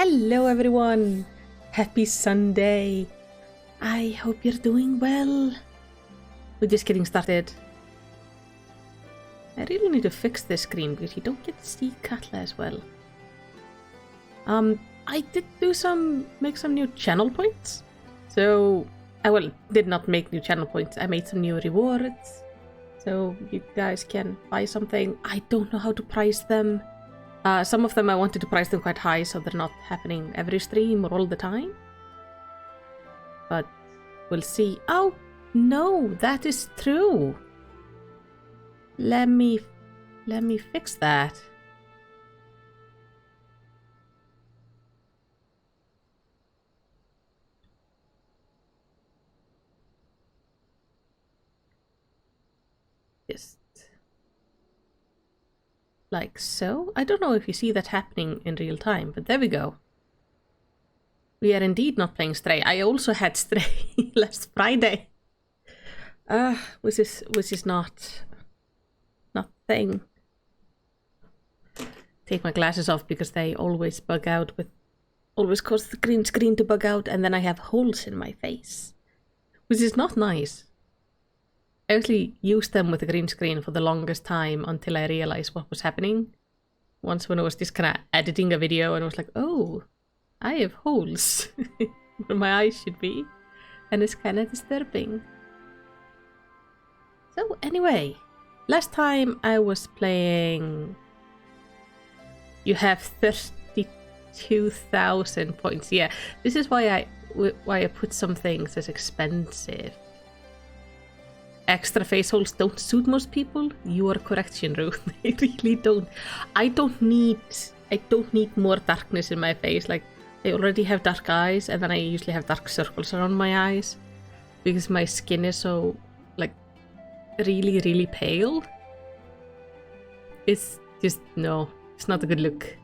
Hello everyone! Happy Sunday! I hope you're doing well. We're just getting started. I really need to fix this screen because you don't get to see Katla as well. I did make some new channel points. So, I did not make new channel points. I made some new rewards. So you guys can buy something. I don't know how to price them. Some of them I wanted to price them quite high so they're not happening every stream or all the time. But we'll see. Oh, no, that is true. Let me fix that. Just like so. I don't know if you see that happening in real time, but there we go. We are indeed not playing Stray. I also had Stray last Friday. Which is not thing. Take my glasses off because they always bug out always cause the green screen to bug out, and then I have holes in my face. Which is not nice. I actually used them with the green screen for the longest time until I realized what was happening. Once when I was just kind of editing a video and I was like, oh, I have holes where my eyes should be. And it's kind of disturbing. So anyway, last time I was playing... You have 32,000 points. Yeah, this is why I put some things as expensive. Extra face holes don't suit most people. You are correct, Shinru. They really don't. I don't need more darkness in my face. Like, I already have dark eyes, and then I usually have dark circles around my eyes because my skin is so like really, really pale. It's just no. It's not a good look.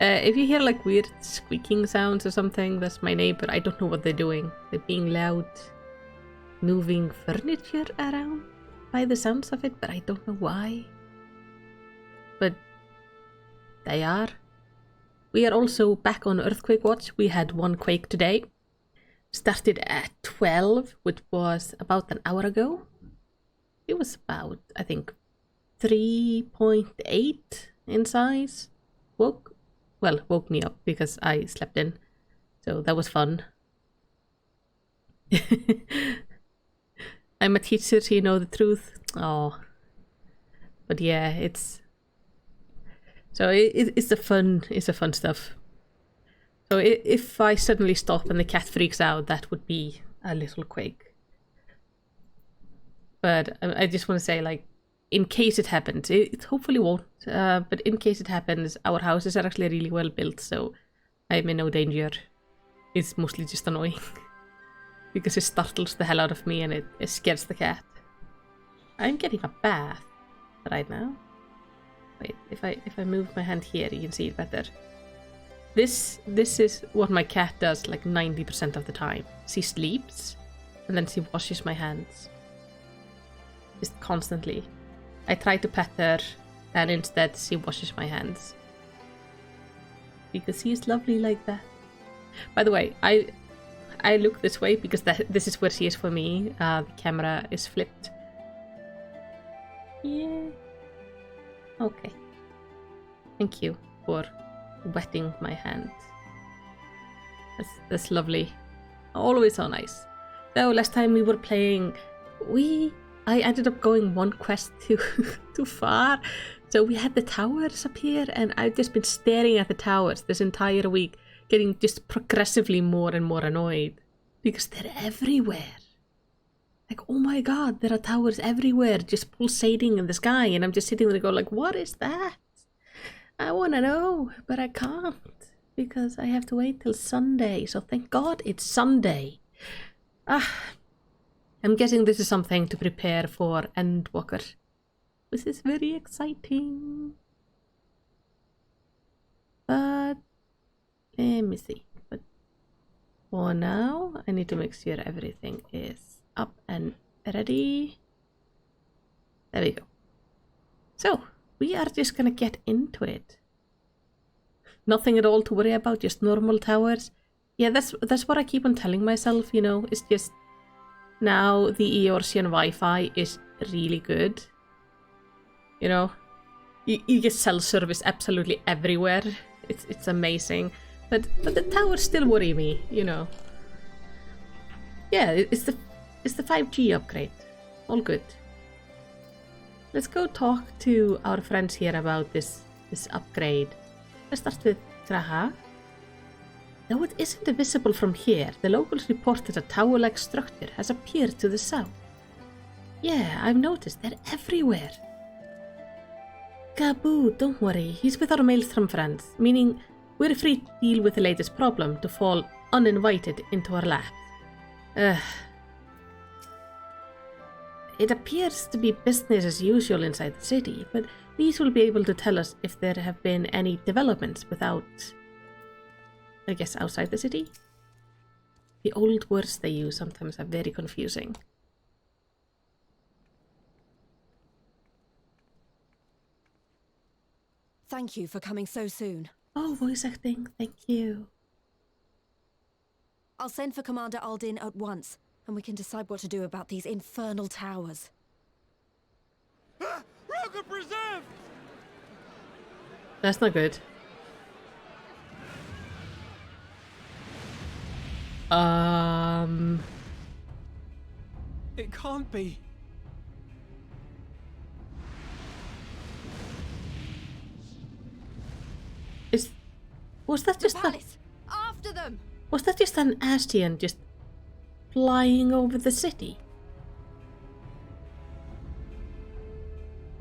If you hear like weird squeaking sounds or something, that's my neighbor. I don't know what they're doing. They're being loud. Moving furniture around by the sounds of it, but I don't know why. But they are. We are also back on Earthquake Watch. We had one quake today. Started at 12, which was about an hour ago. It was about, I think, 3.8 in size. Woke me up because I slept in. So that was fun. I'm a teacher, so you know the truth. Oh, but yeah, it's the fun stuff. So if I suddenly stop and the cat freaks out, that would be a little quake. But I just want to say, like, in case it happens, it hopefully won't. But in case it happens, our houses are actually really well built, so I'm in no danger. It's mostly just annoying. Because it startles the hell out of me and it scares the cat. I'm getting a bath right now. Wait, if I move my hand here, you can see it better. This is what my cat does like 90% of the time. She sleeps and then she washes my hands. Just constantly. I try to pet her and instead she washes my hands. Because she's lovely like that. By the way, I look this way because this is where she is for me. The camera is flipped. Yeah. Okay. Thank you for wetting my hand. That's lovely. Always so nice. So last time we were playing, I ended up going one quest too far. So we had the towers up here, and I've just been staring at the towers this entire week, getting just progressively more and more annoyed because they're everywhere. Like, oh my god, there are towers everywhere just pulsating in the sky, and I'm just sitting there and go like, what is that? I want to know, but I can't because I have to wait till Sunday. So thank god it's Sunday. I'm guessing this is something to prepare for Endwalker. This is very exciting. But let me see. But for now, I need to make sure everything is up and ready. There we go. So, we are just gonna get into it. nothing at all to worry about, just normal towers. Yeah, that's what I keep on telling myself, you know, it's just now the Eorzean Wi-Fi is really good. You know, you get cell service absolutely everywhere. It's amazing. But the towers still worry me, you know. Yeah, it's the 5G upgrade. All good. Let's go talk to our friends here about this upgrade. Let's start with Graha. Though it isn't visible from here, the locals report that a tower-like structure has appeared to the south. Yeah, I've noticed they're everywhere. Gabu, don't worry, he's with our Maelstrom friends, meaning we're free to deal with the latest problem to fall uninvited into our laps. It appears to be business as usual inside the city, but these will be able to tell us if there have been any developments without, I guess, outside the city? The old words they use sometimes are very confusing. Thank you for coming so soon. Oh, voice acting, thank you. I'll send for Commander Aldin at once, and we can decide what to do about these infernal towers. Rocket preserved! That's not good. It can't be. Was that just After them! Was that just an Astian just flying over the city?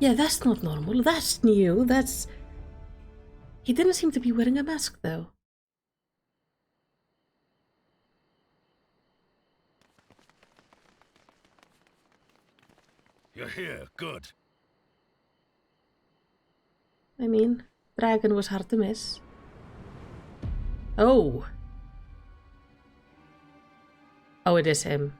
Yeah, that's not normal. That's new. He didn't seem to be wearing a mask, though. You're here. Good. I mean, Dragon was hard to miss. Oh. Oh, it is him.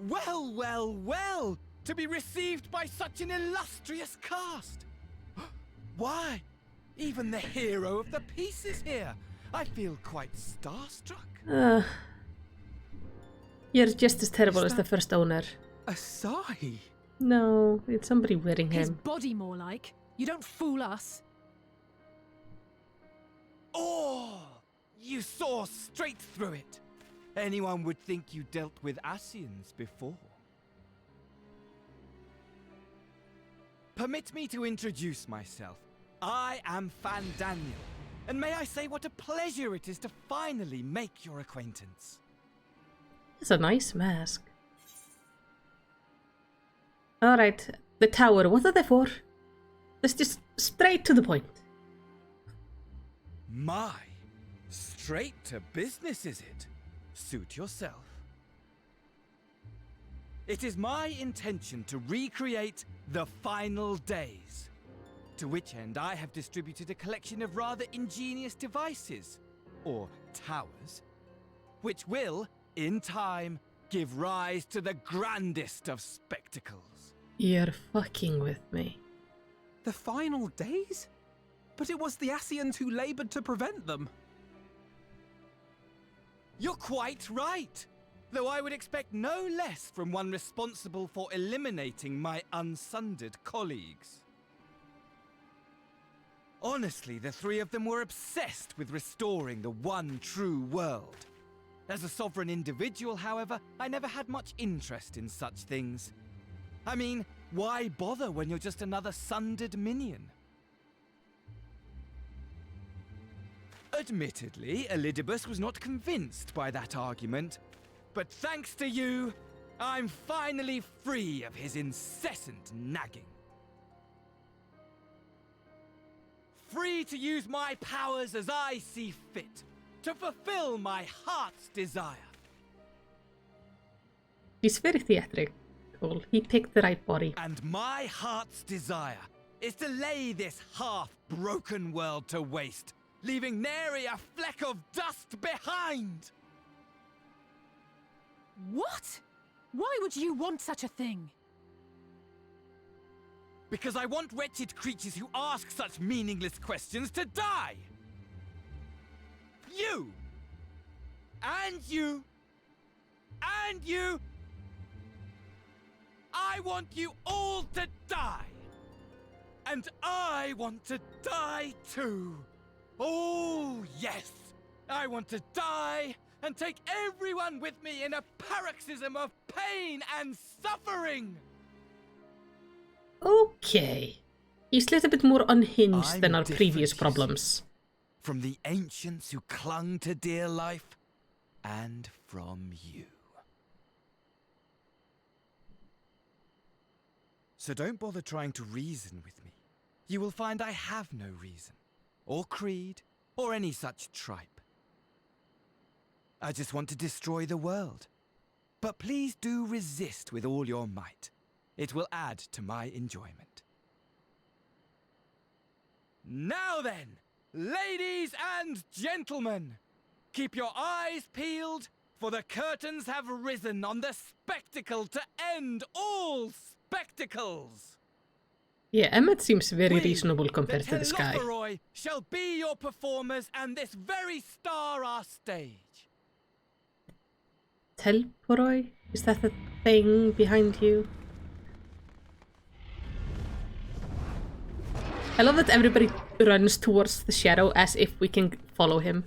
Well, well, well! To be received by such an illustrious cast! Why? Even the hero of the piece is here! I feel quite starstruck. You're just as terrible as the first owner. Asahi? No, it's somebody wearing His him. body more like. You don't fool us. Oh! You saw straight through it! Anyone would think you dealt with Asians before. Permit me to introduce myself. I am Fandaniel, and may I say what a pleasure it is to finally make your acquaintance. It's a nice mask. Alright, the tower, what are they for? Let's just straight to the point. My, straight to business is it? Suit yourself. It is my intention to recreate the final days, to which end I have distributed a collection of rather ingenious devices, or towers, which will, in time, give rise to the grandest of spectacles. You're fucking with me. The final days? But it was the Asians who labored to prevent them. You're quite right, though I would expect no less from one responsible for eliminating my unsundered colleagues. Honestly, the three of them were obsessed with restoring the one true world. As a sovereign individual, however, I never had much interest in such things. I mean, why bother when you're just another sundered minion? Admittedly, Elidibus was not convinced by that argument, but thanks to you, I'm finally free of his incessant nagging. Free to use my powers as I see fit, to fulfill my heart's desire. He's very theatrical. He picked the right body. And my heart's desire is to lay this half-broken world to waste, leaving nary a fleck of dust behind! What? Why would you want such a thing? Because I want wretched creatures who ask such meaningless questions to die! You! And you! And you! I want you all to die! And I want to die too! Oh, yes! I want to die and take everyone with me in a paroxysm of pain and suffering! Okay. He's a little bit more unhinged I'm than our different, previous you see. problems. From the ancients who clung to dear life, and from you. So don't bother trying to reason with me. You will find I have no reason, or creed, or any such tripe. I just want to destroy the world. But please do resist with all your might. It will add to my enjoyment. Now then, ladies and gentlemen, keep your eyes peeled, for the curtains have risen on the spectacle to end all spectacles. Yeah, Emmett seems very We, reasonable compared the to this guy. Telophoroi, shall be your performers, and this very star our stage. Telporoi? Is that the thing behind you? I love that everybody runs towards the shadow as if we can follow him.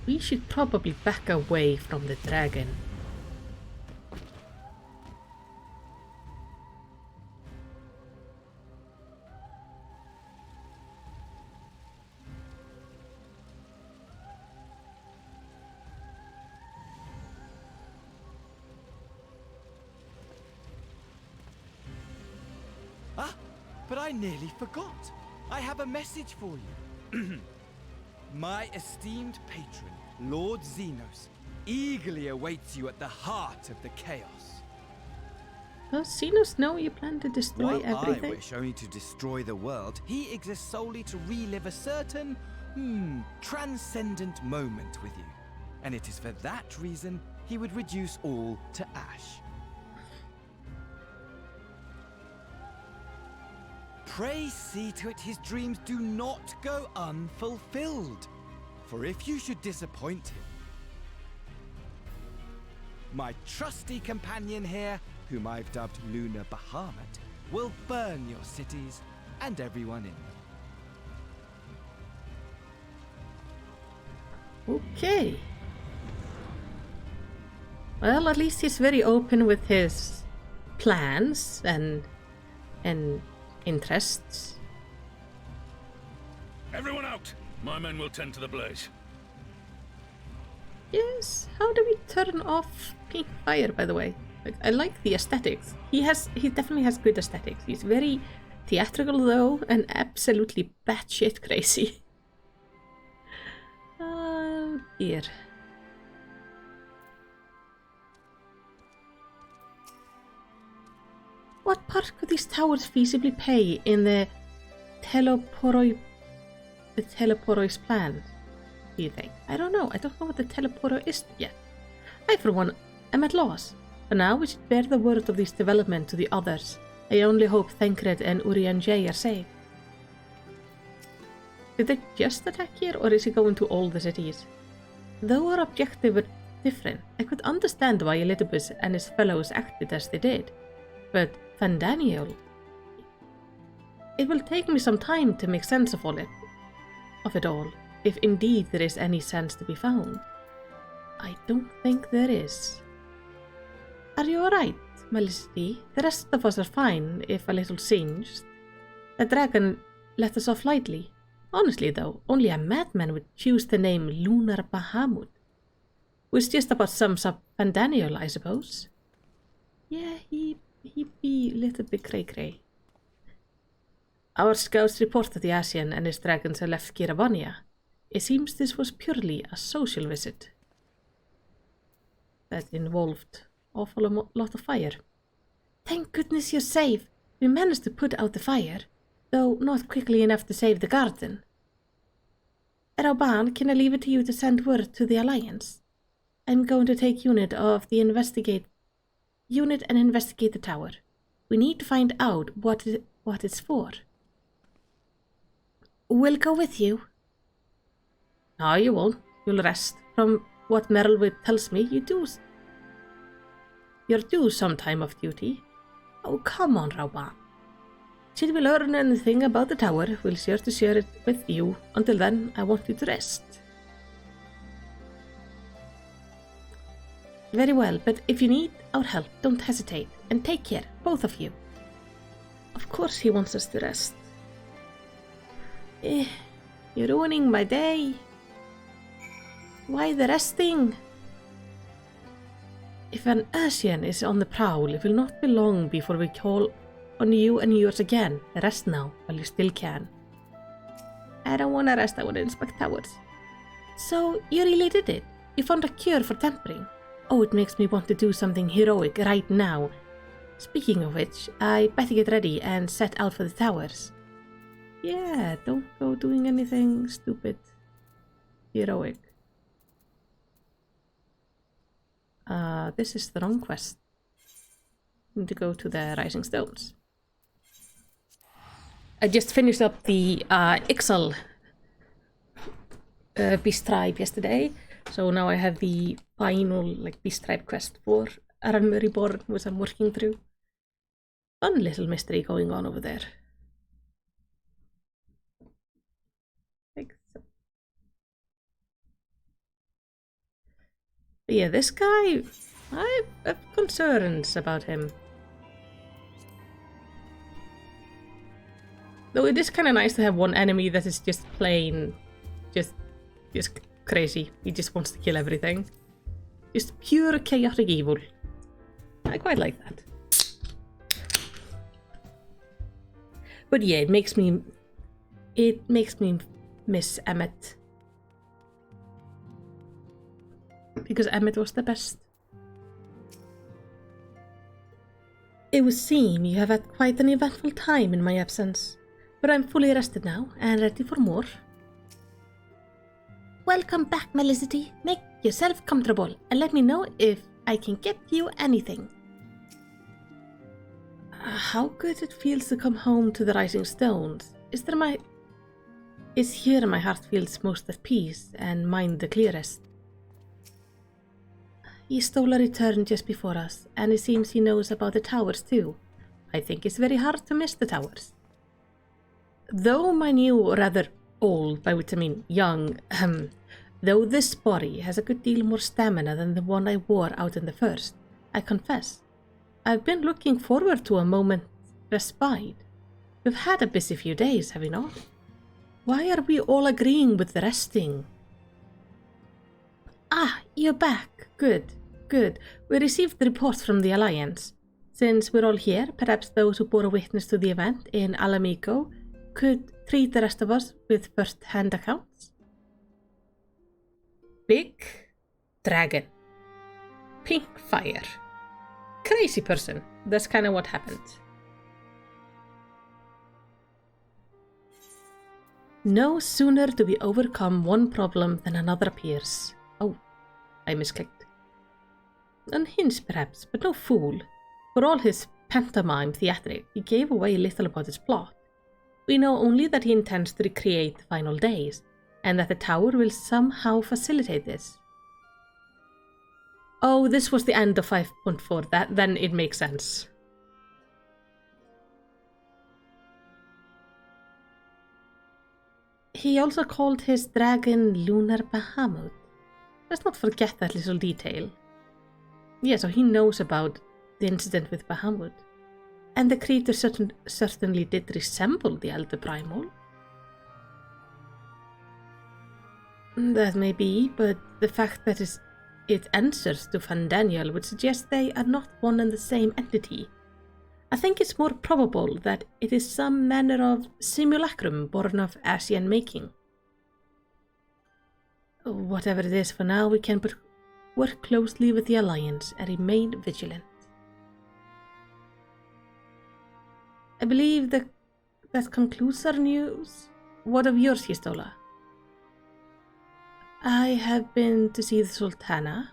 We should probably back away from the dragon. Ah, but I nearly forgot. I have a message for you. My esteemed patron, Lord Xenos, eagerly awaits you at the heart of the chaos. Does Xenos know you plan to destroy While everything? I wish only to destroy the world, he exists solely to relive a certain, transcendent moment with you. And it is for that reason he would reduce all to ash. Pray see to it his dreams do not go unfulfilled. For if you should disappoint him, my trusty companion here, whom I've dubbed Lunar Bahamut, will burn your cities and everyone in them. Okay. Well, at least he's very open with his plans and interests. Everyone out! My men will tend to the blaze. Yes. How do we turn off pink fire, by the way? Like, I like the aesthetics. He definitely has good aesthetics. He's very theatrical though, and absolutely batshit crazy. Oh dear. What part could these towers feasibly play in the Teleporoi's plan, do you think? I don't know. I don't know what the Teleporo is yet. I, for one, am at loss. For now, we should bear the word of this development to the others. I only hope Thancred and Urian J are safe. Did they just attack here, or is he going to all the cities? Though our objective were different, I could understand why Elidibus and his fellows acted as they did. But Fandaniel... It will take me some time to make sense of it all, if indeed there is any sense to be found. I don't think there is. Are you alright, Malicity? The rest of us are fine, if a little singed. The dragon let us off lightly. Honestly though, only a madman would choose the name Lunar Bahamut. Which just about sums up Fandaniel, I suppose. Yeah, he be a little bit cray-cray. Our scouts report that the Asian and his dragons have left Kiravania. It seems this was purely a social visit that involved awful lot of fire. Thank goodness you're safe. We managed to put out the fire, though not quickly enough to save the garden. Rauban, can I leave it to you to send word to the Alliance? I'm going to take unit and investigate the tower. We need to find out what it's for. We'll go with you. No, you won't. You'll rest. From what Merylwyn tells me, you're due some time of duty. Oh, come on, Rauban. Should we learn anything about the tower, we'll sure to share it with you. Until then, I want you to rest. Very well, but if you need our help, don't hesitate. And take care, both of you. Of course he wants us to rest. You're ruining my day. Why the resting? If an Asian is on the prowl, it will not be long before we call on you and yours again. Rest now, while you still can. I don't want to rest, I want to inspect towers. So, you really did it? You found a cure for tempering? Oh, it makes me want to do something heroic right now. Speaking of which, I better get ready and set out for the towers. Yeah, don't go doing anything stupid. Heroic. This is the wrong quest. I need to go to the Rising Stones. I just finished up the Ixal Beast Tribe yesterday, so now I have the final Beast Tribe quest for Aranmur Reborn, which I'm working through. Fun little mystery going on over there. Like so. But yeah, this guy, I have concerns about him. Though it is kind of nice to have one enemy that is just plain, just crazy. He just wants to kill everything. Just pure chaotic evil. I quite like that. But yeah, it makes me miss Emmett. Because Emmett was the best. It would seem you have had quite an eventful time in my absence. But I'm fully rested now, and ready for more. Welcome back, Melicity. Make yourself comfortable, and let me know if I can get you anything. How good it feels to come home to the Rising Stones. Is here my heart feels most at peace, and mind the clearest. Yistola returned just before us, and it seems he knows about the towers too. I think it's very hard to miss the towers. Though my new, or rather old, by which I mean young, though this body has a good deal more stamina than the one I wore out in the first, I confess, I've been looking forward to a moment's respite. We've had a busy few days, have we not? Why are we all agreeing with the resting? Ah, you're back. Good, good. We received the reports from the Alliance. Since we're all here, perhaps those who bore witness to the event in Alamico could treat the rest of us with first-hand accounts. Big dragon. Pink fire. Crazy person. That's kind of what happened. No sooner do we overcome one problem than another appears. Oh, I misclicked. Unhinged perhaps, but no fool. For all his pantomime theatric, he gave away little about his plot. We know only that he intends to recreate the final days, and that the tower will somehow facilitate this. Oh, this was the end of 5.4, then it makes sense. He also called his dragon Lunar Bahamut. Let's not forget that little detail. Yeah, so he knows about the incident with Bahamut. And the creature certainly did resemble the Elder Primal. That may be, but the fact that it answers to Fandaniel would suggest they are not one and the same entity. I think it's more probable that it is some manner of simulacrum born of Asian making. Whatever it is for now, we can work closely with the Alliance and remain vigilant. I believe that concludes our news. What of yours, Yistola? I have been to see the Sultana.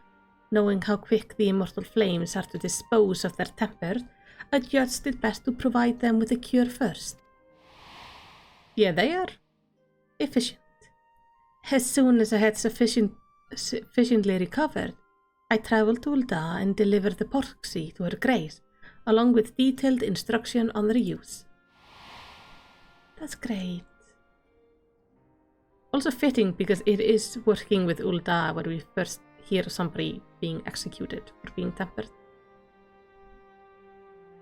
Knowing how quick the immortal flames are to dispose of their temper, I judged it best to provide them with a cure first. Yeah, they are efficient. As soon as I had sufficiently recovered, I travelled to Ulda and delivered the proxy to Her Grace, along with detailed instruction on their use. That's great. Also fitting because it is working with Ulda where we first hear somebody being executed for being tempered.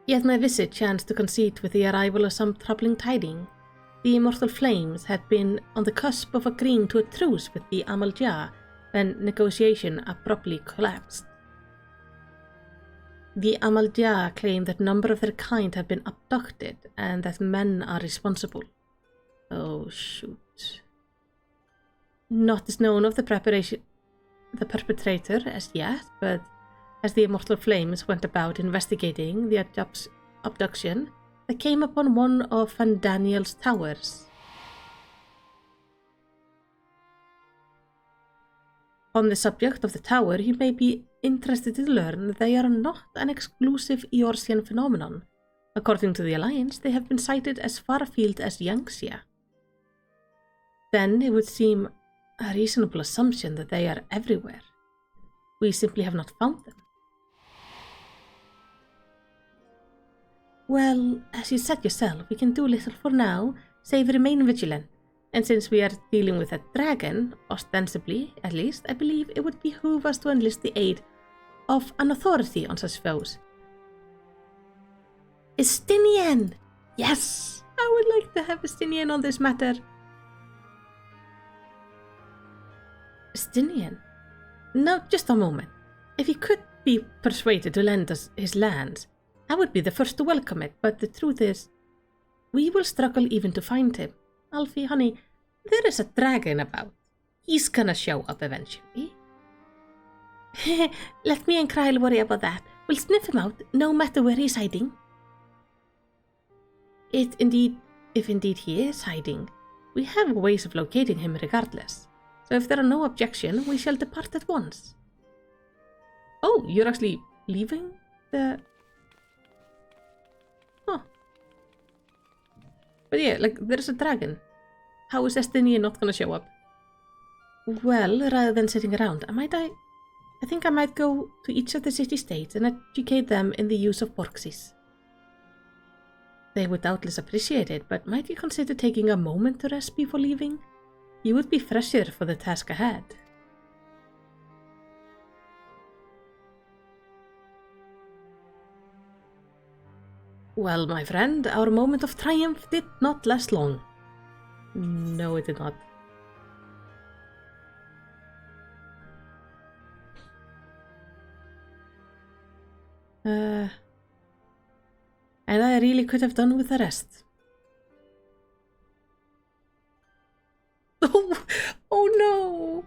Yet my visit chanced to coincide with the arrival of some troubling tidings. The immortal flames had been on the cusp of agreeing to a truce with the Amalja when negotiation abruptly collapsed. The Amalja claim that a number of their kind have been abducted and that men are responsible. Oh shoot. Not is known of the perpetrator as yet, but as the immortal flames went about investigating the abduction, they came upon one of Van Daniel's towers. On the subject of the tower, you may be interested to learn that they are not an exclusive Eorzean phenomenon. According to the Alliance, they have been sighted as far afield as Yangxia. Then it would seem a reasonable assumption that they are everywhere. We simply have not found them. Well, as you said yourself, we can do little for now, save remain vigilant. And since we are dealing with a dragon, ostensibly at least, I believe it would behoove us to enlist the aid of an authority on such foes. Estinian! Yes! I would like to have Estinian on this matter. Estinian? Now, just a moment. If he could be persuaded to lend us his lands, I would be the first to welcome it, but the truth is, we will struggle even to find him. Alfie, honey, there is a dragon about. He's gonna show up eventually. Let me and Kyle worry about that. We'll sniff him out, no matter where he's hiding. If indeed he is hiding, we have ways of locating him regardless. So if there are no objections, we shall depart at once. Oh, you're actually leaving the... Huh. But yeah, like, there's a dragon. How is Estinian not gonna show up? Well, rather than sitting around, I think I might go to each of the city-states and educate them in the use of proxies. They would doubtless appreciate it, but might you consider taking a moment to rest before leaving? You would be fresher for the task ahead. Well, my friend, our moment of triumph did not last long. No, it did not. And I really could have done with the rest. Oh no!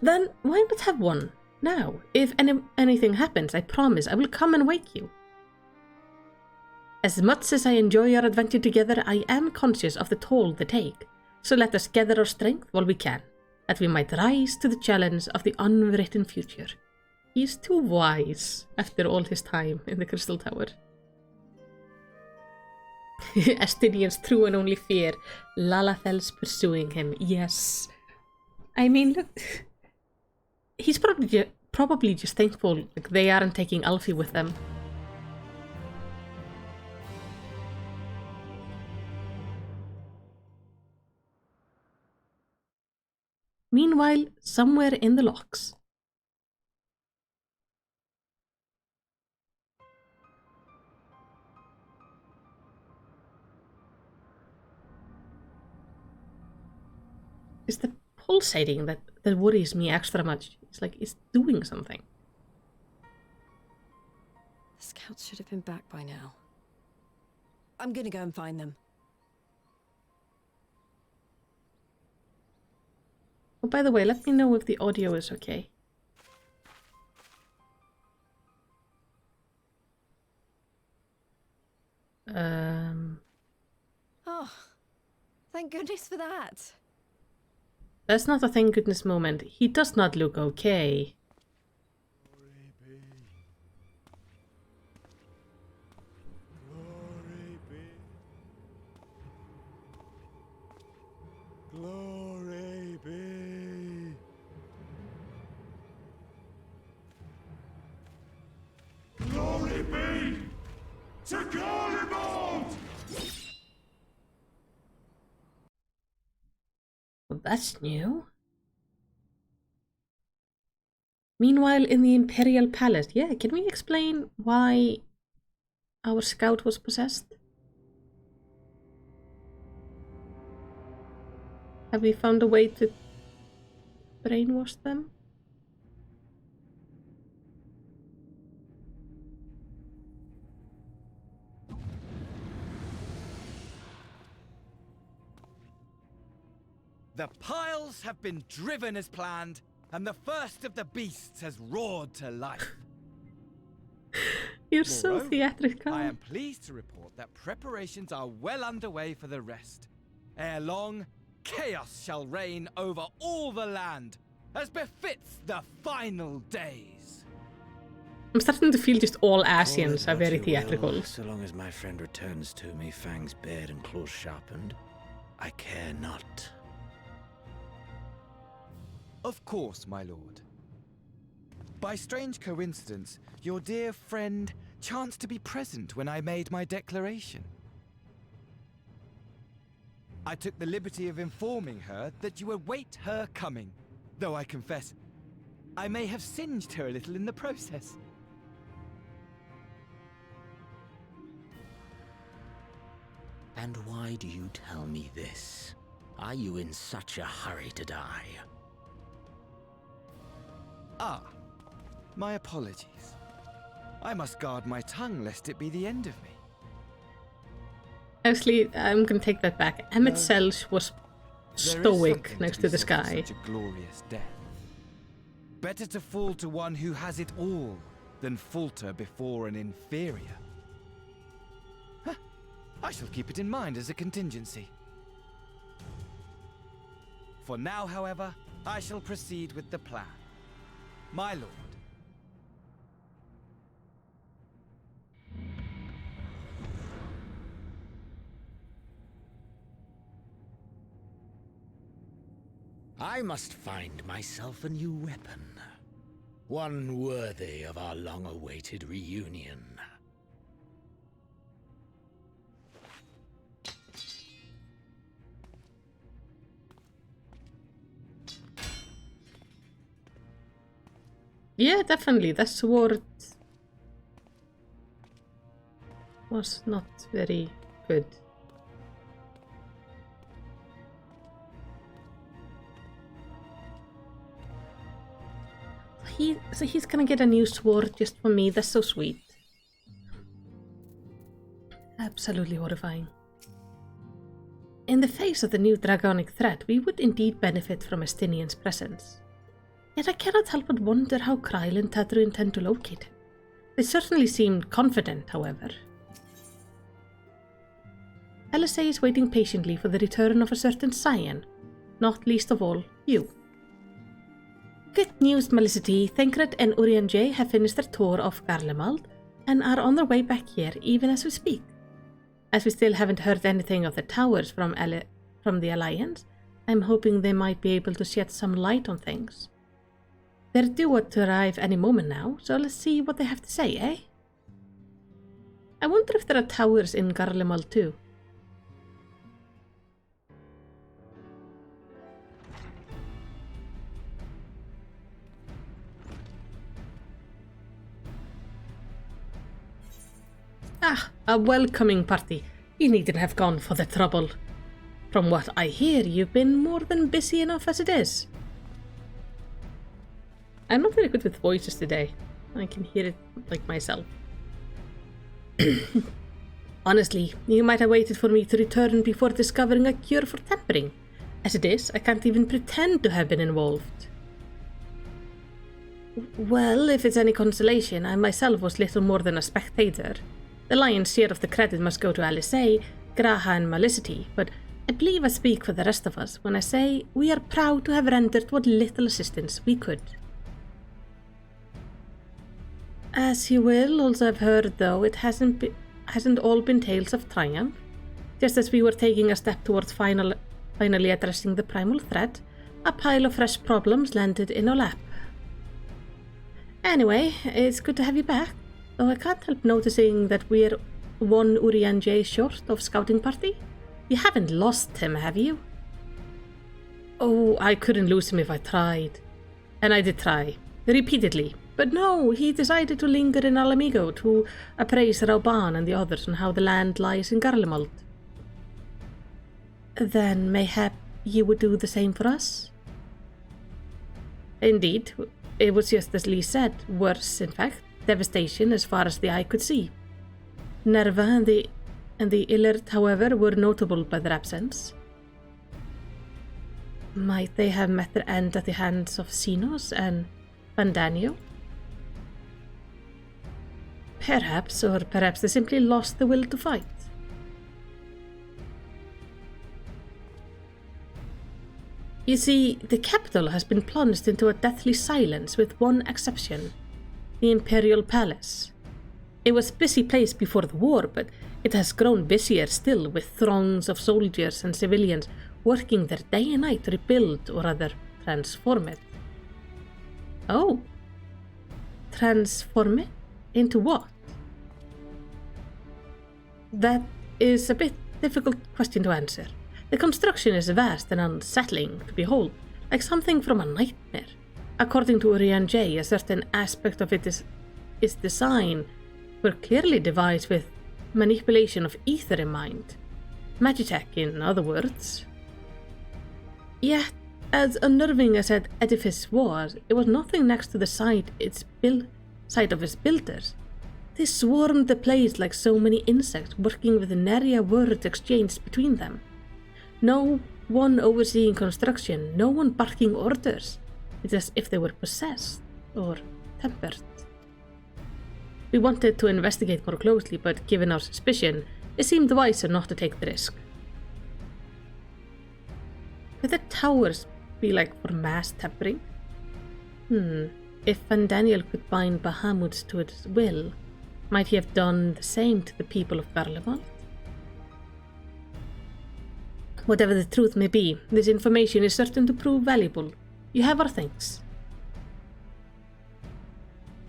Then why not have one now? If anything happens, I promise I will come and wake you. As much as I enjoy our adventure together, I am conscious of the toll they take. So let us gather our strength while we can, that we might rise to the challenge of the unwritten future. He is too wise after all his time in the Crystal Tower. Estinian's true and only fear. Lalathel's pursuing him. Yes. I mean, look. He's probably just thankful like they aren't taking Alfie with them. Meanwhile, somewhere in the locks. It's the pulsating that worries me extra much. It's like it's doing something. The scouts should have been back by now. I'm gonna go and find them. Oh, by the way, let me know if the audio is okay. Oh, thank goodness for that. That's not a thank goodness moment. He does not look okay. Glory be. Glory be to Garlemald! Well, that's new. Meanwhile, in the Imperial Palace, yeah, can we explain why our scout was possessed? Have we found a way to brainwash them? The piles have been driven as planned, and the first of the beasts has roared to life. You're so Moreover, theatrical. I am pleased to report that preparations are well underway for the rest. Ere long, chaos shall reign over all the land, as befits the final days. I'm starting to feel just all Asians Call are it very what you will, theatrical. So long as my friend returns to me, fangs bared and claws sharpened, I care not. Of course, my lord. By strange coincidence, your dear friend chanced to be present when I made my declaration. I took the liberty of informing her that you await her coming, though I confess, I may have singed her a little in the process. And why do you tell me this? Are you in such a hurry to die? Ah, my apologies. I must guard my tongue lest it be the end of me. Actually, I'm gonna take that back. Emmett Selch was There is stoic something next to to be the said for sky. such a glorious death. Better to fall to one who has it all than falter before an inferior. Huh. I shall keep it in mind as a contingency. For now, however, I shall proceed with the plan. My lord. I must find myself a new weapon. One worthy of our long-awaited reunion. Yeah, definitely. That sword was not very good. So he's gonna get a new sword just for me. That's so sweet. Absolutely horrifying. In the face of the new dragonic threat, we would indeed benefit from Estinian's presence. Yet I cannot help but wonder how Kryl and Tadru intend to locate him. They certainly seemed confident, however. LSA is waiting patiently for the return of a certain Cyan, not least of all, you. Good news, Melicity. Thancred and Urianger have finished their tour of Garlemald and are on their way back here even as we speak. As we still haven't heard anything of the towers from the Alliance, I'm hoping they might be able to shed some light on things. They're due to arrive any moment now, so let's see what they have to say, eh? I wonder if there are towers in Garlemald too. Ah, a welcoming party. You needn't have gone for the trouble. From what I hear, you've been more than busy enough as it is. I'm not very good with voices today. I can hear it like myself. Honestly, you might have waited for me to return before discovering a cure for tempering. As it is, I can't even pretend to have been involved. Well, if it's any consolation, I myself was little more than a spectator. The lion's share of the credit must go to LSA, Graha and Melicity, but I believe I speak for the rest of us when I say we are proud to have rendered what little assistance we could. As you will also have heard, though, it hasn't all been tales of triumph. Just as we were taking a step towards finally addressing the primal threat, a pile of fresh problems landed in our lap. Anyway, it's good to have you back, though I can't help noticing that we're one Urianger short of scouting party. You haven't lost him, have you? Oh, I couldn't lose him if I tried. And I did try, repeatedly. But no, he decided to linger in Alamigo to appraise Rauban and the others on how the land lies in Garlemald. Then mayhap you would do the same for us? Indeed, it was just as Lee said, worse in fact, devastation as far as the eye could see. Nerva and the Illert, however, were notable by their absence. Might they have met their end at the hands of Sinos and Bandanio? Perhaps, or perhaps they simply lost the will to fight. You see, the capital has been plunged into a deathly silence with one exception, the Imperial Palace. It was a busy place before the war, but it has grown busier still with throngs of soldiers and civilians working their day and night to rebuild or rather transform it. Oh. Transform it? Into what? That is a bit difficult question to answer. The construction is vast and unsettling to behold, like something from a nightmare. According to Urian J, a certain aspect of its design were clearly devised with manipulation of ether in mind. Magitech, in other words. Yet, as unnerving as that edifice was, it was nothing next to the site of its builders. They swarmed the place like so many insects, working with nary a word exchanged between them. No one overseeing construction, no one barking orders. It's as if they were possessed or tempered. We wanted to investigate more closely, but given our suspicion, it seemed wiser not to take the risk. Could the towers be like for mass tempering? If Van Daniel could bind Bahamut to its will, might he have done the same to the people of Garlemald? Whatever the truth may be, this information is certain to prove valuable. You have our thanks.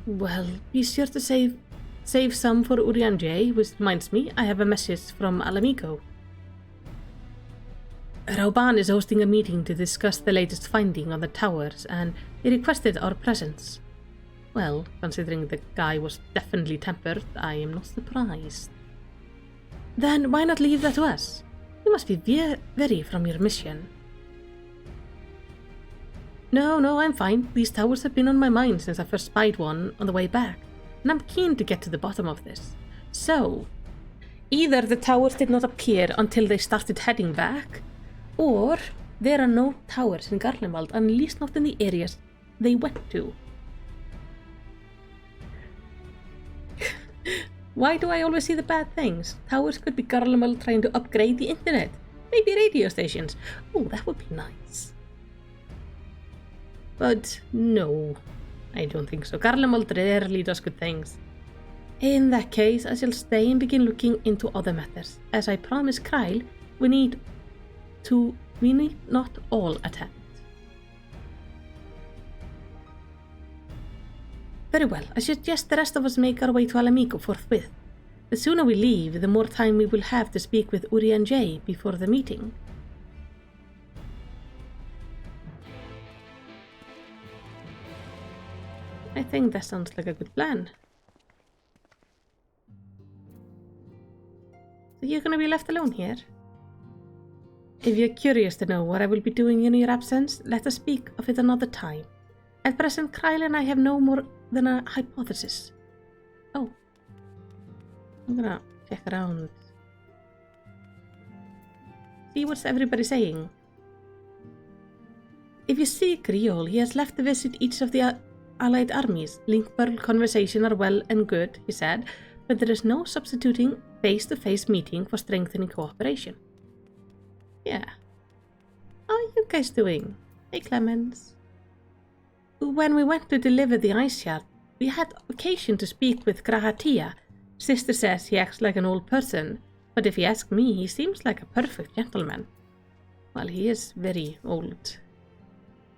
Well, be sure to save some for Urian J, which reminds me, I have a message from Alamico. Rauban is hosting a meeting to discuss the latest finding on the towers, and he requested our presence. Well, considering the guy was definitely tempered, I am not surprised. Then why not leave that to us? You must be very from your mission. No, I'm fine. These towers have been on my mind since I first spied one on the way back, and I'm keen to get to the bottom of this. So, either the towers did not appear until they started heading back, or there are no towers in Garlemald, at least not in the areas they went to. Why do I always see the bad things? Towers could be Garlemald trying to upgrade the internet. Maybe radio stations. Oh, that would be nice. But no, I don't think so. Garlemald rarely does good things. In that case, I shall stay and begin looking into other matters. As I promised Kyle, we need not all attend. Very well, I suggest the rest of us make our way to Alamico forthwith. The sooner we leave, the more time we will have to speak with Urian J before the meeting. I think that sounds like a good plan. So you're gonna be left alone here? If you're curious to know what I will be doing in your absence, let us speak of it another time. At present, Kyle and I have no more than a hypothesis. Oh. I'm gonna check around. See what's everybody saying. If you see Griol, he has left to visit each of the allied armies. Link-Pearl conversation are well and good, he said, but there is no substituting face-to-face meeting for strengthening cooperation. Yeah. How are you guys doing? Hey, Clemens. When we went to deliver the ice shard, we had occasion to speak with Grahatia. Sister says he acts like an old person, but if you ask me, he seems like a perfect gentleman. Well, he is very old.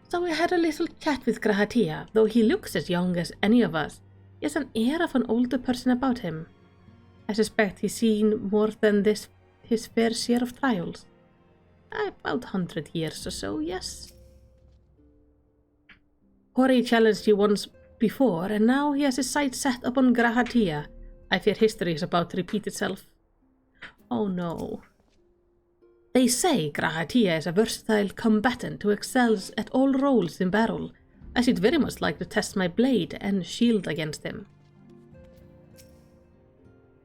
So we had a little chat with Grahatia. Though he looks as young as any of us, he has an air of an older person about him. I suspect he's seen more than his fair share of trials. About 100 years or so, yes. Hori challenged you once before, and now he has his sights set upon Grahatia. I fear history is about to repeat itself. Oh no. They say Grahatia is a versatile combatant who excels at all roles in battle. I should very much like to test my blade and shield against him.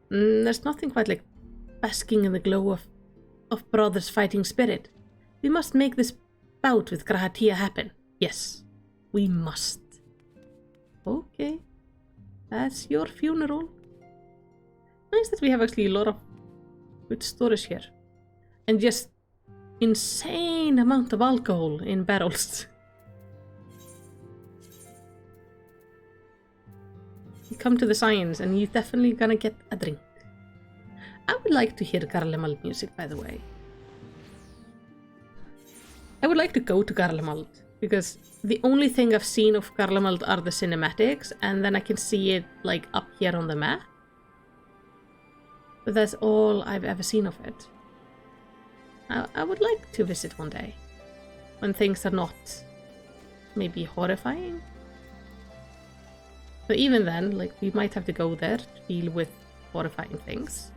There's nothing quite like basking in the glow of brothers' fighting spirit. We must make this bout with Grahatia happen. Yes, we must. Okay, that's your funeral. Nice that we have actually a lot of good storage here. And just insane amount of alcohol in barrels. You come to the science and you're definitely gonna get a drink. I would like to hear Garlemald music, by the way. I would like to go to Garlemald, because the only thing I've seen of Garlemald are the cinematics, and then I can see it like up here on the map. But that's all I've ever seen of it. I would like to visit one day, when things are not maybe horrifying. But even then, like, we might have to go there to deal with horrifying things.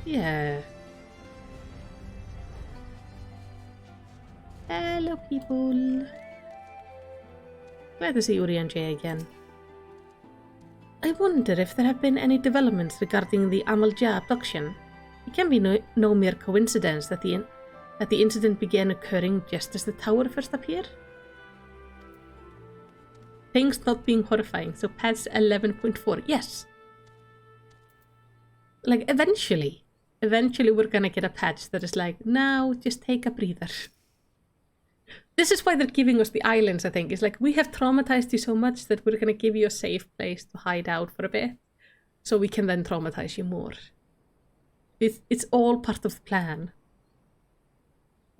Yeah. Hello, people. Glad to see Uri and Jay again. I wonder if there have been any developments regarding the Amalja abduction. It can be no mere coincidence that the incident began occurring just as the tower first appeared. Things not being horrifying, so patch 11.4, yes. Like, eventually we're gonna get a patch that is like, now just take a breather. This is why they're giving us the islands, I think. It's like, we have traumatized you so much that we're gonna give you a safe place to hide out for a bit, so we can then traumatize you more. It's all part of the plan.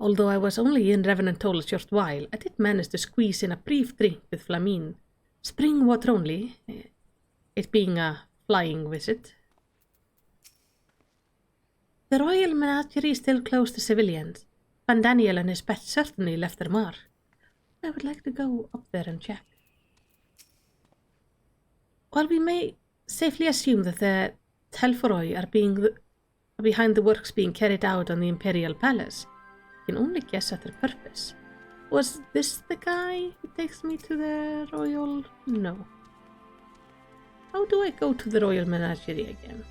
Although I was only in Revenant Toll a short while, I did manage to squeeze in a brief drink with Flamine. Spring water only, it being a flying visit. The royal menagerie is still closed to civilians. Van Daniel and his pet certainly left their mark. I would like to go up there and check. While we may safely assume that the Telforoi are behind the works being carried out on the Imperial Palace, I can only guess at their purpose. Was this the guy who takes me to the royal? No. How do I go to the royal menagerie again?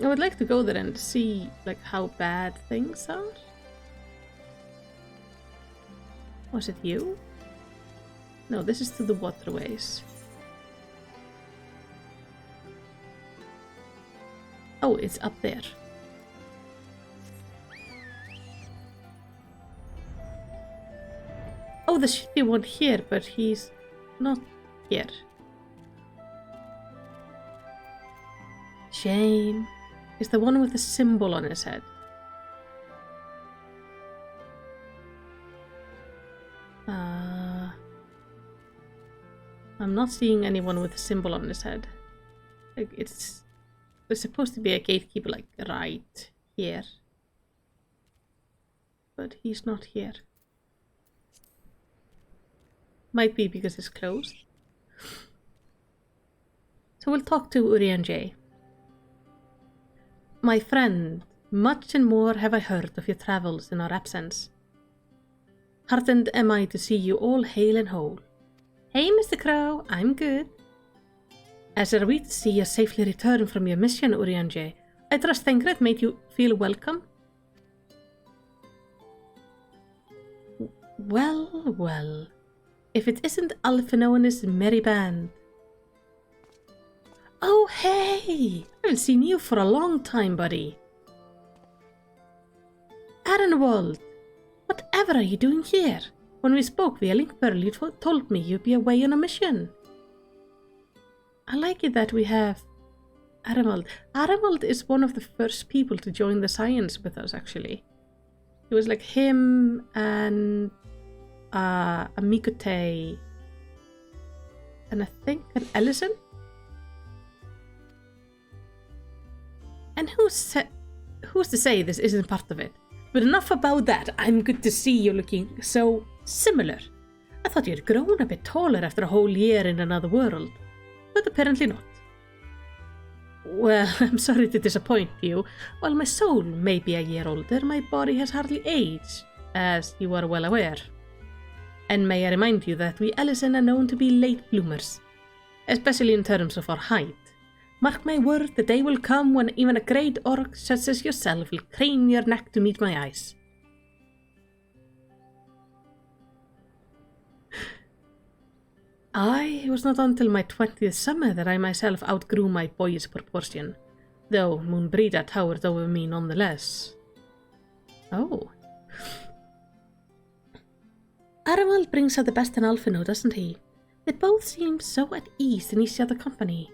I would like to go there and see, like, how bad things are. Was it you? No, this is to the waterways. Oh, it's up there. Oh, there should be one here, but he's not here. Shame. Is the one with the symbol on his head. I'm not seeing anyone with a symbol on his head. Like, there's supposed to be a gatekeeper, like, right here. But he's not here. Might be because it's closed. So we'll talk to Uri and Jay. My friend, much and more have I heard of your travels in our absence. Heartened am I to see you all hale and whole. Hey, Mr. Crow, I'm good. As are we to see you safely return from your mission, Uri and Jay. I trust Thengrid made you feel welcome. Well, well. If it isn't Alphino and his merry band. Oh, hey! I haven't seen you for a long time, buddy. Arenwald, whatever are you doing here? When we spoke via Link Pearl, you told me you'd be away on a mission. I like it that we have Arenwald. Arenwald is one of the first people to join the Science with us, actually. It was like him and Amikote and I think an Ellison. And who's to say this isn't part of it? But enough about that. I'm good to see you looking so similar. I thought you'd grown a bit taller after a whole year in another world, but apparently not. Well, I'm sorry to disappoint you. While my soul may be a year older, my body has hardly aged, as you are well aware. And may I remind you that we Ellison are known to be late bloomers, especially in terms of our height. Mark my word, the day will come when even a great orc such as yourself will crane your neck to meet my eyes. It was not until my 20th summer that I myself outgrew my boyish proportion, though Moonbreda towered over me nonetheless. Oh. Arenwald brings out the best in Alphino, doesn't he? They both seem so at ease in each other's company.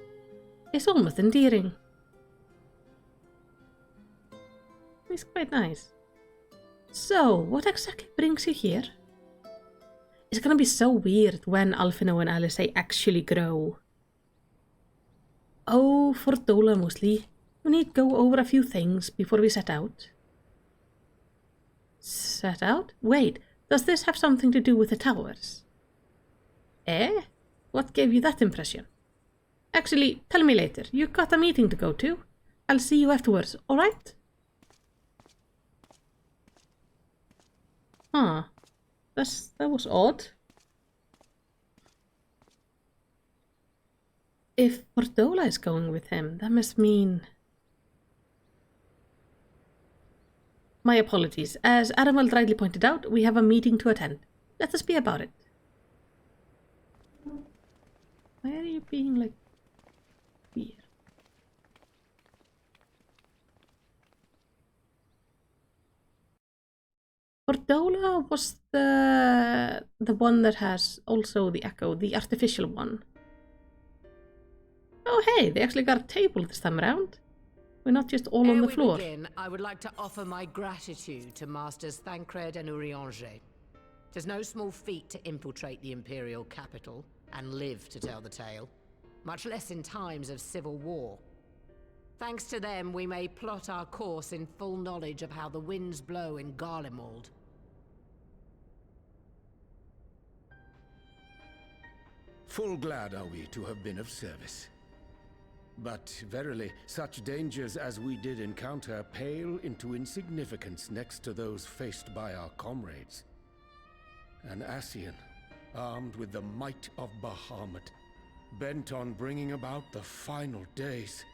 It's almost endearing. He's quite nice. So, what exactly brings you here? It's gonna be so weird when Alphino and Alice actually grow. Oh, for Dola mostly. We need to go over a few things before we set out. Set out? Wait, does this have something to do with the towers? Eh? What gave you that impression? Actually, tell me later. You've got a meeting to go to. I'll see you afterwards, alright? Huh. That was odd. If Portola is going with him, that must mean... My apologies. As Arenwald rightly pointed out, we have a meeting to attend. Let us be about it. Why are you being like... weird? Portola was the one that has also the echo, the artificial one. Oh hey, they actually got a table this time around. We're not just all on the floor. Begin, I would like to offer my gratitude to Masters Thancred and Urianger. It is no small feat to infiltrate the Imperial capital and live to tell the tale, much less in times of civil war. Thanks to them, we may plot our course in full knowledge of how the winds blow in Garlemald. Full glad are we to have been of service. But verily, such dangers as we did encounter pale into insignificance next to those faced by our comrades. An Ascian, armed with the might of Bahamut, bent on bringing about the final days.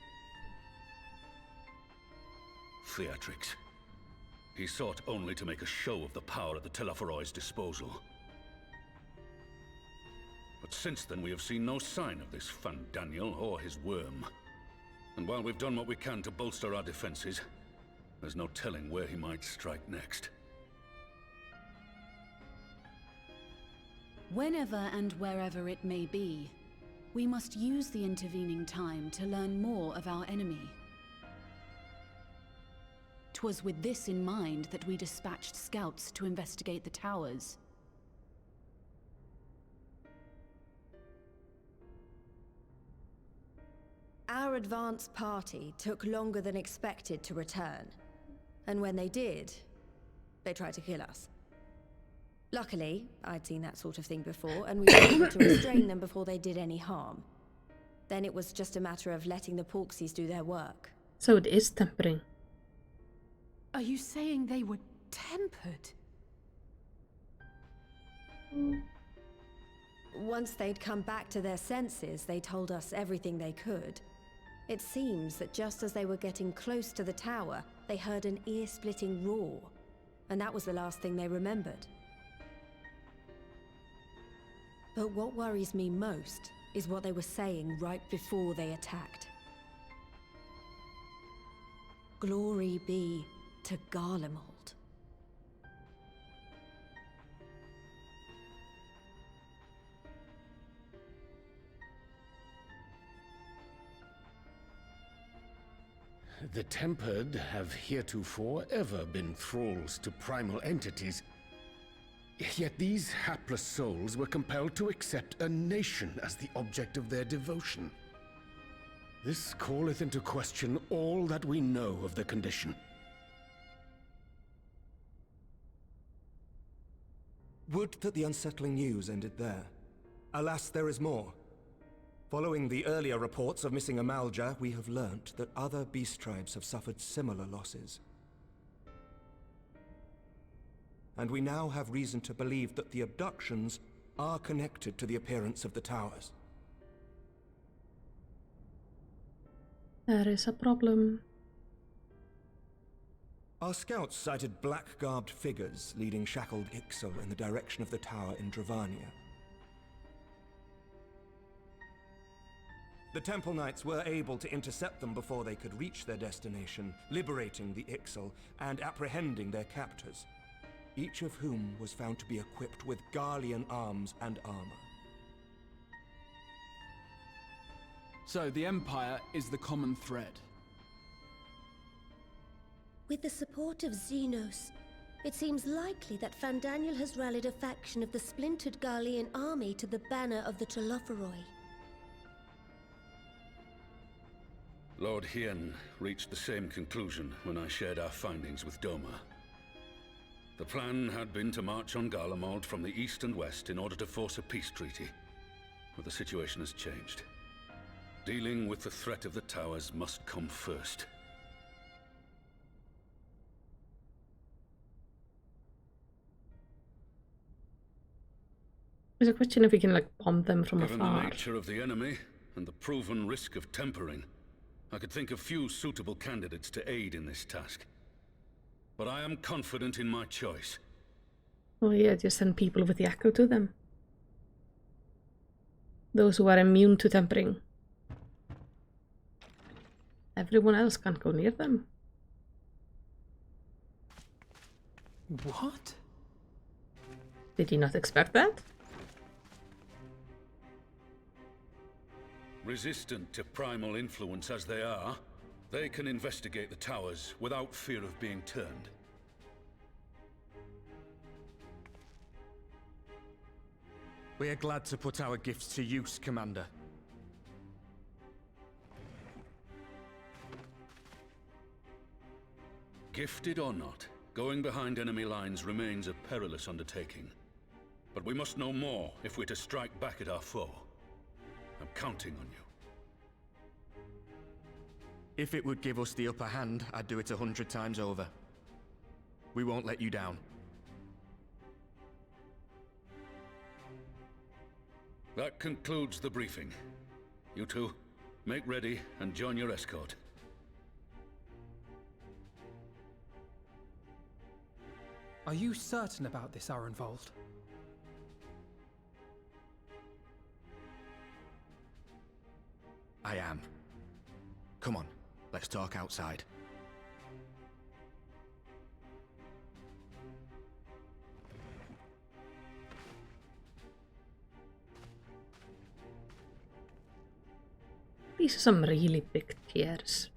Theatrics. He sought only to make a show of the power at the Teleforoi's disposal. But since then we have seen no sign of this Fandaniel or his worm. And while we've done what we can to bolster our defenses, there's no telling where he might strike next. Whenever and wherever it may be, we must use the intervening time to learn more of our enemy. 'Twas with this in mind that we dispatched scouts to investigate the towers. Our advance party took longer than expected to return. And when they did, they tried to kill us. Luckily, I'd seen that sort of thing before, and we were able to restrain them before they did any harm. Then it was just a matter of letting the Porksies do their work. So it is tempering. Are you saying they were tempered? Once they'd come back to their senses, they told us everything they could. It seems that just as they were getting close to the tower, they heard an ear-splitting roar. And that was the last thing they remembered. But what worries me most is what they were saying right before they attacked. Glory be to Garlemald. The Tempered have heretofore ever been thralls to primal entities. Yet these hapless souls were compelled to accept a nation as the object of their devotion. This calleth into question all that we know of the condition. Would that the unsettling news ended there. Alas, there is more. Following the earlier reports of missing Amalja, we have learnt that other beast tribes have suffered similar losses. And we now have reason to believe that the abductions are connected to the appearance of the towers. There is a problem. Our scouts sighted black-garbed figures leading shackled Ixal in the direction of the tower in Dravania. The Temple Knights were able to intercept them before they could reach their destination, liberating the Ixal and apprehending their captors, each of whom was found to be equipped with Garlean arms and armor. So the Empire is the common thread. With the support of Xenos, it seems likely that Fandaniel has rallied a faction of the splintered Garlean army to the banner of the Telophoroi. Lord Hien reached the same conclusion when I shared our findings with Doma. The plan had been to march on Garlemald from the east and west in order to force a peace treaty. But the situation has changed. Dealing with the threat of the towers must come first. There's a question if we can, like, bomb them from Given afar. the nature of the enemy and the proven risk of tempering, I could think of few suitable candidates to aid in this task. But I am confident in my choice. Oh yeah, just send people with the echo to them. Those who are immune to tempering. Everyone else can't go near them. What? Did you not expect that? Resistant to primal influence as they are, they can investigate the towers without fear of being turned. We are glad to put our gifts to use, Commander. Gifted or not, going behind enemy lines remains a perilous undertaking. But we must know more if we're to strike back at our foe. I'm counting on you. If it would give us the upper hand, I'd do it 100 times over. We won't let you down. That concludes the briefing. You two, make ready and join your escort. Are you certain about this, Arenvold? I am. Come on, let's talk outside. These are some really big chairs.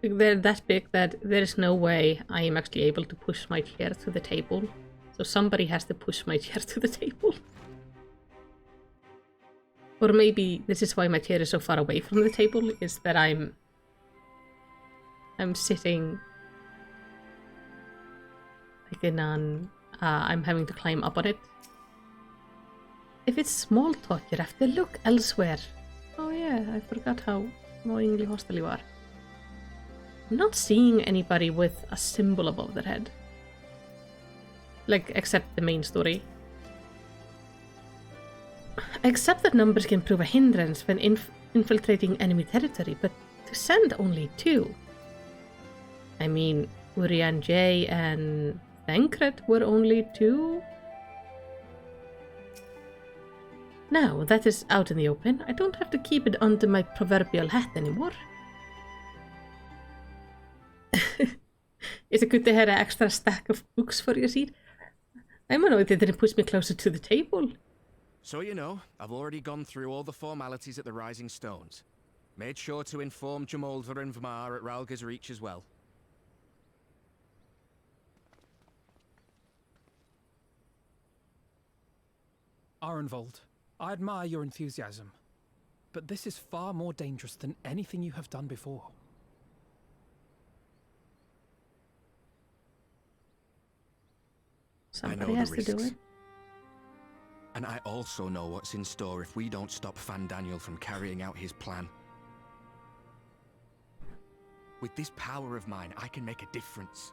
They're that big that there is no way I am actually able to push my chair to the table. So somebody has to push my chair to the table. Or maybe this is why my chair is so far away from the table, is that I'm sitting like in an I'm having to climb up on it. If it's small talk, you have to look elsewhere. Oh yeah, I forgot how annoyingly hostile you are. I'm not seeing anybody with a symbol above their head. Like, except the main story. I accept that numbers can prove a hindrance when infiltrating enemy territory, but to send only 2? I mean, Urian J and Thancred were only 2. Now that is out in the open, I don't have to keep it under my proverbial hat anymore. Is it good to have an extra stack of books for your seat? I'm annoyed they didn't push me closer to the table. So you know, I've already gone through all the formalities at the Rising Stones. Made sure to inform Jamolva and Vmar at Ralga's Reach as well. Arenvold, I admire your enthusiasm, but this is far more dangerous than anything you have done before. Somebody has to do it. And I also know what's in store if we don't stop Fandaniel from carrying out his plan. With this power of mine, I can make a difference.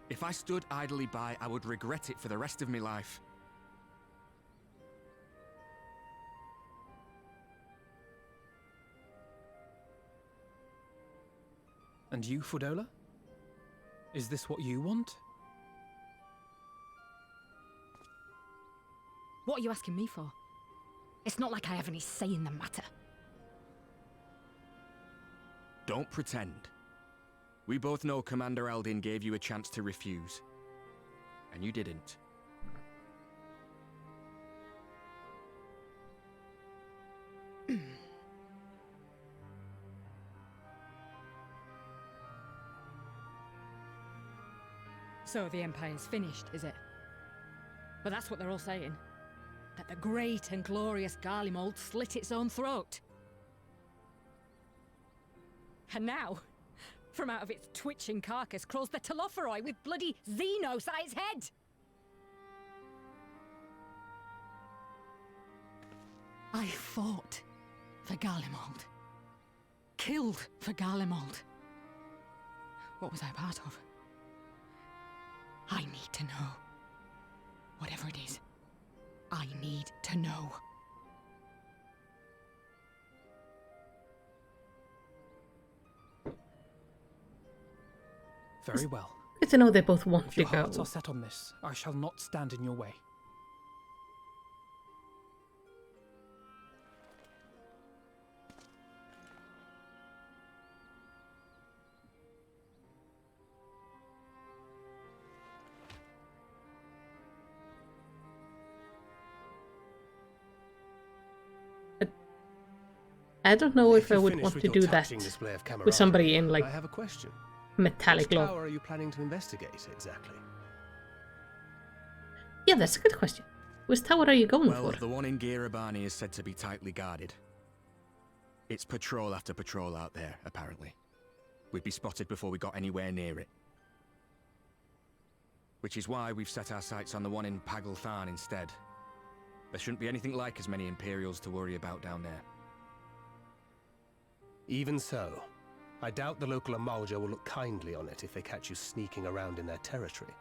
If I stood idly by, I would regret it for the rest of my life. And you, Fudola? Is this what you want? What are you asking me for? It's not like I have any say in the matter. Don't pretend. We both know Commander Eldin gave you a chance to refuse. And you didn't. So the Empire's finished, is it? But that's what they're all saying. That the great and glorious Garlemald slit its own throat. And now, from out of its twitching carcass crawls the Telophoroi with bloody Xenos at its head! I fought for Garlemald. Killed for Garlemald. What was I part of? I need to know. Whatever it is, I need to know. Very well. Good to know they both want If to your go. hearts are set on this, I shall not stand in your way. I don't know if I would Finished want with to your do that taxing display of with somebody in camaraderie, like I have a question. metallic Which glove. tower are you planning to investigate exactly? Yeah, that's a good question. Which tower are you going Well, for? the one in Girabani is said to be tightly guarded. It's patrol after patrol out there, apparently. We'd be spotted before we got anywhere near it. Which is why we've set our sights on the one in Pagalthan instead. There shouldn't be anything like as many Imperials to worry about down there. Even so, I doubt the local Amalja will look kindly on it if they catch you sneaking around in their territory.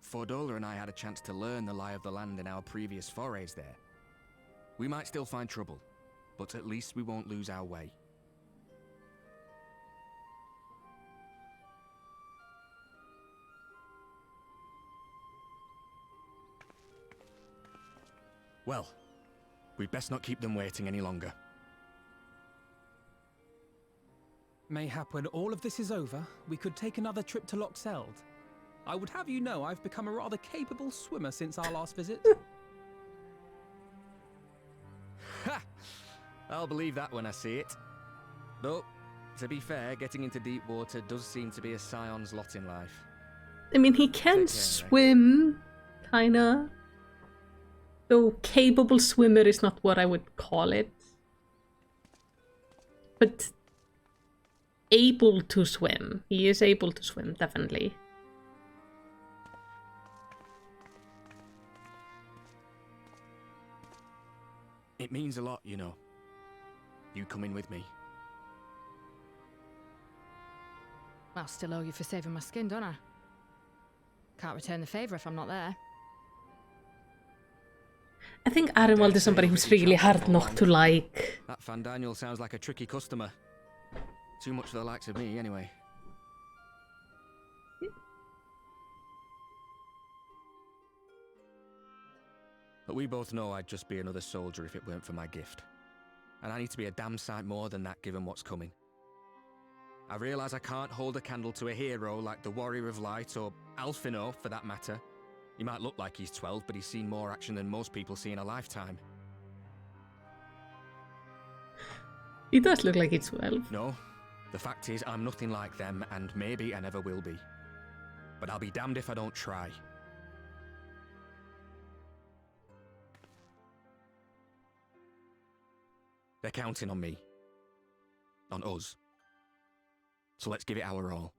Fordola and I had a chance to learn the lie of the land in our previous forays there. We might still find trouble, but at least we won't lose our way. Well, we'd best not keep them waiting any longer. Mayhap when all of this is over, we could take another trip to Loxeld. I would have you know I've become a rather capable swimmer since our last visit. Ha! I'll believe that when I see it. Though, to be fair, getting into deep water does seem to be a scion's lot in life. I mean, he can swim, kinda. Though capable swimmer is not what I would call it. But able to swim. He is able to swim, definitely. It means a lot, you know. You coming with me. I'll still owe you for saving my skin, don't I? Can't return the favour if I'm not there. I think Arenwald is somebody who's really hard not to like. That Fandaniel sounds like a tricky customer. Too much for the likes of me, anyway. But we both know I'd just be another soldier if it weren't for my gift. And I need to be a damn sight more than that given what's coming. I realise I can't hold a candle to a hero like the Warrior of Light, or Alphino for that matter. He might look like he's 12, but he's seen more action than most people see in a lifetime. He does look like he's 12. No, the fact is I'm nothing like them, and maybe I never will be. But I'll be damned if I don't try. They're counting on me. On us. So let's give it our all.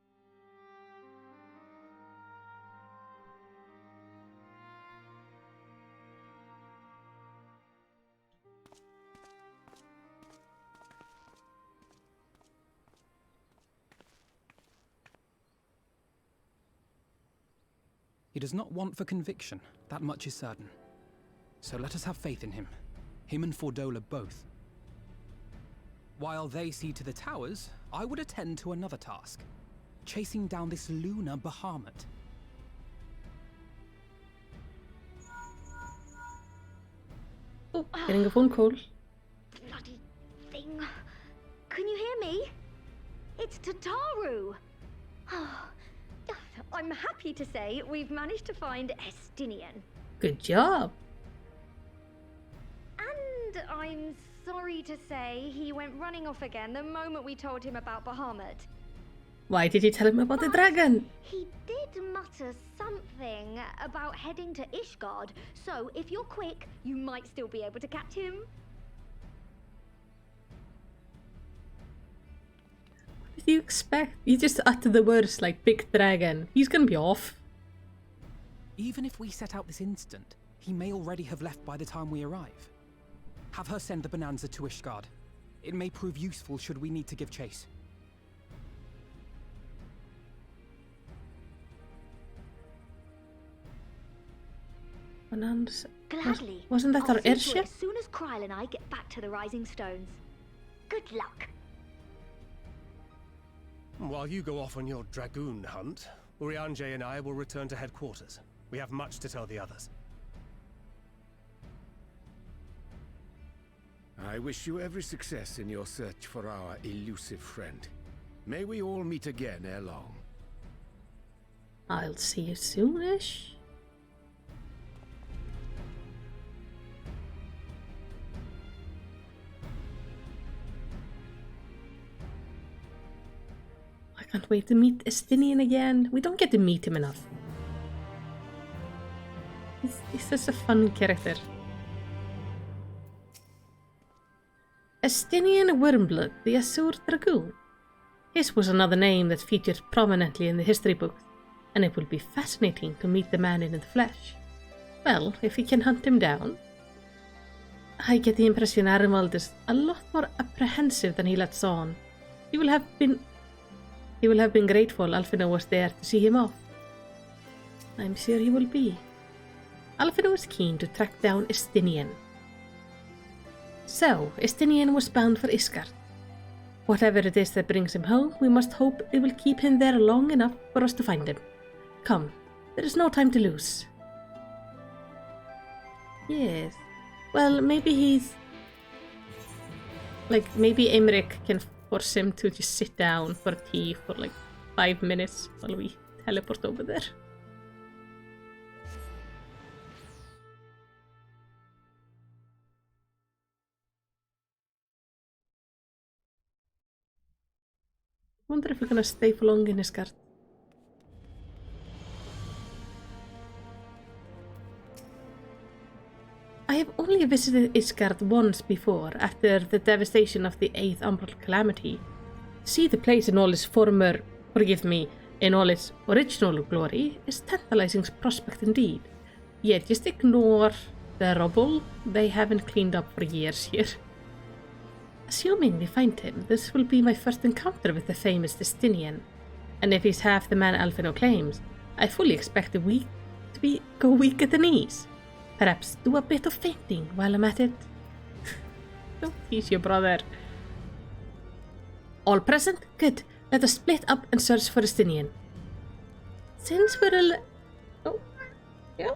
He does not want for conviction, that much is certain. So let us have faith in him. Him and Fordola both. While they see to the towers, I would attend to another task. Chasing down this lunar Bahamut. Oh, getting a phone call. Bloody thing. Can you hear me? It's Tataru. I'm happy to say we've managed to find Estinian. Good job. And I'm sorry to say he went running off again the moment we told him about Bahamut. Why did you tell him about the dragon? He did mutter something about heading to Ishgard, so if you're quick, you might still be able to catch him. What do you expect? You just uttered the words like big dragon. He's gonna be off. Even if we set out this instant, he may already have left by the time we arrive. Have her send the bonanza to Ishgard. It may prove useful should we need to give chase. Bonanza. Gladly. Wasn't that our I'll see to it airship? as soon as Kryl and I get back to the Rising Stones. Good luck. While you go off on your dragoon hunt, Urianger and I will return to headquarters. We have much to tell the others. I wish you every success in your search for our elusive friend. May we all meet again ere long. I'll see you soonish. I can't wait to meet Estinian again. We don't get to meet him enough. He's such a fun character. Estinian Wormblood, the Azure Dragoon. His was another name that featured prominently in the history books, and it will be fascinating to meet the man in the flesh. Well, if we can hunt him down. I get the impression Arimald is a lot more apprehensive than he lets on. He will have been grateful Alphino was there to see him off. I'm sure he will be. Alphino was keen to track down Estinian. So, Estinian was bound for Ishgard. Whatever it is that brings him home, we must hope it will keep him there long enough for us to find him. Come, there is no time to lose. Yes. Well, maybe he's... maybe Emmerich can force him to just sit down for tea for 5 minutes while we teleport over there. Wonder if we're gonna stay for long in Ishgard. I have only visited Ishgard once before, after the devastation of the 8th Umbral Calamity. To see the place in all its in all its original glory is tantalizing prospect indeed. Yet just ignore the rubble they haven't cleaned up for years here. Assuming we find him, this will be my first encounter with the famous Estinian, and if he's half the man Alphino claims, I fully expect to go weak at the knees. Perhaps do a bit of fainting while I'm at it. Don't tease your brother. All present? Good. Let us split up and search for Estinian. Since we're oh, yeah.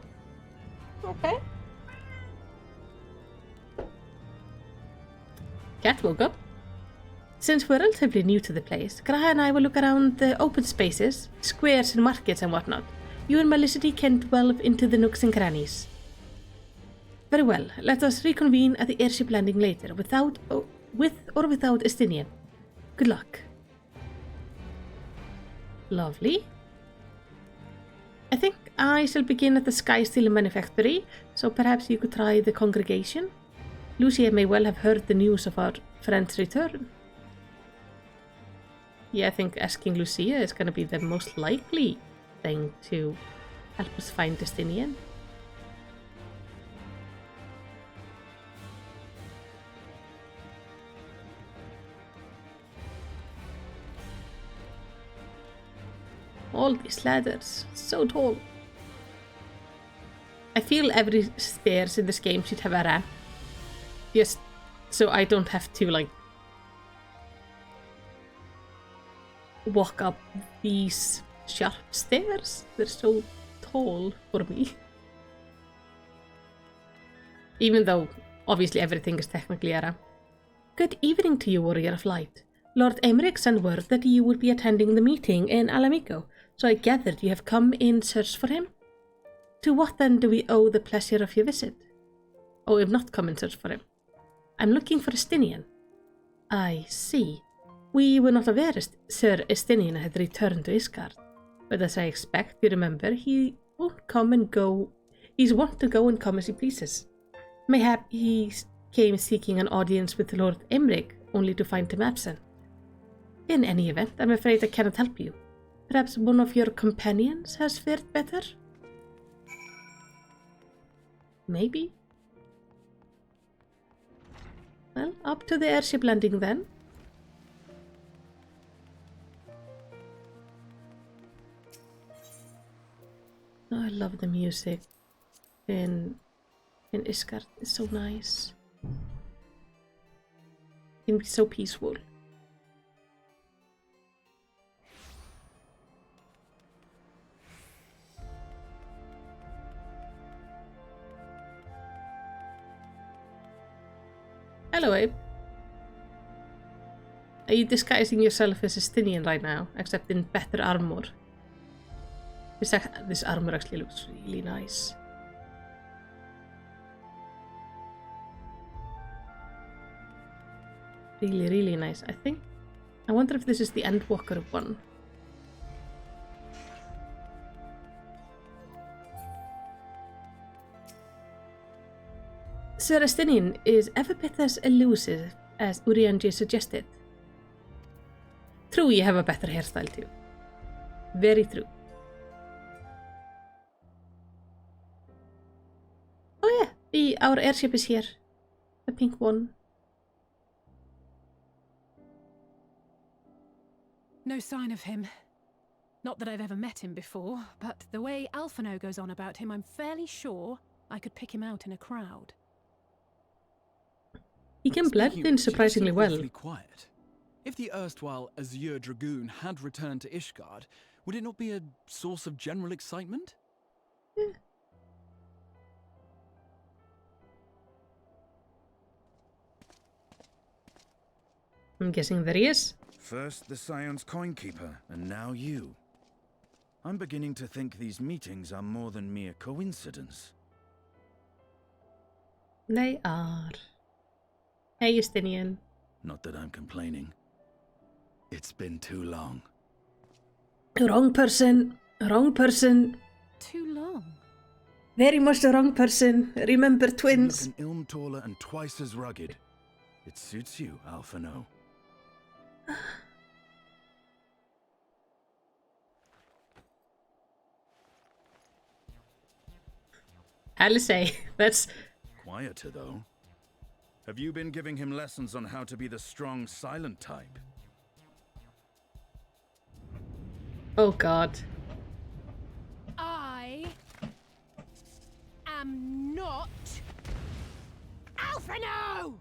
Okay. Cat woke up. Since we're relatively new to the place, Graha and I will look around the open spaces, squares and markets and whatnot. You and Melicity can delve into the nooks and crannies. Very well, let us reconvene at the airship landing later, with or without Estinian. Good luck. Lovely. I think I shall begin at the Sky Steel Manufactory, so perhaps you could try the congregation. Lucia may well have heard the news of our friend's return. Yeah, I think asking Lucia is going to be the most likely thing to help us find Justinian. All these ladders, so tall. I feel every stairs in this game should have a ramp. Just so I don't have to, like, walk up these sharp stairs. They're so tall for me. Even though, obviously, everything is technically a ramp. Good evening to you, Warrior of Light. Lord Emmerich sent word that you would be attending the meeting in Alamico, so I gathered you have come in search for him? To what then do we owe the pleasure of your visit? Oh, I have not come in search for him. I'm looking for Estinian. I see. We were not aware Sir Estinian had returned to Isgard, but as I expect you remember, he won't come and go. He's wont to go and come as he pleases. Mayhap he came seeking an audience with Lord Emmerich, only to find him absent. In any event, I'm afraid I cannot help you. Perhaps one of your companions has fared better? Maybe. Well, up to the airship landing then. Oh, I love the music in Isgard. It's so nice. It can be so peaceful. Hello, Abe. Are you disguising yourself as Estinian right now, except in better armor? This armor actually looks really nice. Really, really nice. I wonder if this is the Endwalker one. Sir Estinian is every bit as elusive as Urianger suggested. True, you have a better hairstyle too. Very true. Oh yeah, our airship is here. The pink one. No sign of him. Not that I've ever met him before, but the way Alphino goes on about him, I'm fairly sure I could pick him out in a crowd. He can blend in surprisingly well. Quiet. If the erstwhile Azure Dragoon had returned to Ishgard, would it not be a source of general excitement? Yeah. I'm guessing there he is. First the Scion's Coinkeeper, and now you. I'm beginning to think these meetings are more than mere coincidence. They are. Hey, Justinian. Not that I'm complaining. It's been too long. Wrong person. Wrong person. Too long? Very much the wrong person. Remember twins. You look an ilm taller and twice as rugged. It suits you, Alphino. Alice, that's... Quieter, though. Have you been giving him lessons on how to be the strong, silent type? Oh, God. I am not Alphino!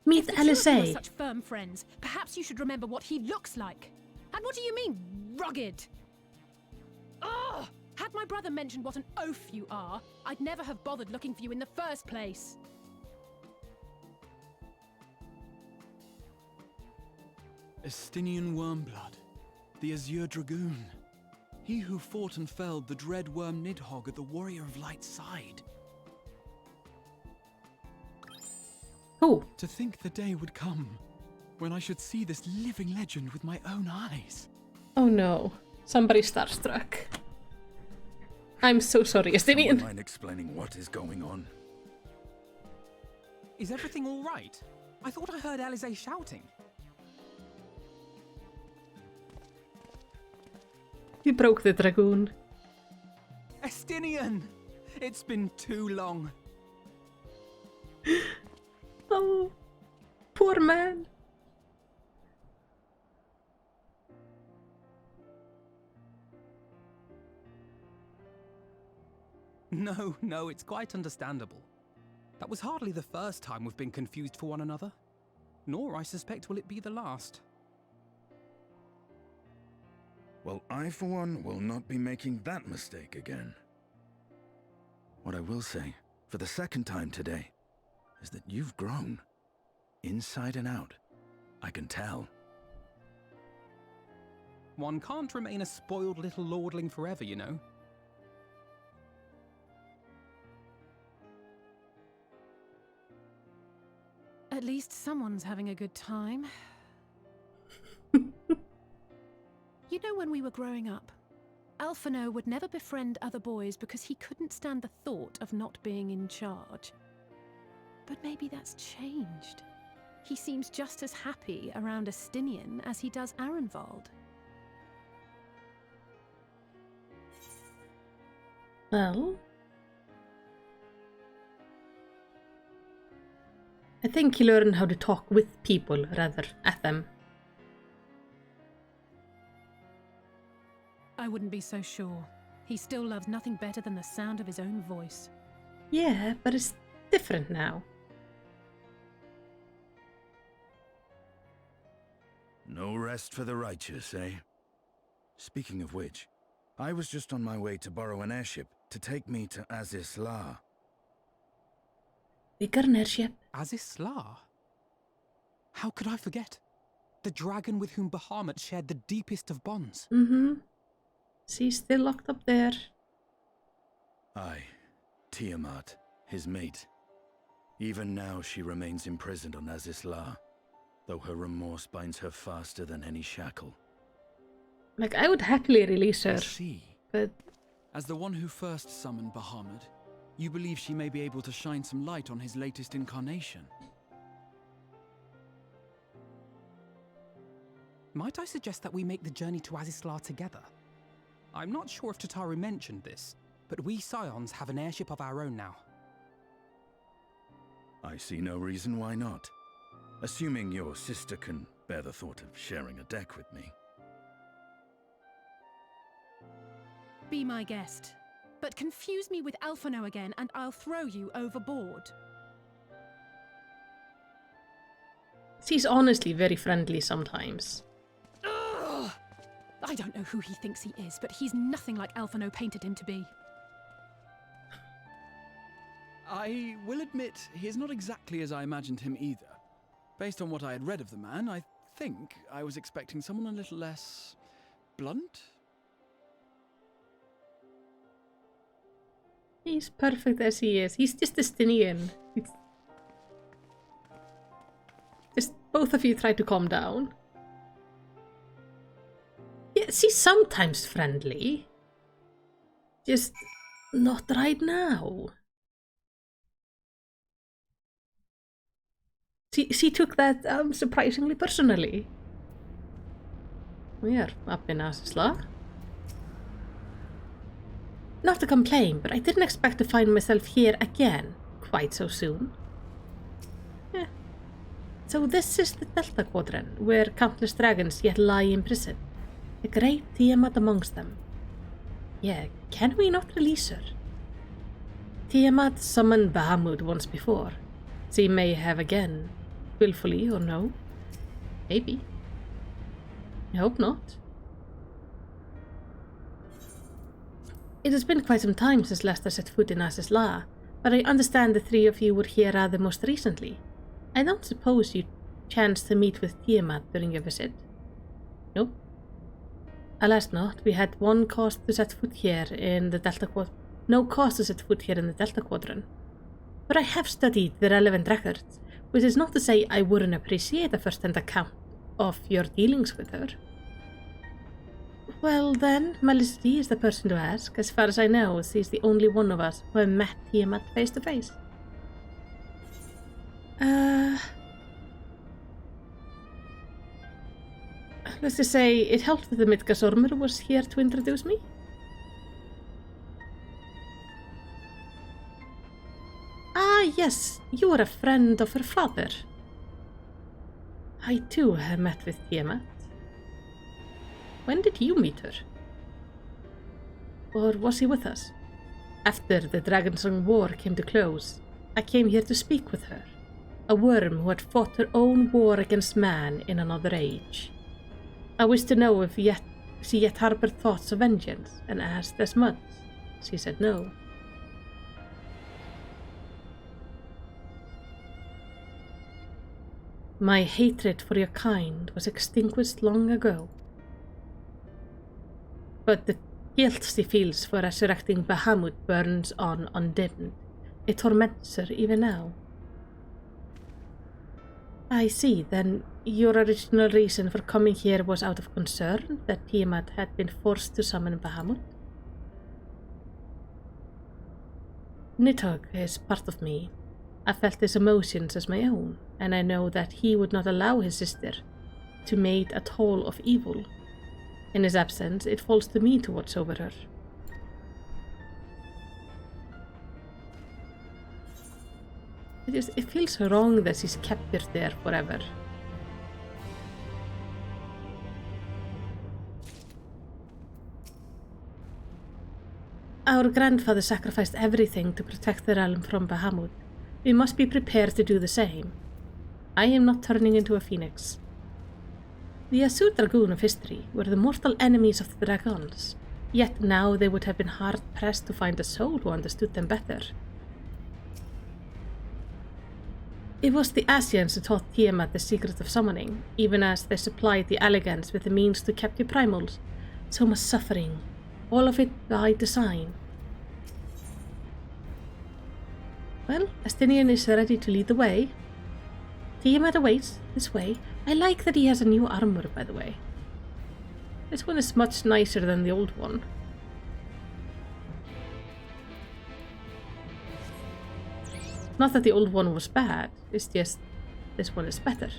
Meet Alice. If you are such firm friends, perhaps you should remember what he looks like. And what do you mean, rugged? Oh, Had my brother mentioned what an oaf you are, I'd never have bothered looking for you in the first place. Estinian Wormblood, the Azure Dragoon. He who fought and felled the dread worm Nidhogg at the Warrior of Light's side. Oh. To think the day would come when I should see this living legend with my own eyes. Oh no. Somebody starstruck. I'm so sorry, Estinian. Don't mind explaining what is going on? Is everything all right? I thought I heard Alize shouting. You broke the dragoon. Estinian! It's been too long. Oh, poor man. No, it's quite understandable. That was hardly the first time we've been confused for one another. Nor, I suspect, will it be the last. Well, I, for one, will not be making that mistake again. What I will say, for the second time today, is that you've grown. Inside and out. I can tell. One can't remain a spoiled little lordling forever, you know. At least someone's having a good time. You know, when we were growing up, Alphino would never befriend other boys because he couldn't stand the thought of not being in charge. But maybe that's changed. He seems just as happy around Estinian as he does Arenvald. Well, I think he learned how to talk with people rather at them. I wouldn't be so sure. He still loves nothing better than the sound of his own voice. Yeah, but it's different now. No rest for the righteous, eh? Speaking of which, I was just on my way to borrow an airship to take me to Azisla. Bigger an airship? Azisla? How could I forget? The dragon with whom Bahamut shared the deepest of bonds. Mm-hmm. She's still locked up there. Aye, Tiamat, his mate. Even now she remains imprisoned on Azisla, though her remorse binds her faster than any shackle. Like, I would happily release her. I see. But as the one who first summoned Bahamut, you believe she may be able to shine some light on his latest incarnation. Might I suggest that we make the journey to Azisla together? I'm not sure if Tataru mentioned this, but we Scions have an airship of our own now. I see no reason why not. Assuming your sister can bear the thought of sharing a deck with me. Be my guest, but confuse me with Alphino again and I'll throw you overboard. she's honestly very friendly sometimes. Ugh! I don't know who he thinks he is, but he's nothing like Alphino painted him to be. I will admit, he is not exactly as I imagined him either. Based on what I had read of the man, I think I was expecting someone a little less blunt. He's perfect as he is. He's just Estinian. Just both of you try to calm down. Yeah, she's sometimes friendly. Just not right now. She took that surprisingly personally. We are up in Azisla. Not to complain, but I didn't expect to find myself here again quite so soon. Yeah. So this is the Delta Quadrant, where countless dragons yet lie in prison. The great Tiamat amongst them. Yeah, can we not release her? Tiamat summoned Bahamut once before. She may have again. Willfully or no? Maybe. I hope not. It has been quite some time since last I set foot in As's Lair, but I understand the three of you were here rather most recently. I don't suppose you chanced to meet with Tiamat during your visit? Nope. Alas not, we had no cause to set foot here in the Delta Quadrant. But I have studied the relevant records, which is not to say I wouldn't appreciate a first-hand account of your dealings with her. Well then, Melisty is the person to ask. As far as I know, she's the only one of us who have met Tiamat face to face. Let's just say it helped that the Midgardsormur was here to introduce me. Ah yes, you are a friend of her father. I too have met with Tiamat. When did you meet her? Or was he with us? After the Dragonsong War came to close, I came here to speak with her, a worm who had fought her own war against man in another age. I wished to know if she yet harbored thoughts of vengeance, and asked as much. She said no. My hatred for your kind was extinguished long ago. But the guilt she feels for resurrecting Bahamut burns on undimmed. It torments her even now. I see, then your original reason for coming here was out of concern that Tiamat had been forced to summon Bahamut? Nidhogg is part of me. I felt his emotions as my own, and I know that he would not allow his sister to mate a toll of evil. In his absence, it falls to me to watch over her. It feels wrong that she's captured there forever. Our grandfather sacrificed everything to protect the realm from Bahamut. We must be prepared to do the same. I am not turning into a phoenix. The Asu Dragoon of history were the mortal enemies of the dragons, yet now they would have been hard-pressed to find a soul who understood them better. It was the Asians who taught Tiamat the secret of summoning, even as they supplied the Elegants with the means to capture primals. So much suffering, all of it by design. Well, Astinian is ready to lead the way. Tiamat awaits, this way. I like that he has a new armor, by the way. This one is much nicer than the old one. Not that the old one was bad, it's just this one is better.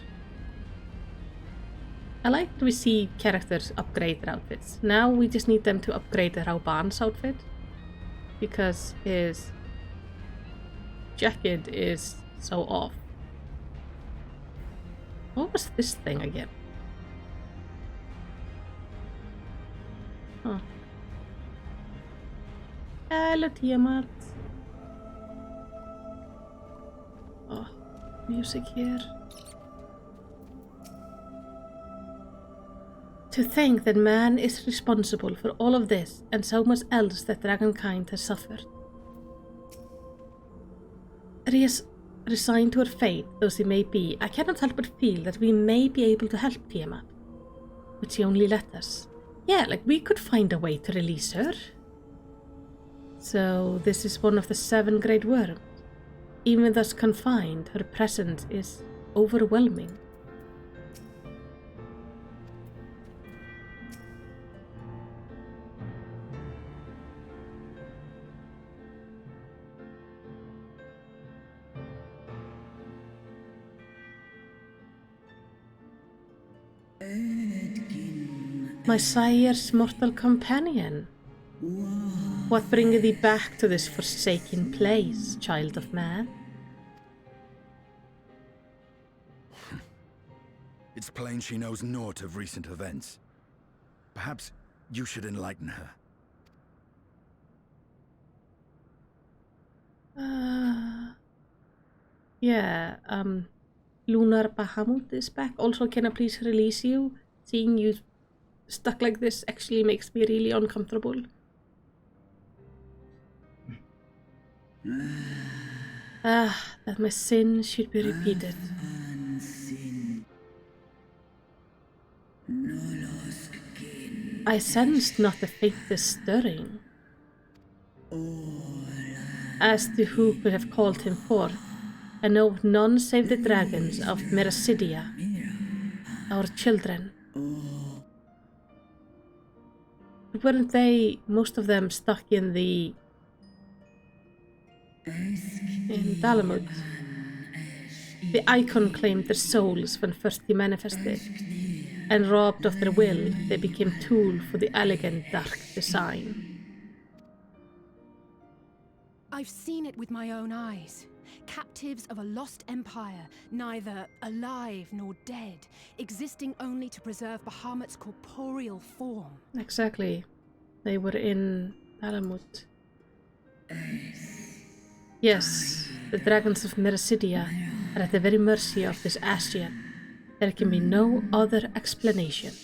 I like that we see characters upgrade their outfits. Now we just need them to upgrade Rauban's outfit, because his jacket is so off. What was this thing again? Huh. Hello, Tiamat. Oh, music here. To think that man is responsible for all of this and so much else that dragonkind has suffered. Resigned to her fate, though she may be, I cannot help but feel that we may be able to help Tiamat. Would she only let us? Yeah, like we could find a way to release her. So this is one of the 7 great worms. Even thus confined, her presence is overwhelming. My sire's mortal companion. What bringeth thee back to this forsaken place, child of man? It's plain she knows naught of recent events. Perhaps you should enlighten her. Yeah, Lunar Bahamut is back. Also, can I please release you? Seeing you stuck like this actually makes me really uncomfortable. Ah, that my sin should be repeated. I sensed not the faintest stirring. As to who could have called him forth, I know none save the dragons of Merasidia, our children. Weren't they, most of them, stuck in Dalamud? The icon claimed their souls when first he manifested, and robbed of their will, they became tool for the elegant dark design. I've seen it with my own eyes. Captives of a lost empire, neither alive nor dead, existing only to preserve Bahamut's corporeal form. Exactly. They were in Dalamud. Yes, the dragons of Merasidia are at the very mercy of this Ascian. There can be no other explanation.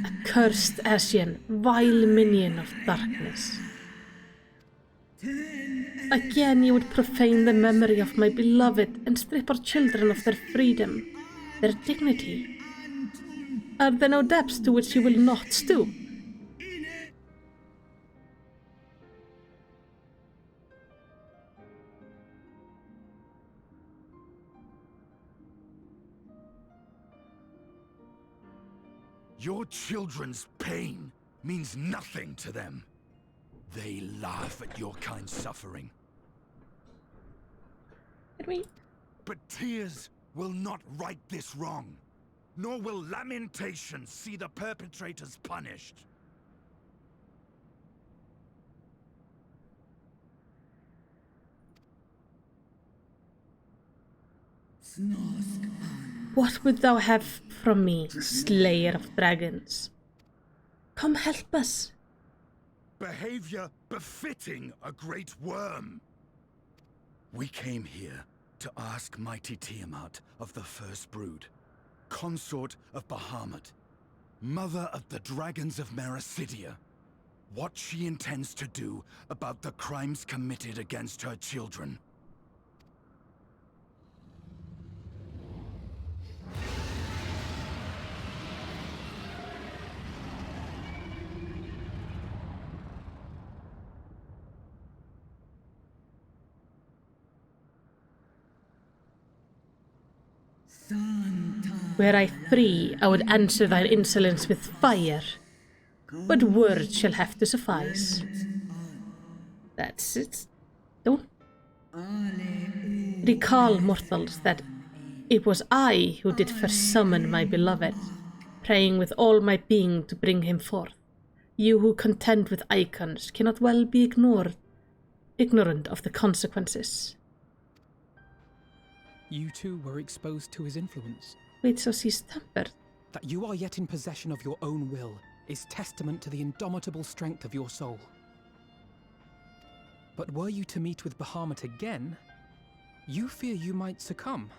Accursed Ascian, vile minion of darkness. Again you would profane the memory of my beloved and strip our children of their freedom, their dignity. Are there no depths to which you will not stoop? Your children's pain means nothing to them. They laugh at your kind suffering. But tears will not right this wrong, nor will lamentation see the perpetrators punished. What would thou have from me, slayer of dragons? Come help us. Behavior befitting a great worm. We came here to ask mighty Tiamat of the First Brood, consort of Bahamut, mother of the dragons of Merasidia, what she intends to do about the crimes committed against her children. Were I free, I would answer thine insolence with fire. But words shall have to suffice. That's it. Don't recall, mortals, that it was I who did first summon my beloved, praying with all my being to bring him forth. You who contend with icons cannot well be ignorant of the consequences. You too were exposed to his influence. Wait, so she's tempered. That you are yet in possession of your own will is testament to the indomitable strength of your soul. But were you to meet with Bahamut again, you fear you might succumb.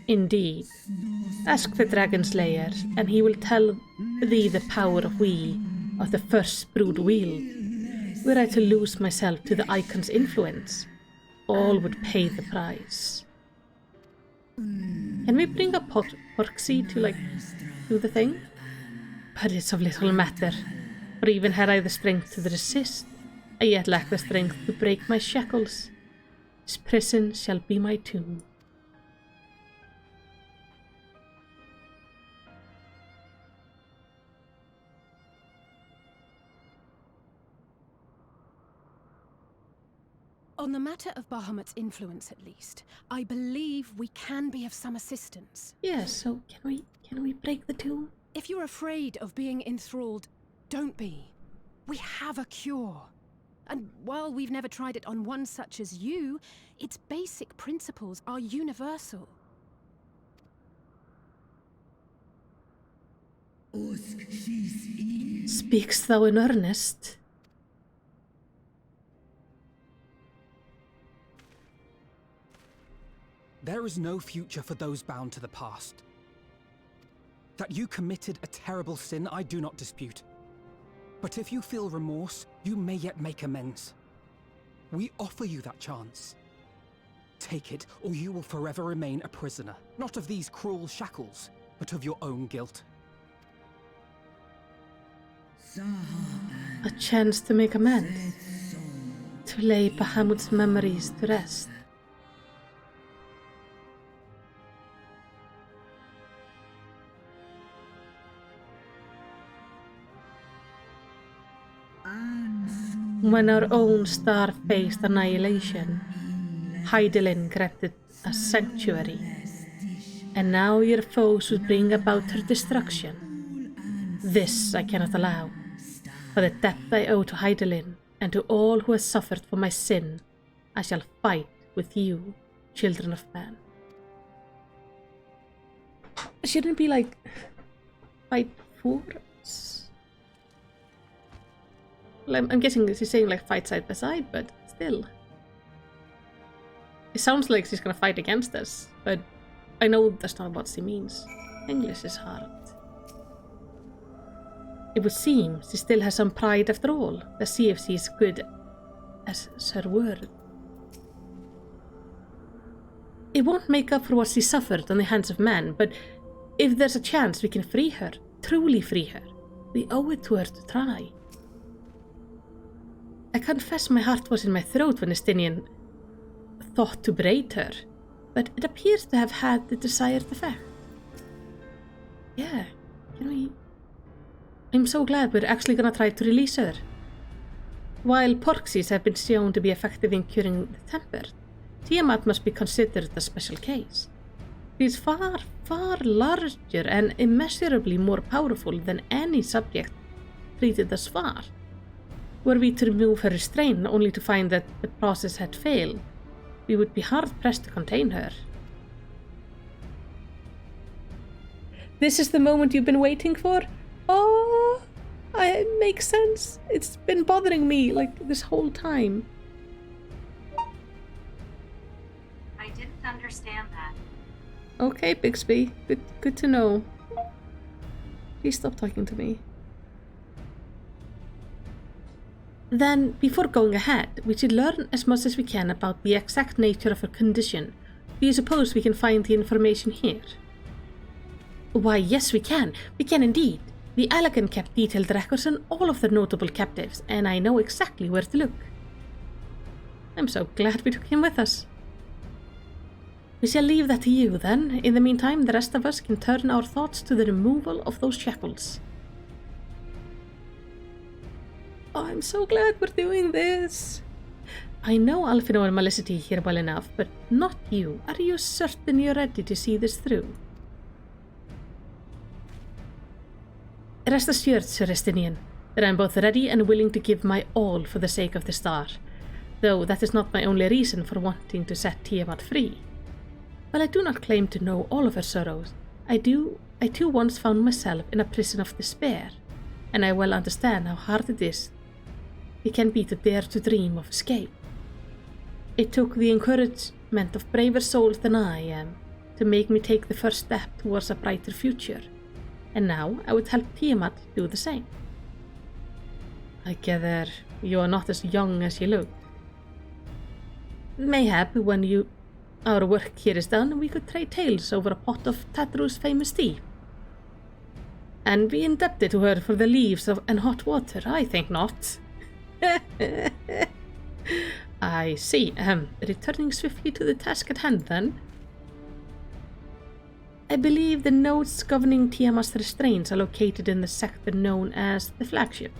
Indeed. Ask the Dragon Slayer, and he will tell thee the power of we, of the First Brood wield. Were I to lose myself to the icon's influence, all would pay the price. Can we bring up Porksy to, do the thing? But it's of little matter, for even had I the strength to resist, I yet lack the strength to break my shackles. His prison shall be my tomb. On the matter of Bahamut's influence, at least, I believe we can be of some assistance. Yes, so can we break the tomb? If you're afraid of being enthralled, don't be. We have a cure. And while we've never tried it on one such as you, its basic principles are universal. Speakst thou in earnest? There is no future for those bound to the past. That you committed a terrible sin, I do not dispute. But if you feel remorse, you may yet make amends. We offer you that chance. Take it, or you will forever remain a prisoner, not of these cruel shackles, but of your own guilt. A chance to make amends. To lay Bahamut's memories to rest. When our own star faced annihilation, Hydaelyn granted a sanctuary, and now your foes would bring about her destruction. This I cannot allow. For the debt I owe to Hydaelyn, and to all who have suffered for my sin, I shall fight with you, children of man. Shouldn't it be like, fight for us? Well, I'm guessing she's saying like fight side by side, but still. It sounds like she's gonna fight against us, but I know that's not what she means. English is hard. It would seem she still has some pride after all. Let's see if she is good as her word. It won't make up for what she suffered on the hands of men, but if there's a chance we can free her, truly free her, we owe it to her to try. I confess my heart was in my throat when Estinian thought to braid her, but it appears to have had the desired effect. Yeah, can we... I'm so glad we're actually gonna try to release her. While porxies have been shown to be effective in curing the temper, Tiamat must be considered a special case. She is far, far larger and immeasurably more powerful than any subject treated thus far. Were we to remove her restraint only to find that the process had failed, we would be hard-pressed to contain her. This is the moment you've been waiting for? Oh, it makes sense. It's been bothering me, like, this whole time. I didn't understand that. Okay, Bixby. Good to know. Please stop talking to me. Then, before going ahead, we should learn as much as we can about the exact nature of her condition. Do you suppose we can find the information here? Why, yes we can. We can indeed. The Elegant kept detailed records on all of their notable captives, and I know exactly where to look. I'm so glad we took him with us. We shall leave that to you, then. In the meantime, the rest of us can turn our thoughts to the removal of those shackles. Oh, I'm so glad we're doing this. I know Alphino and Malicity here well enough, but not you. Are you certain you're ready to see this through? Rest assured, Sir Estinian, that I am both ready and willing to give my all for the sake of the star, though that is not my only reason for wanting to set Tiamat free. While I do not claim to know all of her sorrows, I too once found myself in a prison of despair, and I well understand how hard it can be to dare to dream of escape. It took the encouragement of braver souls than I am to make me take the first step towards a brighter future, and now I would help Tiamat do the same. I gather you are not as young as you look. Mayhap when our work here is done, we could trade tales over a pot of Tatru's famous tea. And be indebted to her for the leaves and hot water? I think not. I see. Returning swiftly to the task at hand, then. I believe the notes governing Tiamat's restraints are located in the sector known as the flagship.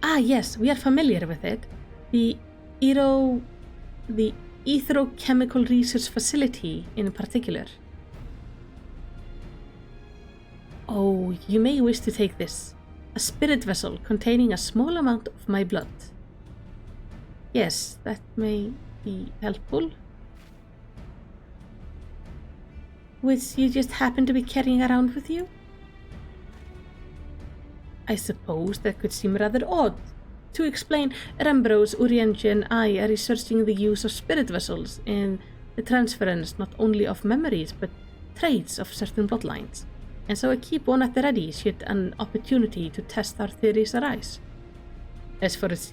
Ah, yes, we are familiar with it. The Etherochemical Research Facility in particular. Oh, you may wish to take this. A spirit vessel containing a small amount of my blood. Yes, that may be helpful. Which you just happen to be carrying around with you? I suppose that could seem rather odd. To explain, Rembros, Urianger and I are researching the use of spirit vessels in the transference not only of memories, but traits of certain bloodlines, and so I keep one at the ready should an opportunity to test our theories arise. As for its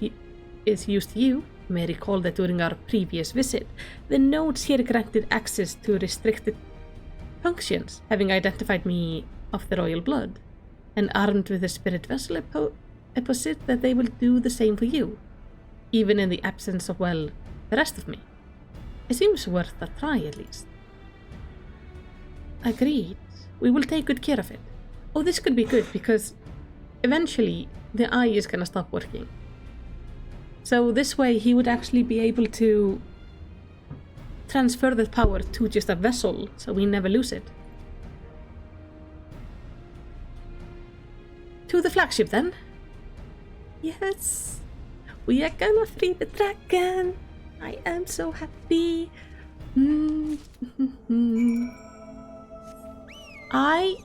use to you may recall that during our previous visit, the notes here granted access to restricted functions, having identified me of the royal blood, and armed with a spirit vessel, I posit that they will do the same for you, even in the absence of, well, the rest of me. It seems worth a try, at least. Agreed. We will take good care of it. Oh, this could be good, because eventually the eye is gonna stop working. So this way he would actually be able to transfer that power to just a vessel, so we never lose it. To the flagship then. Yes, we are gonna free the dragon. I am so happy. I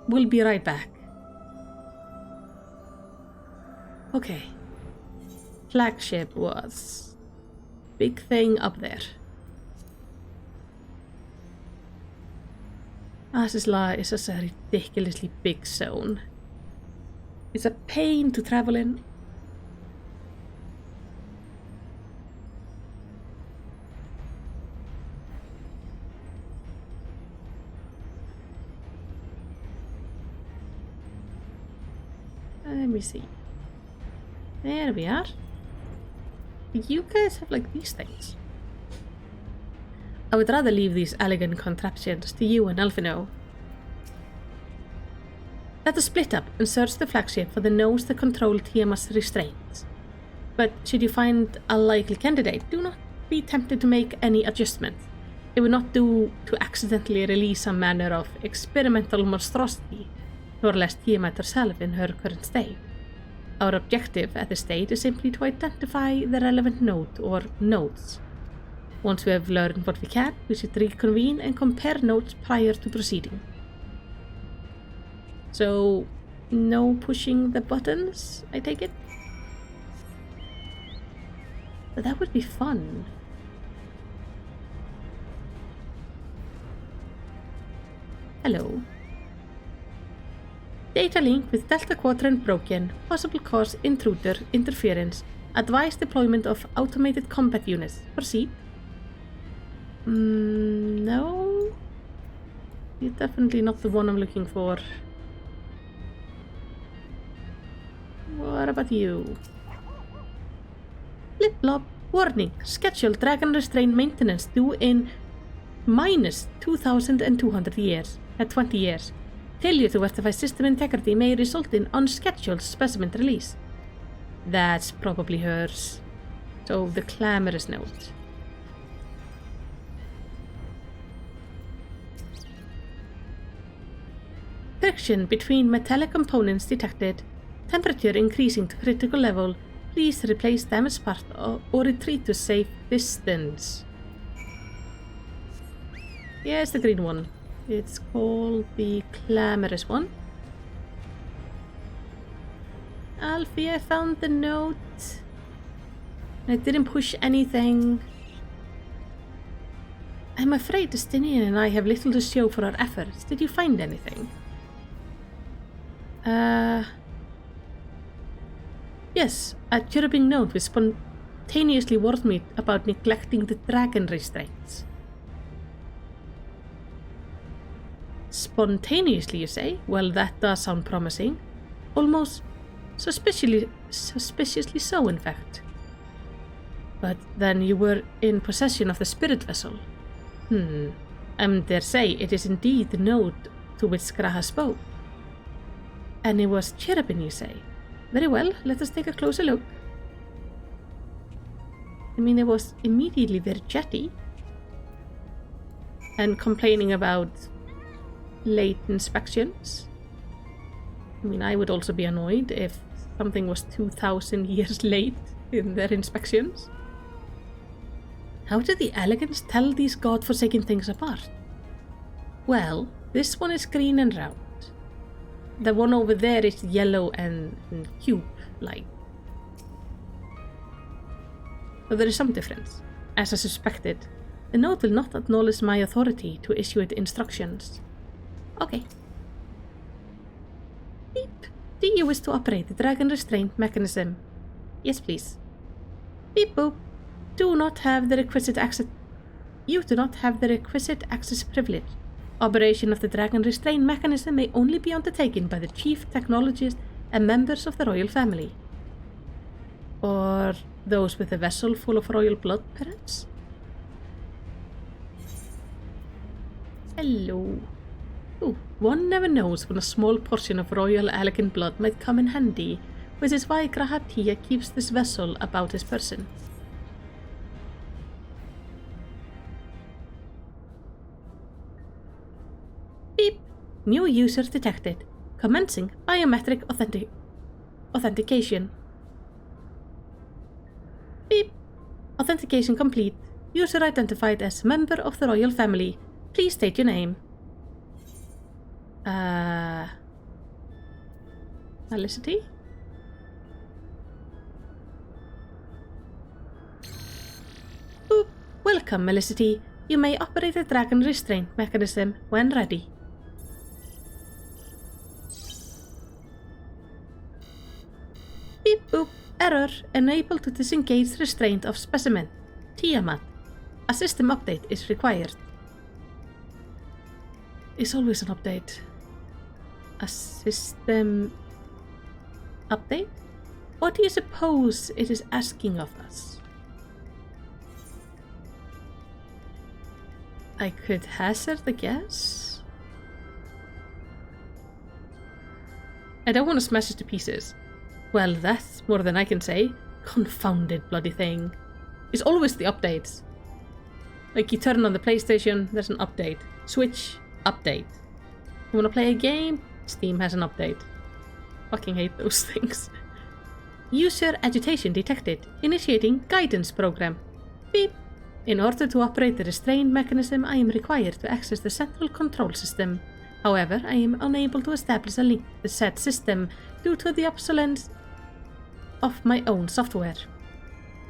will be right back. Okay. Flagship was big thing up there. Asisla is such a ridiculously big zone. It's a pain to travel in. Let me see. There we are. You guys have like these things. I would rather leave these elegant contraptions to you and Alphino. Let us split up and search the flagship for the nodes that control Tiamat's restraints. But should you find a likely candidate, do not be tempted to make any adjustments. It would not do to accidentally release some manner of experimental monstrosity, nor less Tiamat herself in her current state. Our objective at this stage is simply to identify the relevant node or nodes. Once we have learned what we can, we should reconvene and compare notes prior to proceeding. So, no pushing the buttons, I take it? But that would be fun. Hello. Data link with Delta Quadrant broken, possible cause intruder interference, advised deployment of automated combat units. Proceed. No. You're definitely not the one I'm looking for. What about you? Flip-flop. Warning. Scheduled dragon restraint maintenance due in minus 2,200 years. At 20 years. Failure to verify system integrity may result in unscheduled specimen release. That's probably hers. So the clamorous note. Friction between metallic components detected. Temperature increasing to critical level. Please replace damaged part or retreat to safe distance. Yes, the green one. It's called the clamorous one. Alfie, I found the note. I didn't push anything. I'm afraid Justinian and I have little to show for our efforts. Did you find anything? Yes, a chirping note which spontaneously warned me about neglecting the dragon restraints. Spontaneously, you say? Well, that does sound promising. Almost suspiciously so, in fact. But then you were in possession of the spirit vessel. Dare say it is indeed the node to which Graha spoke. And it was chirping, you say? Very well, let us take a closer look. I mean, it was immediately very chatty. And complaining about late inspections. I mean, I would also be annoyed if something was 2,000 years late in their inspections. How did the elegants tell these god-forsaken things apart? Well, this one is green and round. The one over there is yellow and cube-like. So there is some difference, as I suspected. The note will not acknowledge my authority to issue it instructions. Okay. Beep. Do you wish to operate the dragon restraint mechanism? Yes, please. Beep boop. Do not have the requisite access. You do not have the requisite access privilege. Operation of the dragon restraint mechanism may only be undertaken by the chief technologist and members of the royal family. Or those with a vessel full of royal blood, perhaps? Hello. Ooh, one never knows when a small portion of royal elegant blood might come in handy, which is why Grahatia keeps this vessel about his person. Beep. New user detected. Commencing biometric authentication. Beep. Authentication complete. User identified as member of the royal family. Please state your name. Felicity? Boop. Welcome, Felicity. You may operate the dragon restraint mechanism when ready. Beep boop. Error. Unable to disengage restraint of specimen. Tiamat. A system update is required. It's always an update. A system update? What do you suppose it is asking of us? I could hazard a guess. I don't want to smash it to pieces. Well, that's more than I can say. Confounded bloody thing. It's always the updates. Like, you turn on the PlayStation, there's an update. Switch, update. You wanna play a game? Steam has an update. Fucking hate those things. User agitation detected. Initiating guidance program. Beep. In order to operate the restraint mechanism, I am required to access the central control system. However, I am unable to establish a link to the said system due to the obsolescence of my own software.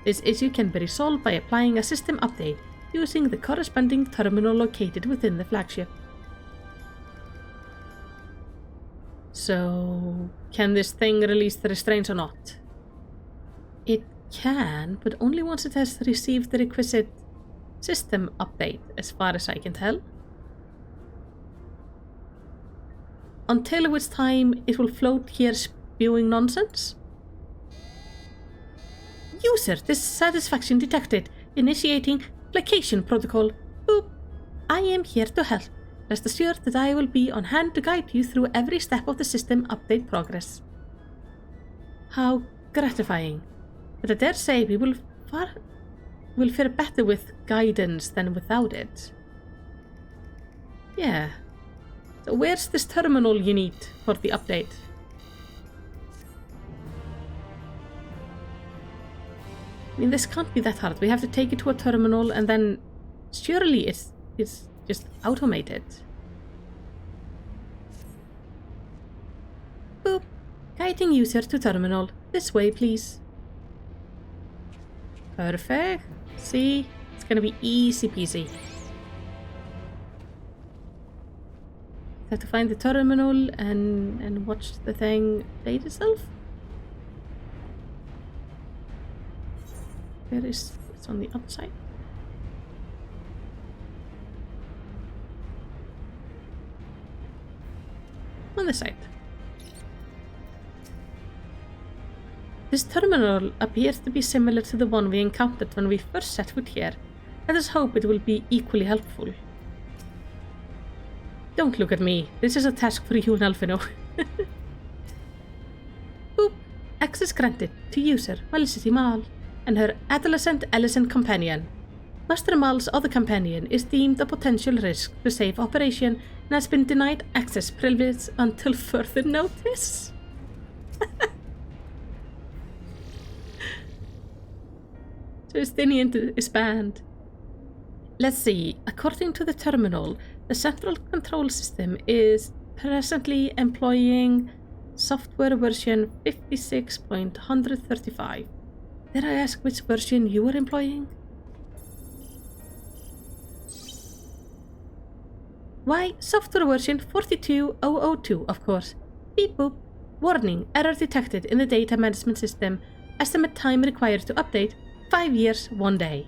This issue can be resolved by applying a system update using the corresponding terminal located within the flagship. So, can this thing release the restraints or not? It can, but only once it has received the requisite system update, as far as I can tell. Until which time it will float here spewing nonsense. User dissatisfaction detected. Initiating placation protocol. Boop. I am here to help. Rest assured that I will be on hand to guide you through every step of the system update progress. How gratifying. But I dare say we will fare better with guidance than without it. Yeah. So where's this terminal you need for the update? I mean, this can't be that hard. We have to take it to a terminal and then surely it's just automated. Boop. Guiding user to terminal. This way, please. Perfect. See? It's gonna be easy peasy. Have to find the terminal and watch the thing update itself. Where is it's on the outside? On this side. This terminal appears to be similar to the one we encountered when we first set foot here. Let us hope it will be equally helpful. Don't look at me. This is a task for you and Alphino. Boop. Access granted to user Felicity Mal and her adolescent Ellison companion. Master Mal's other companion is deemed a potential risk to safe operation and has been denied access privilege until further notice. Justinian is banned. Let's see. According to the terminal, the central control system is presently employing software version 56.135. Did I ask which version you were employing? Why, software version 42002, of course. Beep boop. Warning, error detected in the data management system. Estimate time required to update, 5 years, 1 day.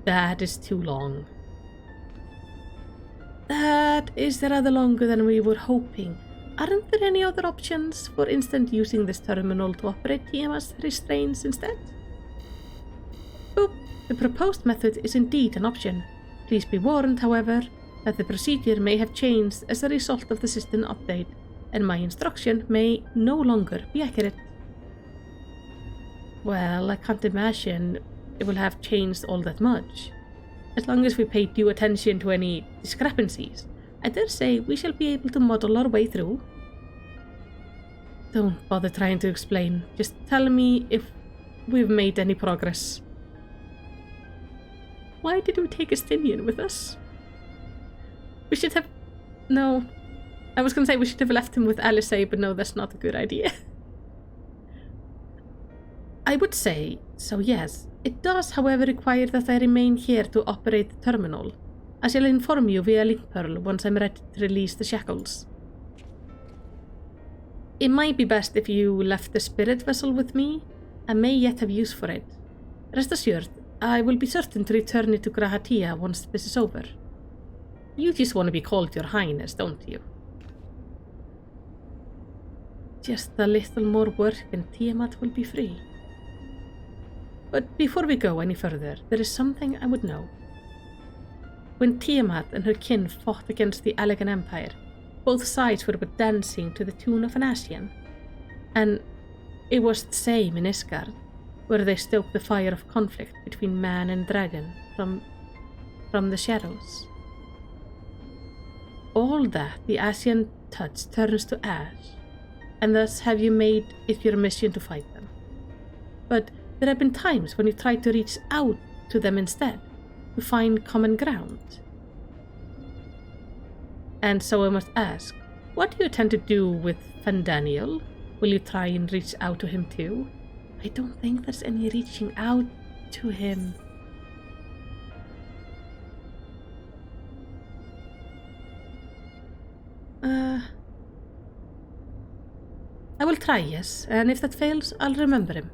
That is too long. That is rather longer than we were hoping. Aren't there any other options? For instance, using this terminal to operate TMS restraints instead? Boop. The proposed method is indeed an option. Please be warned, however, that the procedure may have changed as a result of the system update, and my instruction may no longer be accurate. Well, I can't imagine it will have changed all that much. As long as we pay due attention to any discrepancies, I dare say we shall be able to muddle our way through. Don't bother trying to explain. Just tell me if we've made any progress. Why did we take Estinian with us? We should have... No. I was going to say we should have left him with Alice, but no, that's not a good idea. I would say, so yes. It does, however, require that I remain here to operate the terminal. I shall inform you via link pearl once I'm ready to release the shackles. It might be best if you left the spirit vessel with me. I may yet have use for it. Rest assured, I will be certain to return it to Grahatia once this is over. You just want to be called Your Highness, don't you? Just a little more work and Tiamat will be free. But before we go any further, there is something I would know. When Tiamat and her kin fought against the Allegan Empire, both sides were but dancing to the tune of an Ascian. And it was the same in Isgard, where they stoked the fire of conflict between man and dragon from the shadows. All that the Ascian touch turns to ash, and thus have you made it your mission to fight them. But there have been times when you tried to reach out to them instead, to find common ground. And so I must ask, what do you intend to do with Fandaniel? Will you try and reach out to him too? I don't think there's any reaching out to him. I will try, yes, and if that fails, I'll remember him.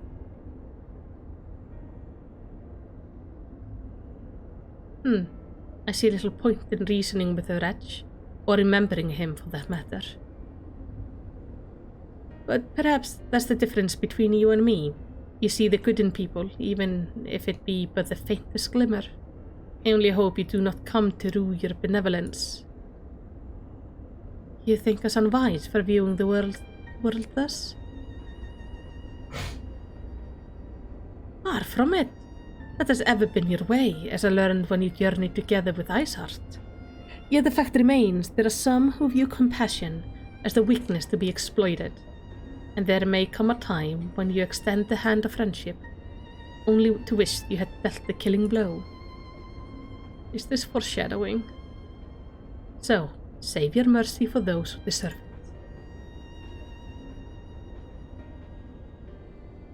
I see little point in reasoning with a wretch, or remembering him for that matter. But perhaps that's the difference between you and me. You see the good in people, even if it be but the faintest glimmer. I only hope you do not come to rue your benevolence. You think us unwise for viewing the world thus? Far from it. That has ever been your way, as I learned when you journeyed together with Iceheart. Yet the fact remains, there are some who view compassion as the weakness to be exploited, and there may come a time when you extend the hand of friendship, only to wish you had dealt the killing blow. Is this foreshadowing? So, save your mercy for those who deserve it.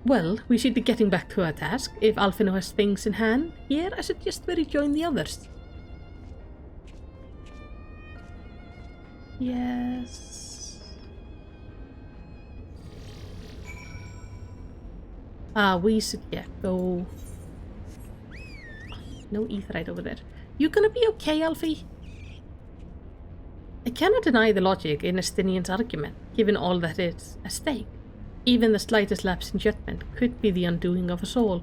Well, we should be getting back to our task. If Alphino has things in hand, here I suggest we rejoin the others. Yes. We should, go... No Aetheryte over there. You gonna be okay, Alfie? I cannot deny the logic in Estinian's argument, given all that is at stake. Even the slightest lapse in judgment could be the undoing of us all.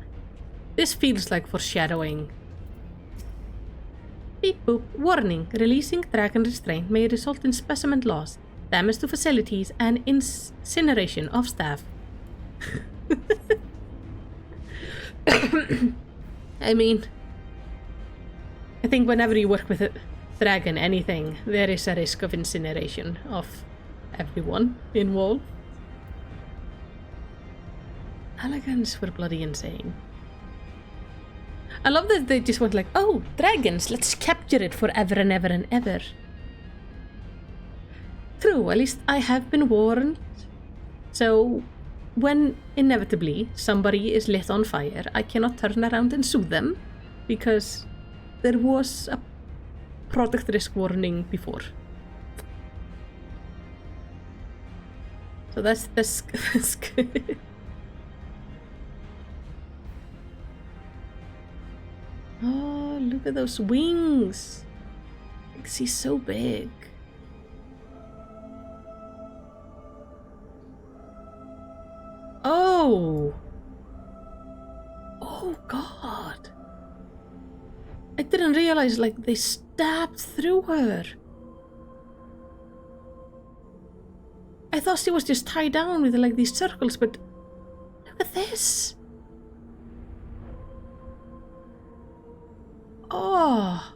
This feels like foreshadowing. Beep boop. Warning. Releasing dragon restraint may result in specimen loss, damage to facilities, and incineration of staff. I mean, I think whenever you work with a dragon, anything, there is a risk of incineration of everyone involved. Allegans were bloody insane. I love that they just went like, oh, dragons, let's capture it forever and ever and ever. True, at least I have been warned. So, when inevitably somebody is lit on fire, I cannot turn around and sue them, because there was product risk warning before. So that's good. Oh, look at those wings. He's so big. Oh. Oh god. I didn't realize like they stabbed through her. I thought she was just tied down with like these circles, but look at this. Oh.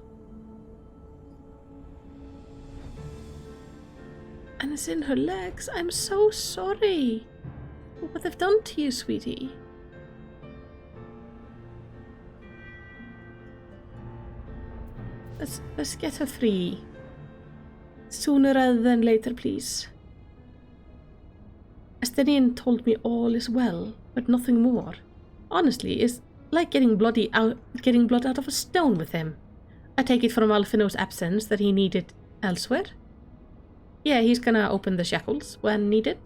And it's in her legs. I'm so sorry for what they've done to you, sweetie. Let's get her free. Sooner rather than later, please. Estinian told me all is well, but nothing more. Honestly, it's like getting blood out of a stone with him. I take it from Alfino's absence that he needed elsewhere. Yeah, he's gonna open the shackles when needed.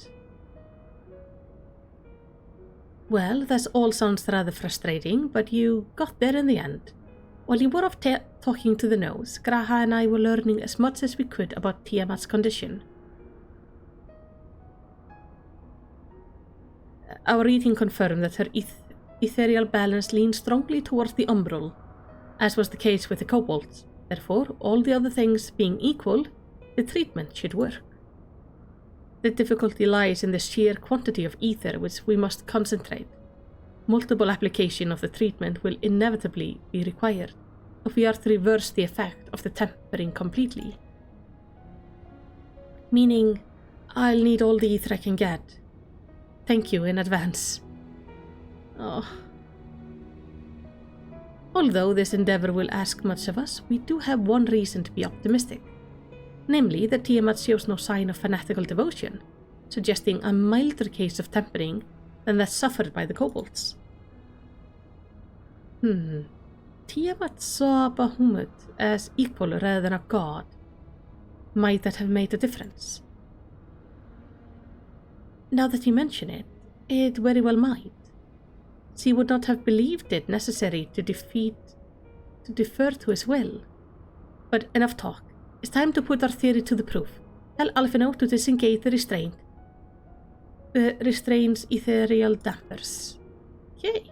Well, that all sounds rather frustrating, but you got there in the end. While you were off talking to the nose, Graha and I were learning as much as we could about Tiamat's condition. Our reading confirmed that her ethereal balance leaned strongly towards the umbral, as was the case with the kobolds. Therefore, all the other things being equal, the treatment should work. The difficulty lies in the sheer quantity of ether which we must concentrate. Multiple application of the treatment will inevitably be required if we are to reverse the effect of the tempering completely. Meaning, I'll need all the ether I can get. Thank you in advance. Oh. Although this endeavor will ask much of us, we do have one reason to be optimistic. Namely, that Tiamat shows no sign of fanatical devotion, suggesting a milder case of tempering than that suffered by the kobolds. Tiamat saw Bahamut as equal rather than a god. Might that have made a difference? Now that you mention it, it very well might. She would not have believed it necessary to defer to his will. But enough talk. It's time to put our theory to the proof. Tell Alfino to disengage the restraints ethereal dampers. Yay!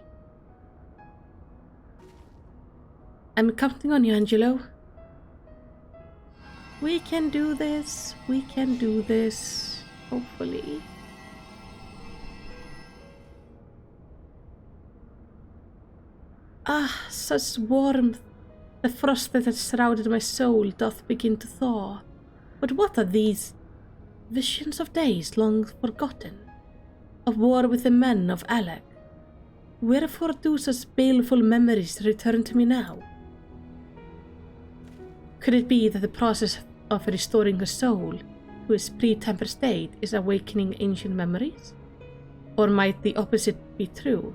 I'm counting on you, Angelo. We can do this. We can do this. Hopefully. Ah, such warmth. The frost that had shrouded my soul doth begin to thaw. But what are these visions of days long forgotten? Of war with the men of Alec? Wherefore do such baleful memories return to me now? Could it be that the process of restoring her soul to its pre-temper state is awakening ancient memories? Or might the opposite be true?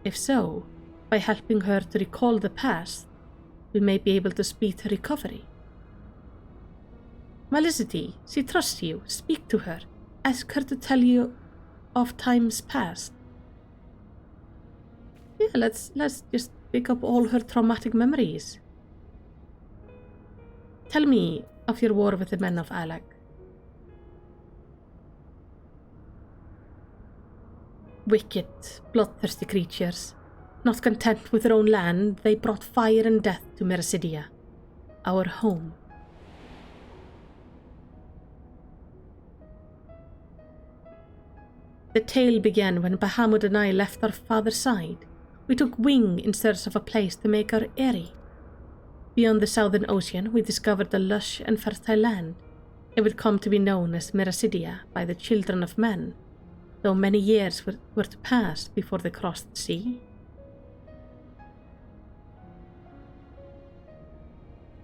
If so, by helping her to recall the past, we may be able to speed her recovery. Malicity, she trusts you. Speak to her. Ask her to tell you of times past. Yeah, let's just pick up all her traumatic memories. Tell me of your war with the men of Alec. Wicked, bloodthirsty creatures. Not content with their own land, they brought fire and death to Mercidia, our home. The tale began when Bahamut and I left our father's side. We took wing in search of a place to make our eyrie. Beyond the southern ocean, we discovered a lush and fertile land. It would come to be known as Mercidia by the children of men, though many years were to pass before they crossed the sea.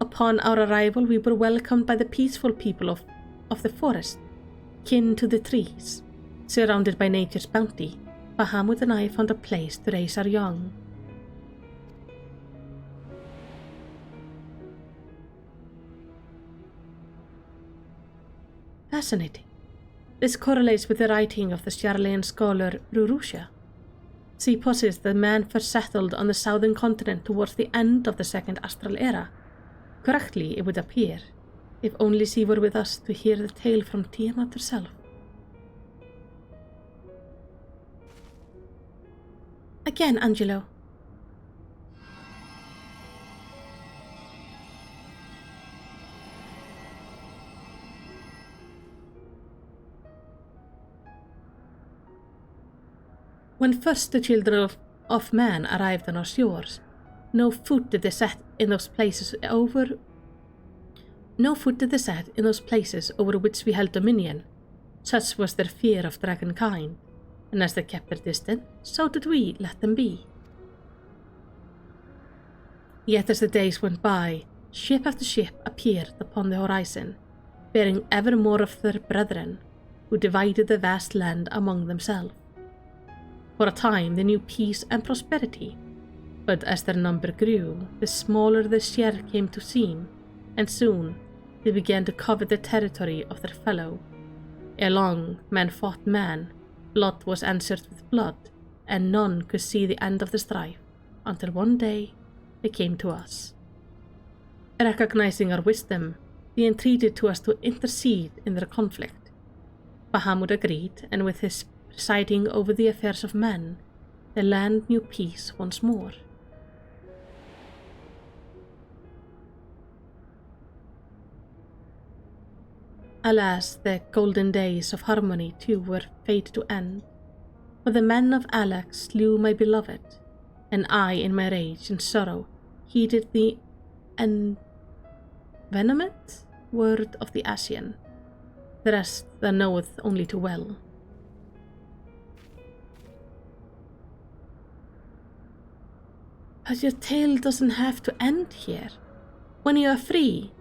Upon our arrival, we were welcomed by the peaceful people of the forest, kin to the trees. Surrounded by nature's bounty, Bahamut and I found a place to raise our young. Fascinating. This correlates with the writing of the Charlean scholar Rurusha. She posits the man first settled on the southern continent towards the end of the Second Astral Era. Correctly, it would appear, if only she were with us to hear the tale from Tiamat herself. Again, Angelo. When first the children of man arrived on our shores, no foot did they set in those places over which we held dominion. Such was their fear of dragonkind, and as they kept their distance, so did we let them be. Yet as the days went by, ship after ship appeared upon the horizon, bearing ever more of their brethren, who divided the vast land among themselves. For a time they knew peace and prosperity, but as their number grew, the smaller the share came to seem, and soon they began to covet the territory of their fellow. Ere long, man fought man, blood was answered with blood, and none could see the end of the strife, until one day they came to us. Recognizing our wisdom, they entreated to us to intercede in their conflict. Bahamut agreed, and with his presiding over the affairs of men, the land knew peace once more. Alas, the golden days of harmony too were fated to end, for the men of Alex slew my beloved, and I, in my rage and sorrow, heeded the envenomed word of the Asian. The rest thou knoweth only too well. But your tale doesn't have to end here. When you are free,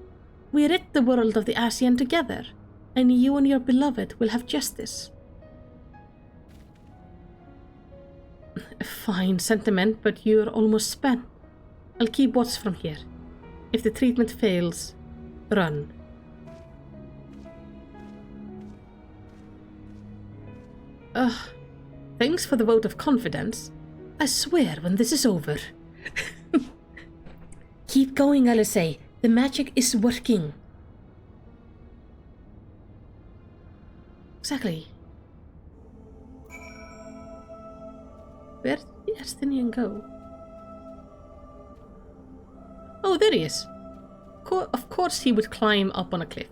we rid the world of the Asian together, and you and your beloved will have justice. A fine sentiment, but you're almost spent. I'll keep watch from here. If the treatment fails, run. Thanks for the vote of confidence. I swear when this is over. Keep going, Alice. The magic is working. Exactly. Where did the Estinian go? Oh, there he is. Of course he would climb up on a cliff.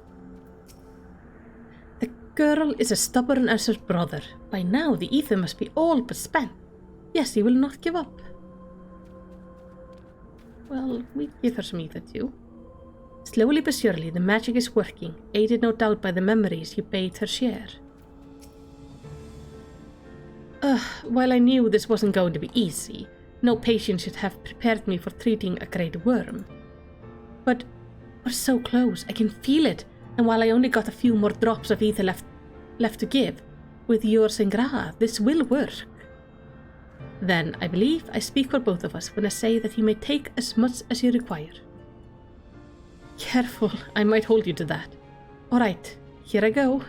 The girl is as stubborn as her brother. By now the ether must be all but spent. Yes, he will not give up. Well, we give her some ether too. Slowly but surely the magic is working, aided no doubt by the memories you bade her share. While I knew this wasn't going to be easy, no patient should have prepared me for treating a great worm. But we're so close, I can feel it, and while I only got a few more drops of ether left to give, with your Sengra, this will work. Then I believe I speak for both of us when I say that you may take as much as you require. Careful, I might hold you to that. Alright, here I go.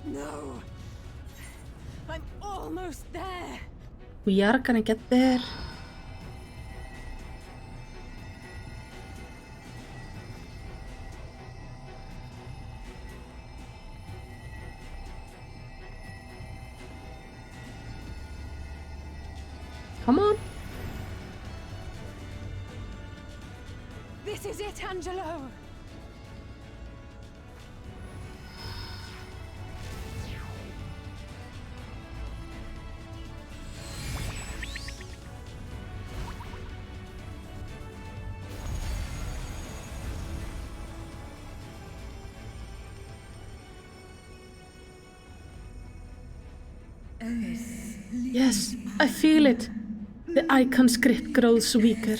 No. I'm almost there. We are gonna get there. Come on. This is it, Angelo. Yes, I feel it. The icon script grows weaker.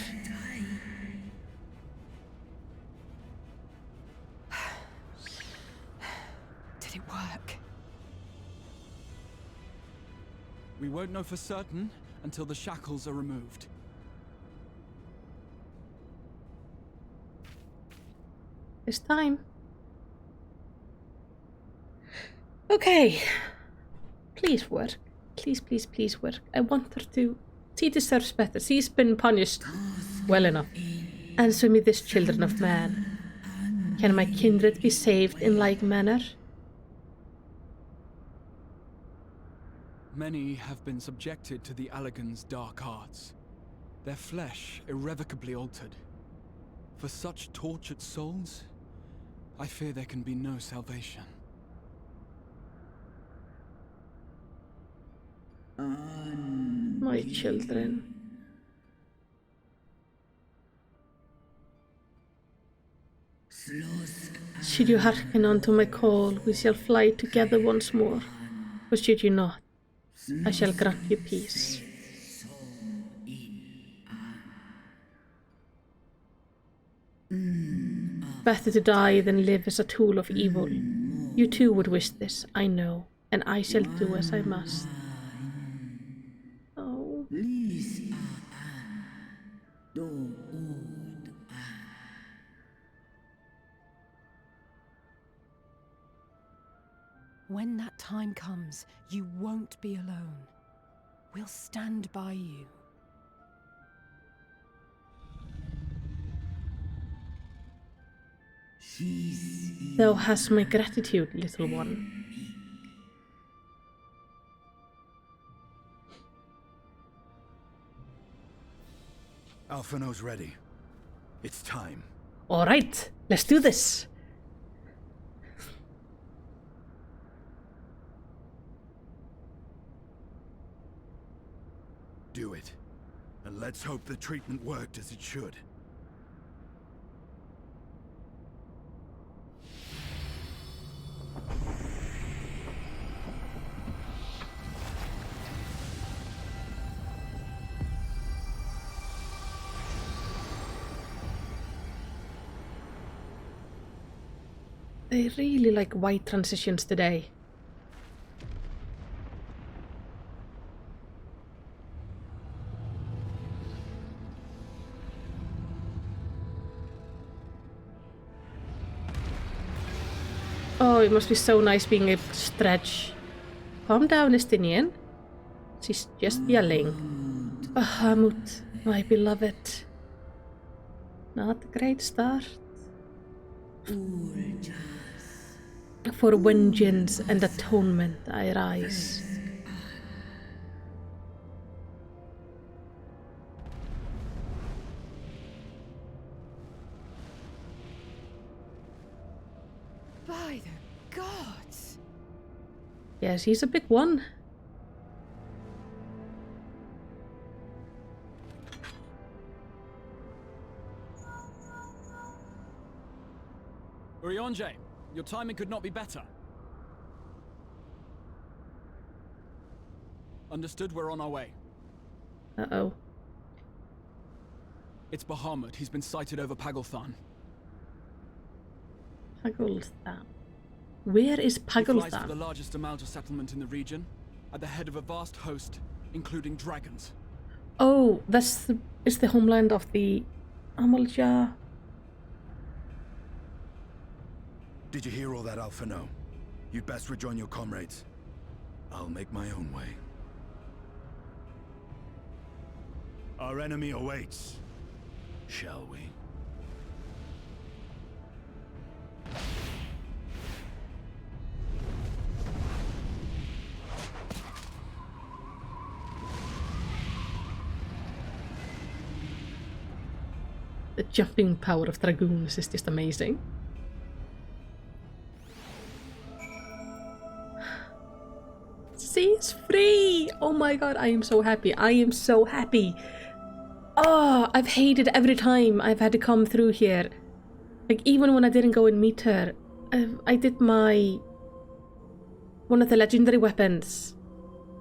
Did it work? We won't know for certain until the shackles are removed. It's time. Okay. Please work. Please, please, please work. I want her to. She deserves better. She's been punished well enough. Answer me this, children of man. Can my kindred be saved in like manner? Many have been subjected to the Allagan's dark arts. Their flesh irrevocably altered. For such tortured souls, I fear there can be no salvation. My children. Should you hearken unto my call, we shall fly together once more. But should you not, I shall grant you peace. Better to die than live as a tool of evil. You too would wish this, I know, and I shall do as I must. Oh. When that time comes, you won't be alone. We'll stand by you. Thou hast my gratitude, little one. Alphino's ready. It's time. All right, let's do this. Do it. And let's hope the treatment worked as it should. They really like white transitions today. Oh, it must be so nice being able to stretch. Calm down, Estinian. She's just yelling. Bahamut, my beloved. Not a great start. For vengeance and atonement I rise. By the gods! Yes, he's a big one. Urianger, your timing could not be better. Understood, we're on our way. Uh-oh. It's Bahamut. He's been sighted over Pagalthan. Pagalthan. Where is He flies to the Pagalthan? largest Amalja settlement in the region, at the head of a vast host, including dragons. Oh, is the homeland of the Amalja. Did you hear all that, Alphino? You'd best rejoin your comrades. I'll make my own way. Our enemy awaits. Shall we? The jumping power of dragoons is just amazing. She's free! Oh my god, I am so happy. I am so happy. Oh, I've hated every time I've had to come through here. Like, even when I didn't go and meet her. I did one of the legendary weapons.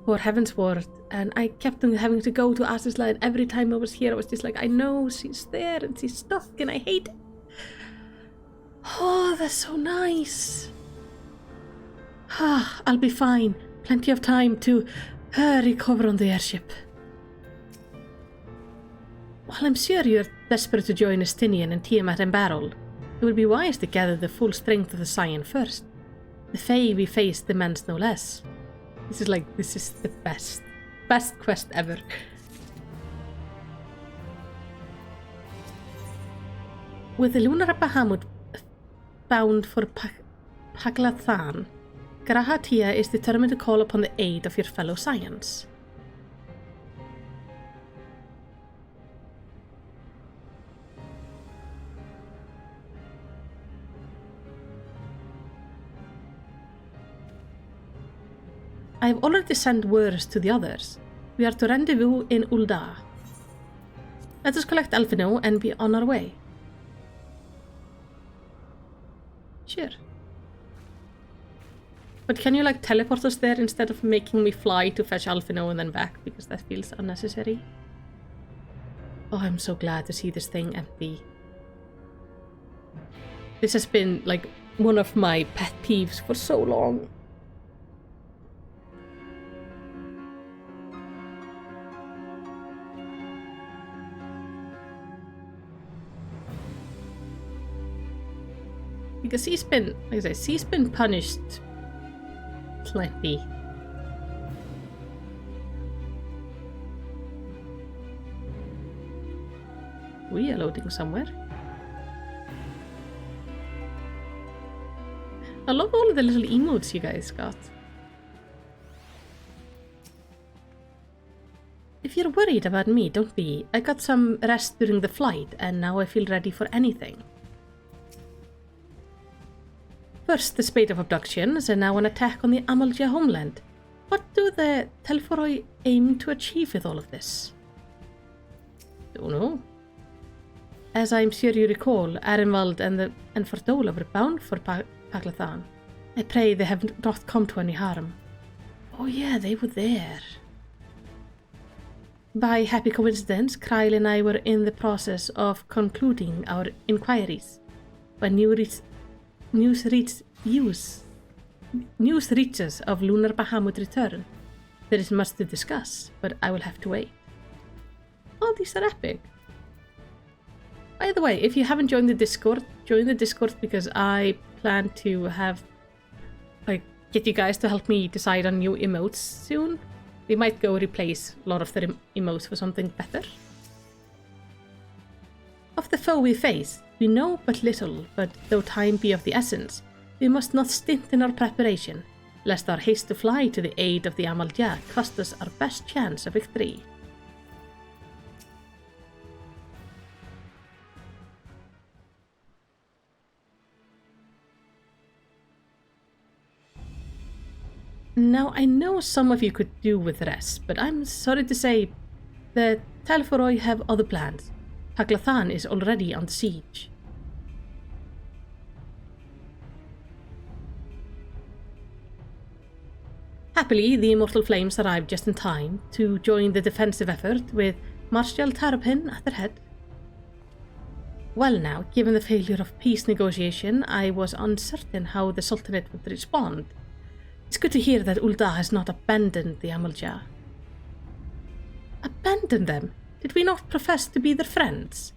for Heavensward, and I kept on having to go to Asisla, and every time I was here, I was just like, I know she's there, and she's stuck, and I hate it. Oh, that's so nice. I'll be fine. Plenty of time to recover on the airship. While I'm sure you're desperate to join Estinian and Tiamat and Barrel, it would be wise to gather the full strength of the Scion first. The Fae we face demands no less. This is the best quest ever. With the Lunar Bahamut bound for Paglathan, Garahatia is determined to call upon the aid of your fellow Scions. I have already sent words to the others. We are to rendezvous in Ul'dah. Let us collect Alphino and be on our way. Sure. But can you teleport us there instead of making me fly to fetch Alphino and then back, because that feels unnecessary? Oh, I'm so glad to see this thing empty. This has been one of my pet peeves for so long. Because he's been, he's been punished plenty. We are loading somewhere. I love all of the little emotes you guys got. If you're worried about me, don't be. I got some rest during the flight, and now I feel ready for anything. First, the spate of abductions, and now an attack on the Amalja homeland. What do the Telforoi aim to achieve with all of this? Don't know. As I'm sure you recall, Arenvald and Fordola were bound for Paglathan. I pray they have not come to any harm. Oh yeah, they were there. By happy coincidence, Kyle and I were in the process of concluding our inquiries when news reaches of Lunar Bahamut return. There is much to discuss, but I will have to wait. Oh, these are epic. By the way, if you haven't joined the Discord, join the Discord, because I plan to have get you guys to help me decide on new emotes soon. We might go replace a lot of the emotes for something better. Of the foe we face, we know but little, but though time be of the essence, we must not stint in our preparation, lest our haste to fly to the aid of the Amalja cost us our best chance of victory. Now, I know some of you could do with rest, but I'm sorry to say the Telforoi have other plans. Paglathan is already on siege. Happily, the Immortal Flames arrived just in time to join the defensive effort, with Marshal Tarapin at their head. Well now, given the failure of peace negotiation, I was uncertain how the Sultanate would respond. It's good to hear that Ul'dah has not abandoned the Amalja. Abandoned them? Did we not profess to be their friends?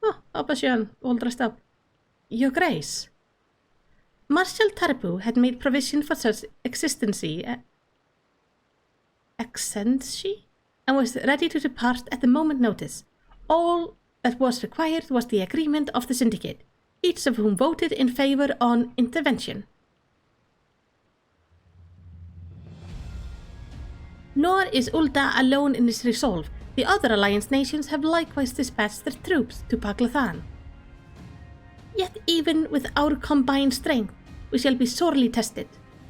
Oh, Abashan, all dressed up. Your Grace. Marshal Taripu had made provision for such exigency and was ready to depart at the moment's notice. All that was required was the agreement of the Syndicate, each of whom voted in favor on intervention. Nor is Ul'dah alone in this resolve. The other Alliance nations have likewise dispatched their troops to Paglathan. Yet even with our combined strength, we shall be sorely tested,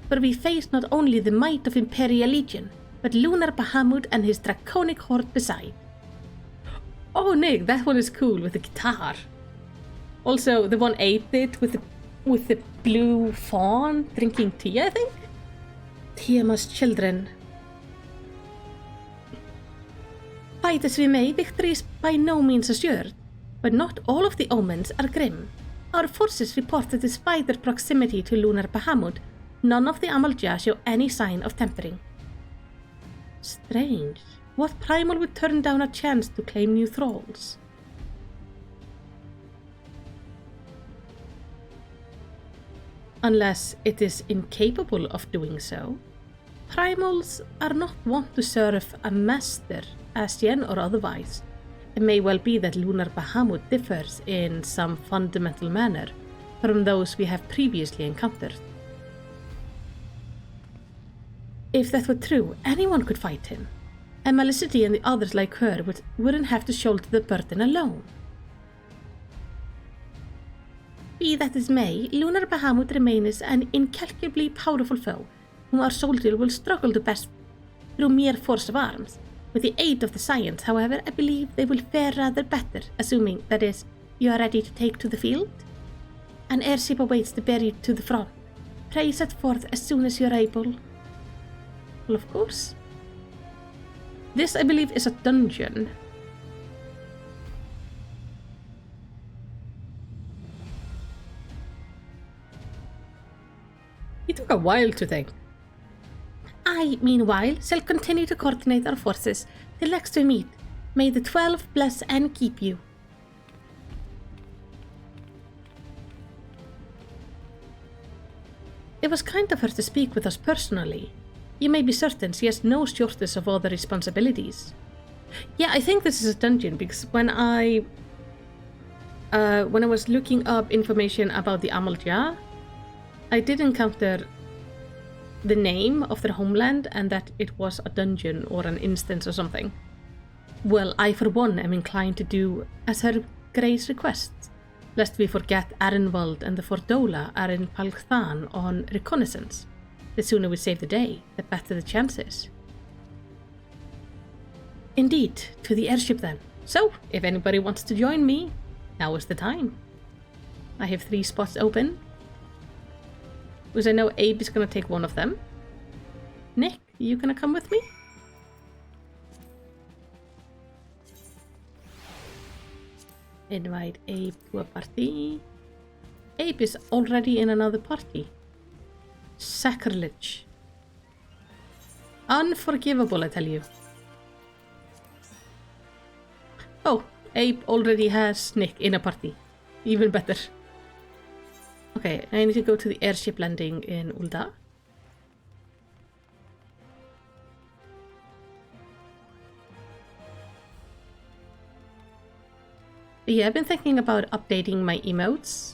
for we face not only the might of Imperial Legion, but Lunar Bahamut and his draconic horde beside. Oh Nick, that one is cool with the guitar. Also, the one Abe did with the blue fawn drinking tea, I think? Tiamat's children. Fight as we may, victory is by no means assured, but not all of the omens are grim. Our forces report that despite their proximity to lunar Bahamut, none of the Amalja show any sign of tempering. Strange. What primal would turn down a chance to claim new thralls? Unless it is incapable of doing so. Primals are not wont to serve a master, Ascian or otherwise. It may well be that lunar Bahamut differs in some fundamental manner from those we have previously encountered. If that were true, anyone could fight him, and Melicity and the others like her wouldn't have to shoulder the burden alone. Be that as may, lunar Bahamut remains an incalculably powerful foe, whom our soldiers will struggle to best through mere force of arms. With the aid of the science, however, I believe they will fare rather better, assuming, that is, you are ready to take to the field. An airship awaits to bear you to the front. Pray set forth as soon as you are able. Well, of course. This, I believe, is a dungeon. It took a while to think. I, meanwhile, shall continue to coordinate our forces till next we meet. May the 12 bless and keep you. It was kind of her to speak with us personally. You may be certain she has no shortage of other responsibilities. Yeah, I think this is a dungeon because when I was looking up information about the Amalja, I did encounter the name of their homeland and that it was a dungeon or an instance or something. Well, I for one am inclined to do as her grace requests, lest we forget Arenwald and the Fordola are in Palkthan on reconnaissance. The sooner we save the day, the better the chances. Indeed, to the airship then. So, if anybody wants to join me, now is the time. I have 3 spots open. Because I know Abe is gonna take one of them. Nick, you gonna come with me? Invite Abe to a party. Abe is already in another party. Sacrilege. Unforgivable, I tell you. Oh, Abe already has Nick in a party. Even better. Okay, I need to go to the airship landing in Ulda. But yeah, I've been thinking about updating my emotes.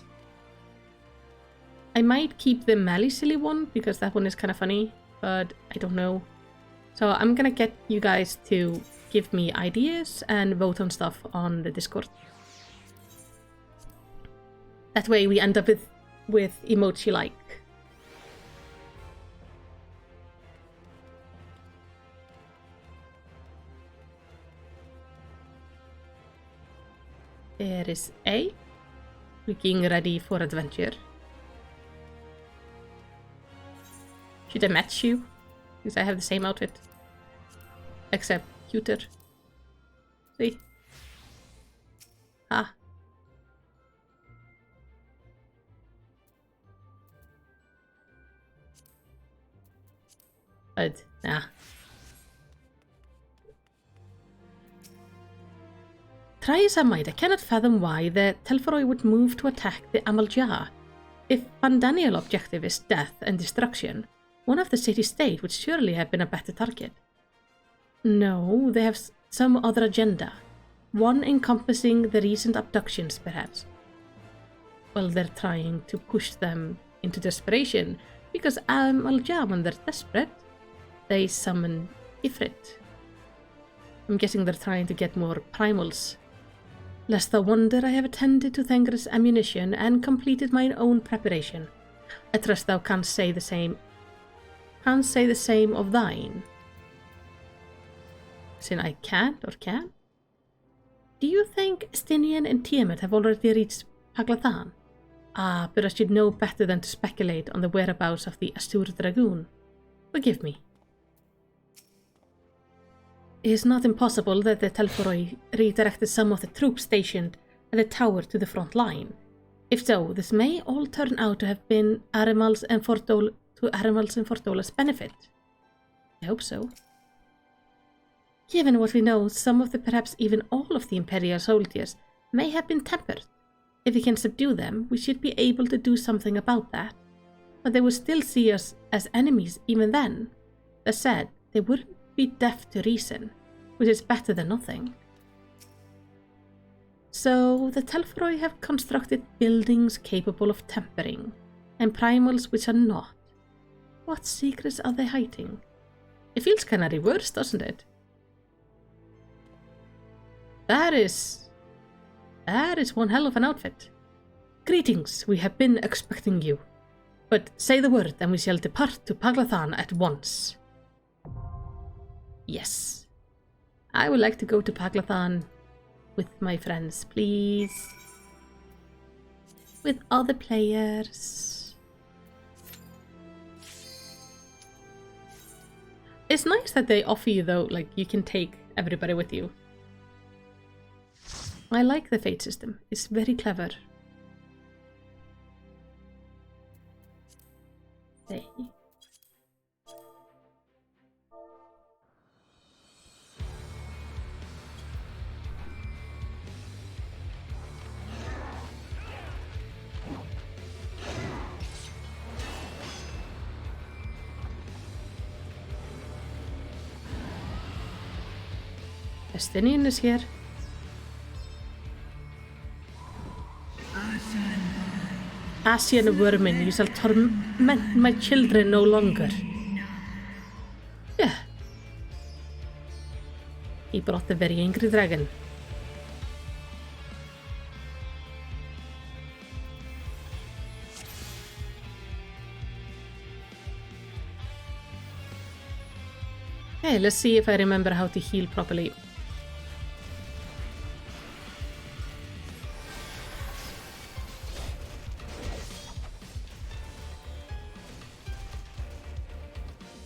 I might keep the Mally Silly one because that one is kind of funny, but I don't know. So I'm gonna get you guys to give me ideas and vote on stuff on the Discord. That way we end up with emotes you like. There is A, looking ready for adventure. Should I match you? Because I have the same outfit. Except cuter. See? Ah. But, nah. Try as I might, I cannot fathom why the Telforoi would move to attack the Amalja. If Pandaniel objective is death and destruction, one of the city-state would surely have been a better target. No, they have some other agenda. One encompassing the recent abductions, perhaps. Well, they're trying to push them into desperation, because Amalja, when they're desperate, they summon Ifrit. I'm guessing they're trying to get more primals. Lest thou wonder, I have attended to Thengra's ammunition and completed mine own preparation. I trust thou canst say the same. Canst say the same of thine. Since I can't or can? Do you think Stinian and Tiamat have already reached Paglathan. Ah, but I should know better than to speculate on the whereabouts of the Azure Dragoon. Forgive me. It is not impossible that the Telforoi redirected some of the troops stationed at the tower to the front line. If so, this may all turn out to have been Arimal's and Fordola's benefit. I hope so. Given what we know, some of the, perhaps even all of the Imperial soldiers may have been tempered. If we can subdue them, we should be able to do something about that. But they would still see us as enemies even then. That said, they wouldn't be deaf to reason, which is better than nothing. So, the Telforoi have constructed buildings capable of tempering, and primals which are not. What secrets are they hiding? It feels kinda reversed, doesn't it? That is one hell of an outfit. Greetings, we have been expecting you. But say the word and we shall depart to Paglathan at once. Yes. I would like to go to Paglathan with my friends, please. With other players. It's nice that they offer you though, like you can take everybody with you. I like the fate system. It's very clever. Hey. Estinian is here. Asian vermin, you shall torment my children no longer. Yeah. He brought the very angry dragon. Okay, let's see if I remember how to heal properly.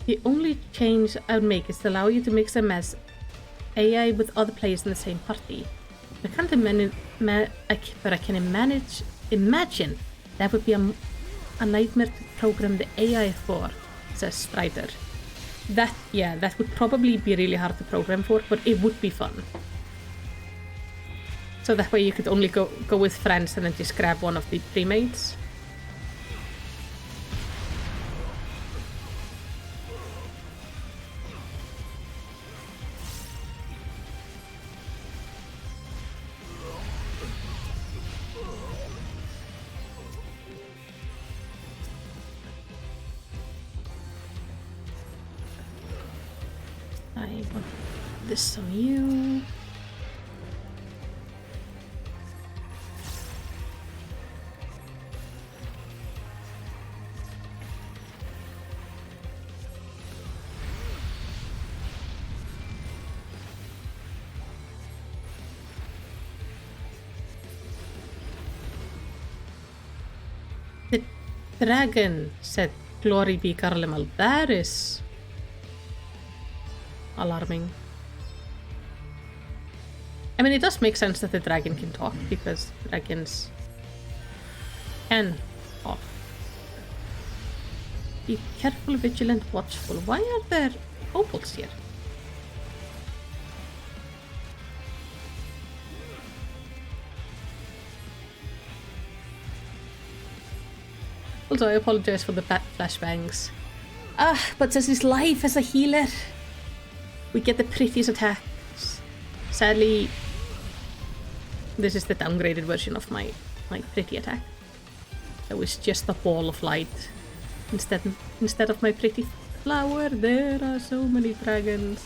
The only change I'll make is to allow you to mix and match AI with other players in the same party. I can't but I can imagine that would be a nightmare to program the AI for, says Strider. That would probably be really hard to program for, but it would be fun. So that way you could only go with friends and then just grab one of the premates. I want this on you. The dragon, said Glory be Garlemald. That is alarming. I mean, it does make sense that the dragon can talk, because dragons can talk. Be careful, vigilant, watchful. Why are there kobolds here? Also, I apologize for the flashbangs. But as his life as a healer, we get the prettiest attacks. Sadly, this is the downgraded version of my pretty attack. That was just a ball of light. Instead of my pretty flower, there are so many dragons.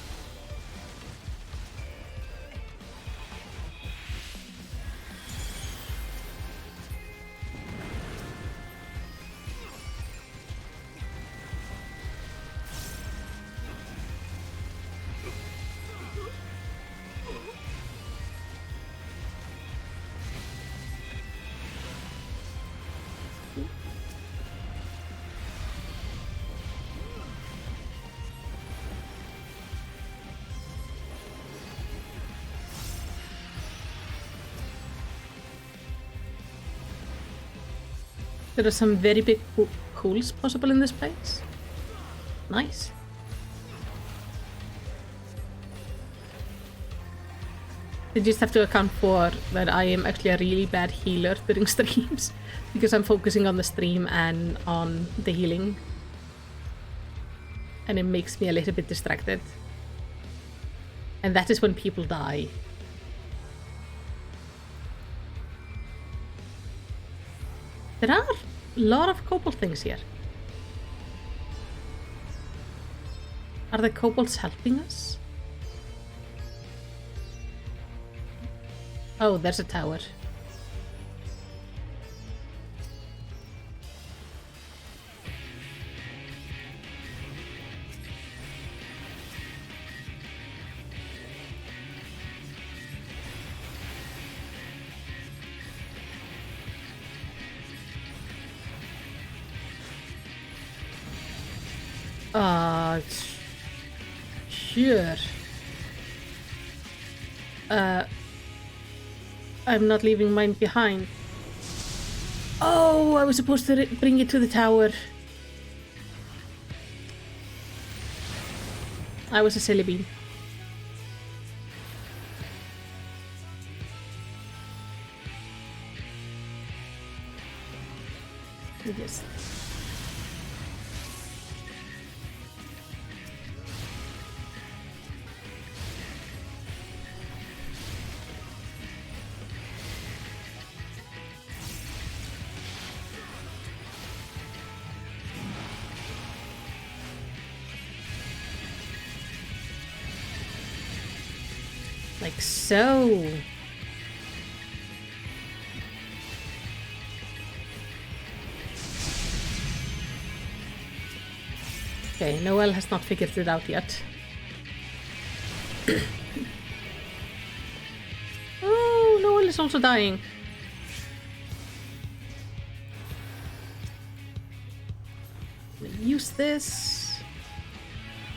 There are some very big pools possible in this place. Nice. I just have to account for that I am actually a really bad healer during streams because I'm focusing on the stream and on the healing. And it makes me a little bit distracted. And that is when people die. There are a lot of kobold things here. Are the kobolds helping us? Oh, there's a tower. Sure. I'm not leaving mine behind. Oh, I was supposed to bring it to the tower. I was a silly bean. Yes. Like so. Okay, Noel has not figured it out yet. Oh, Noel is also dying. We'll use this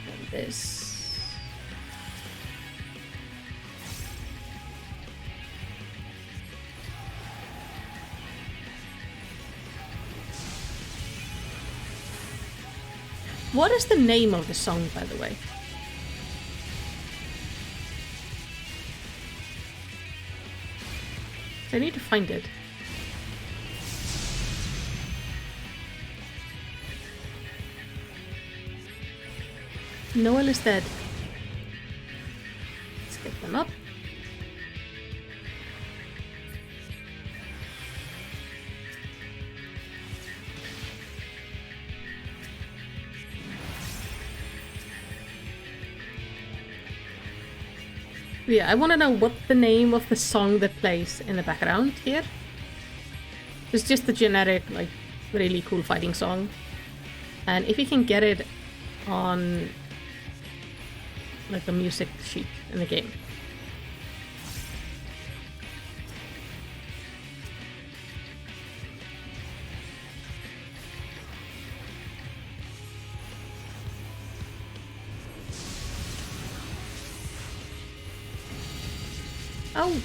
and this. What is the name of the song, by the way? I need to find it. Noel is dead. Let's get them up. Yeah, I want to know what the name of the song that plays in the background here. It's just a generic, like, really cool fighting song. And if you can get it on, like, a music sheet in the game. Oh.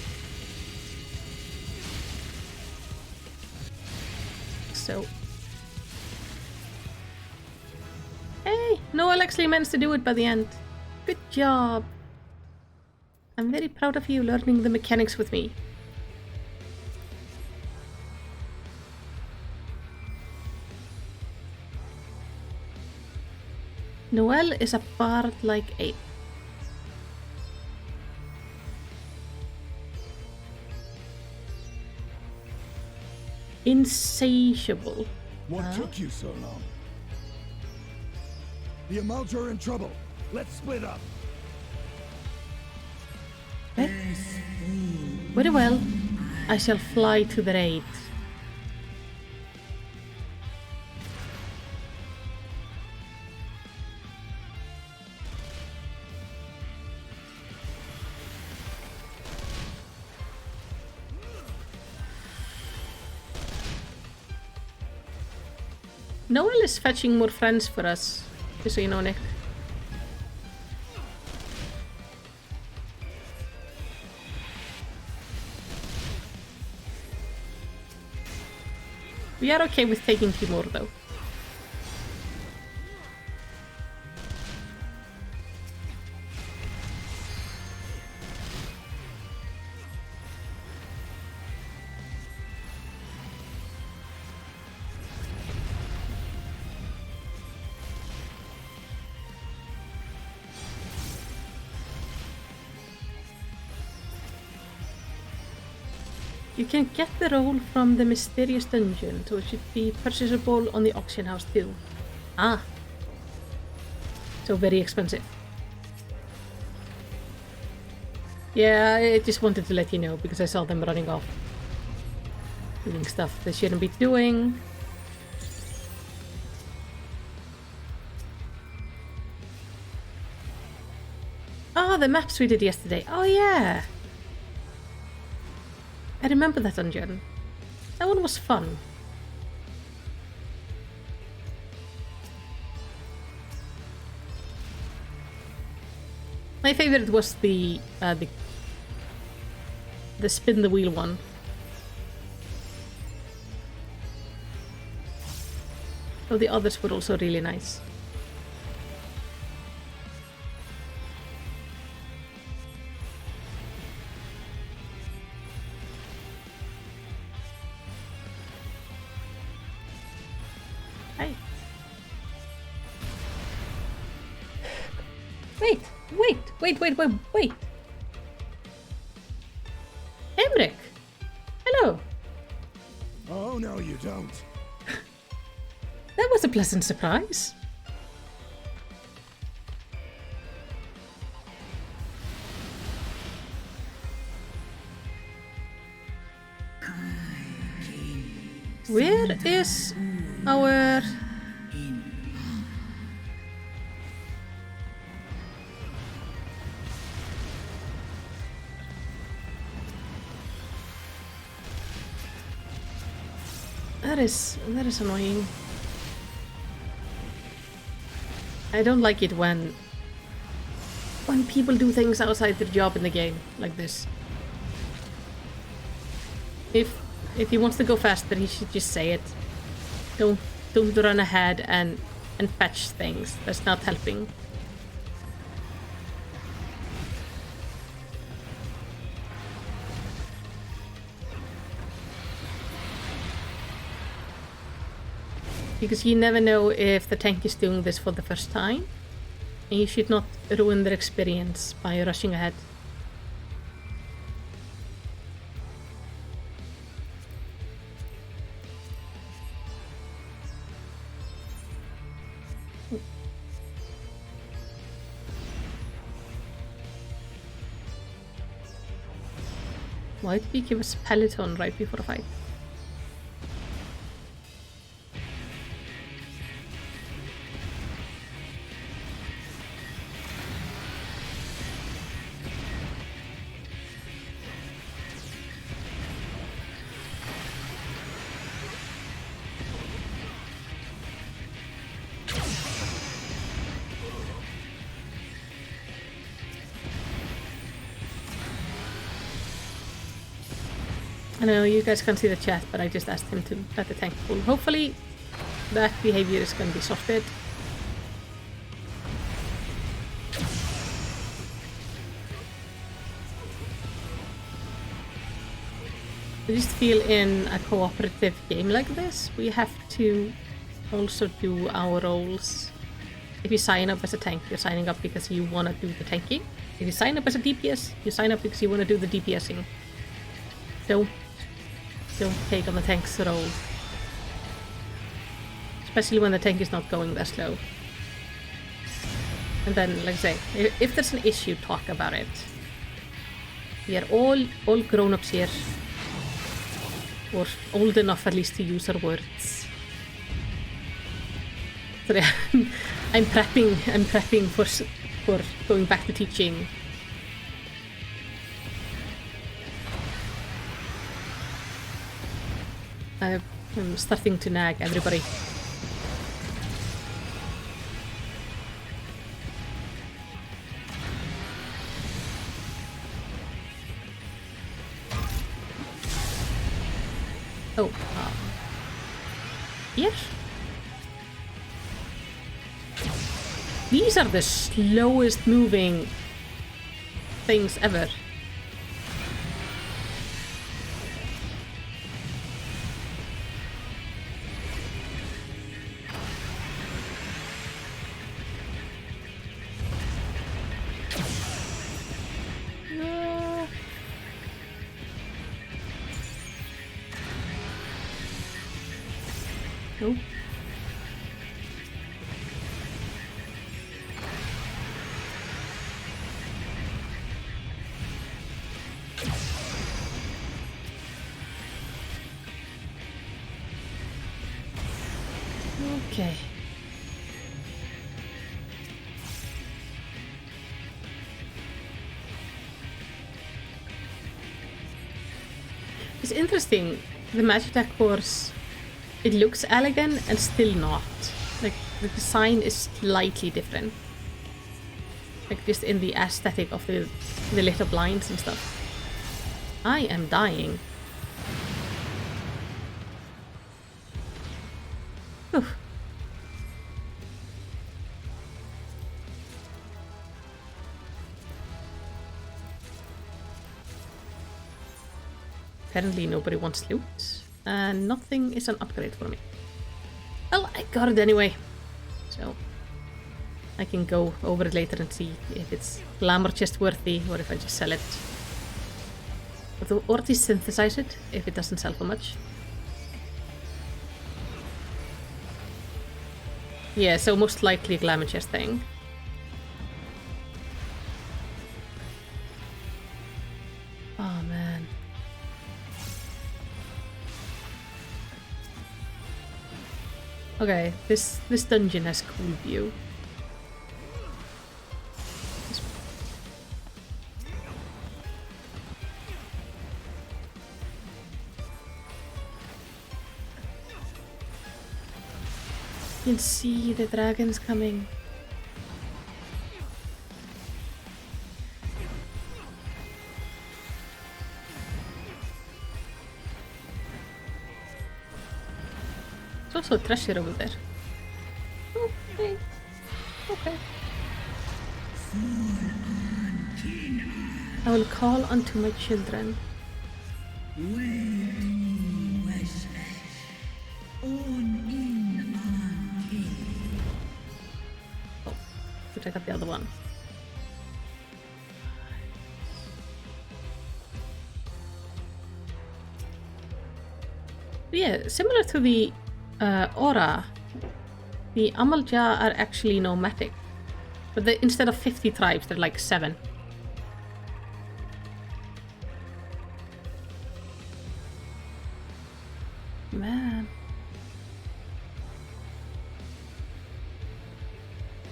So. Hey, Noel actually managed to do it by the end. Good job. I'm very proud of you learning the mechanics with me. Noel is a bard-like ape. Insatiable. What took you so long? The Amalja are in trouble. Let's split up. Very well. I shall fly to the raid. Noel is fetching more friends for us, just so you know, Nick. We are okay with taking 2 more though. You can get the roll from the mysterious dungeon, so it should be purchasable on the auction house too. Ah. So very expensive. Yeah, I just wanted to let you know because I saw them running off. Doing stuff they shouldn't be doing. Oh, the maps we did yesterday. Oh yeah. I remember that dungeon. That one was fun. My favorite was the spin the wheel one. Oh, the others were also really nice. Wait. Emmerich! Hello! Oh, no, you don't. That was a pleasant surprise. Where is our... That is annoying. I don't like it when people do things outside their job in the game like this. If he wants to go faster, he should just say it. Don't run ahead and fetch things. That's not helping. Because you never know if the tank is doing this for the first time, and you should not ruin their experience by rushing ahead. Why did he give us Peloton right before a fight? I know you guys can't see the chat, but I just asked him to let the tank pull. Hopefully that behavior is going to be softened. I just feel in a cooperative game like this, we have to also do our roles. If you sign up as a tank, you're signing up because you want to do the tanking. If you sign up as a DPS, you sign up because you want to do the DPSing. Don't take on the tank's role. Especially when the tank is not going that slow. And then, like I say, if there's an issue, talk about it. We are all grown-ups here. Or old enough at least to use our words. So yeah, I'm prepping for going back to teaching. I'm starting to nag everybody. Oh. Here? These are the slowest moving things ever. Nope. Okay. It's interesting. The Magitech course, it looks elegant and still not. Like, the design is slightly different. Like, just in the aesthetic of the lit up lines and stuff. I am dying. Oof. Apparently nobody wants loot, and nothing is an upgrade for me. Well, I got it anyway, so I can go over it later and see if it's glamour chest worthy or if I just sell it. Or at least synthesize it if it doesn't sell for much. Yeah, so most likely a glamour chest thing. Oh man. Okay, this dungeon has cool view. You can see the dragons coming. There's also a treasure over there. Okay. Okay. I will call unto my children. I got the other one. But yeah, similar to the Aura, the Amalja are actually nomadic. But instead of 50 tribes, they're like 7. Man.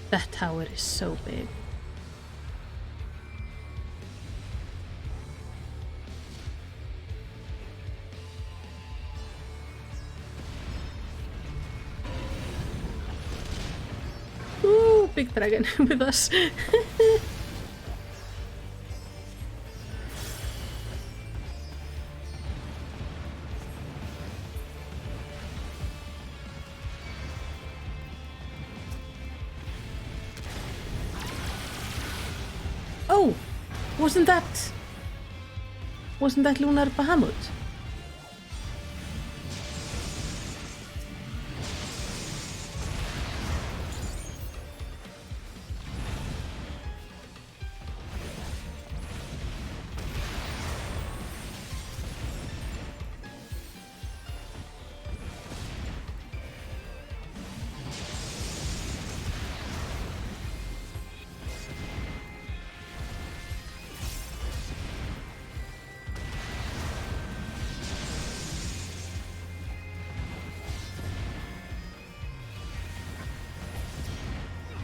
That tower is so big. Ooh, big dragon with us. Oh, wasn't that Lunar Bahamut?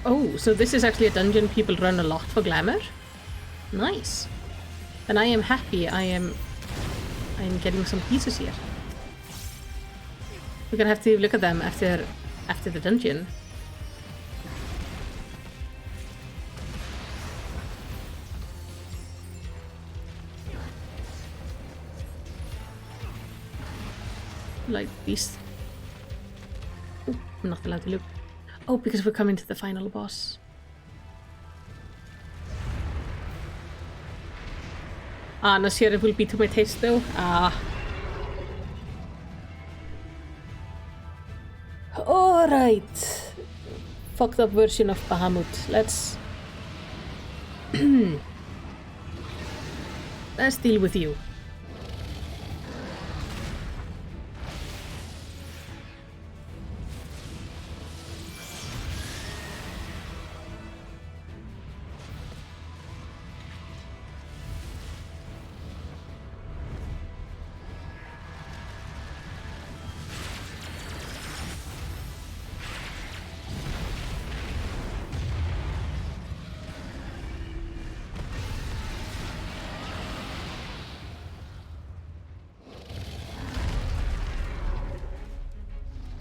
Oh, so this is actually a dungeon people run a lot for glamour? Nice. And I am happy I am getting some pieces here. We're gonna have to look at them after the dungeon. Like these. I'm not allowed to look. Oh, because we're coming to the final boss. Not sure it will be to my taste though. Alright. Fucked up version of Bahamut. Let's deal with you.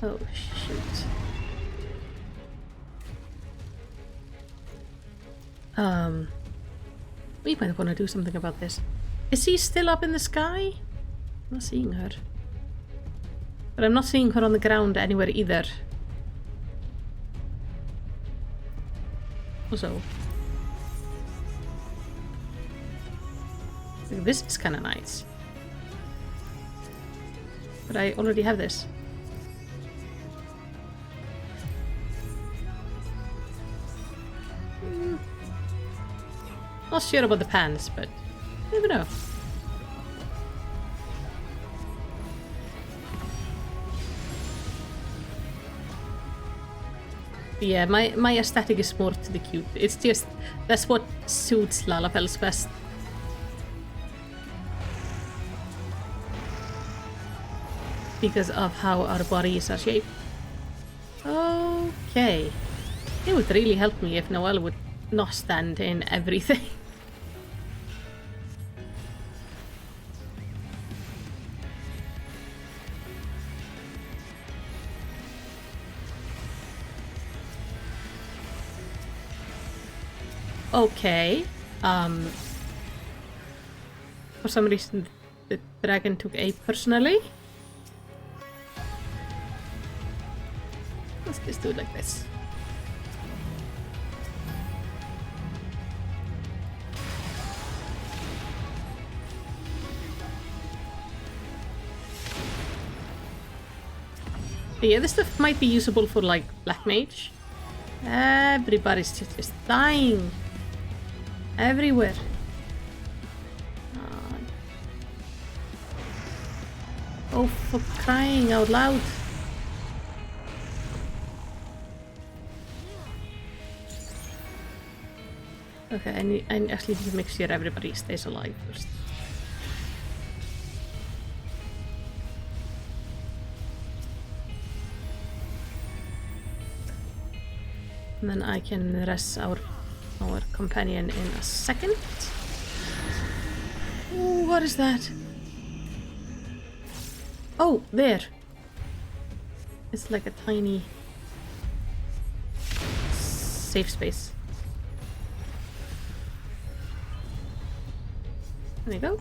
Oh shoot. We might want to do something about this. Is he still up in the sky? I'm not seeing her. But I'm not seeing her on the ground anywhere either. Also, this is kind of nice. But I already have this. Not sure about the pants, but you never know. Yeah, my aesthetic is more to the cute. It's just that's what suits Lalafell's best. Because of how our bodies are shaped. Okay. It would really help me if Noelle would not stand in everything. Okay. For some reason the dragon took A personally. Let's just do it like this. Yeah, this stuff might be usable for like Black Mage. Everybody's just dying. Everywhere. Oh, for crying out loud. Okay, I actually need to make sure everybody stays alive first. And then I can rest our companion in a second. Ooh, what is that? Oh, there. It's like a tiny safe space. There we go.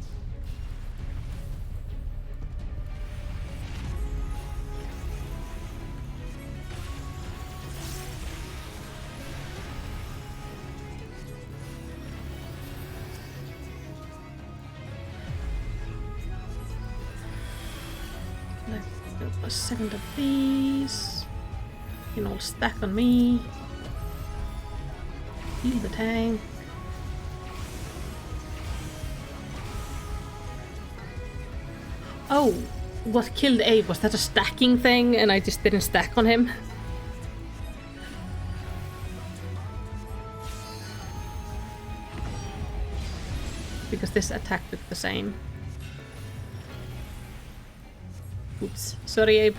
Let's do a second of these. You can all stack on me. Heal the tank. Oh, what killed Abe? Was that a stacking thing and I just didn't stack on him? Because this attack took the same. Oops. Sorry, Abe.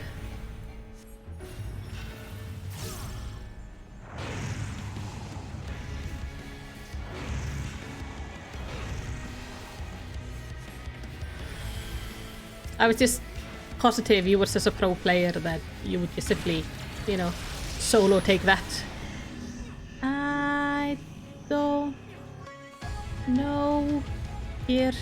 I was just positive you were such a pro player that you would just simply, you know, solo take that. I don't know here.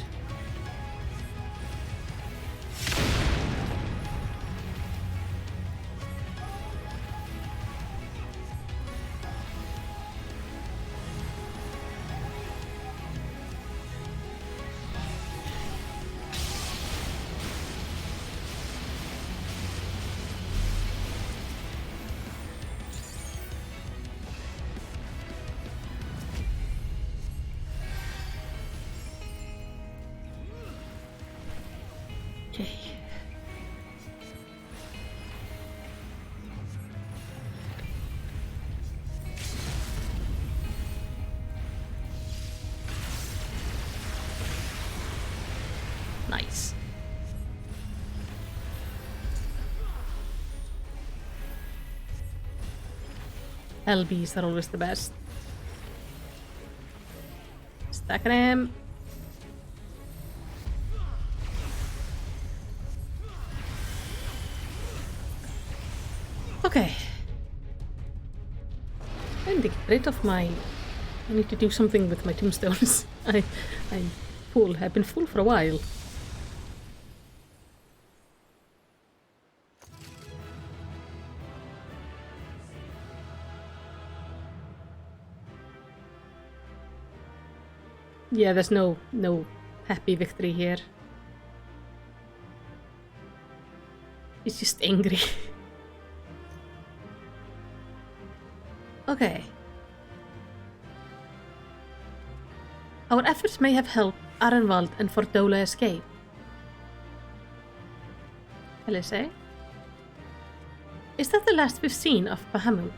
Nice. LBs are always the best. Stacking him. Okay. I need to get rid of my... I need to do something with my tombstones. I'm full. I've been full for a while. Yeah, there's no happy victory here. He's just angry. Okay. Our efforts may have helped Arenwald and Fordola escape. LSA? Is that the last we've seen of Bahamut?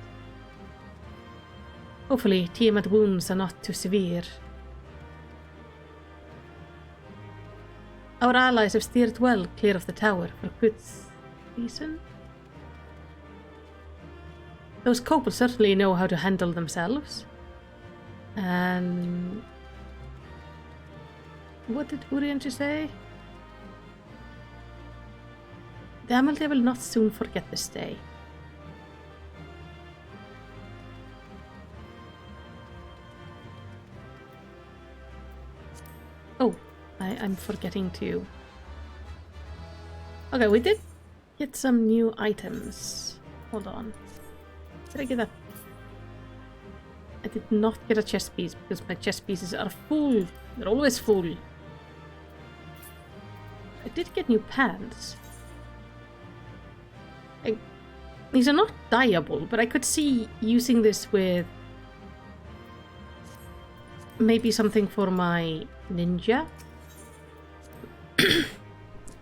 Hopefully, Tiamat wounds are not too severe. Our allies have steered well clear of the tower for good reason. Those kobolds certainly know how to handle themselves. And... what did Urianger say? The Amalde will not soon forget this day. Oh, I'm forgetting to... Okay, we did get some new items. Hold on. Did I get a... I did not get a chest piece because my chest pieces are full. They're always full. I did get new pants. These are not dyeable, but I could see using this with maybe something for my ninja.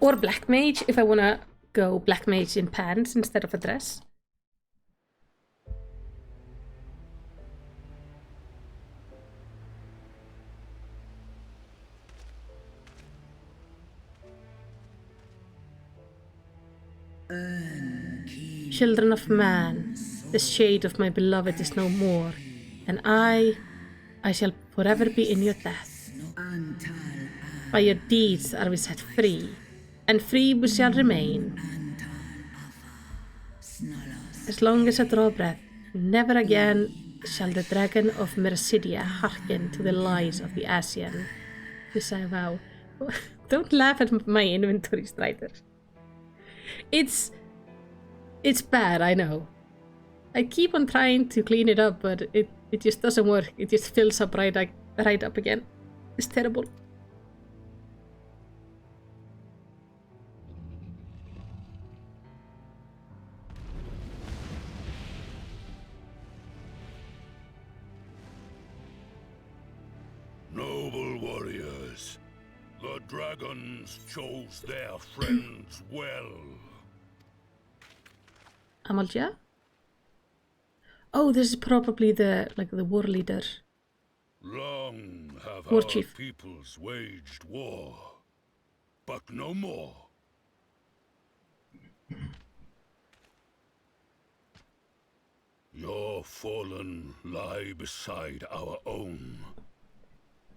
Or black mage if I wanna go black mage in pants instead of a dress. Children of man, the shade of my beloved is no more, and I shall forever be in your death. By your deeds are we set free, and free we shall remain. As long as I draw breath, never again shall the dragon of Mercidia hearken to the lies of the Asian. This I vow. Don't laugh at my inventory, Strider. It's bad, I know. I keep on trying to clean it up, but it just doesn't work. It just fills up right up again. It's terrible. Noble warriors, the dragons chose their friends well. Amalja? Oh, this is probably the war leader. Long have War our chief. peoples waged war, but no more. Your fallen lie beside our own.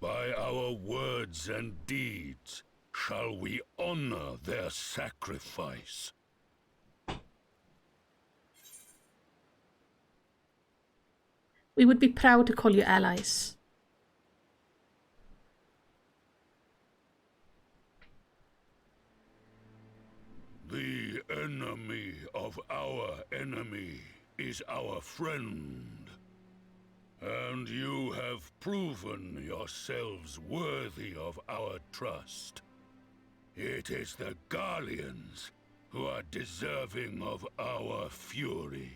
By our words and deeds shall we honor their sacrifice. We would be proud to call you allies. The enemy of our enemy is our friend. And you have proven yourselves worthy of our trust. It is the Garleans who are deserving of our fury.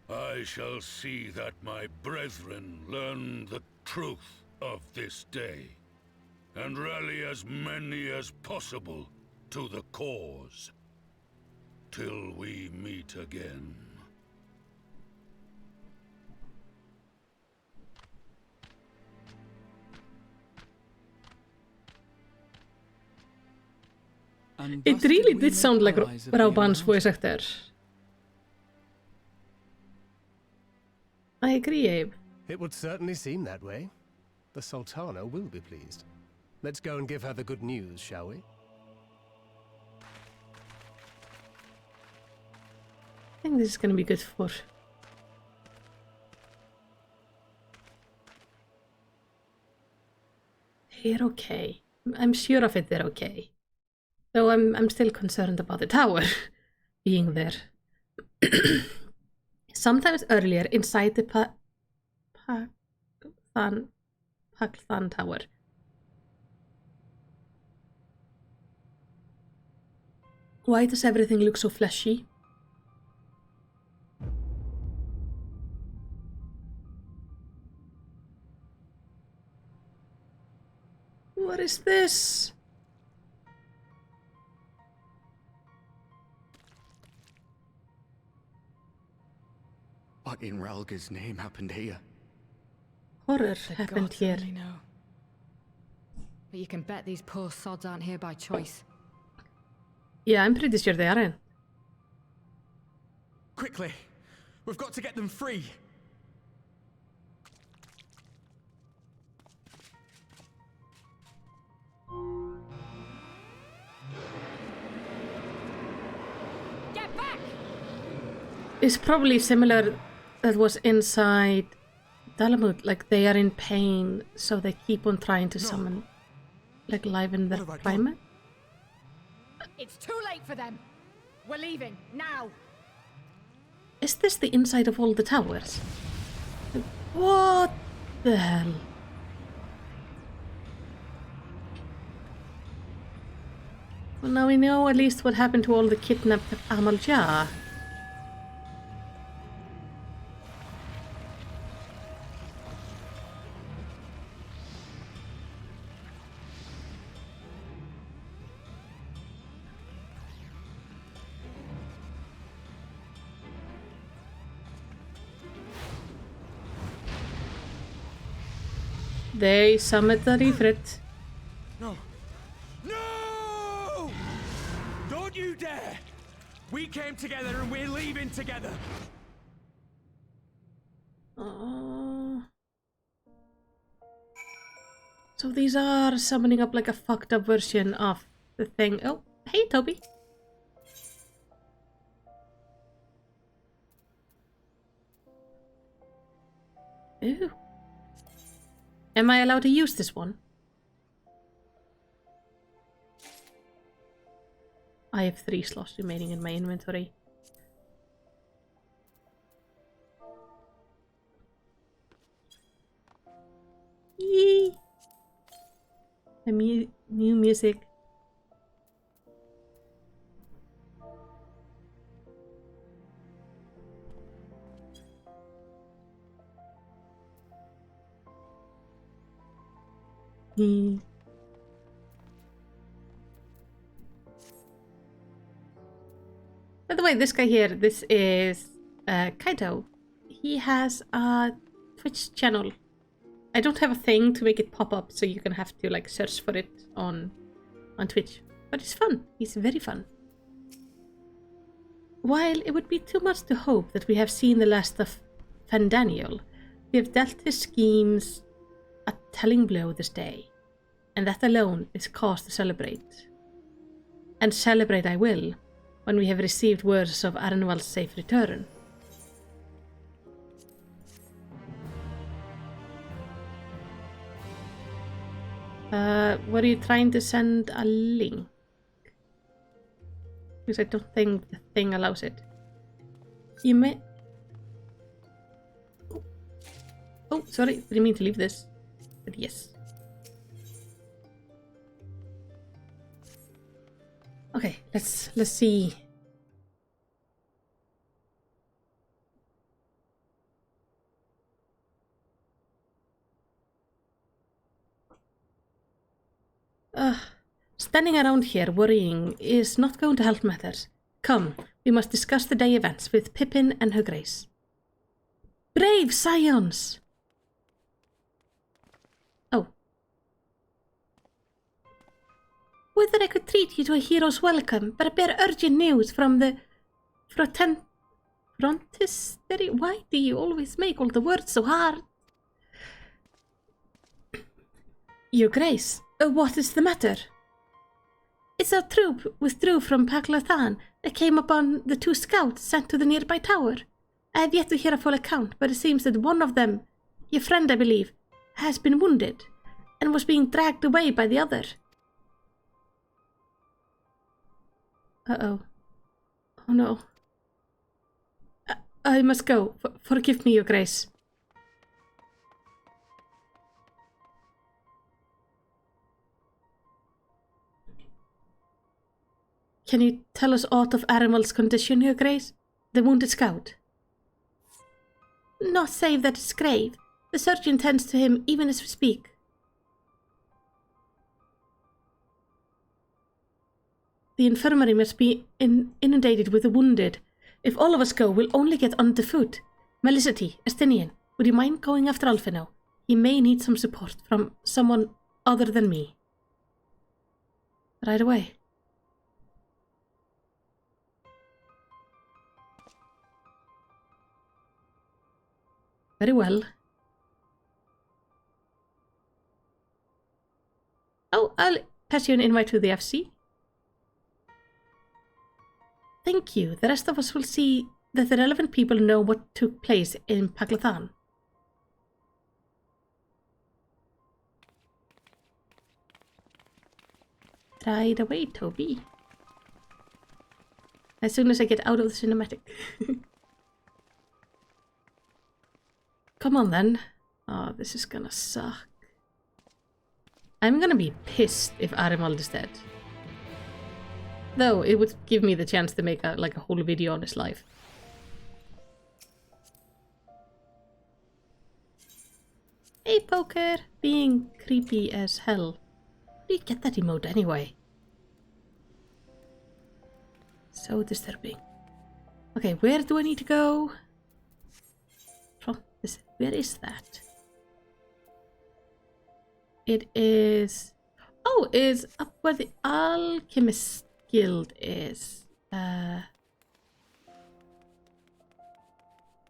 I shall see that my brethren learn the truth of this day, and rally as many as possible to the cause, till we meet again. And It thus did really we did make sound like allies of the Rauban's Urianger. voice actor. I agree, Abe. It would certainly seem that way. The Sultana will be pleased. Let's go and give her the good news, shall we? I think this is gonna be good for... They're okay. I'm sure of it, they're okay. Though I'm still concerned about the tower being there. Sometimes earlier, inside the Pakistan Tower. Why does everything look so fleshy? What is this? What in Ralga's name happened here? Horror The happened gods here. only know. But you can bet these poor sods aren't here by choice. Yeah, I'm pretty sure they aren't. Quickly! We've got to get them free! Get back! It's probably similar that was inside Dalamud, like they are in pain, so they keep on trying to summon, like liven their climate. It's too late for them. We're leaving now. Is this the inside of all the towers? What the hell? Well, now we know at least what happened to all the kidnapped Amalja. They summoned the Ifrit. No! No! Don't you dare! We came together and we're leaving together! So these are summoning up like a fucked up version of the thing. Oh, hey Toby. Ooh. Am I allowed to use this one? I have 3 slots remaining in my inventory. Yee! The new music. By the way, this guy here, this is Kaito. He has a Twitch channel. I don't have a thing to make it pop up, so you're gonna have to like search for it on Twitch. But it's fun. It's very fun. While it would be too much to hope that we have seen the last of Fandaniel, we have dealt his schemes a telling blow this day. And that alone is cause to celebrate. And celebrate I will, when we have received words of Arnwald's safe return. Were you trying to send a link? Because I don't think the thing allows it. You may... Oh, sorry, didn't mean to leave this. But yes. Okay, let's see. Standing around here worrying is not going to help matters. Come, we must discuss the day events with Pippin and her grace. Brave scions! Oh. Whether I could treat you to a hero's welcome, but I bear urgent news from the frontistery. Why do you always make all the words so hard? Your Grace, what is the matter? It's our troop withdrew from Paklathan. They came upon the 2 scouts sent to the nearby tower. I have yet to hear a full account, but it seems that one of them, your friend I believe, has been wounded and was being dragged away by the other. Uh-oh. Oh no. I must go. Forgive me, Your Grace. Can you tell us aught of Arimel's condition, Your Grace? The wounded scout? Not save that it's grave. The surgeon tends to him even as we speak. The infirmary must be inundated with the wounded. If all of us go, we'll only get on the foot. Melicity, Estinian, would you mind going after Alfino? He may need some support from someone other than me. Right away. Very well. Oh, I'll pass you an invite to the FC. Thank you. The rest of us will see that the relevant people know what took place in Paklathan. Right away, Toby. As soon as I get out of the cinematic. Come on then. Oh, this is gonna suck. I'm gonna be pissed if Arimald is dead. Though, it would give me the chance to make a whole video on his life. Hey, Poker! Being creepy as hell. Where do you get that emote anyway? So disturbing. Okay, where do I need to go? Where is that? It is... Oh, it's up where the Alchemist Guild is.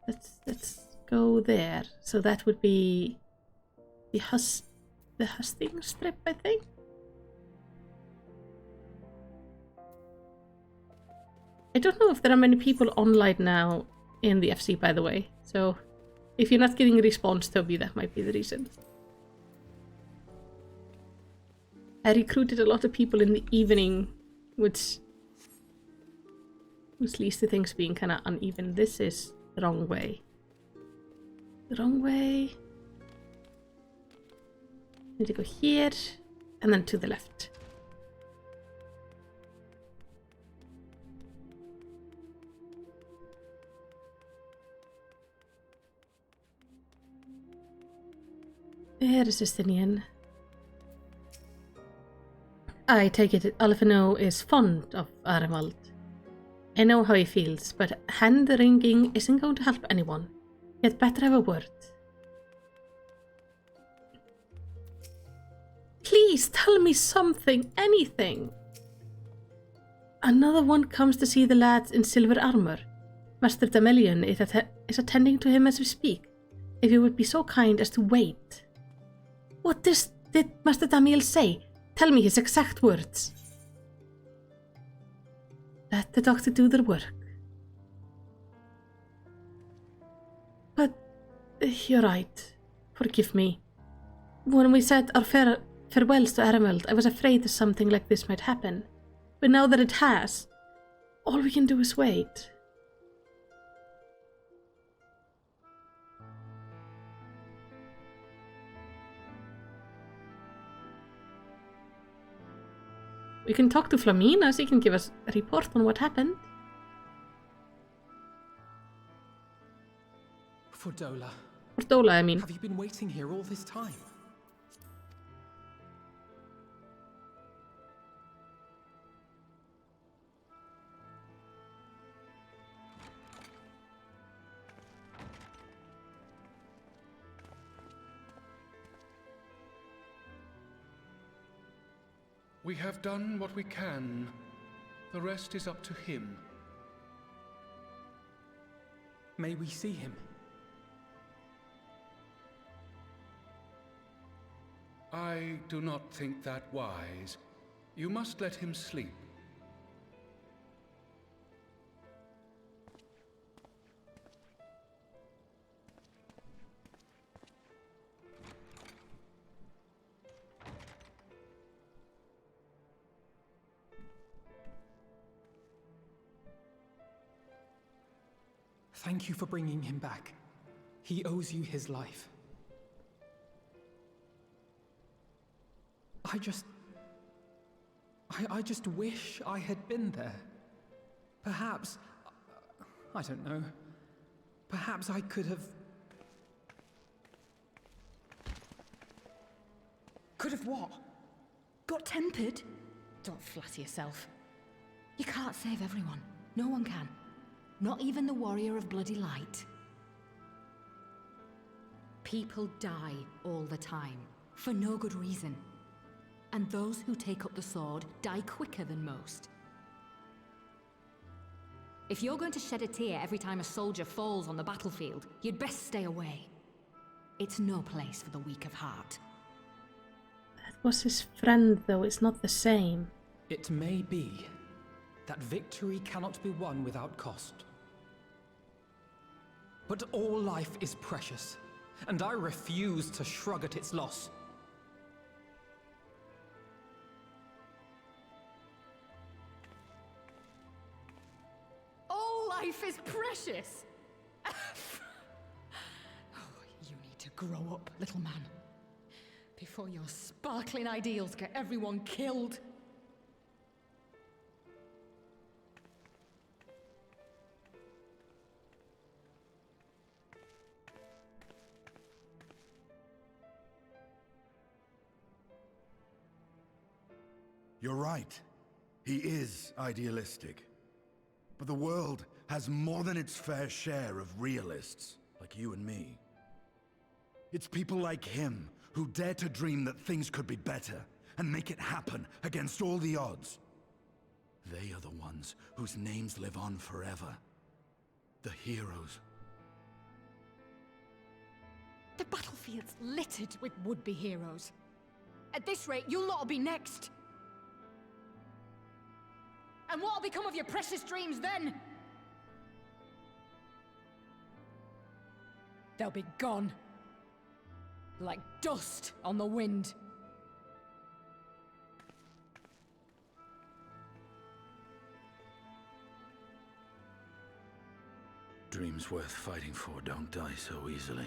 Let's go there. So that would be the husting strip, I think. I don't know if there are many people online now in the FC, by the way. So if you're not getting a response, Toby, that might be the reason. I recruited a lot of people in the evening, which leads to things being kind of uneven. This is the wrong way. The wrong way. Need to go here, and then to the left. Where is Estinian? I take it Alfino is fond of Arimald. I know how he feels, but hand-wringing isn't going to help anyone. You'd better have a word. Please tell me something, anything. Another one comes to see the lads in silver armor. Master Damelion is attending to him as we speak. If you would be so kind as to wait. What did Master Damiel say? Tell me his exact words. Let the doctor do their work. But you're right. Forgive me. When we said our farewells to Arameld, I was afraid that something like this might happen. But now that it has, all we can do is wait. We can talk to Flamina, so he can give us a report on what happened. Fordola. Fordola, I mean. Have you been waiting here all this time? We have done what we can. The rest is up to him. May we see him? I do not think that wise. You must let him sleep. Thank you for bringing him back. He owes you his life. I just wish I had been there. Perhaps, I don't know, perhaps I could have... Could have what? Got tempered? Don't flatter yourself. You can't save everyone. No one can. Not even the warrior of bloody light. People die all the time, for no good reason. And those who take up the sword die quicker than most. If you're going to shed a tear every time a soldier falls on the battlefield, you'd best stay away. It's no place for the weak of heart. That was his friend, though. It's not the same. It may be that victory cannot be won without cost. But all life is precious, and I refuse to shrug at its loss. All life is precious! Oh, you need to grow up, little man. Before your sparkling ideals get everyone killed. You're right. He is idealistic. But the world has more than its fair share of realists, like you and me. It's people like him who dare to dream that things could be better and make it happen against all the odds. They are the ones whose names live on forever. The heroes. The battlefield's littered with would-be heroes. At this rate, you'll lot will be next. And what'll become of your precious dreams then? They'll be gone. Like dust on the wind. Dreams worth fighting for don't die so easily.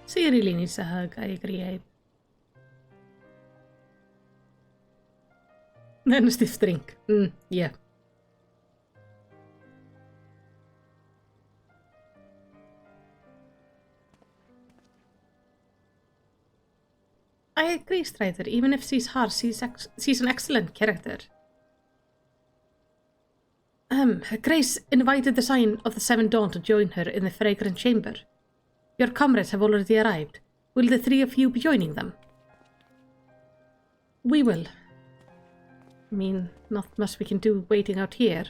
She really needs a hug, I agree, Abe. And a stiff drink. Yeah. I agree, Strider. Even if she's harsh, she's an excellent character. Grace invited the Sign of the Seven Dawn to join her in the Fragrant Chamber. Your comrades have already arrived. Will the three of you be joining them? We will. I mean, not much we can do waiting out here.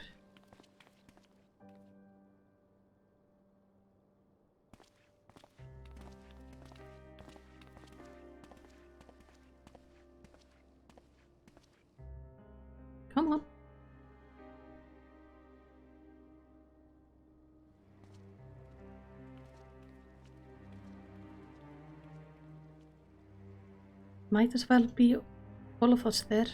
Come on. Might as well be all of us there.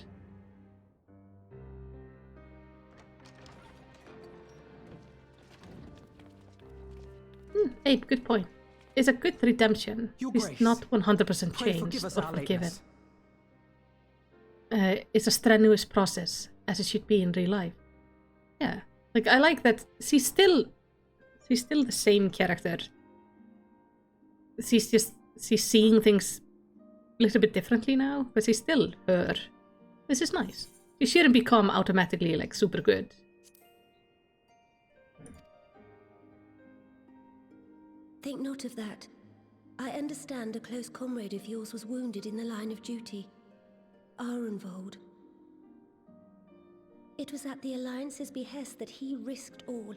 Abe, good point. It's a good redemption. It's not 100% changed or forgiven. It's a strenuous process, as it should be in real life. Yeah, like I like that she's still the same character. She's seeing things a little bit differently now, but she's still her. This is nice. You shouldn't become automatically like super good. Think not of that. I understand a close comrade of yours was wounded in the line of duty. Arenvold. It was at the Alliance's behest that he risked all,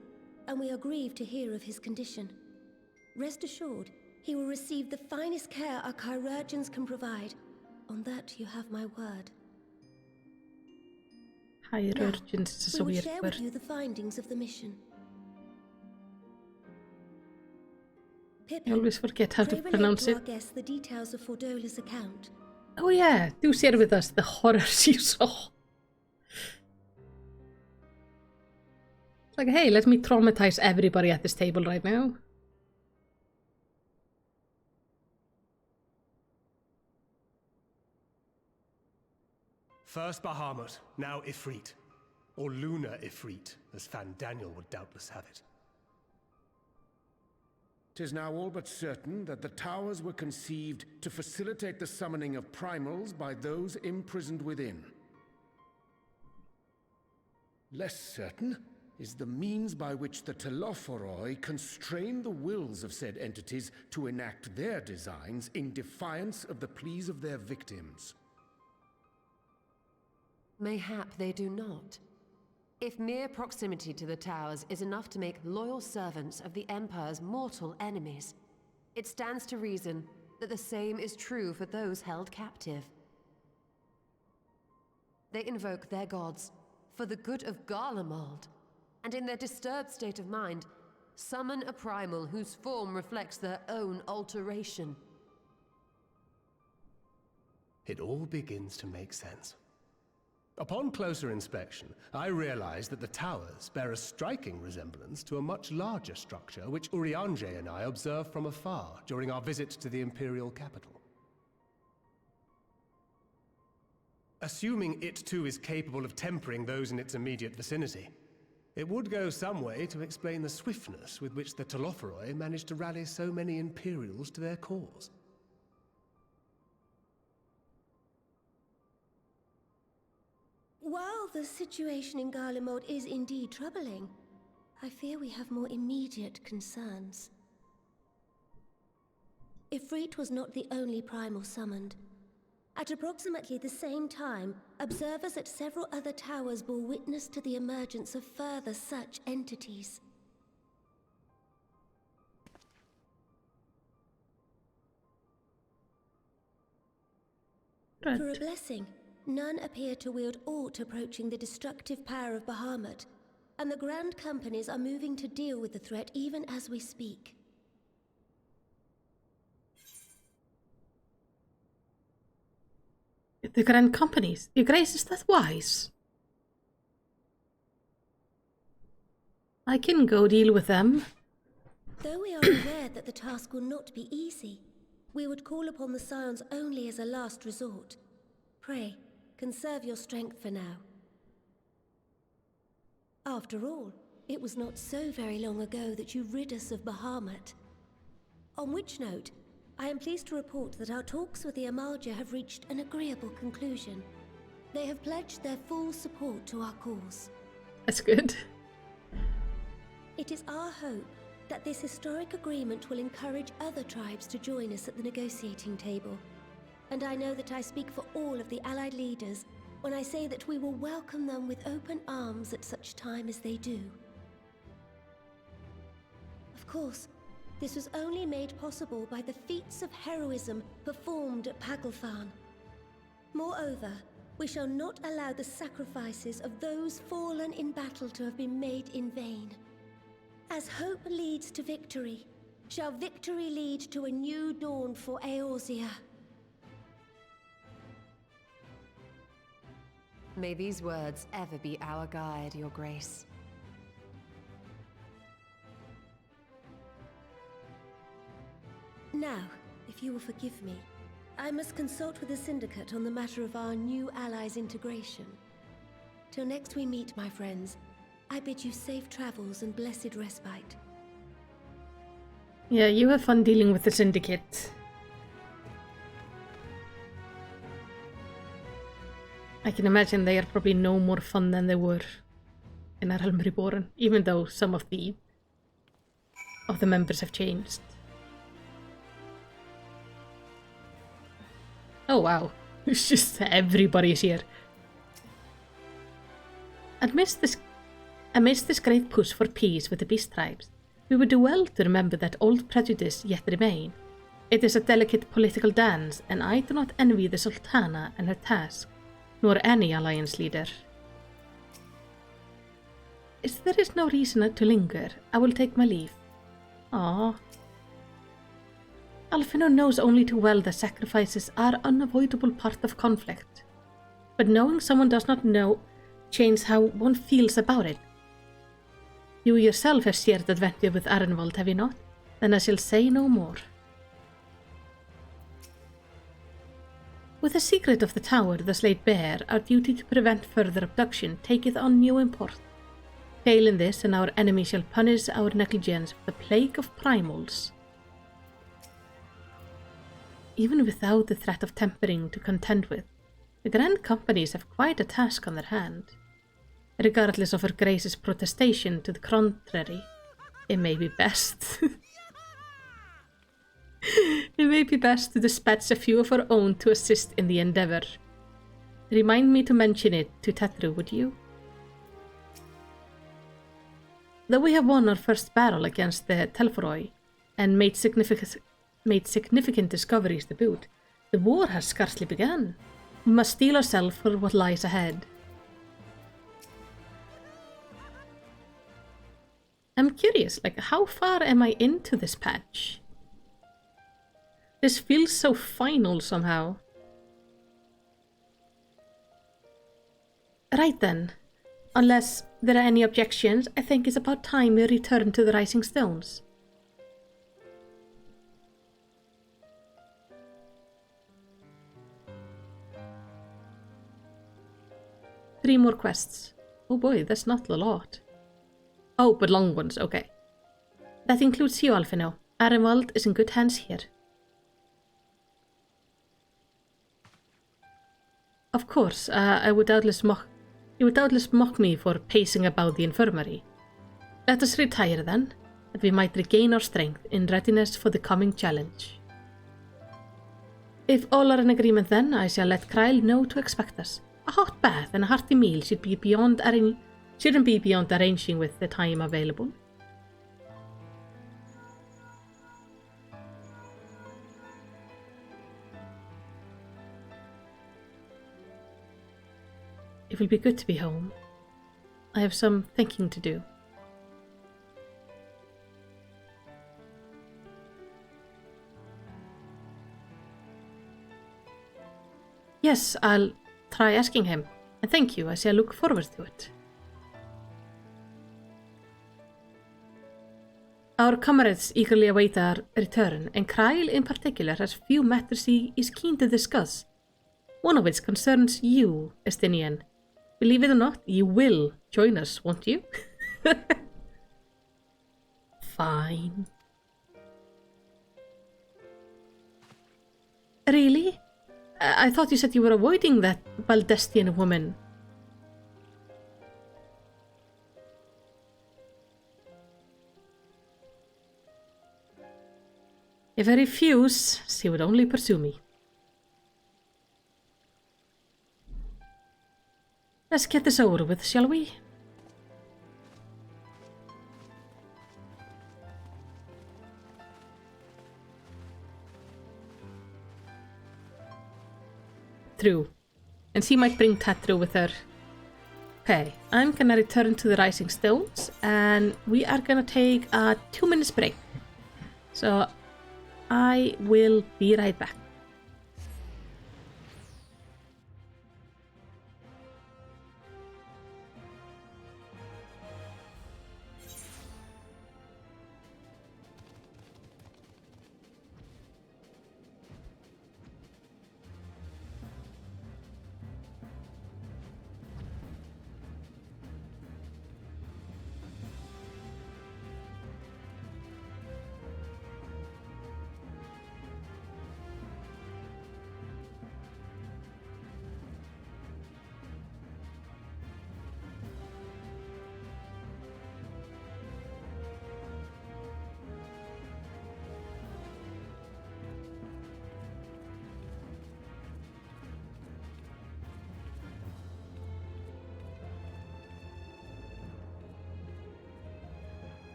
and we are grieved to hear of his condition. Rest assured, he will receive the finest care our chirurgeons can provide. On that you have my word. Chirurgeons is a we will weird share word. with you the findings of the mission. I always forget how to pronounce it. Our guests the details of Fordola's account. Oh yeah, do share with us the horrors you saw. It's like, hey, let me traumatize everybody at this table right now. First Bahamut, now Ifrit. Or Lunar Ifrit, as Fandaniel would doubtless have it. 'Tis now all but certain that the towers were conceived to facilitate the summoning of primals by those imprisoned within. Less certain is the means by which the Telophoroi constrain the wills of said entities to enact their designs in defiance of the pleas of their victims. Mayhap they do not. If mere proximity to the towers is enough to make loyal servants of the Empire's mortal enemies, it stands to reason that the same is true for those held captive. They invoke their gods for the good of Garlemald, and in their disturbed state of mind, summon a primal whose form reflects their own alteration. It all begins to make sense. Upon closer inspection, I realized that the towers bear a striking resemblance to a much larger structure which Urianger and I observed from afar during our visit to the Imperial capital. Assuming it too is capable of tempering those in its immediate vicinity, it would go some way to explain the swiftness with which the Telophoroi managed to rally so many Imperials to their cause. While the situation in Garlemald is indeed troubling, I fear we have more immediate concerns. Ifrit was not the only primal summoned. At approximately the same time, observers at several other towers bore witness to the emergence of further such entities. Right. For a blessing, none appear to wield aught approaching the destructive power of Bahamut, and the Grand Companies are moving to deal with the threat even as we speak. The Grand Companies? Your Grace, is that wise? I can go deal with them. Though we are aware that the task will not be easy, we would call upon the Scions only as a last resort. Pray, conserve your strength for now. After all, it was not so very long ago that you rid us of Bahamut. On which note, I am pleased to report that our talks with the Amalja have reached an agreeable conclusion. They have pledged their full support to our cause. That's good. It is our hope that this historic agreement will encourage other tribes to join us at the negotiating table. And I know that I speak for all of the Allied leaders when I say that we will welcome them with open arms at such time as they do. Of course, this was only made possible by the feats of heroism performed at Paglfan. Moreover, we shall not allow the sacrifices of those fallen in battle to have been made in vain. As hope leads to victory, shall victory lead to a new dawn for Eorzea. May these words ever be our guide, Your Grace. Now, if you will forgive me, I must consult with the Syndicate on the matter of our new allies' integration. Till next we meet, my friends, I bid you safe travels and blessed respite. Yeah, you have fun dealing with the Syndicate. I can imagine they are probably no more fun than they were in A Realm Reborn, even though some of the members have changed. Oh wow, it's just everybody's here. Amidst this great push for peace with the beast tribes, we would do well to remember that old prejudice yet remain. It is a delicate political dance, and I do not envy the Sultana and her task, nor any alliance leader. As there is no reason to linger, I will take my leave. Ah. Alphino knows only too well that sacrifices are an unavoidable part of conflict, but knowing someone does not know changes how one feels about it. You yourself have shared adventure with Arenvald, have you not? Then I shall say no more. With the secret of the tower thus laid bare, our duty to prevent further abduction taketh on new import. Failing this, and our enemy shall punish our negligence with a plague of primals. Even without the threat of tempering to contend with, the grand companies have quite a task on their hand. Regardless of her grace's protestation to the contrary, it may be best. It may be best to dispatch a few of our own to assist in the endeavor. Remind me to mention it to Tetru, would you? Though we have won our first battle against the Telforoi and made significant discoveries to boot, the war has scarcely begun. We must steel ourselves for what lies ahead. I'm curious, how far am I into this patch? This feels so final somehow. Right then. Unless there are any objections, I think it's about time we return to the Rising Stones. Three more quests. Oh boy, that's not a lot. Oh, but long ones, okay. That includes you, Alphino. Arenvald is in good hands here. Of course, you would doubtless mock me for pacing about the infirmary. Let us retire then, that we might regain our strength in readiness for the coming challenge. If all are in agreement then, I shall let Kyle know to expect us. A hot bath and a hearty meal shouldn't be beyond arranging with the time available. It will be good to be home. I have some thinking to do. Yes, I'll try asking him. And thank you, I shall look forward to it. Our comrades eagerly await our return, and Kyle in particular has few matters he is keen to discuss. One of which concerns you, Estinian. Believe it or not, you will join us, won't you? Fine. Really? I thought you said you were avoiding that Baldestian woman. If I refuse, she would only pursue me. Let's get this over with, shall we? True. And she might bring Tatru with her. Okay, I'm gonna return to the Rising Stones, and we are gonna take a 2-minute break. So, I will be right back.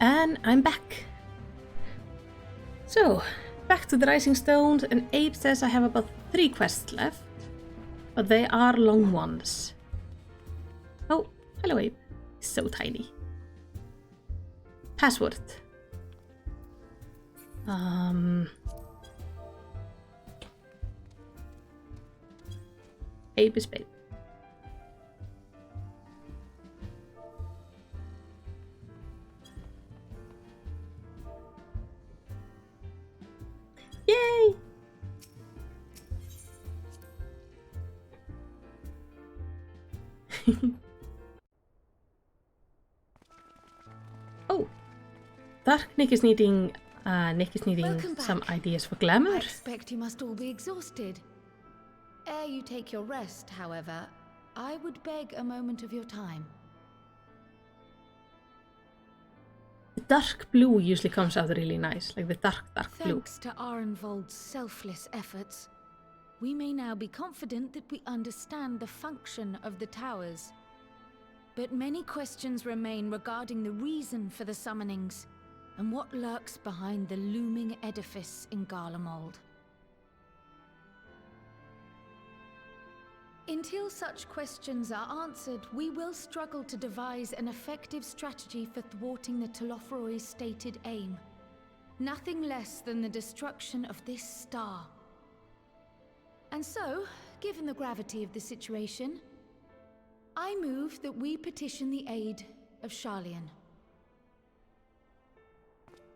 And I'm back. So, back to the Rising Stones, and Abe says I have about 3 quests left, but they are long ones. Oh, hello Abe. So tiny. Password. Abe is babe. Yay! Oh, Nick is needing some ideas for glamour. I expect you must all be exhausted. Ere you take your rest, however, I would beg a moment of your time. The dark blue usually comes out really nice, like the dark blue. Thanks to Arenvold's selfless efforts, we may now be confident that we understand the function of the towers. But many questions remain regarding the reason for the summonings, and what lurks behind the looming edifice in Garlemald. Until such questions are answered, we will struggle to devise an effective strategy for thwarting the Telophoroi's stated aim. Nothing less than the destruction of this star. And so, given the gravity of the situation, I move that we petition the aid of Sharlayan.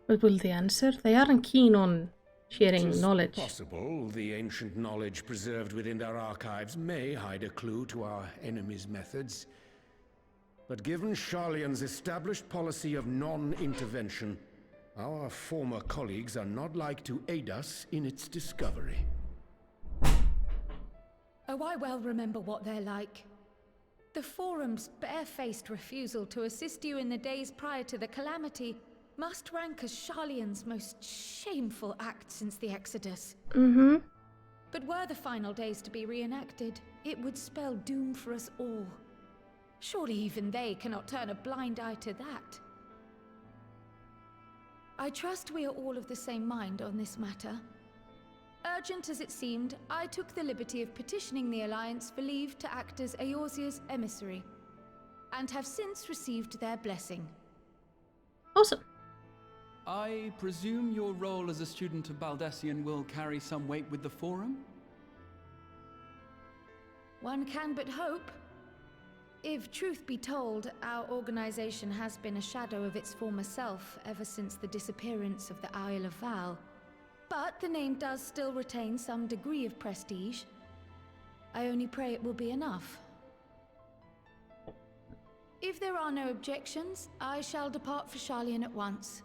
What will they answer? They aren't keen on sharing knowledge. It's possible the ancient knowledge preserved within their archives may hide a clue to our enemy's methods. But given Sharlayan's established policy of non-intervention, our former colleagues are not like to aid us in its discovery. Oh, I well remember what they're like. The Forum's barefaced refusal to assist you in the days prior to the calamity must rank as Sharlayan's most shameful act since the Exodus. But were the final days to be reenacted, it would spell doom for us all. Surely even they cannot turn a blind eye to that. I trust we are all of the same mind on this matter. Urgent as it seemed, I took the liberty of petitioning the Alliance for leave to act as Eorzea's emissary, and have since received their blessing. Awesome. I presume your role as a student of Baldessian will carry some weight with the Forum? One can but hope. If truth be told, our organization has been a shadow of its former self ever since the disappearance of the Isle of Val. But the name does still retain some degree of prestige. I only pray it will be enough. If there are no objections, I shall depart for Sharlayan at once.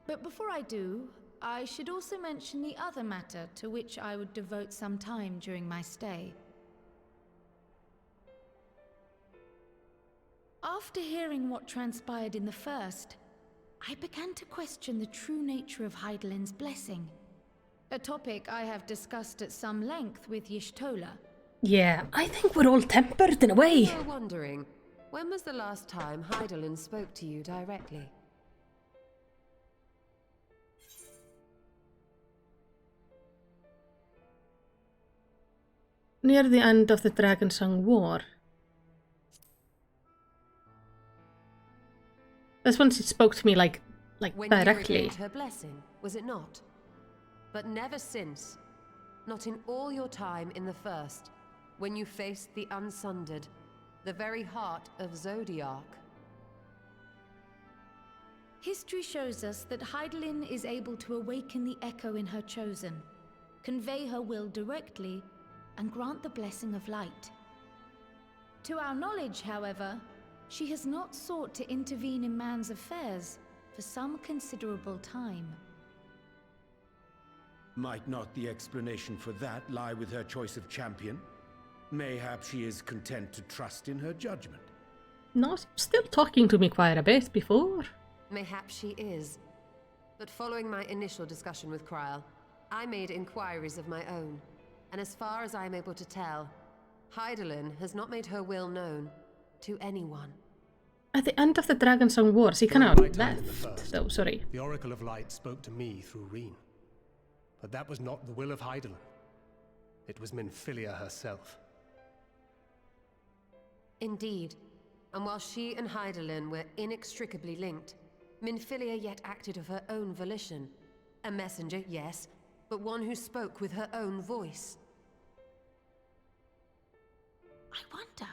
But before I do, I should also mention the other matter to which I would devote some time during my stay. After hearing what transpired in the first, I began to question the true nature of Hydaelyn's blessing. A topic I have discussed at some length with Y'shtola. Yeah, I think we're all tempered in a way. I'm wondering, when was the last time Hydaelyn spoke to you directly? Near the end of the Dragonsong War. That's when she spoke to me like when directly. You regained her blessing, was it not? But never since. Not in all your time in the first, when you faced the Unsundered, the very heart of Zodiark. History shows us that Hydaelyn is able to awaken the echo in her chosen, convey her will directly, and grant the blessing of light. To our knowledge, however, she has not sought to intervene in man's affairs for some considerable time. Might not the explanation for that lie with her choice of champion? Mayhap she is content to trust in her judgment. No, she was still talking to me quite a bit before. Mayhap she is. But following my initial discussion with Kryl, I made inquiries of my own. And as far as I am able to tell, Hydaelyn has not made her will known to anyone. At the end of the Dragonsong Wars, he kind of left, though, sorry. The Oracle of Light spoke to me through Reen. But that was not the will of Hydaelyn. It was Minfilia herself. Indeed. And while she and Hydaelyn were inextricably linked, Minfilia yet acted of her own volition. A messenger, yes, but one who spoke with her own voice. I wonder,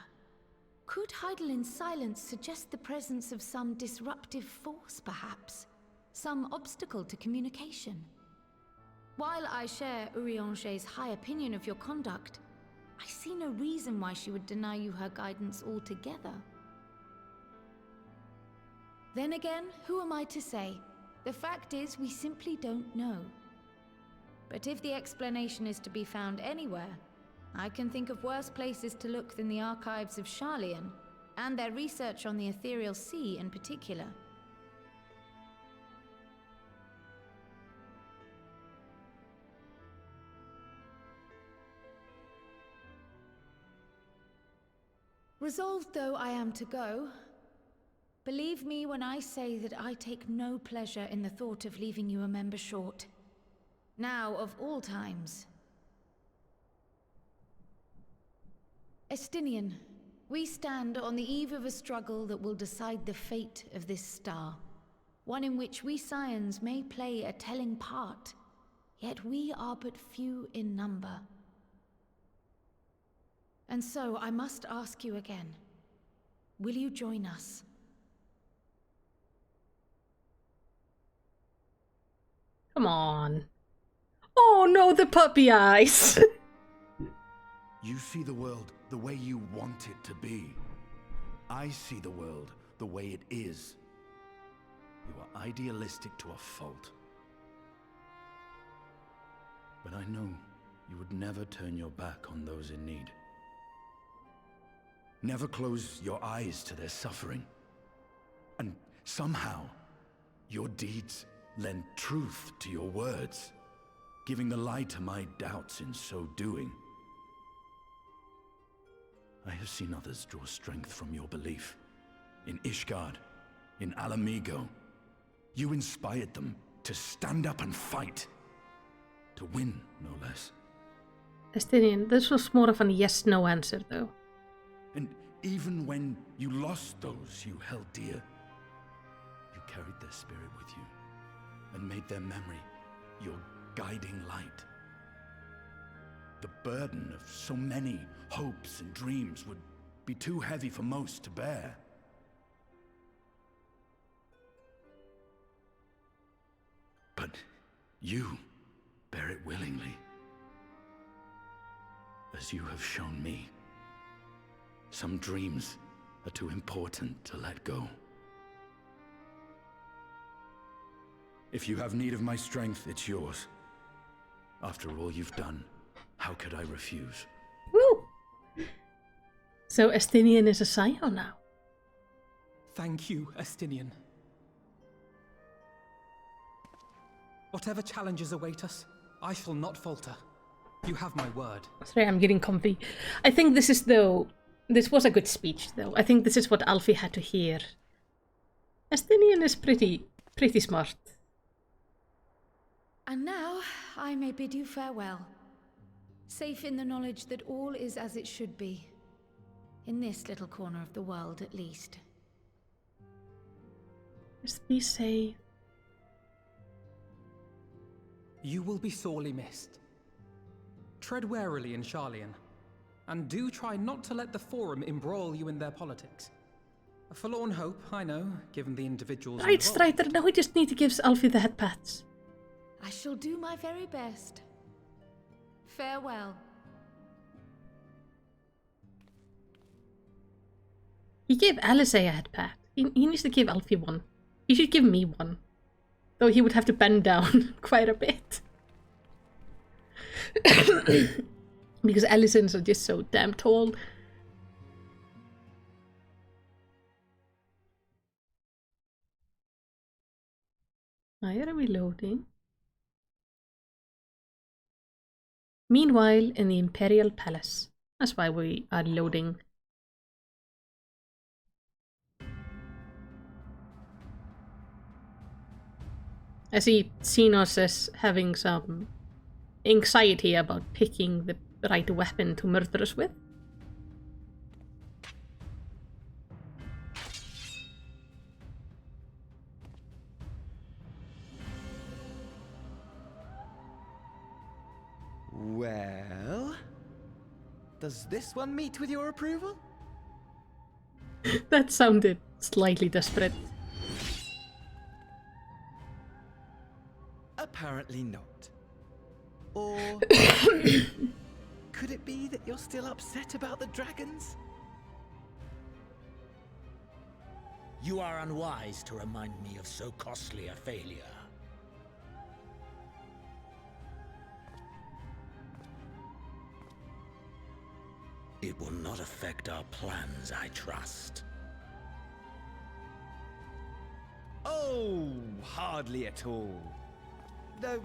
could Hydaelyn's silence suggest the presence of some disruptive force, perhaps? Some obstacle to communication? While I share Urianger's high opinion of your conduct, I see no reason why she would deny you her guidance altogether. Then again, who am I to say? The fact is, we simply don't know. But if the explanation is to be found anywhere, I can think of worse places to look than the archives of Sharlayan, and their research on the Ethereal Sea in particular. Resolved though I am to go, believe me when I say that I take no pleasure in the thought of leaving you a member short. Now, of all times. Estinian, we stand on the eve of a struggle that will decide the fate of this star. One in which we Scions may play a telling part, yet we are but few in number. And so I must ask you again, will you join us? Come on. Oh no, the puppy eyes! You see the world the way you want it to be. I see the world the way it is. You are idealistic to a fault. But I know you would never turn your back on those in need. Never close your eyes to their suffering. And somehow, your deeds lend truth to your words, giving the lie to my doubts in so doing. I have seen others draw strength from your belief. In Ishgard, in Alamigo. You inspired them to stand up and fight. To win, no less. Estinian, this was more of an yes-no answer, though. And even when you lost those you held dear, you carried their spirit with you and made their memory your guiding light. The burden of so many hopes and dreams would be too heavy for most to bear. But you bear it willingly, as you have shown me. Some dreams are too important to let go. If you have need of my strength, it's yours. After all you've done, how could I refuse? Woo! So Estinian is a Scion now. Thank you, Estinian. Whatever challenges await us, I shall not falter. You have my word. Sorry, I'm getting comfy. I think this is, though... This was a good speech, though. I think this is what Alfie had to hear. Estinian is pretty smart. And now, I may bid you farewell. Safe in the knowledge that all is as it should be. In this little corner of the world, at least. Just be safe. You will be sorely missed. Tread warily in Sharlayan, and do try not to let the Forum embroil you in their politics. A forlorn hope, I know, given the individuals Right, involved. Strider, now we just need to give Alfie the head pats. I shall do my very best. Farewell. He gave Alice a head pat. He needs to give Alfie one. He should give me one. Though he would have to bend down quite a bit. Because Allisons are just so damn tall. Why are we loading? Meanwhile, in the Imperial Palace. That's why we are loading. I see Xenos as having some anxiety about picking the right weapon to murder us with. Well, does this one meet with your approval? That sounded slightly desperate. Apparently not. Or could it be that you're still upset about the dragons? You are unwise to remind me of so costly a failure. It will not affect our plans, I trust. Oh, hardly at all. Though,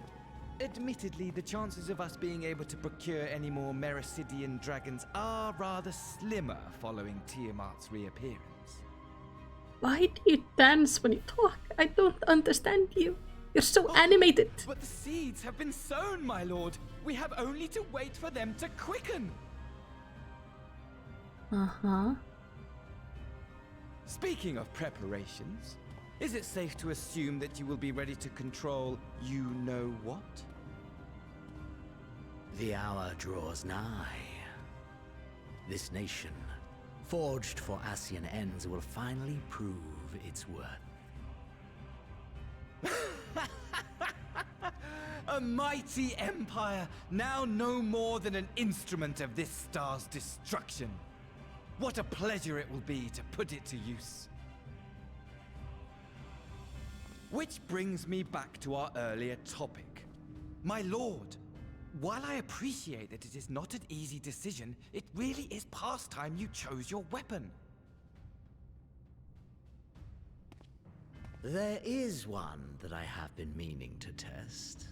admittedly, the chances of us being able to procure any more Mericidian dragons are rather slimmer following Tiamat's reappearance. Why do you dance when you talk? I don't understand you. You're so animated. But the seeds have been sown, my lord. We have only to wait for them to quicken. Uh-huh. Speaking of preparations, is it safe to assume that you will be ready to control you-know-what? The hour draws nigh. This nation, forged for Ascian ends, will finally prove its worth. A mighty empire, now no more than an instrument of this star's destruction. What a pleasure it will be to put it to use. Which brings me back to our earlier topic. My lord, while I appreciate that it is not an easy decision, it really is past time you chose your weapon. There is one that I have been meaning to test.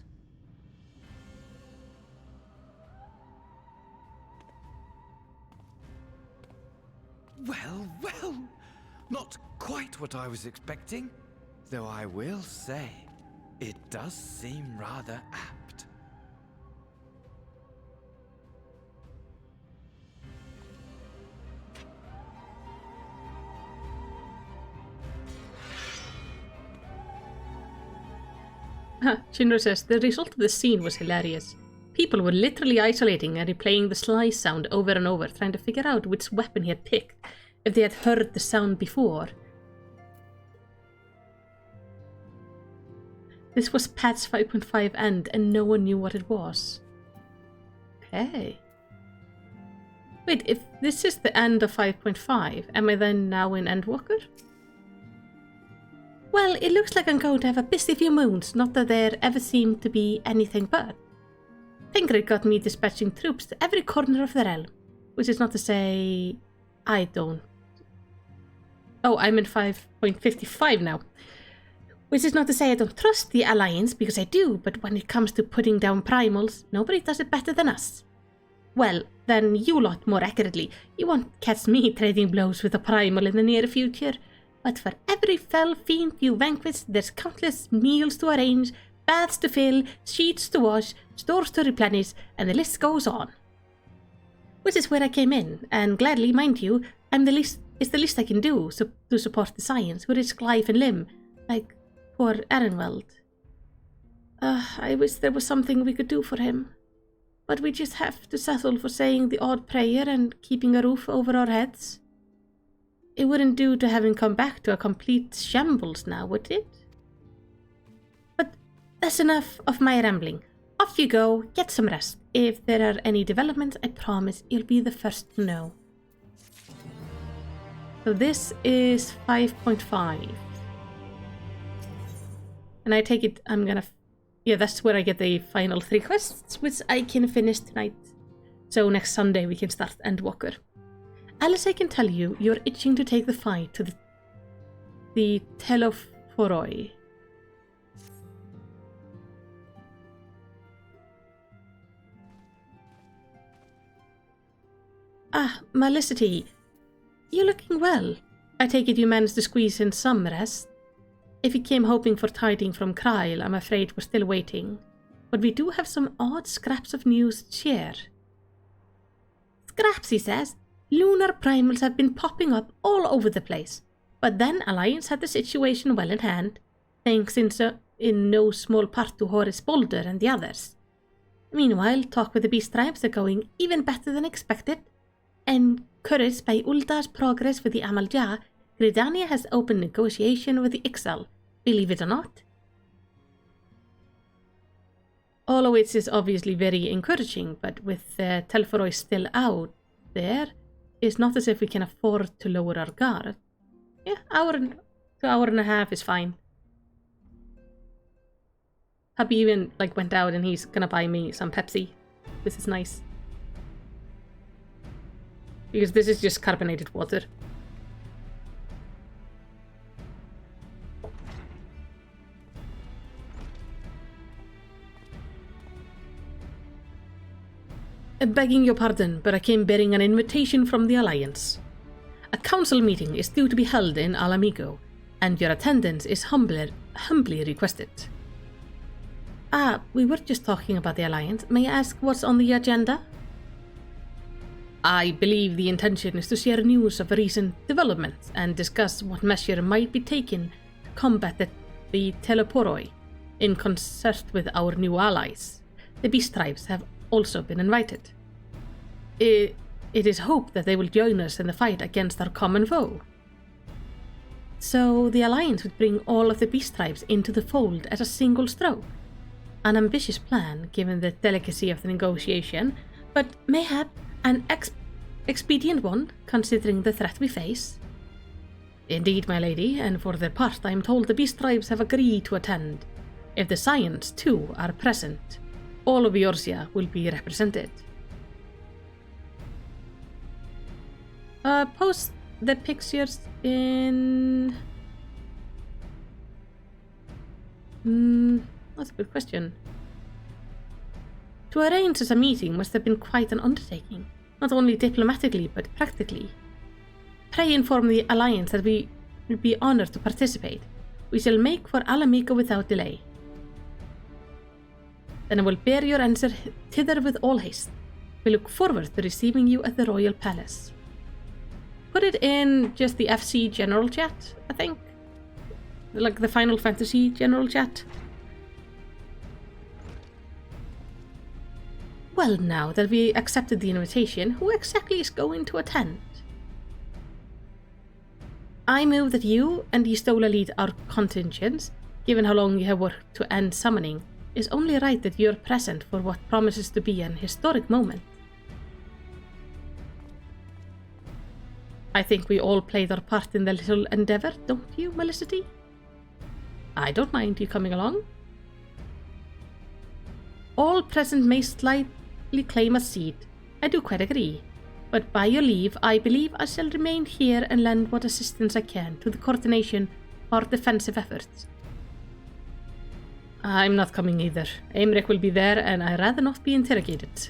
Well, well, not quite what I was expecting. Though I will say, it does seem rather apt. Shinra says, the result of the scene was hilarious. People were literally isolating and replaying the slice sound over and over, trying to figure out which weapon he had picked, if they had heard the sound before. This was patch 5.5 end, and no one knew what it was. Okay. Wait, if this is the end of 5.5, am I then now in Endwalker? Well, it looks like I'm going to have a busy few moons, not that there ever seemed to be anything but. Thancred got me dispatching troops to every corner of the realm, which is not to say I don't. Oh, I'm in 5.55 now. Which is not to say I don't trust the Alliance, because I do, but when it comes to putting down primals, nobody does it better than us. Well, then you lot more accurately. You won't catch me trading blows with a primal in the near future. But for every fell fiend you vanquish, there's countless meals to arrange, baths to fill, sheets to wash, stores to replenish, and the list goes on. Which is where I came in, and gladly, mind you, it's the least I can do to support the science, who risk life and limb, like poor Ehrenwald. I wish there was something we could do for him. But we just have to settle for saying the odd prayer and keeping a roof over our heads. It wouldn't do to have him come back to a complete shambles now, would it? But that's enough of my rambling. Off you go, get some rest. If there are any developments, I promise you'll be the first to know. So this is 5.5. And I take it I'm gonna... Yeah, that's where I get the final 3 quests, which I can finish tonight. So next Sunday we can start Endwalker. Alice, I can tell you, you're itching to take the fight to the Telophoroi. Ah, Malicity, you're looking well. I take it you managed to squeeze in some rest. If you came hoping for tidings from Kyle, I'm afraid we're still waiting. But we do have some odd scraps of news to share. Scraps, he says. Lunar primals have been popping up all over the place. But then Alliance had the situation well in hand, thanks in no small part to Horace Boulder and the others. Meanwhile, talk with the Beast Tribes are going even better than expected. Encouraged by Ulda's progress with the Amalja, Gridania has opened negotiation with the Ixal, believe it or not. All of which is obviously very encouraging, but with Telforoi still out there, it's not as if we can afford to lower our guard. Yeah, hour and a half is fine. Hubby even went out and he's gonna buy me some Pepsi. This is nice. Because this is just carbonated water. Begging your pardon, but I came bearing an invitation from the Alliance. A council meeting is due to be held in Alamigo, and your attendance is humbly requested. We were just talking about the Alliance. May I ask what's on the agenda? I believe the intention is to share news of recent developments and discuss what measure might be taken to combat the Teleporoi in concert with our new allies. The Beast Tribes have also been invited. It is hoped that they will join us in the fight against our common foe. So the Alliance would bring all of the Beast Tribes into the fold at a single stroke. An ambitious plan, given the delicacy of the negotiation, but mayhap an expedient one, considering the threat we face. Indeed, my lady, and for their part I am told the Beast Tribes have agreed to attend. If the Scions, too, are present, all of Eorzea will be represented. Post the pictures in... That's a good question. To arrange such a meeting must have been quite an undertaking, not only diplomatically but practically. Pray inform the Alliance that we will be honored to participate. We shall make for Alamigo without delay. Then I will bear your answer thither with all haste. We look forward to receiving you at the Royal Palace. Put it in just the FC general chat, I think. Like the Final Fantasy general chat. Well, now that we accepted the invitation, who exactly is going to attend? I move that you and Istola lead our contingents. Given how long you have worked to end summoning, it's only right that you're present for what promises to be an historic moment. I think we all played our part in the little endeavor, don't you, Melicity? I don't mind you coming along. All present may slightly claim a seat. I do quite agree. But by your leave, I believe I shall remain here and lend what assistance I can to the coordination of our defensive efforts. I'm not coming either. Aymeric will be there and I'd rather not be interrogated.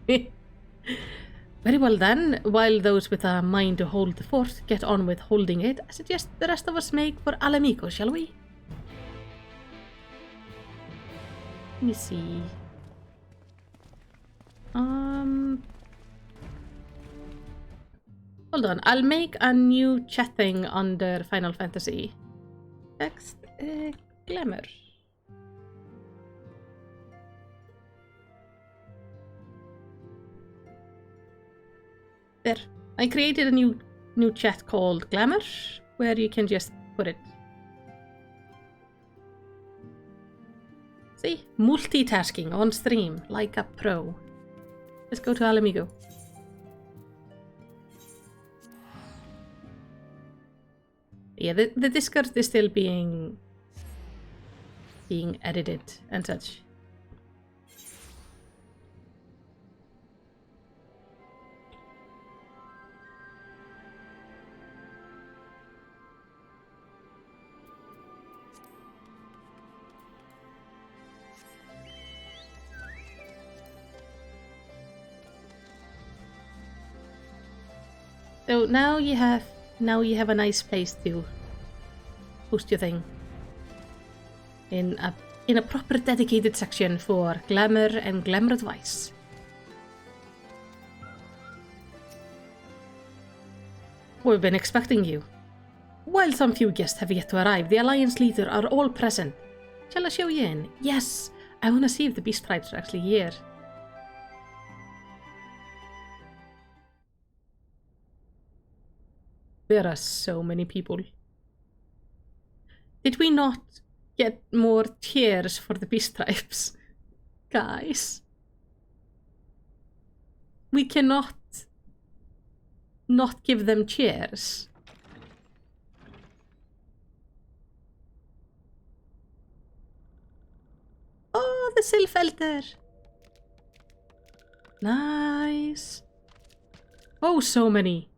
Very well then, while those with a mind to hold the fort get on with holding it, I suggest the rest of us make for Alamigo, shall we? Let me see. Hold on, I'll make a new chat thing under Final Fantasy. Text, Glamour. There. I created a new chat called Glamour, where you can just put it. See? Multitasking on stream, like a pro. Let's go to Alamigo. Yeah, the Discord is still being edited and such. So now you have a nice place to post your thing in a proper dedicated section for glamour and glamour advice. We've been expecting you. While some few guests have yet to arrive, the Alliance leaders are all present. Shall I show you in? Yes, I want to see if the beast tribes are actually here. There are so many people. Did we not get more cheers for the beast tribes? Guys. We cannot not give them cheers. Oh, the Sylph Elder. Nice. Oh, so many.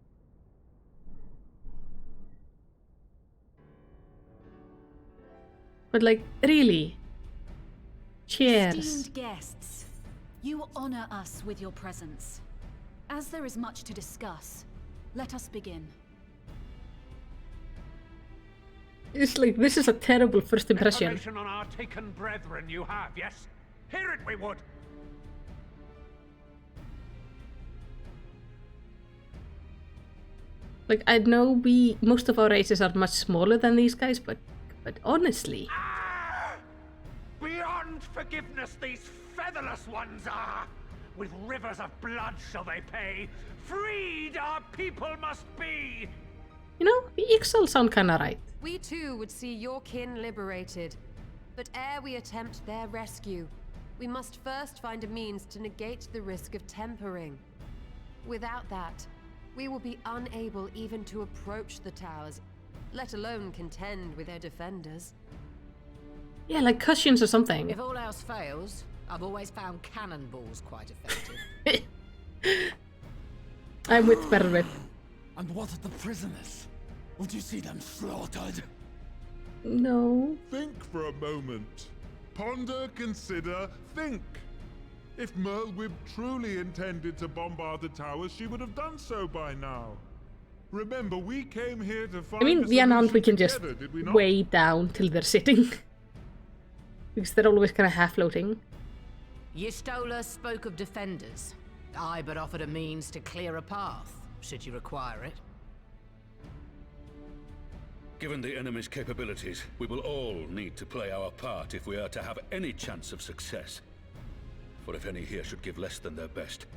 But like, really? Cheers. Esteemed guests, you honor us with your presence. As there is much to discuss, let us begin. It's like, this is a terrible first impression. Information on our taken brethren you have, yes? Hear it we would! Like, I know most of our races are much smaller than these guys, but honestly. Beyond forgiveness these featherless ones are! With rivers of blood shall they pay. Freed our people must be! You know, the Ixal sound kinda right. We too would see your kin liberated. But ere we attempt their rescue, we must first find a means to negate the risk of tempering. Without that, we will be unable even to approach the towers, let alone contend with their defenders. Yeah, like cushions or something. If all else fails, I've always found cannonballs quite effective. I'm with Berwit. And what of the prisoners? Would you see them slaughtered? No. Think for a moment. Ponder, consider, think. If Merlwyb truly intended to bombard the towers, she would have done so by now. Remember, we came here to find. I mean, the unarmed we can just weigh down till they're sitting. Because they're always kind of half floating. Y'shtola spoke of defenders. I but offered a means to clear a path, should you require it. Given the enemy's capabilities, we will all need to play our part if we are to have any chance of success. For if any here should give less than their best,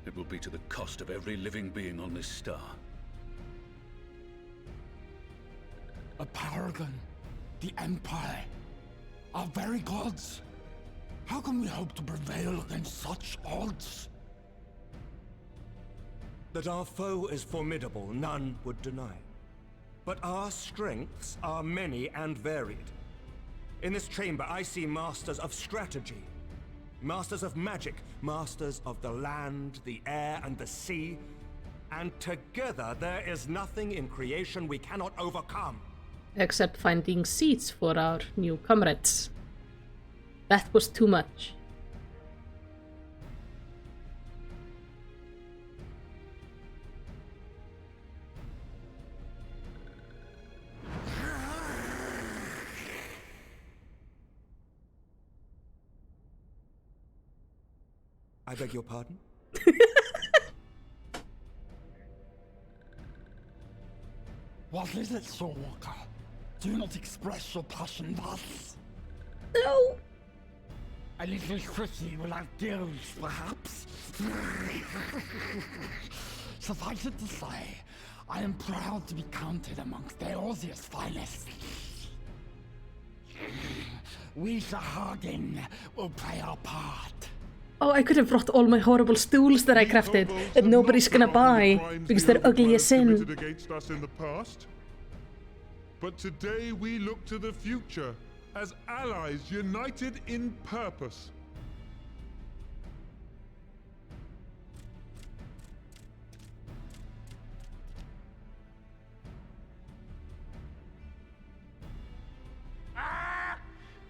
it will be to the cost of every living being on this star. A paragon, the Empire, our very gods. How can we hope to prevail against such odds? That our foe is formidable, none would deny. But our strengths are many and varied. In this chamber, I see masters of strategy, masters of magic, masters of the land, the air, and the sea. And together, there is nothing in creation we cannot overcome. Except finding seats for our new comrades. That was too much. I beg your pardon? What is it, Soulwalker? Do you not express your passion thus? No! A little tricky without gills, perhaps? Suffice it to say, I am proud to be counted amongst Eorzea's finest. We, Sahagin, will play our part. Oh, I could have brought all my horrible stools that I crafted that nobody's gonna buy because they're ugly as sin. Against us in the past. But today we look to the future as allies united in purpose.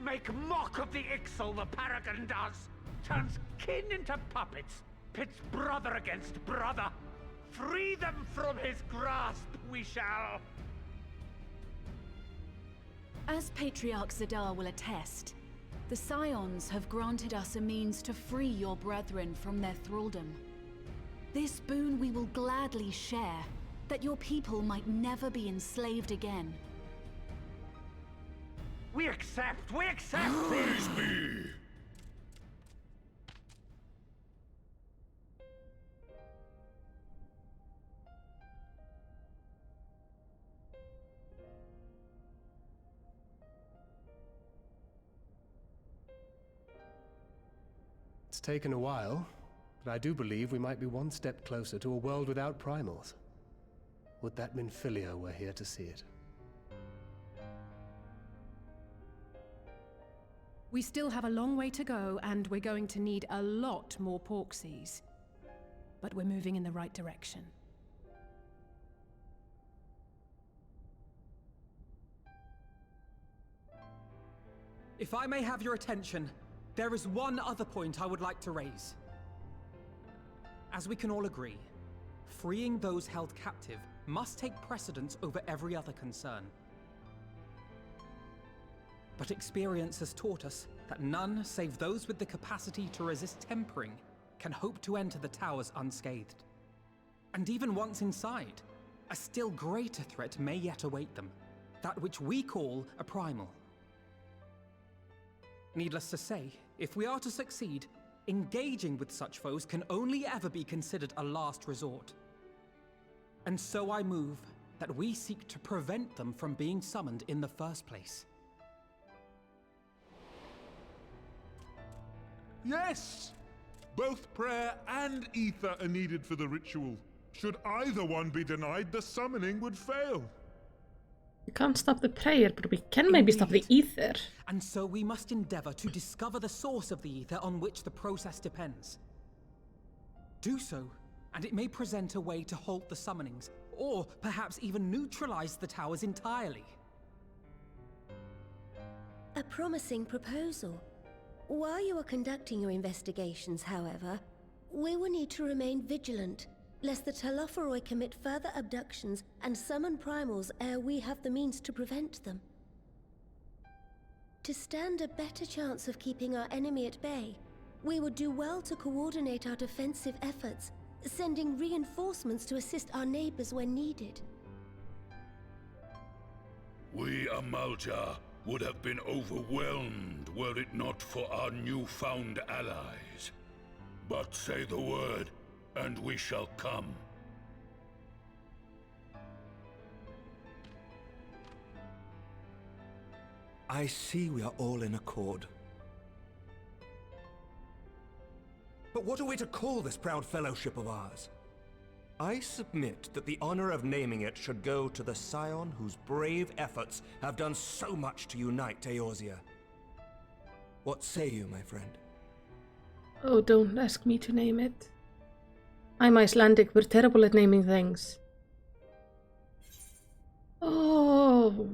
Make mock of the Ixal, the Paragon does! Turns kin into puppets, pits brother against brother. Free them from his grasp, we shall! As Patriarch Zadar will attest, the Scions have granted us a means to free your brethren from their thraldom. This boon we will gladly share, that your people might never be enslaved again. We accept! We accept! Praise be! It's taken a while, but I do believe we might be one step closer to a world without primals. Would that Minfilia were here to see it. We still have a long way to go, and we're going to need a lot more Porksies. But we're moving in the right direction. If I may have your attention, there is one other point I would like to raise. As we can all agree, freeing those held captive must take precedence over every other concern. But experience has taught us that none save those with the capacity to resist tempering can hope to enter the towers unscathed. And even once inside, a still greater threat may yet await them, that which we call a primal. Needless to say, if we are to succeed, engaging with such foes can only ever be considered a last resort. And so I move that we seek to prevent them from being summoned in the first place. Yes! Both prayer and ether are needed for the ritual. Should either one be denied, the summoning would fail. We can't stop the prayer, but we can maybe stop the ether. And so we must endeavor to discover the source of the ether on which the process depends. Do so, and it may present a way to halt the summonings, or perhaps even neutralize the towers entirely. A promising proposal. While you are conducting your investigations, however, we will need to remain vigilant, lest the Telophoroi commit further abductions and summon primals ere we have the means to prevent them. To stand a better chance of keeping our enemy at bay, we would do well to coordinate our defensive efforts, sending reinforcements to assist our neighbors when needed. We Amalja would have been overwhelmed were it not for our newfound allies. But say the word, and we shall come. I see we are all in accord. But what are we to call this proud fellowship of ours? I submit that the honor of naming it should go to the scion whose brave efforts have done so much to unite Eorzea. What say you, my friend? Oh, don't ask me to name it. I'm Icelandic, we're terrible at naming things. Oh.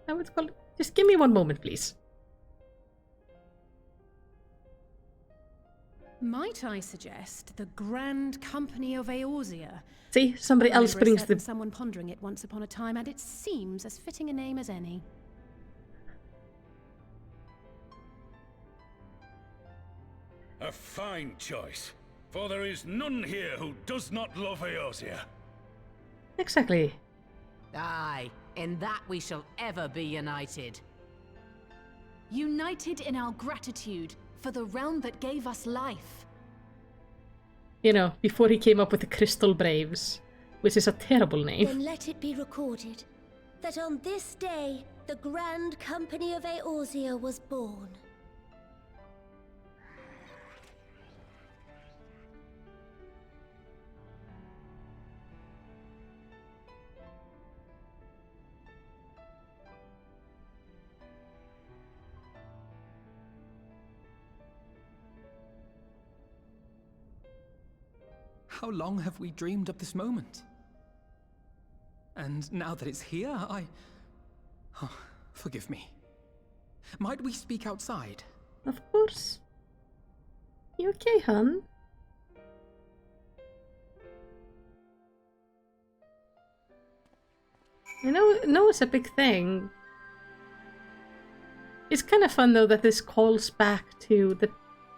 I would call it. Just give me one moment, please. Might I suggest the Grand Company of Eorzea? See, somebody else brings the. Someone pondering it once upon a time, and it seems as fitting a name as any. A fine choice, for there is none here who does not love Eorzea. Exactly. Aye, in that we shall ever be united. United in our gratitude for the realm that gave us life. You know, before he came up with the Crystal Braves, which is a terrible name. Then let it be recorded that on this day, the Grand Company of Eorzea was born. How long have we dreamed of this moment? And now that it's here, Oh, forgive me. Might we speak outside? Of course. You okay, hon? I know it's a big thing. It's kind of fun though that this calls back to the,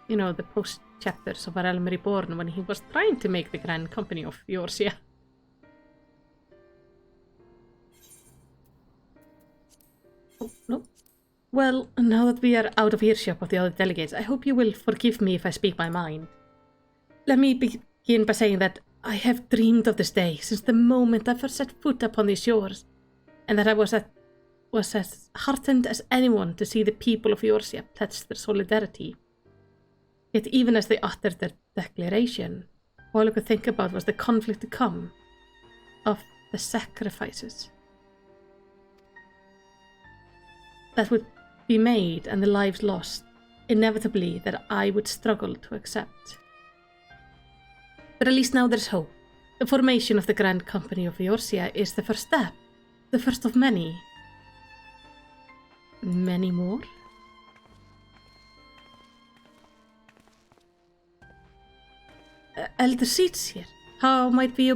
the post chapters of A Realm Reborn when he was trying to make the Grand Company of Eorzea. Oh, no. Well, now that we are out of earshot of the other delegates, I hope you will forgive me if I speak my mind. Let me begin by saying that I have dreamed of this day since the moment I first set foot upon these shores, and that I was as heartened as anyone to see the people of Eorzea pledge their solidarity. Yet even as they uttered their declaration, all I could think about was the conflict to come, of the sacrifices that would be made and the lives lost, inevitably that I would struggle to accept. But at least now there's hope. The formation of the Grand Company of Eorzea is the first step, the first of many. Many more? Elder Seats here. How might we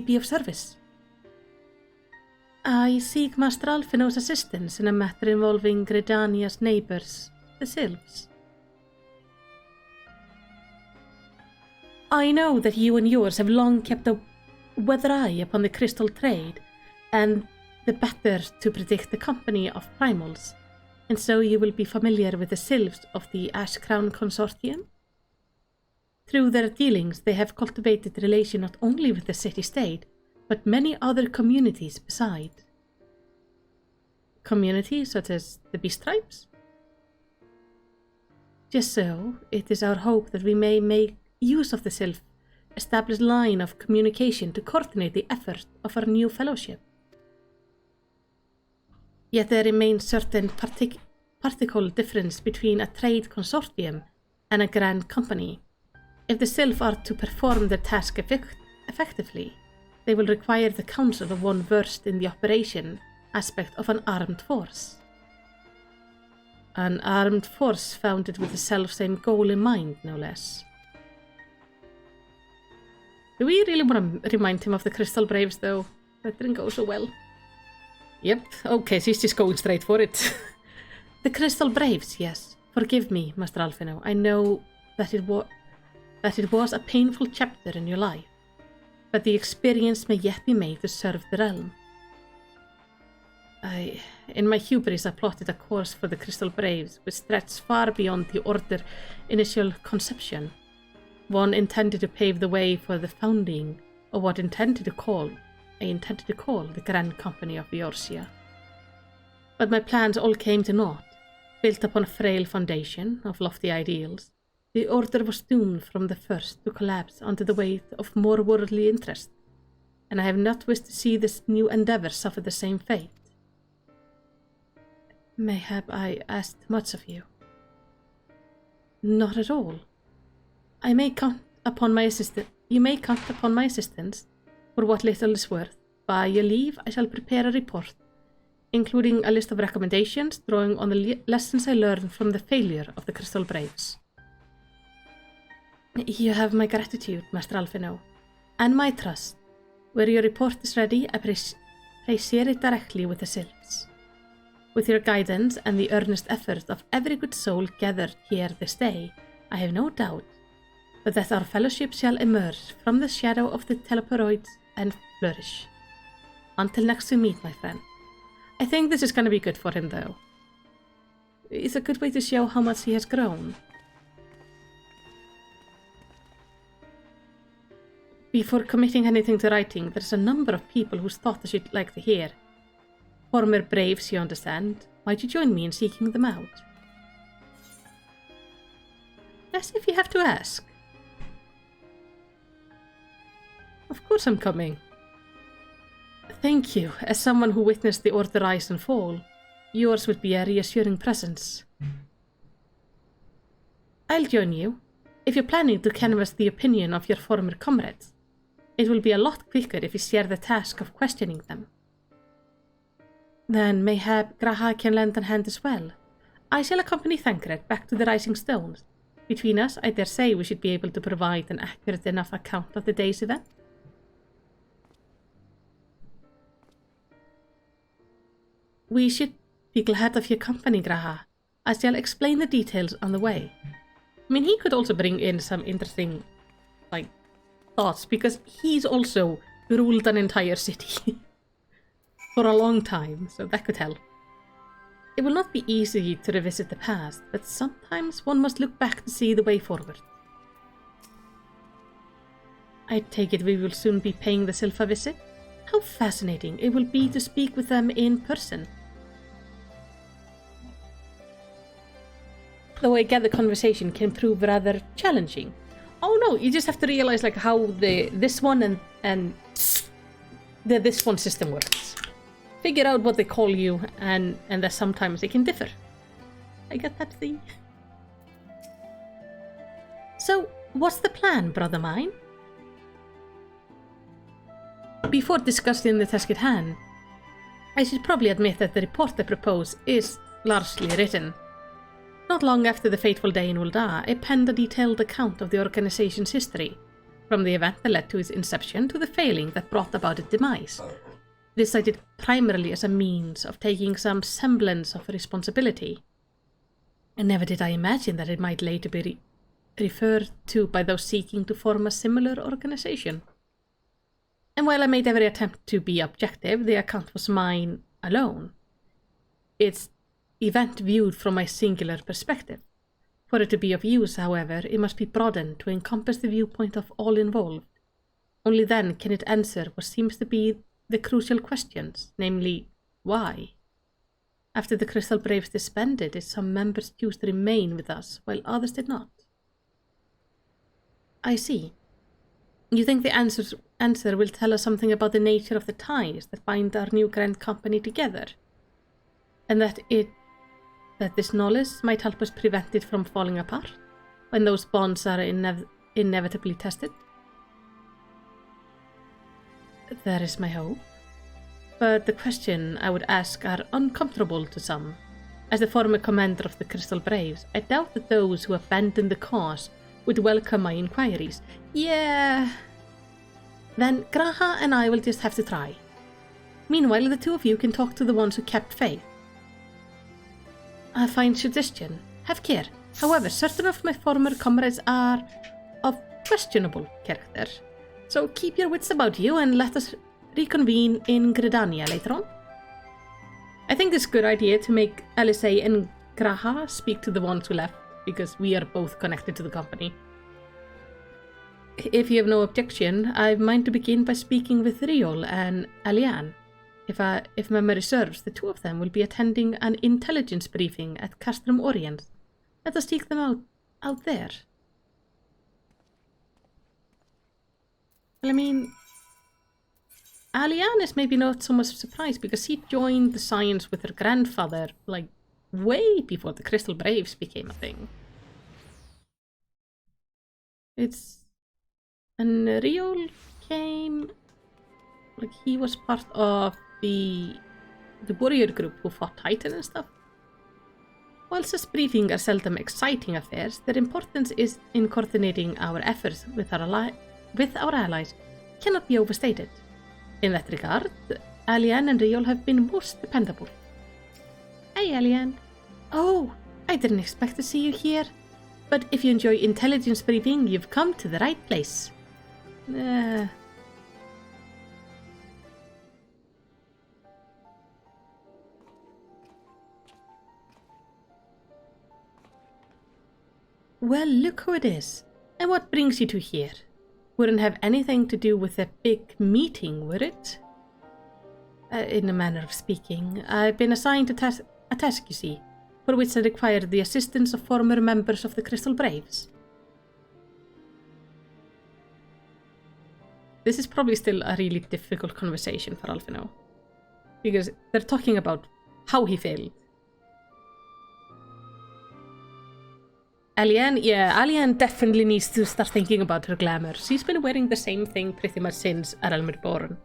be of service? I seek Master Alfino's assistance in a matter involving Gridania's neighbours, the Sylphs. I know that you and yours have long kept a weather eye upon the crystal trade, and the better to predict the company of primals, and so you will be familiar with the Sylphs of the Ash Crown Consortium. Through their dealings, they have cultivated relation not only with the city-state, but many other communities beside. Communities such as the Beast Tribes? Just so, it is our hope that we may make use of the self-established line of communication to coordinate the effort of our new fellowship. Yet there remains certain particular difference between a trade consortium and a grand company. If the Sylph are to perform their task effectively, they will require the counsel of one versed in the operation aspect of an armed force. An armed force founded with the self-same goal in mind, no less. Do we really want to remind him of the Crystal Braves, though? That didn't go so well. Yep, okay, she's just going straight for it. The Crystal Braves, yes. Forgive me, Master Alfino. I know that it was a painful chapter in your life, but the experience may yet be made to serve the realm. In my hubris, I plotted a course for the Crystal Braves, which stretched far beyond the order initial conception. One intended to pave the way for the founding of what I intended to call the Grand Company of Eorzea. But my plans all came to naught. Built upon a frail foundation of lofty ideals, the order was doomed from the first to collapse under the weight of more worldly interest, and I have not wished to see this new endeavour suffer the same fate. Mayhap I asked much of you? Not at all. You may count upon my assistance for what little is worth. By your leave, I shall prepare a report, including a list of recommendations drawing on the lessons I learned from the failure of the Crystal Braves. You have my gratitude, Master Alfino, and my trust. Where your report is ready, I share it directly with the Sylphs. With your guidance and the earnest effort of every good soul gathered here this day, I have no doubt but that our fellowship shall emerge from the shadow of the teleporoids and flourish. Until next we meet, my friend. I think this is going to be good for him, though. It's a good way to show how much he has grown. Before committing anything to writing, there's a number of people whose thoughts you'd like to hear. Former braves, you understand. Might you join me in seeking them out? As if you have to ask. Of course I'm coming. Thank you. As someone who witnessed the Order rise and fall, yours would be a reassuring presence. I'll join you. If you're planning to canvass the opinion of your former comrades, it will be a lot quicker if you share the task of questioning them. Then mayhap Graha can lend a hand as well. I shall accompany Thancred back to the Rising Stones. Between us, I dare say we should be able to provide an accurate enough account of the day's event. We should be glad of your company, Graha. I shall explain the details on the way. I mean, he could also bring in some interesting, thoughts, because he's also ruled an entire city for a long time, so that could help. It will not be easy to revisit the past, but sometimes one must look back to see the way forward. I take it we will soon be paying the Sylph a visit? How fascinating it will be to speak with them in person. Though I get the conversation can prove rather challenging. Oh no, you just have to realize how the this one and the this one system works. Figure out what they call you, and that sometimes they can differ. I get that thing. So, what's the plan, brother mine? Before discussing the task at hand, I should probably admit that the report I propose is largely written. Not long after the fateful day in Ul'dah, I penned a detailed account of the organization's history, from the event that led to its inception to the failing that brought about its demise. This I did primarily as a means of taking some semblance of responsibility. And never did I imagine that it might later be referred to by those seeking to form a similar organization. And while I made every attempt to be objective, the account was mine alone. Its event viewed from my singular perspective. For it to be of use, however, it must be broadened to encompass the viewpoint of all involved. Only then can it answer what seems to be the crucial questions, namely, why? After the Crystal Braves disbanded, did some members choose to remain with us, while others did not? I see. You think the answer will tell us something about the nature of the ties that bind our new grand company together? And that this knowledge might help us prevent it from falling apart, when those bonds are inevitably tested? That is my hope. But the question I would ask are uncomfortable to some. As the former commander of the Crystal Braves, I doubt that those who abandoned the cause would welcome my inquiries. Yeah. Then Graha and I will just have to try. Meanwhile, the two of you can talk to the ones who kept faith. A fine suggestion. Have care. However, certain of my former comrades are of questionable character. So keep your wits about you and let us reconvene in Gridania later on. I think it's a good idea to make LSA and Graha speak to the ones who left, because we are both connected to the company. If you have no objection, I mind to begin by speaking with Riol and Alian. If memory serves, the two of them will be attending an intelligence briefing at Castrum Orient. Let us take them out there. Well, I mean, Alian is maybe not so much surprised because he joined the Science with her grandfather, way before the Crystal Braves became a thing. And Riol came, he was part of the warrior group who fought Titan and stuff. While such briefings are seldom exciting affairs, their importance is in coordinating our efforts with our allies cannot be overstated. In that regard, Alian and Riol have been most dependable. Hey, Alian. Oh, I didn't expect to see you here. But if you enjoy intelligence briefing, you've come to the right place. Well, look who it is. And what brings you to here? Wouldn't have anything to do with a big meeting, would it? In a manner of speaking, I've been assigned a task, you see, for which I required the assistance of former members of the Crystal Braves. This is probably still a really difficult conversation for Alphino, because they're talking about how he failed. Alian definitely needs to start thinking about her glamour. She's been wearing the same thing pretty much since A Realm Reborn.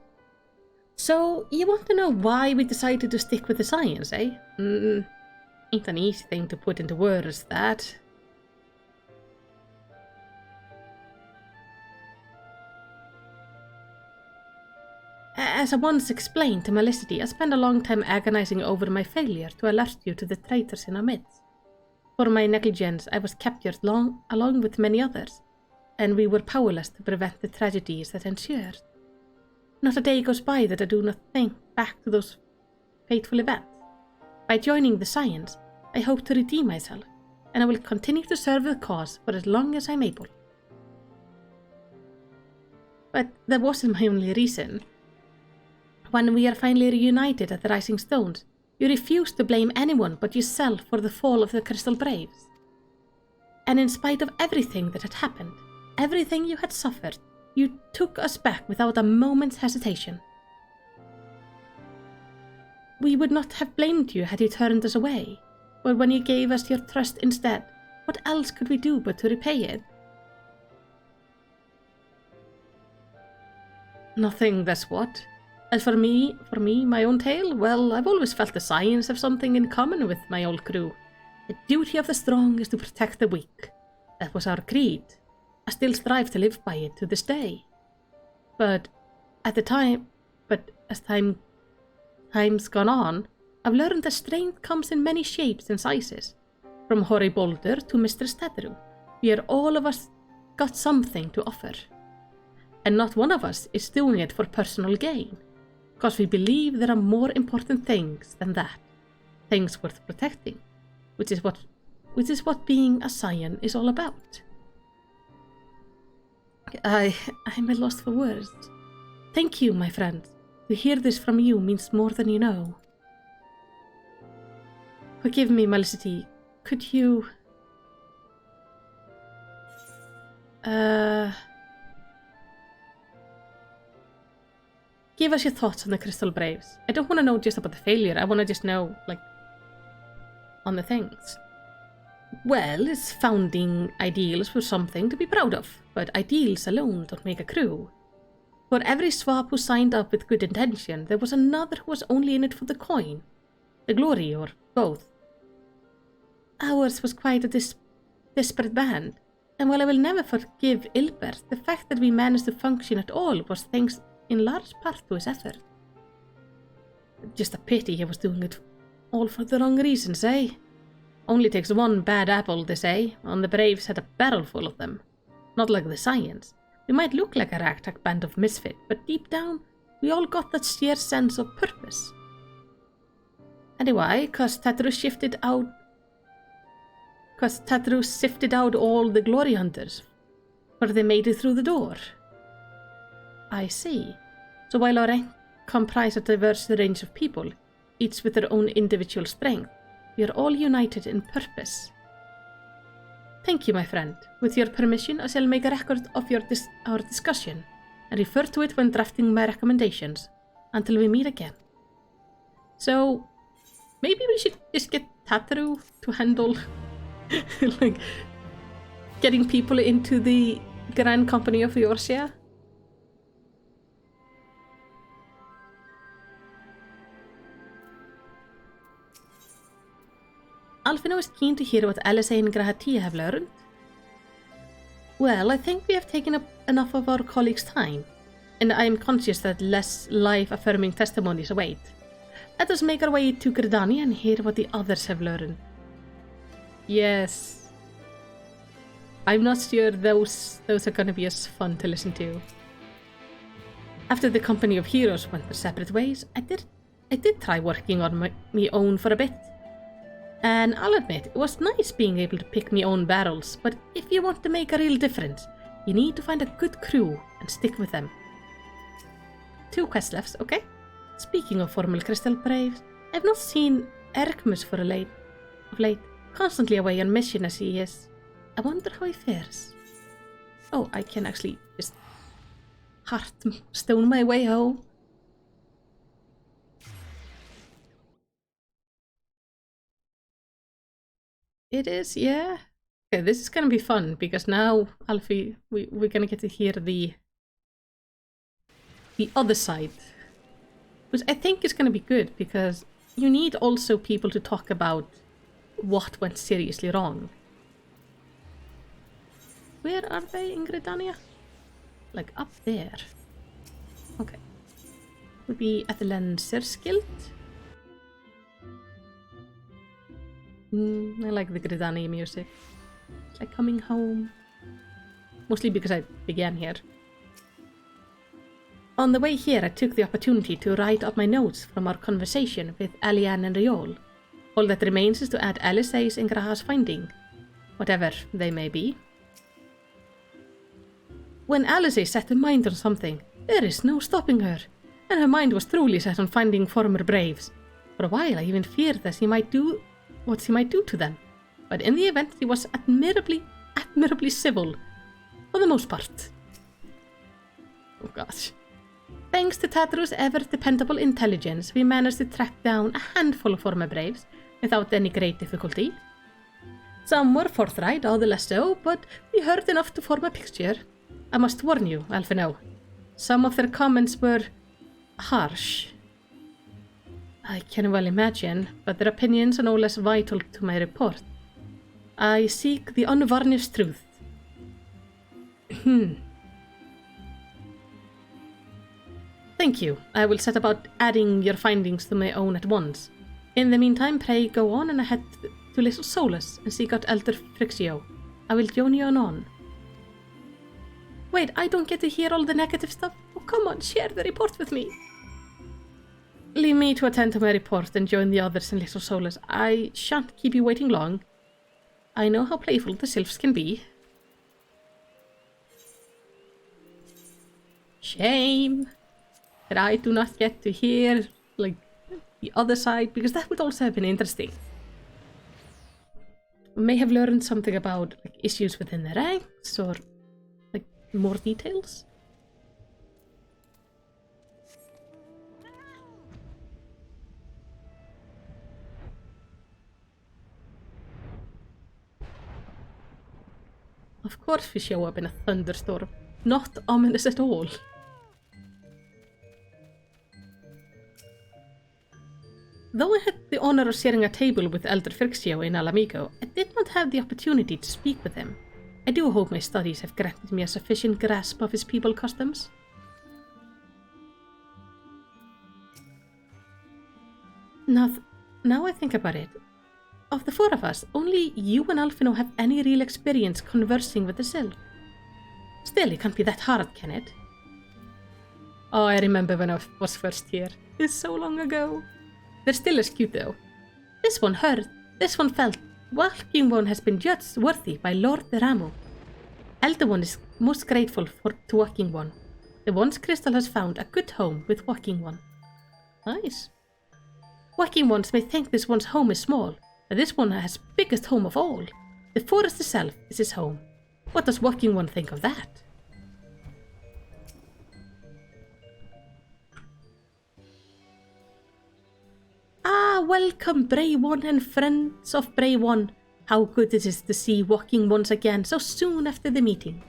So, you want to know why we decided to stick with the science, eh? Ain't an easy thing to put into words, that. As I once explained to Melicity, I spent a long time agonizing over my failure to alert you to the traitors in our midst. For my negligence, I was captured along with many others, and we were powerless to prevent the tragedies that ensued. Not a day goes by that I do not think back to those fateful events. By joining the science, I hope to redeem myself, and I will continue to serve the cause for as long as I'm able. But that wasn't my only reason. When we are finally reunited at the Rising Stones, you refused to blame anyone but yourself for the fall of the Crystal Braves. And in spite of everything that had happened, everything you had suffered, you took us back without a moment's hesitation. We would not have blamed you had you turned us away, but when you gave us your trust instead, what else could we do but to repay it? Nothing, that's what. As for me, my own tale, well, I've always felt the science have something in common with my old crew. The duty of the strong is to protect the weak. That was our creed. I still strive to live by it to this day. But as time's gone on, I've learned that strength comes in many shapes and sizes. From Hoary Boulder to Mistress Tetheru, we are all of us got something to offer. And not one of us is doing it for personal gain. Because we believe there are more important things than that. Things worth protecting. Which is what being a Scion is all about. I'm at loss for words. Thank you, my friend. To hear this from you means more than you know. Forgive me, Melicity. Could you... Give us your thoughts on the Crystal Braves. I don't want to know just about the failure. I want to just know, like, on the things. Well, its founding ideals were something to be proud of, but ideals alone don't make a crew. For every swap who signed up with good intention, there was another who was only in it for the coin, the glory, or both. Ours was quite a desperate band, and while I will never forgive Ilbert, the fact that we managed to function at all was thanks in large part to his effort. Just a pity he was doing it all for the wrong reasons, eh? Only takes one bad apple, they say, and the Braves had a barrel full of them. Not like the Science. We might look like a ragtag band of misfit, but deep down, we all got that sheer sense of purpose. Anyway, cause Tetheru sifted out all the glory hunters, for they made it through the door. I see. So while our rank comprise a diverse range of people, each with their own individual strength, we are all united in purpose. Thank you, my friend. With your permission, I shall make a record of our discussion and refer to it when drafting my recommendations, until we meet again. So, maybe we should just get Tetheru to handle, like, getting people into the Grand Company of Eorzea? Alphino is keen to hear what Alisaie and Grahatia have learned. Well, I think we have taken up enough of our colleagues' time, and I am conscious that less life-affirming testimonies await. Let us make our way to Gridania and hear what the others have learned. Yes. I'm not sure those are gonna be as fun to listen to. After the Company of Heroes went their separate ways, I did try working on my own for a bit. And I'll admit, it was nice being able to pick my own barrels, but if you want to make a real difference, you need to find a good crew and stick with them. 2 quest lefts, okay? Speaking of formal Crystal Braves, I've not seen Erkmus of late, constantly away on mission as he is. I wonder how he fares. Oh, I can actually just heartstone my way home. It is, yeah. Okay, this is gonna be fun because now, Alfie, we're gonna get to hear the other side Which I think is going to be good, because you need also people to talk about what went seriously wrong. Where are they in Gridania? Like up there. Okay. Would be at the Lancers Guild. I like the Gridania music. It's like coming home. Mostly because I began here. On the way here, I took the opportunity to write up my notes from our conversation with Alianne and Riol. All that remains is to add Alisae's and Graha's finding, whatever they may be. When Alisae set her mind on something, there is no stopping her, and her mind was truly set on finding former braves. For a while I even feared that she might do what she might do to them, but in the event she was admirably civil, for the most part. Oh gosh. Thanks to Tadru's ever-dependable intelligence, we managed to track down a handful of former braves without any great difficulty. Some were forthright, all the less so, but we heard enough to form a picture. I must warn you, Alphinaud, some of their comments were harsh. I can well imagine, but their opinions are no less vital to my report. I seek the unvarnished truth. Thank you. I will set about adding your findings to my own at once. In the meantime, pray go on and head to Little Solus and seek out Elder Frixio. I will join you on. Wait, I don't get to hear all the negative stuff? Oh, come on, share the report with me. Leave me to attend to my report and join the others in Little Solus. I shan't keep you waiting long. I know how playful the sylphs can be. Shame that I do not get to hear, like, the other side, because that would also have been interesting. I may have learned something about like, issues within the ranks, or like more details. Of course we show up in a thunderstorm. Not ominous at all. Though I had the honor of sharing a table with Elder Frixio in Alamico, I did not have the opportunity to speak with him. I do hope my studies have granted me a sufficient grasp of his people customs. Now I think about it. Of the four of us, only you and Alphinaud have any real experience conversing with the Sylph. Still, it can't be that hard, can it? Oh, I remember when I was first here. It's so long ago. They're still as cute though. This one heard, this one felt. Walking One has been judged worthy by Lord Ramu. Elder One is most grateful to Walking One. The One's crystal has found a good home with Walking One. Nice. Walking Ones may think this one's home is small, but this one has biggest home of all. The forest itself is his home. What does Walking One think of that? Ah, welcome, Brave One and friends of Brave One. How good it is to see Walking Ones again so soon after the meeting.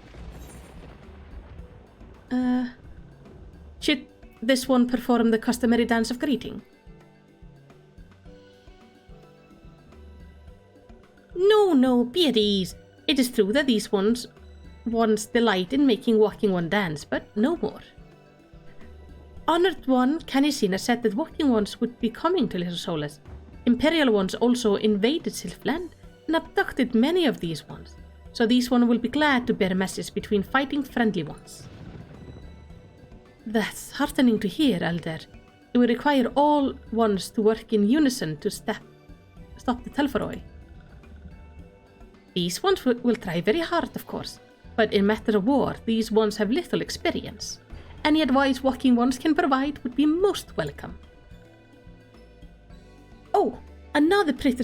Should this one perform the customary dance of greeting? No, be at ease. It is true that these ones delight in making Walking One dance, but no more. Honored One Canisina said that Walking Ones would be coming to Little Solus. Imperial Ones also invaded Sylphland and abducted many of these ones, so these ones will be glad to bear a message between fighting friendly ones. That's heartening to hear, Elder. It will require all ones to work in unison to stop the Telfaroi. These ones will try very hard, of course, but in matter of war, these ones have little experience. Any advice Walking Ones can provide would be most welcome. Oh, another pretty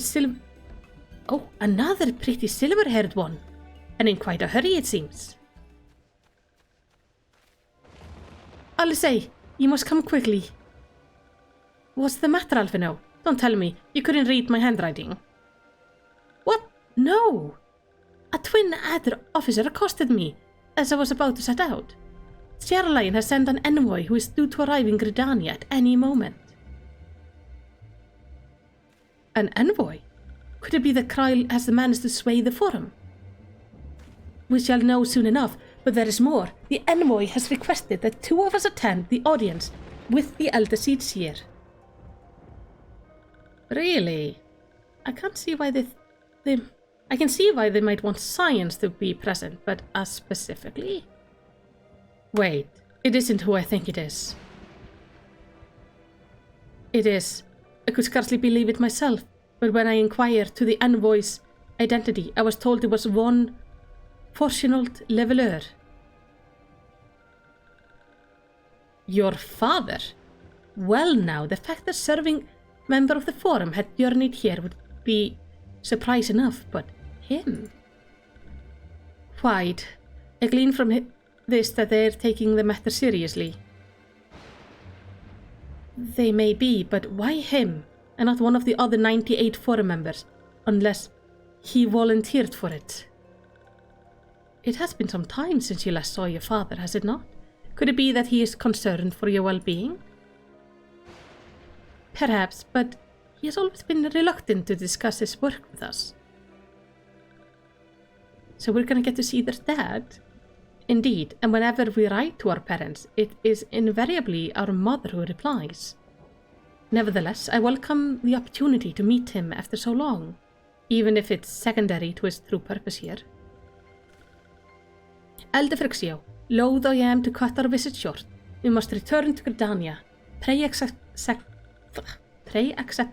silver-haired one, and in quite a hurry it seems. Alisae, you must come quickly. What's the matter, Alphinaud? Don't tell me you couldn't read my handwriting. What? No! A twin adder officer accosted me as I was about to set out. Sierra has sent an envoy who is due to arrive in Gridania at any moment. An envoy? Could it be that Krile has managed to sway the Forum? We shall know soon enough, but there is more. The envoy has requested that 2 of us attend the audience with the Elder Seer. Really? I can't see why I can see why they might want science to be present, but us specifically? Wait, it isn't who I think it is. It is. I could scarcely believe it myself, but when I inquired to the envoy's identity, I was told it was one Fortunault Leveleur. Your father? Well now, the fact that serving member of the Forum had journeyed here would be surprise enough, but him? Quite. I glean from this that they're taking the matter seriously. They may be, but why him, and not one of the other 98 Forum members, unless he volunteered for it? It has been some time since you last saw your father, has it not? Could it be that he is concerned for your well-being? Perhaps, but he has always been reluctant to discuss his work with us. So we're gonna get to see their dad? Indeed, and whenever we write to our parents, it is invariably our mother who replies. Nevertheless, I welcome the opportunity to meet him after so long, even if it's secondary to his true purpose here. Elder Frixio, loath I am to cut our visit short. We must return to Gridania. Pray accept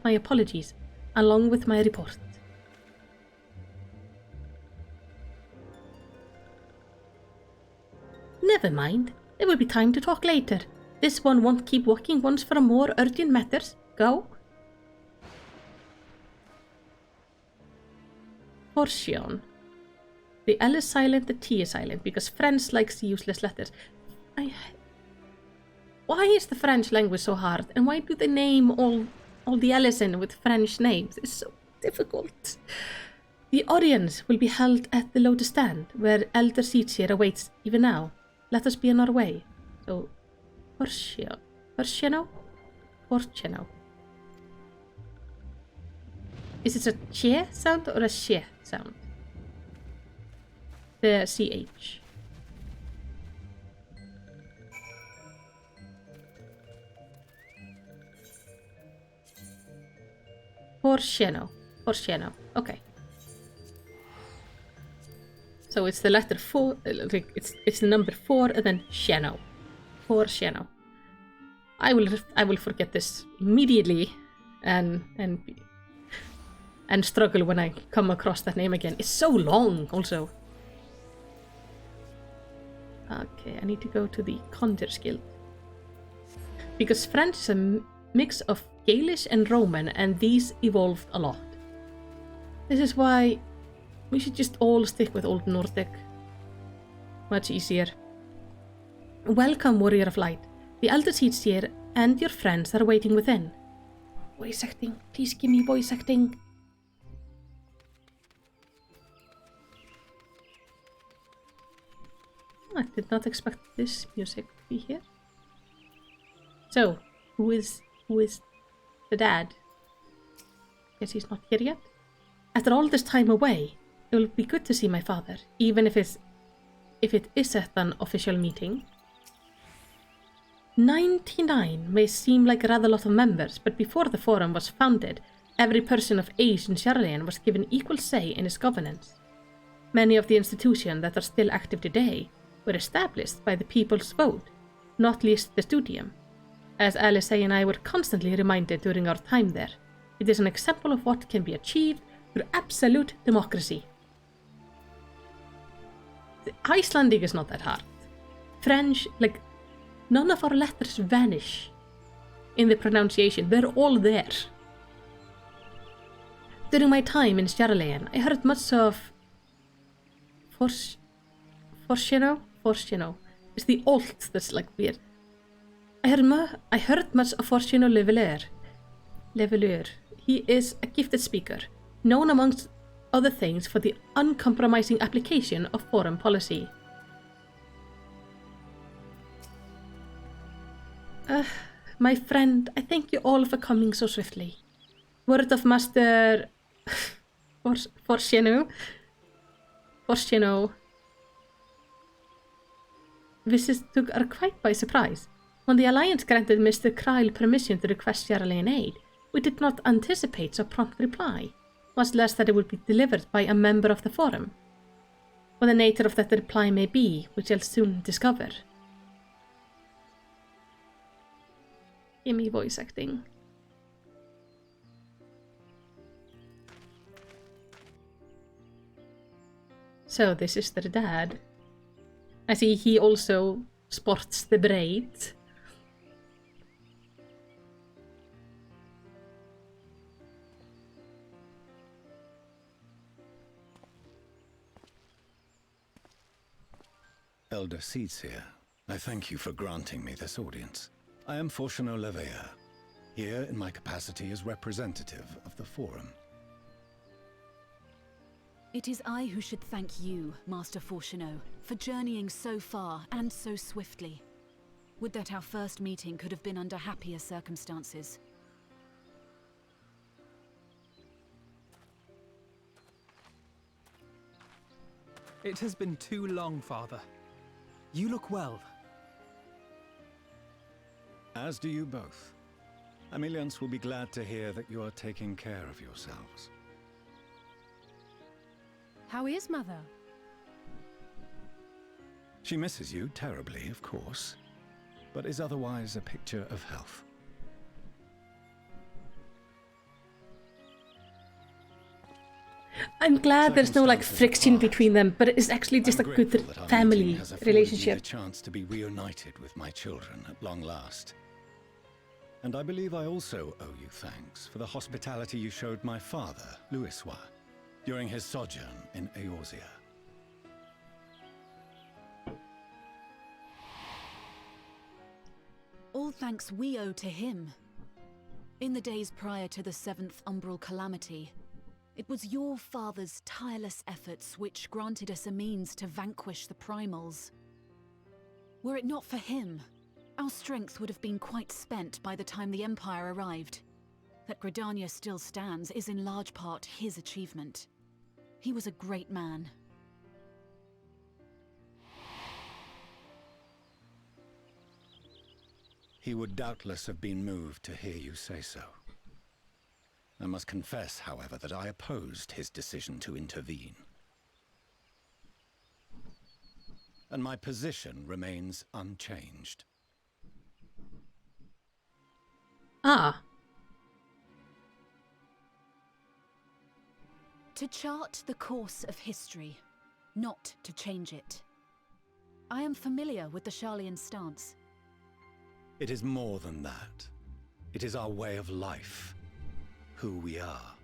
my apologies, along with my report. Never mind. There will be time to talk later. This one won't keep walking once for more urgent matters. Go. Portion. The L is silent, the T is silent, because French likes useless letters. Why is the French language so hard, and why do they name all the L's in with French names? It's so difficult. The audience will be held at the Lotus Stand, where Elder Seer awaits even now. Let us be on our way. So, Porciano? Is it a che sound or a she sound? The CH. Porciano. Okay. So it's the letter 4, it's the number 4 and then Shano. Porciano. I will forget this immediately and struggle when I come across that name again. It's so long also. Okay, I need to go to the Conjurers Guild. Because French is a mix of Galish and Roman, and these evolved a lot. This is why we should just all stick with Old Nordic. Much easier. Welcome, Warrior of Light. The Elder Seer and your friends are waiting within. Voice acting. Please give me voice acting. I did not expect this music to be here. So, who is the dad? Guess he's not here yet. After all this time away, it will be good to see my father, even if it is at an official meeting. 99 may seem like a rather lot of members, but before the Forum was founded, every person of age in Charlayan was given equal say in its governance. Many of the institutions that are still active today were established by the people's vote, not least the Studium. As Alice and I were constantly reminded during our time there, it is an example of what can be achieved through absolute democracy. The Icelandic is not that hard. French, like, none of our letters vanish in the pronunciation. They're all there. During my time in Charlayan, I heard much of Forciano. It's the alt that's like weird. I heard much of Forciano Leveleur. He is a gifted speaker, known amongst other things for the uncompromising application of foreign policy. My friend, I thank you all for coming so swiftly. Word of Master Forsheno. Visits took her quite by surprise. When the Alliance granted Mr. Kryle permission to request Charlene aid, we did not anticipate so prompt reply, much less that it would be delivered by a member of the Forum. What the nature of that reply may be, we shall soon discover. Gimme voice acting. So this is their dad. I see he also sports the braid. Elder Seedseer, I thank you for granting me this audience. I am Forsheno Leveilleur, here in my capacity as representative of the Forum. It is I who should thank you, Master Forsheno, for journeying so far and so swiftly. Would that our first meeting could have been under happier circumstances. It has been too long, Father. You look well. As do you both. Ameliance will be glad to hear that you are taking care of yourselves. How is Mother? She misses you terribly, of course, but is otherwise a picture of health. I'm glad there's no like friction between them, but it's actually just a good family relationship. A chance to be reunited with my children at long last. And I believe I also owe you thanks for the hospitality you showed my father, Louisoix, during his sojourn in Eorzea. All thanks we owe to him. In the days prior to the 7th Umbral Calamity, it was your father's tireless efforts which granted us a means to vanquish the primals. Were it not for him, our strength would have been quite spent by the time the Empire arrived. That Gridania still stands is in large part his achievement. He was a great man. He would doubtless have been moved to hear you say so. I must confess, however, that I opposed his decision to intervene. And my position remains unchanged. Ah. To chart the course of history, not to change it. I am familiar with the Sharlayan stance. It is more than that. It is our way of life. Who we are.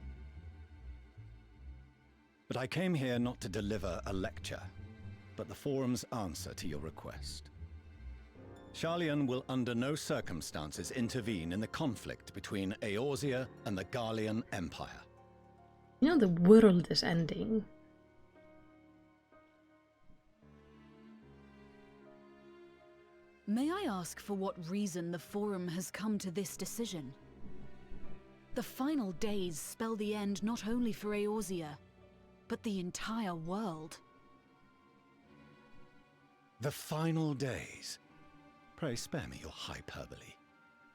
But I came here not to deliver a lecture, but the Forum's answer to your request. Sharlayan will under no circumstances intervene in the conflict between Eorzea and the Garlean Empire. You know the world is ending. May I ask for what reason the Forum has come to this decision? The final days spell the end not only for Eorzea, but the entire world. The final days? Pray spare me your hyperbole.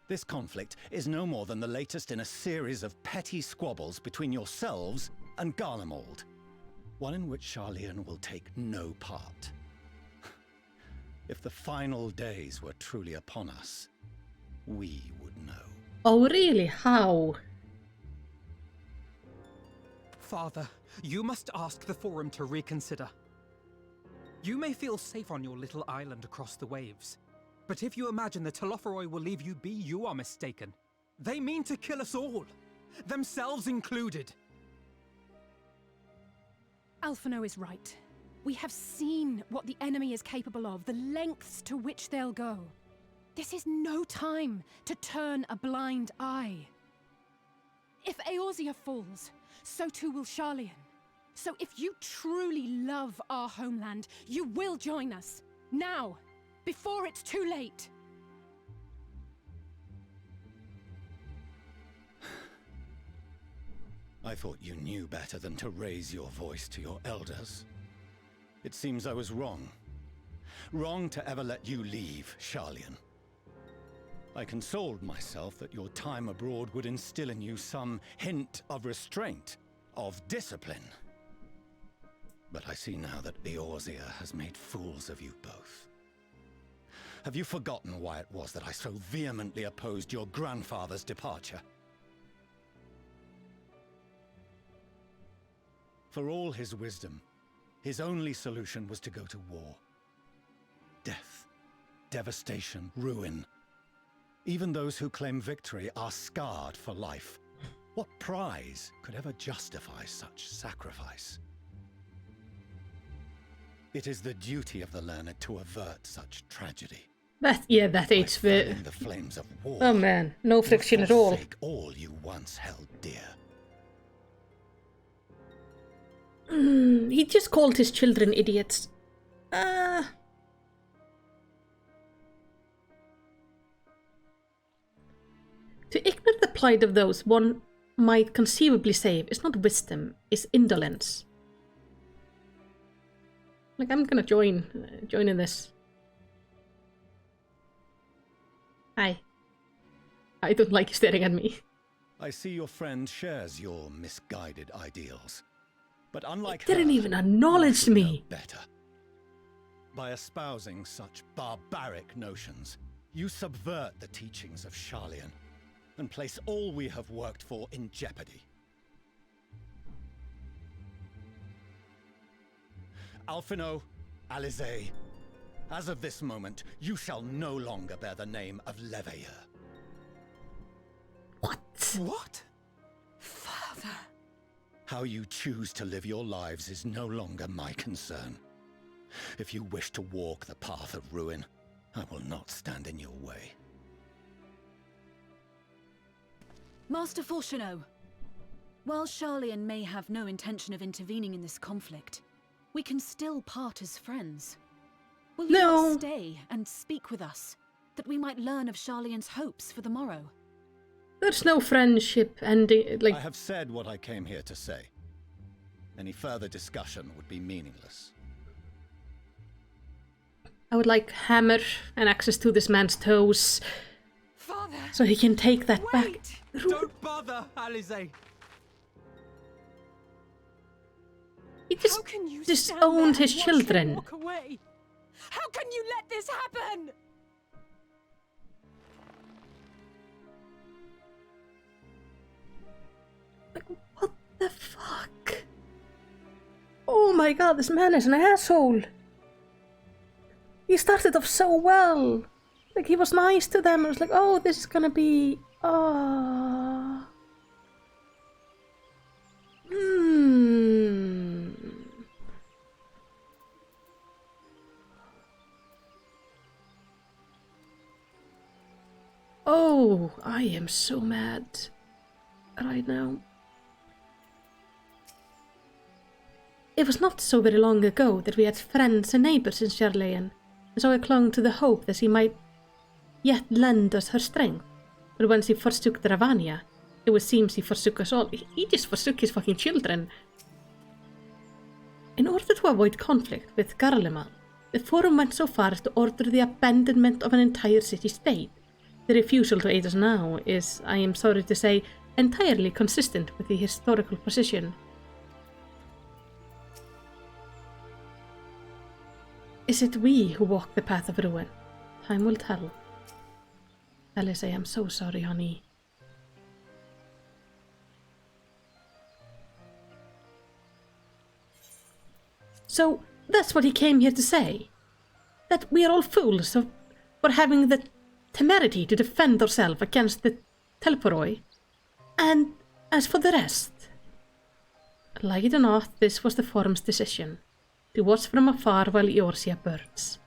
This conflict is no more than the latest in a series of petty squabbles between yourselves and Garlemald. One in which Sharlayan will take no part. If the final days were truly upon us, we would know. Oh really? How? Father, you must ask the Forum to reconsider. You may feel safe on your little island across the waves, but if you imagine the Telophoroi will leave you be, you are mistaken. They mean to kill us all, themselves included. Alphino is right. We have seen what the enemy is capable of, the lengths to which they'll go. This is no time to turn a blind eye. If Eorzea falls, so too will Sharlayan. So if you truly love our homeland, you will join us. Now, before it's too late. I thought you knew better than to raise your voice to your elders. It seems I was wrong. Wrong to ever let you leave, Sharlayan. I consoled myself that your time abroad would instill in you some hint of restraint, of discipline. But I see now that Eorzea has made fools of you both. Have you forgotten why it was that I so vehemently opposed your grandfather's departure? For all his wisdom, his only solution was to go to war. Death, devastation, ruin. Even those who claim victory are scarred for life. What prize could ever justify such sacrifice? It is the duty of the learned to avert such tragedy. That age bit. The flames of war. Oh man, no friction at all. Forsake all you once held dear. He just called his children idiots. To ignore the plight of those one might conceivably save is not wisdom, is indolence. Like, I'm gonna join in this. Hi. I don't like you staring at me. I see your friend shares your misguided ideals. But unlike he didn't her, even acknowledge me. Better. By espousing such barbaric notions, you subvert the teachings of Sharlayan and place all we have worked for in jeopardy. Alphino, Alisaie, as of this moment, you shall no longer bear the name of Leveilleur. What? What? Father. How you choose to live your lives is no longer my concern. If you wish to walk the path of ruin, I will not stand in your way. Master Fourcheneau, while Sharlayan may have no intention of intervening in this conflict, we can still part as friends. Will you not stay and speak with us, that we might learn of Sharlayan's hopes for the morrow? There's no friendship ending, like... I have said what I came here to say. Any further discussion would be meaningless. I would like hammer and access to this man's toes. Father, so he can take that back. Don't bother, Alisaie. He just disowned his children. Walk away? How can you let this happen? Like, what the fuck? Oh my god, this man is an asshole. He started off so well. Like, he was nice to them. I was like, oh, this is gonna be... Oh, I am so mad right now. It was not so very long ago that we had friends and neighbors in Sharlayan, and so I clung to the hope that he might yet lend us her strength. But once he forsook the Ravania, it would seem he forsook us all. He just forsook his fucking children. In order to avoid conflict with Garlemald, the Forum went so far as to order the abandonment of an entire city-state. The refusal to aid us now is, I am sorry to say, entirely consistent with the historical position. Is it we who walk the path of ruin? Time will tell. Alisaie, I am so sorry, honey. So, that's what he came here to say? That we are all fools for having the temerity to defend ourselves against the Telporoi? And as for the rest, like it or not, this was the Forum's decision. To watch from afar while Eorzea burns.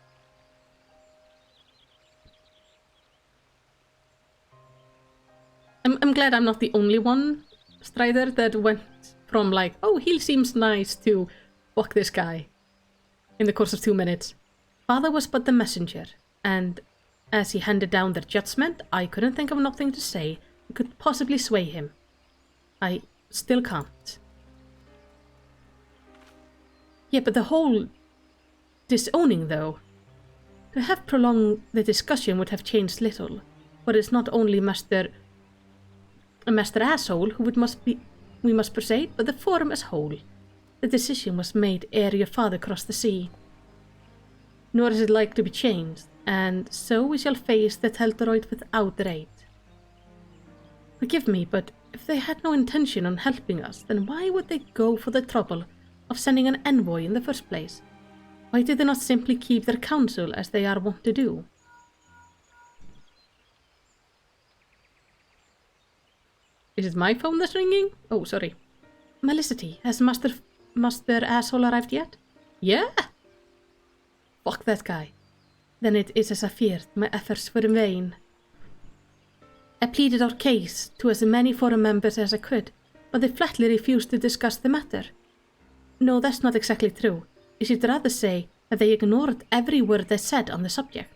I'm glad I'm not the only one, Strider, that went from like, oh, he seems nice, to fuck this guy in the course of 2 minutes. Father was but the messenger, and as he handed down their judgment, I couldn't think of nothing to say that could possibly sway him. I still can't. Yeah, but the whole disowning, though. To have prolonged the discussion would have changed little, for it's not only a master asshole who we must persuade, but the Forum as whole. The decision was made ere your father crossed the sea. Nor is it like to be changed, and so we shall face the Teltoroid without aid. Forgive me, but if they had no intention on helping us, then why would they go for the trouble of sending an envoy in the first place? Why did they not simply keep their counsel as they are wont to do? Is it my phone that's ringing? Oh, sorry. Melicity, has Master Asshole arrived yet? Yeah? Fuck that guy. Then it is as I feared, my efforts were in vain. I pleaded our case to as many Forum members as I could, but they flatly refused to discuss the matter. No, that's not exactly true. I should rather say that they ignored every word I said on the subject.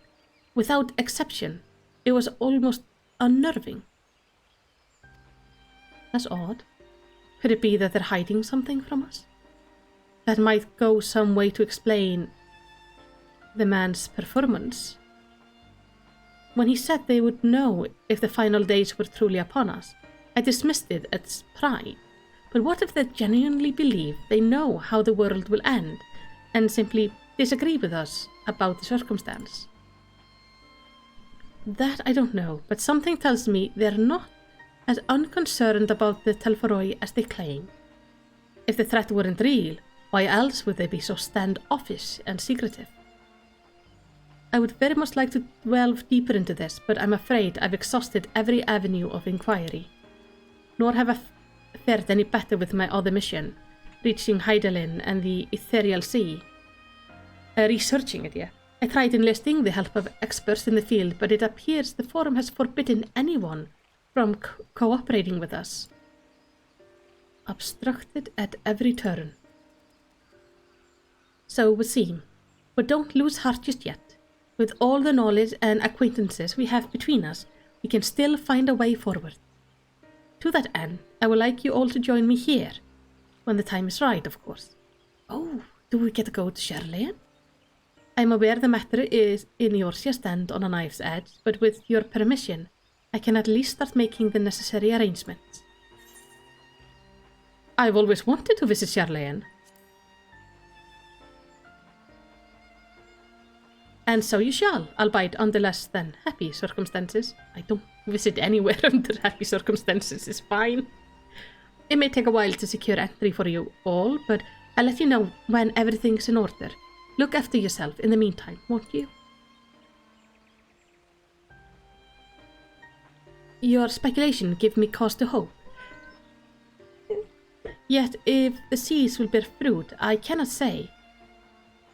Without exception. It was almost unnerving. That's odd. Could it be that they're hiding something from us? That might go some way to explain the man's performance. When he said they would know if the final days were truly upon us, I dismissed it as pride. But what if they genuinely believe they know how the world will end, and simply disagree with us about the circumstance? That I don't know, but something tells me they're not as unconcerned about the Telforoi as they claim. If the threat weren't real, why else would they be so standoffish and secretive? I would very much like to delve deeper into this, but I'm afraid I've exhausted every avenue of inquiry. Nor have I fared any better with my other mission, reaching Hydaelyn and the Ethereal Sea. Researching it, yeah. I tried enlisting the help of experts in the field, but it appears the Forum has forbidden anyone from cooperating with us. Obstructed at every turn. So it would seem, but don't lose heart just yet. With all the knowledge and acquaintances we have between us, we can still find a way forward. To that end, I would like you all to join me here, when the time is right, of course. Oh, do we get to go to Sherlayan? I'm aware the matter is in your stand on a knife's edge, but with your permission, I can at least start making the necessary arrangements. I've always wanted to visit Sherlayan. And so you shall, albeit under less than happy circumstances. I don't visit anywhere under happy circumstances, it's fine. It may take a while to secure entry for you all, but I'll let you know when everything's in order. Look after yourself in the meantime, won't you? Your speculation give me cause to hope. Yet, if the seas will bear fruit, I cannot say.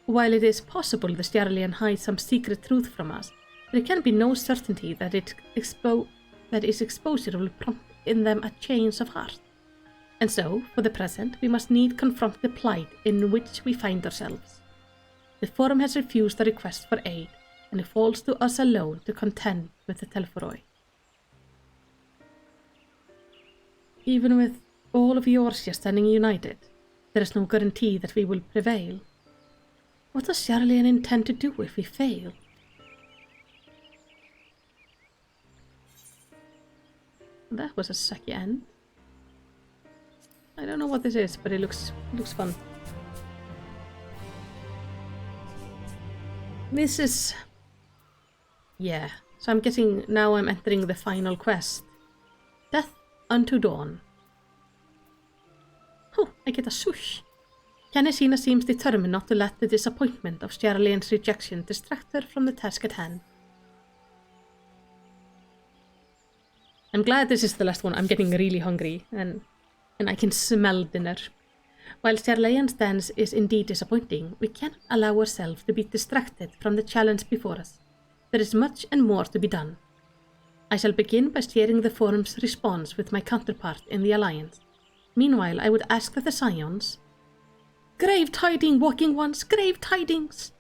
While it is possible the Sherlayan hides some secret truth from us, there can be no certainty that its exposure will prompt in them a change of heart. And so, for the present, we must need confront the plight in which we find ourselves. The Forum has refused a request for aid, and it falls to us alone to contend with the Telforoi. Even with all of Eorzea standing united, there is no guarantee that we will prevail. What does Sherlayan intend to do if we fail? That was a sucky end. I don't know what this is, but it looks fun. This is... yeah, so I'm guessing now I'm entering the final quest. Death unto Dawn. Oh, I get a swoosh. Kennesina seems determined not to let the disappointment of Sherlayan's rejection distract her from the task at hand. I'm glad this is the last one. I'm getting really hungry, and I can smell dinner. While Sherlayan's stance is indeed disappointing, we cannot allow ourselves to be distracted from the challenge before us. There is much and more to be done. I shall begin by sharing the Forum's response with my counterpart in the Alliance. Meanwhile, I would ask that the Scions... Grave tidings, walking ones! Grave tidings!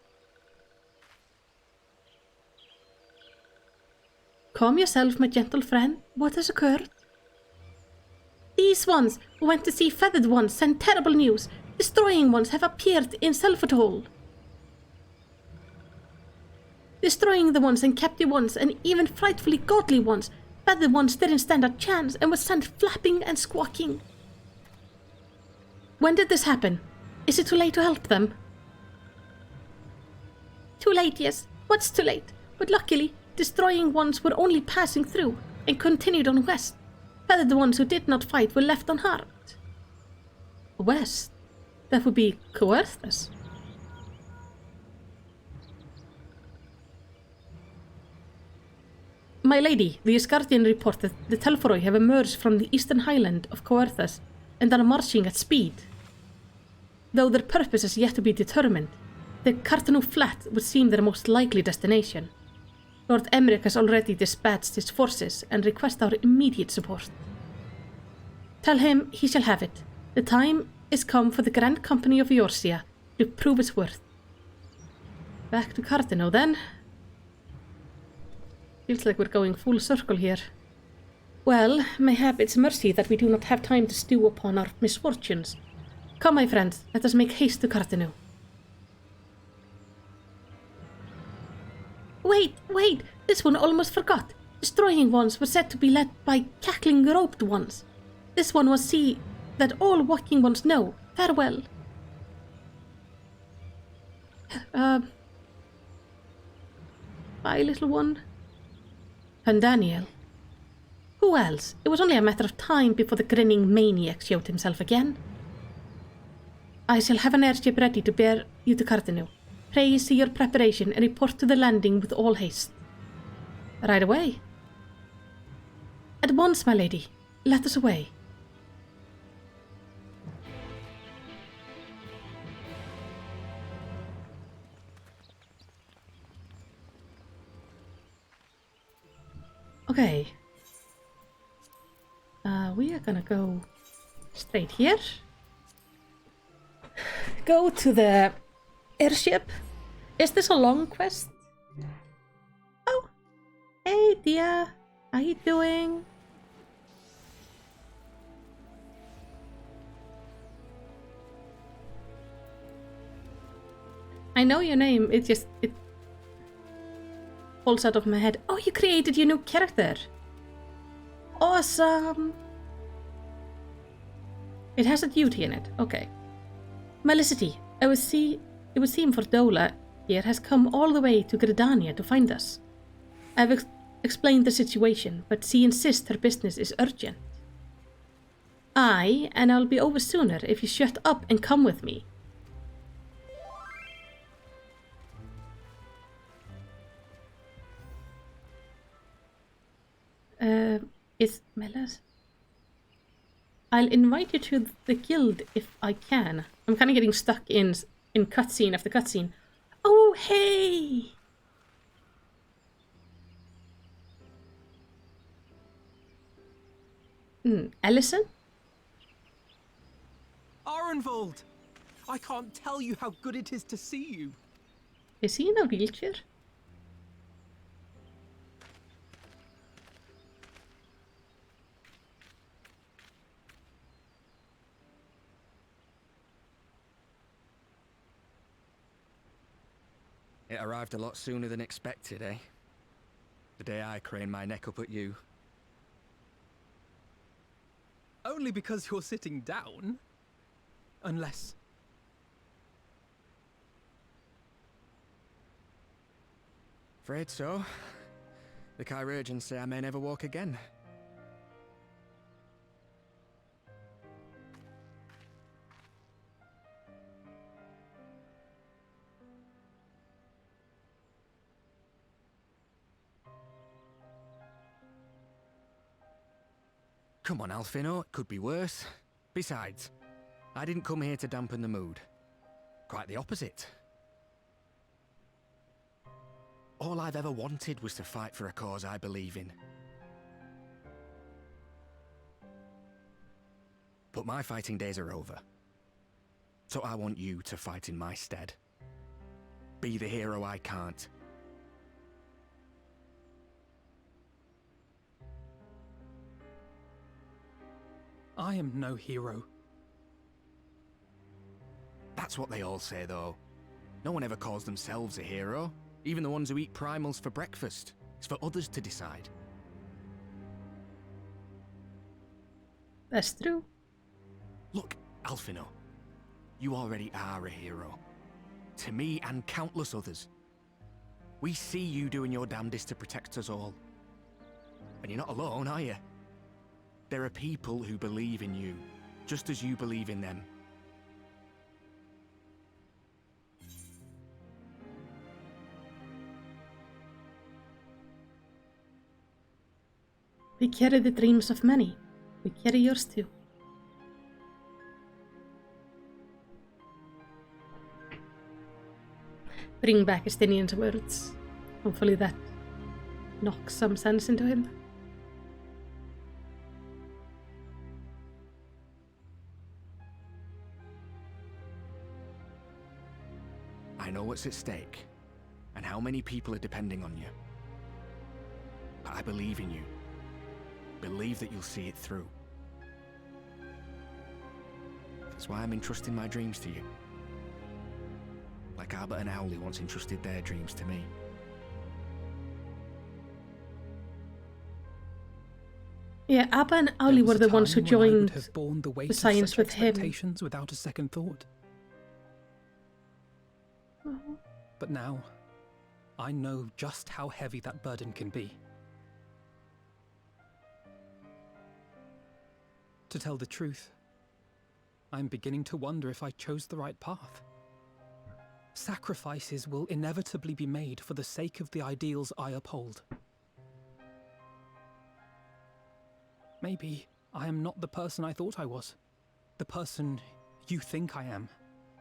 Calm yourself, my gentle friend. What has occurred? The These ones who went to see feathered ones send terrible news. Destroying ones have appeared in Selfatol. Destroying the ones and captive ones and even frightfully godly ones. Feathered ones didn't stand a chance and were sent flapping and squawking. When did this happen? Is it too late to help them? Too late, yes. What's too late? But luckily, destroying ones were only passing through and continued on west. Feathered ones who did not fight were left unharmed. West? That would be Coerthas. My lady, the Asgardian report that the Telforoi have emerged from the eastern highland of Coerthas and are marching at speed. Though their purpose is yet to be determined, the Cartanu Flat would seem their most likely destination. Lord Emmerich has already dispatched his forces and requests our immediate support. Tell him he shall have it. The time is come for the Grand Company of Eorzea to prove its worth. Back to Cartanu then. Feels like we're going full circle here. Well, mayhap it's mercy that we do not have time to stew upon our misfortunes. Come, my friends, let us make haste to Cartanu. Wait! This one almost forgot. Destroying ones were said to be led by cackling roped ones. This one was see that all walking ones know. Farewell. Bye, little one. And Daniel. Who else? It was only a matter of time before the grinning maniac showed himself again. I shall have an airship ready to bear you to Cartanu. Pray see your preparation and report to the landing with all haste. Right away. At once, my lady. Let us away. Okay. We are gonna go straight here. Go to the airship. Is this a long quest? Oh. Hey, Dia. How you doing? I know your name. It falls out of my head. Oh, you created your new character. Awesome. It has a duty in it. Okay. Melicity, it would seem Fordola here has come all the way to Gridania to find us. I've explained the situation, but she insists her business is urgent. Aye, and I'll be over sooner if you shut up and come with me. Is Melas? I'll invite you to the guild if I can. I'm kind of getting stuck in cutscene after cutscene. Oh, hey! Ellison? Arenvold! I can't tell you how good it is to see you. Is he in a wheelchair? It arrived a lot sooner than expected, eh? The day I craned my neck up at you. Only because you're sitting down. Unless... Afraid so. The chirurgeons say I may never walk again. Come on, Alfino, it could be worse. Besides, I didn't come here to dampen the mood. Quite the opposite. All I've ever wanted was to fight for a cause I believe in. But my fighting days are over. So I want you to fight in my stead. Be the hero I can't. I am no hero. That's what they all say, though. No one ever calls themselves a hero. Even the ones who eat primals for breakfast. It's for others to decide. That's true. Look, Alphino, you already are a hero. To me and countless others. We see you doing your damnedest to protect us all. And you're not alone, are you? There are people who believe in you, just as you believe in them. We carry the dreams of many. We carry yours too. Bring back Estinian's words. Hopefully that knocks some sense into him. I know what's at stake, and how many people are depending on you. But I believe in you. Believe that you'll see it through. That's why I'm entrusting my dreams to you. Like Abba and Owley once entrusted their dreams to me. Yeah, Abba and Owley were the ones who joined have borne the weight the science of such with him. expectations without a second thought. But now, I know just how heavy that burden can be. To tell the truth, I'm beginning to wonder if I chose the right path. Sacrifices will inevitably be made for the sake of the ideals I uphold. Maybe I am not the person I thought I was. The person you think I am.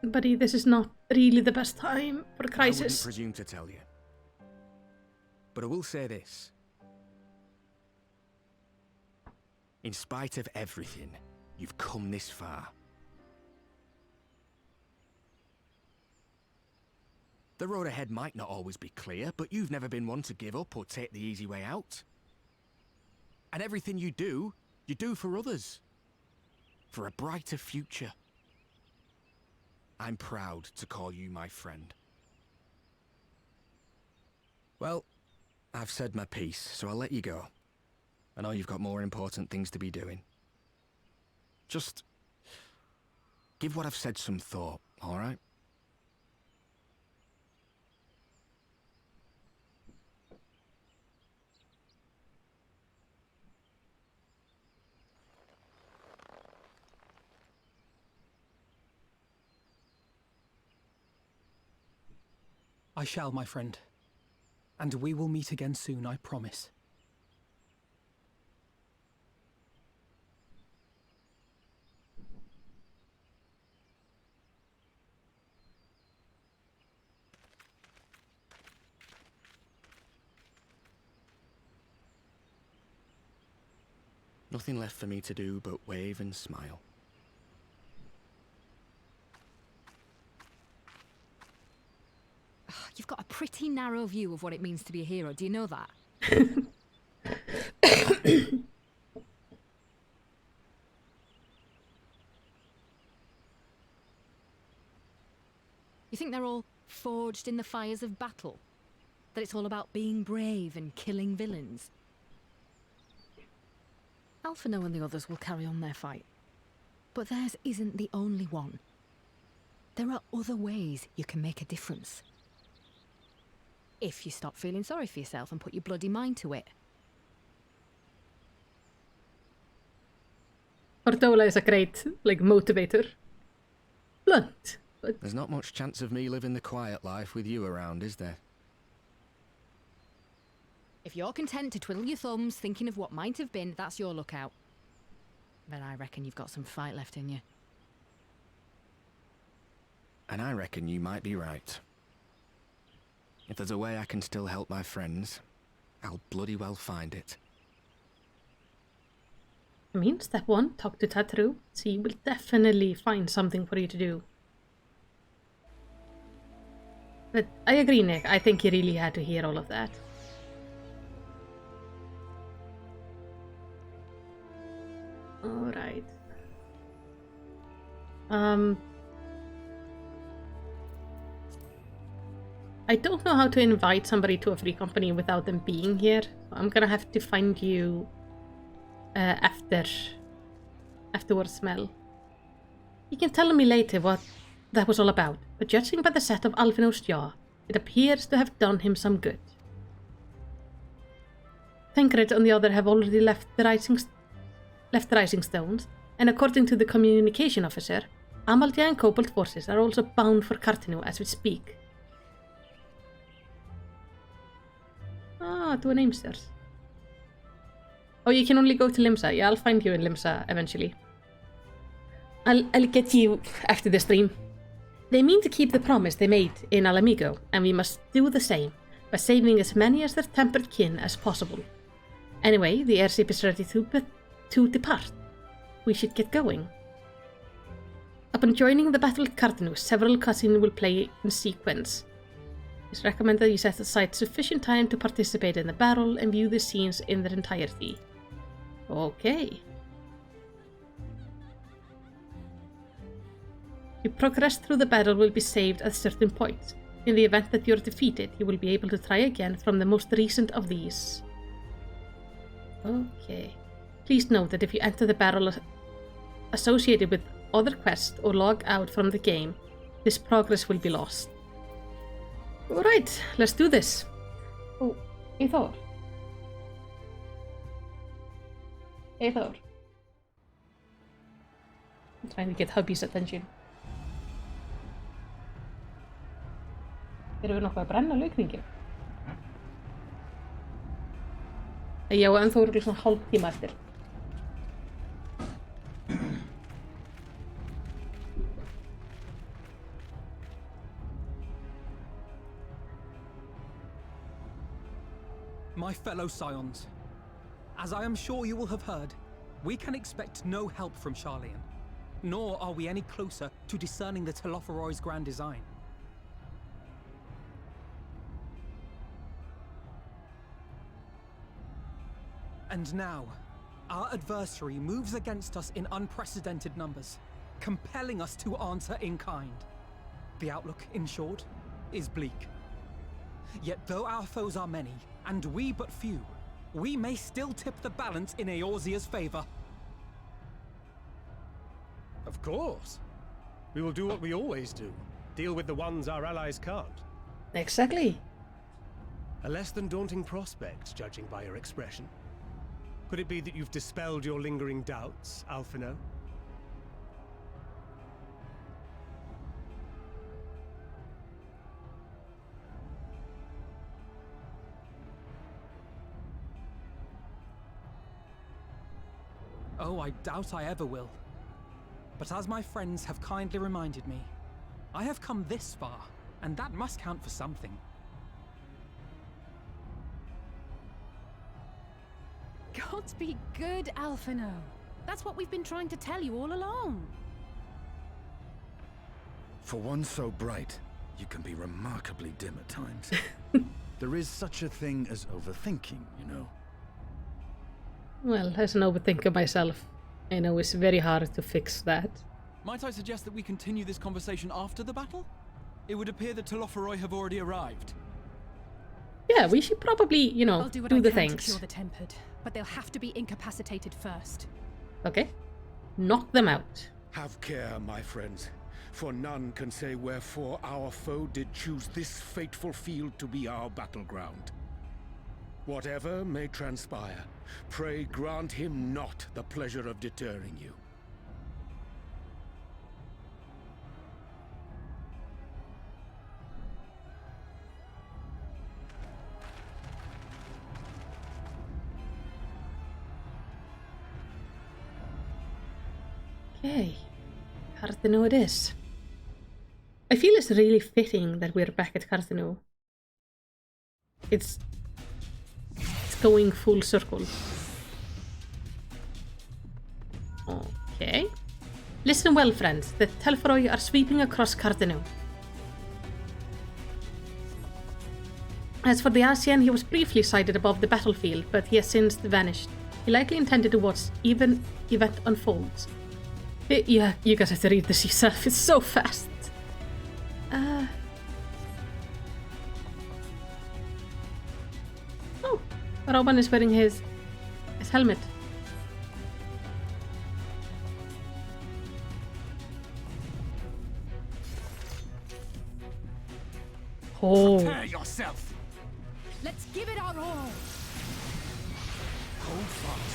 Buddy, this is not really the best time for a I crisis. wouldn't presume to tell you. But I will say this. In spite of everything, you've come this far. The road ahead might not always be clear, but you've never been one to give up or take the easy way out. And everything you do for others. For a brighter future. I'm proud to call you my friend. Well, I've said my piece, so I'll let you go. I know you've got more important things to be doing. Just give what I've said some thought, all right? I shall, my friend. And we will meet again soon, I promise. Nothing left for me to do but wave and smile. You've got a pretty narrow view of what it means to be a hero. Do you know that? You think they're all forged in the fires of battle? That it's all about being brave and killing villains? Alphino and the others will carry on their fight. But theirs isn't the only one. There are other ways you can make a difference. If you stop feeling sorry for yourself and put your bloody mind to it. Ordola is a great, motivator. Blunt, but... There's not much chance of me living the quiet life with you around, is there? If you're content to twiddle your thumbs thinking of what might have been, that's your lookout. But I reckon you've got some fight left in you. And I reckon you might be right. If there's a way I can still help my friends, I'll bloody well find it. I mean, step 1, talk to Tatru. She will definitely find something for you to do. But I agree, Nick. I think you really had to hear all of that. Alright. I don't know how to invite somebody to a free company without them being here. I'm gonna have to find you afterwards, Mel. You can tell me later what that was all about, but judging by the set of Alphino's jaw, it appears to have done him some good. Tancred, on the other, have already left the Rising Stones, and according to the communication officer, Amaldia and Cobalt forces are also bound for Cartinu as we speak. Ah, to a name search. Oh, you can only go to Limsa. Yeah, I'll find you in Limsa eventually. I'll get you after the stream. They mean to keep the promise they made in Alamigo, and we must do the same, by saving as many as their tempered kin as possible. Anyway, the airship is ready to depart. We should get going. Upon joining the battle at Cartinu, several cutscenes will play in sequence. It's recommended that you set aside sufficient time to participate in the battle and view the scenes in their entirety. Okay. You progress through the battle will be saved at certain points. In the event that you are defeated, you will be able to try again from the most recent of these. Okay. Please note that if you enter the battle associated with other quests or log out from the game, this progress will be lost. Alright, let's do this. Oh, Eithor. Eithor. I'm trying to get hubby's attention. Erum við nokkuð að brenna laukringin? Já, en þú eru svona hálf tíma eftir. My fellow Scions, as I am sure you will have heard, we can expect no help from Sharlayan, nor are we any closer to discerning the Telophoroi's grand design. And now, our adversary moves against us in unprecedented numbers, compelling us to answer in kind. The outlook, in short, is bleak. Yet though our foes are many, and we but few, we may still tip the balance in Eorzea's favor. Of course. We will do what we always do. Deal with the ones our allies can't. Exactly. A less than daunting prospect, judging by your expression. Could it be that you've dispelled your lingering doubts, Alphino? Oh, I doubt I ever will. But as my friends have kindly reminded me, I have come this far, and that must count for something. Gods be good, Alphino. That's what we've been trying to tell you all along. For one so bright, you can be remarkably dim at times. There is such a thing as overthinking, you know. Well, as an overthinker myself, I know it's very hard to fix that. Might I suggest that we continue this conversation after the battle? It would appear that Telophoroi have already arrived. Yeah, we should probably, you know, I'll do what do I the can things. to cure the tempered, but they'll have to be incapacitated first. Okay. Knock them out. Have care, my friends, for none can say wherefore our foe did choose this fateful field to be our battleground. Whatever may transpire, pray grant him not the pleasure of deterring you. Okay. Carthenu it is. I feel it's really fitting that we're back at Carthenu. It's going full circle. Okay. Listen well, friends. The Telophoroi are sweeping across Carthenu. As for the Asian, he was briefly sighted above the battlefield, but he has since vanished. He likely intended to watch even event unfolds. Yeah, you guys have to read this yourself. It's so fast. Oh, Roman is wearing his helmet. Oh. Prepare yourself. Let's give it our all. Hold fast.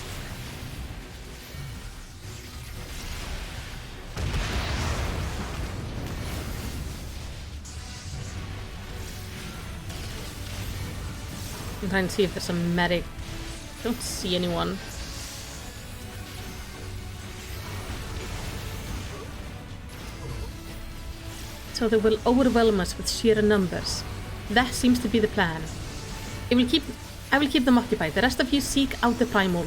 I'm trying to see if there's a medic. Don't see anyone. So they will overwhelm us with sheer numbers. That seems to be the plan. I will keep them occupied. The rest of you seek out the primal.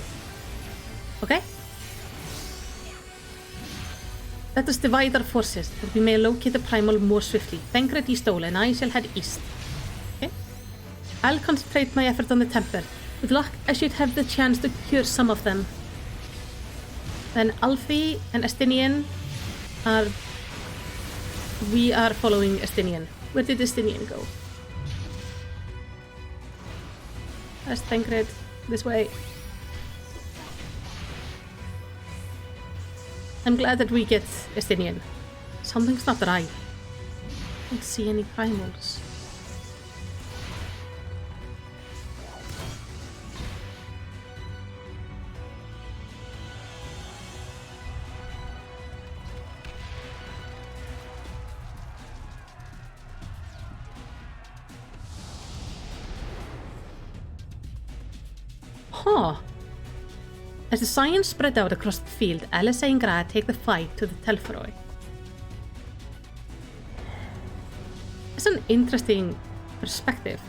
Okay? Let us divide our forces, that we may locate the primal more swiftly. Tancred Eastola and I shall head east. Okay? I'll concentrate my effort on the temple. With luck, I should have the chance to cure some of them. Then Alfie and Estinian are... We are following Estinian. Where did Estinian go? That's Tancred. This way. I'm glad that we get Estinian. Something's not right. I don't see any primals. Huh. As the science spread out across the field, Alisa and Gra take the fight to the Telferoi. It's an interesting perspective.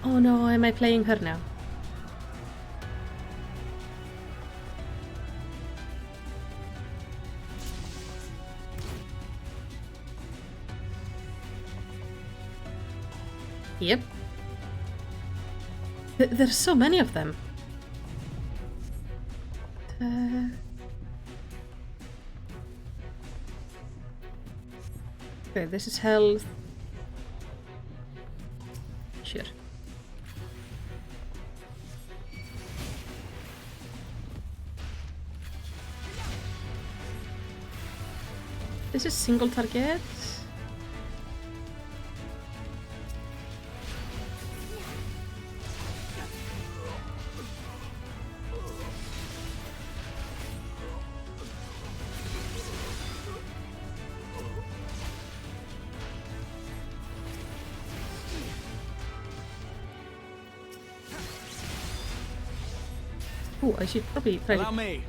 Oh no, am I playing her now? Yep. There's so many of them. Okay, this is health. Sure. This is single target. Oh, I should probably try Allow me.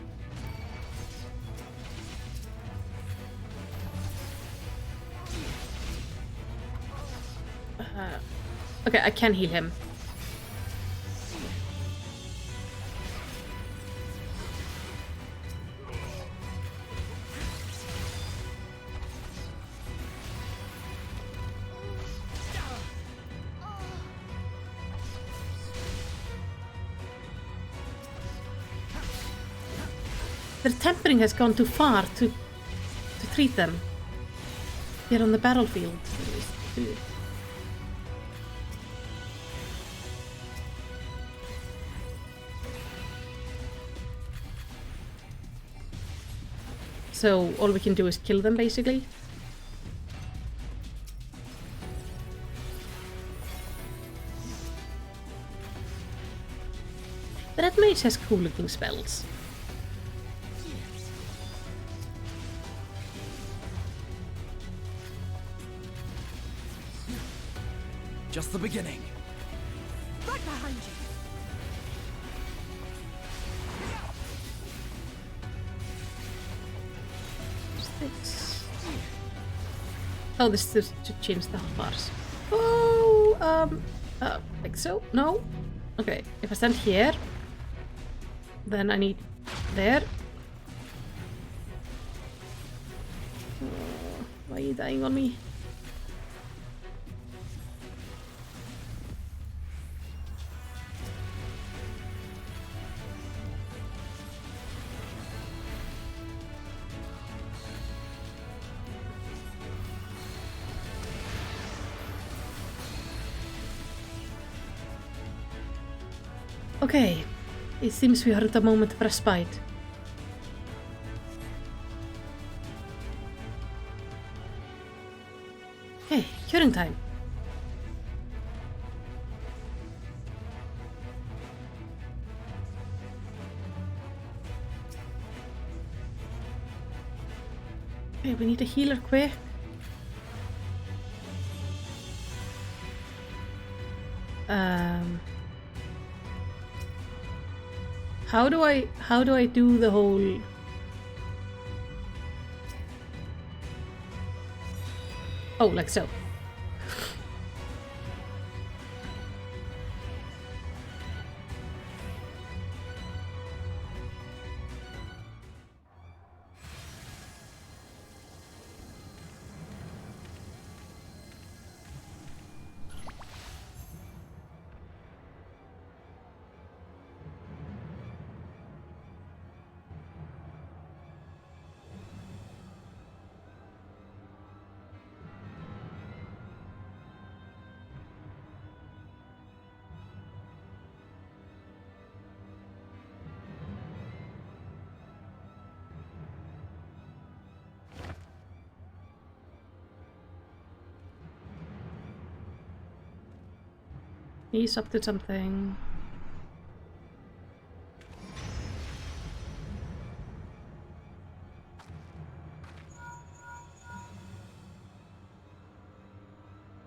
Okay, I can heal him. Their tempering has gone too far to treat them. They're on the battlefield. So all we can do is kill them, basically. The red mage has cool looking spells. Just the beginning. Right behind you. Oh, this is to change the health bars. Oh, like so? No? Okay, if I stand here, then I need there. Oh, why are you dying on me? Okay, it seems we are at a moment of respite. Okay, curing time. Okay, we need a healer quick. How do I do the whole... Oh, like so. He's up to something.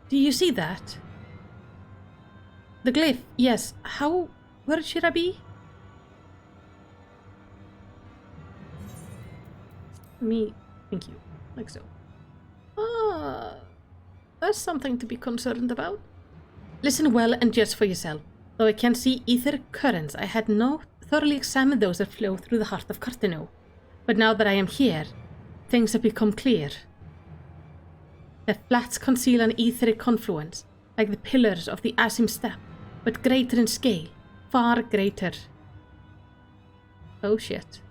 Do you see that? The glyph, yes. How... where should I be? Me, thank you. Like so. Ah, that's something to be concerned about. Listen well and judge for yourself. Though I can see ether currents, I had not thoroughly examined those that flow through the heart of Cartino. But now that I am here, things have become clear. The flats conceal an etheric confluence, like the pillars of the Asim Step, but greater in scale, far greater. Oh shit.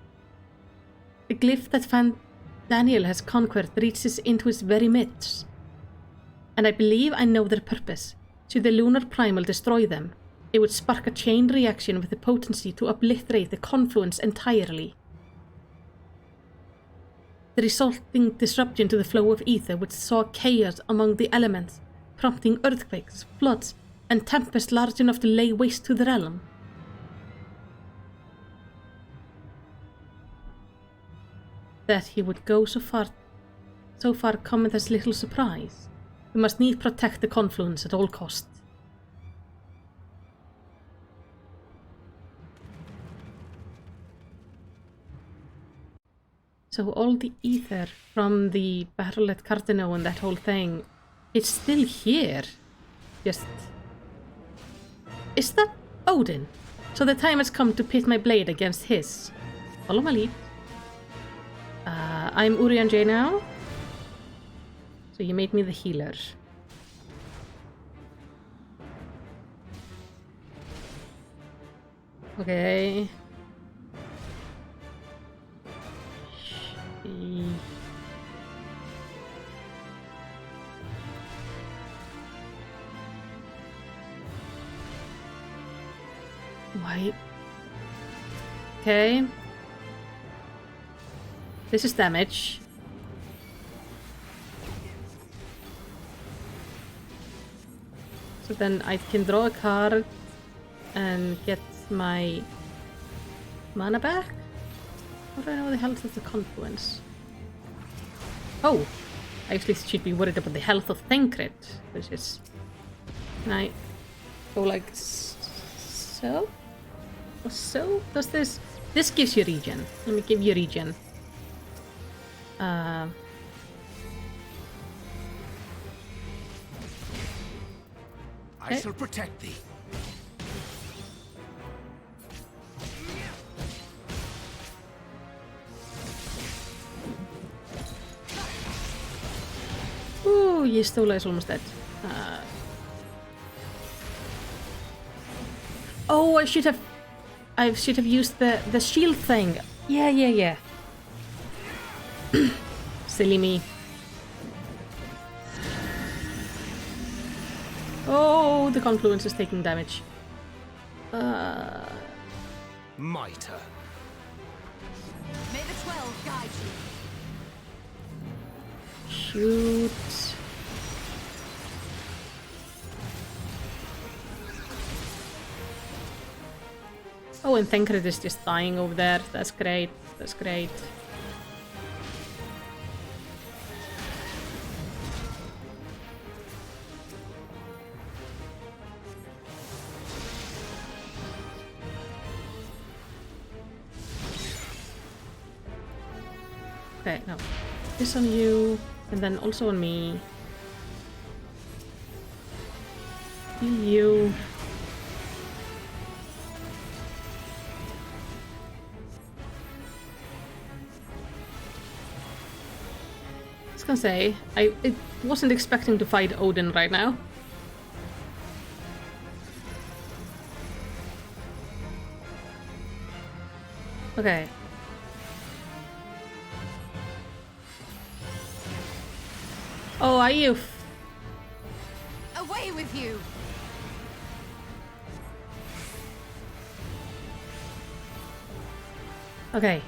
The glyph that Van Daniel has conquered reaches into its very midst. And I believe I know their purpose. Should the lunar primal destroy them, it would spark a chain reaction with the potency to obliterate the confluence entirely. The resulting disruption to the flow of ether would sow chaos among the elements, prompting earthquakes, floods, and tempests large enough to lay waste to the realm. That he would go so far cometh as little surprise. We must need protect the confluence at all costs. So all the ether from the battle at Cartino and that whole thing, it's still here. Just... Is that Odin? So the time has come to pit my blade against his. Follow my lead. I'm Urianger now. So you made me the healer. Okay. Why? Okay. This is damage. So then I can draw a card and get my mana back? How do I know the health of the confluence? Oh! I actually should be worried about the health of Thancred, which is... Can I go like so? Or so? Does this... This gives you regen. Let me give you regen. I shall protect thee. Ooh, Yestola is almost dead. Oh, I should have used the shield thing. Yeah. Silly me. Oh, the confluence is taking damage. My turn. May the 12 guide you. Shoot. Oh, and Thancred is just dying over there. That's great. That's great. Okay, no. This on you, and then also on me. You. I was gonna say, I wasn't expecting to fight Odin right now. Okay. Oh, are you? Away with you! Okay.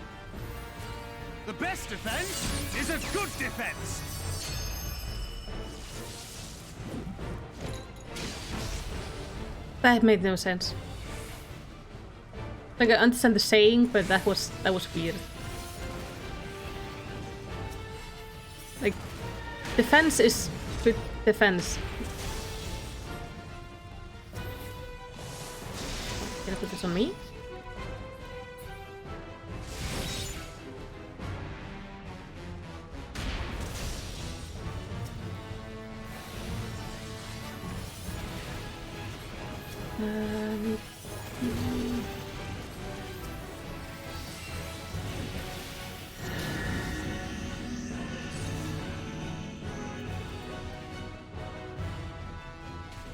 The best defense is a good defense. That made no sense. Like I understand the saying, but that was weird. Like defense is good defense. Can I put this on me?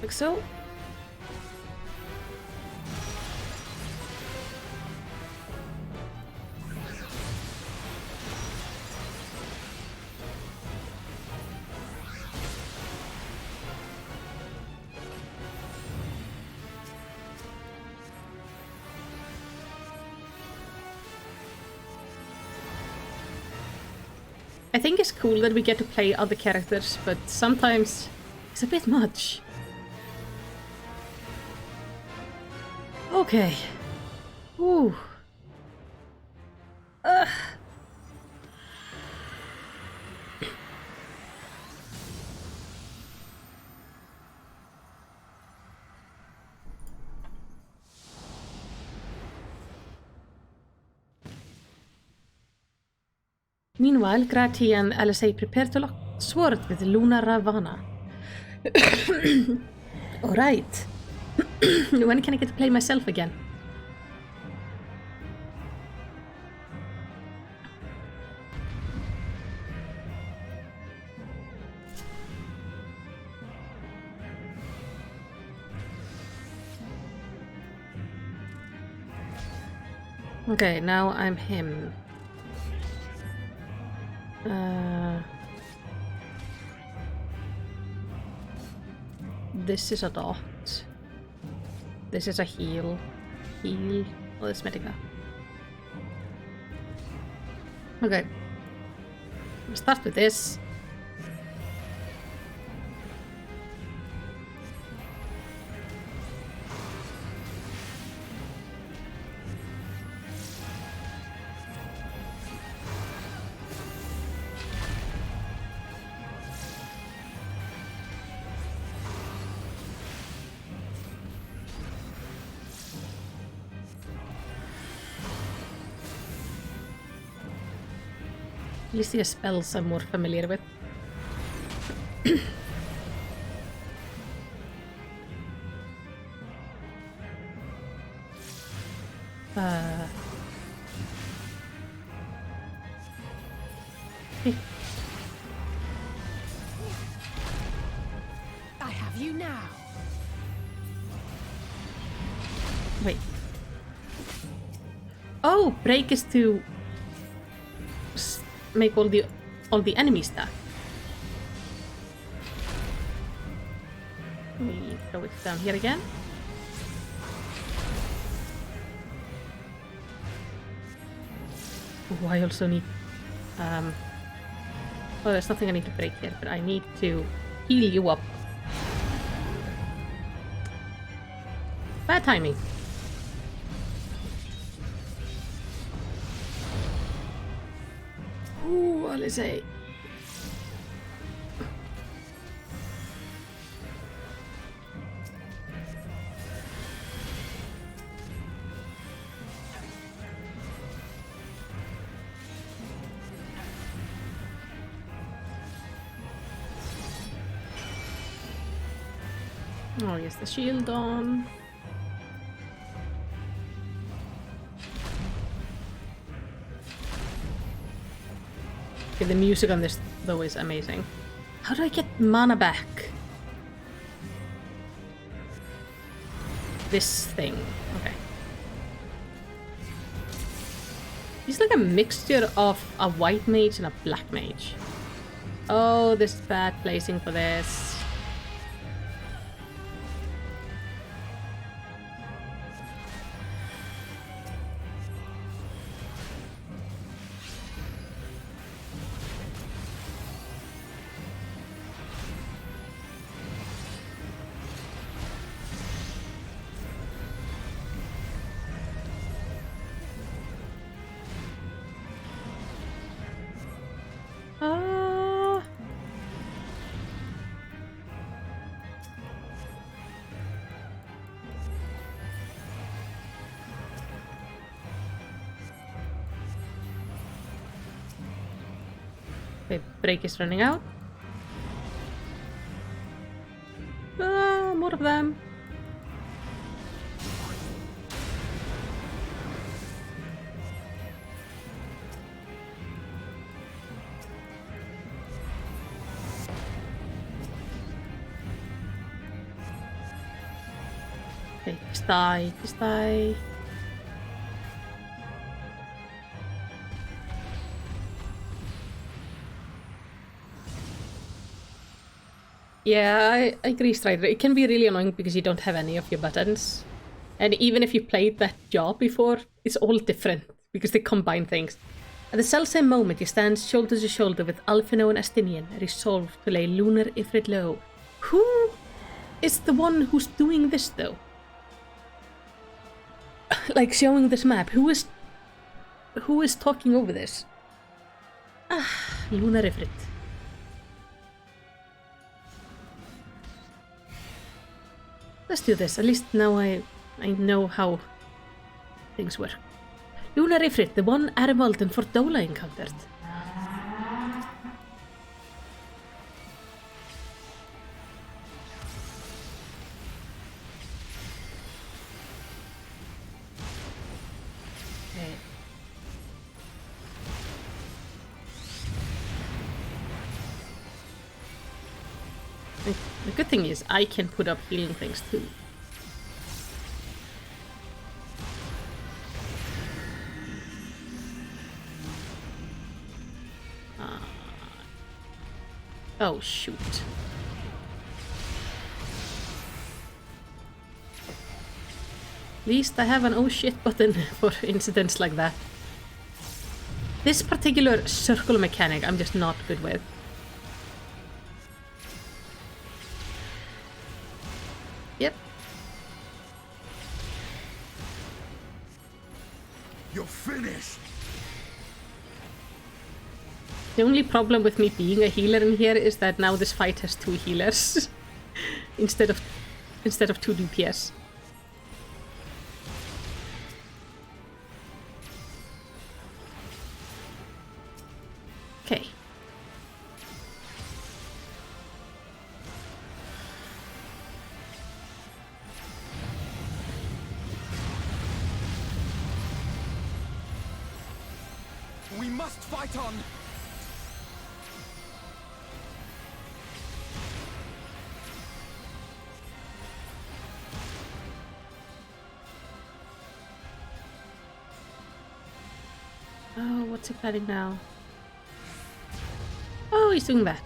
Like so. I think it's cool that we get to play other characters, but sometimes it's a bit much. Okay. Ooh. Meanwhile, Grati and LSA prepare to lock sword with Luna Ravana. Alright. When can I get to play myself again? Okay, now I'm him. This is a dot. This is a heal. Heal. Oh, it's Medica. Okay. We'll start with this. At least the spells I'm more familiar with. I have you now. Wait. Oh, break is to make all the enemy stuff. Let me throw it down here again. Oh, I also need... well, there's nothing I need to break here, but I need to heal you up. Bad timing. Ooh, Alice. Oh, yes, the shield on. Okay, the music on this, though, is amazing. How do I get mana back? This thing. Okay. He's like a mixture of a white mage and a black mage. Oh, this is bad placing for this. Okay, break is running out. More of them. Okay, just die, just die. Yeah, I agree, Strider. It can be really annoying because you don't have any of your buttons. And even if you played that job before, it's all different because they combine things. At the selfsame moment, you stand shoulder to shoulder with Alphino and Astinian, resolved to lay Lunar Ifrit low. Who is the one who's doing this, though? Like, showing this map. Who is talking over this? Ah, Lunar Ifrit. Let's do this. At least now I know how things work. Lunar Ifrit, the one Arvold and Fordola encountered. Okay. The good thing is I can put up healing things too. Oh shoot. At least I have an oh shit button for incidents like that. This particular circle mechanic I'm just not good with. Yep. You're finished. The only problem with me being a healer in here is that now this fight has 2 healers instead of 2 DPS. Okay. We must fight on! Oh, what's he planning now? Oh, he's doing that.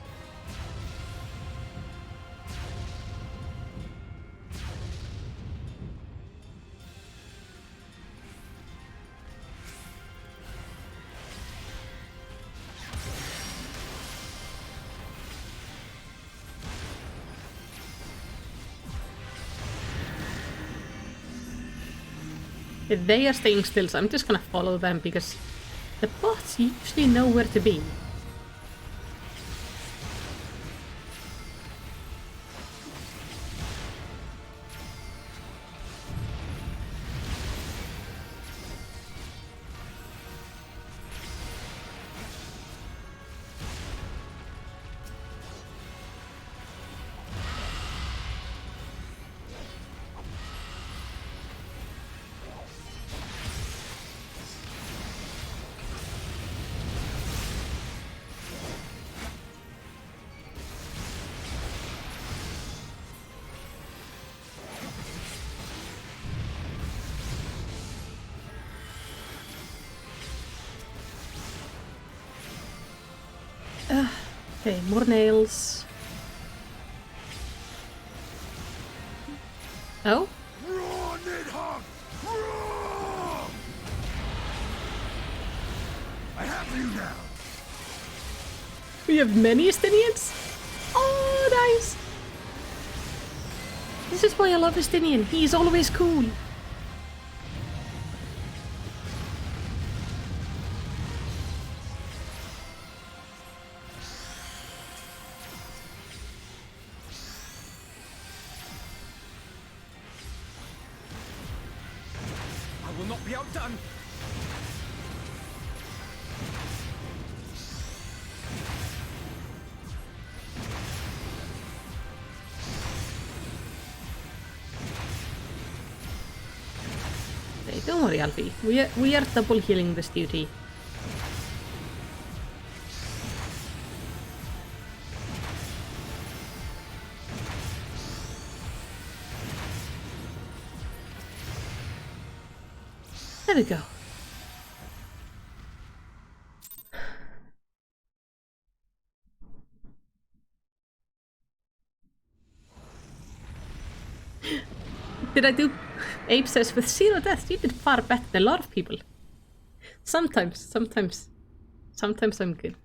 They are staying still, so I'm just gonna follow them because the bots usually know where to be. Okay, more nails. Oh? I have you now. We have many Estinians? Oh, nice! This is why I love Estinian. He is always cool. I will not be outdone. Hey, don't worry, Alfie. We are double healing this duty. There we go. Did I do? Abe says with 0 deaths, you did far better than a lot of people. Sometimes I'm good.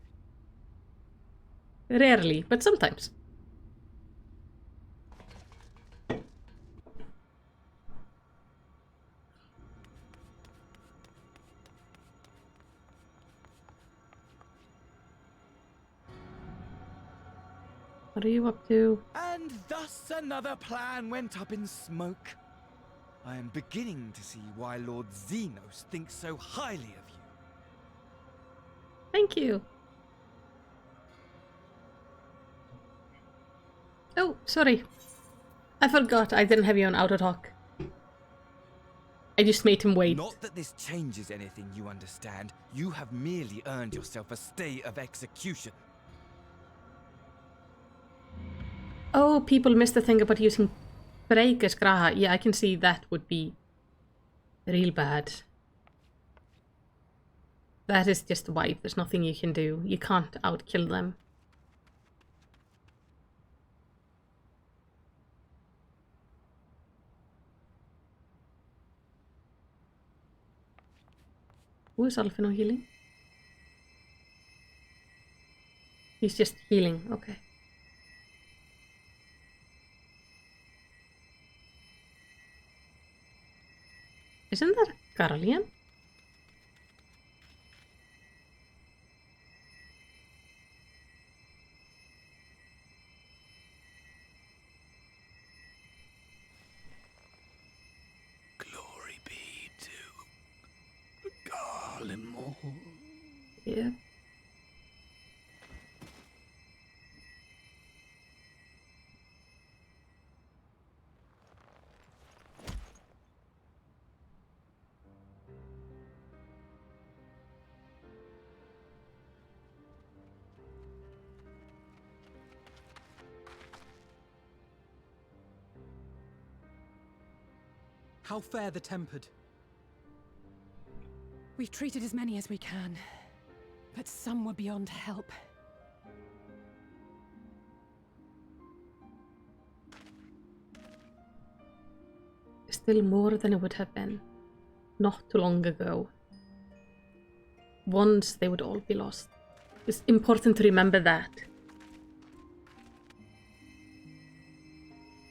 Rarely, but sometimes. What are you up to? And thus another plan went up in smoke. I am beginning to see why Lord Xenos thinks so highly of you. Thank you. Oh, sorry. I forgot I didn't have you on auto talk. I just made him wait. Not that this changes anything, you understand. You have merely earned yourself a stay of execution. Oh, people missed the thing about using break as Graha. Yeah, I can see that would be real bad. That is just a wipe. There's nothing you can do. You can't outkill them. Who is Alfino healing? He's just healing, okay. Isn't that Caroline? Glory be to Garlemore. Yeah. How fare the Tempered? We've treated as many as we can, but some were beyond help. Still more than it would have been not too long ago. Once they would all be lost. It's important to remember that.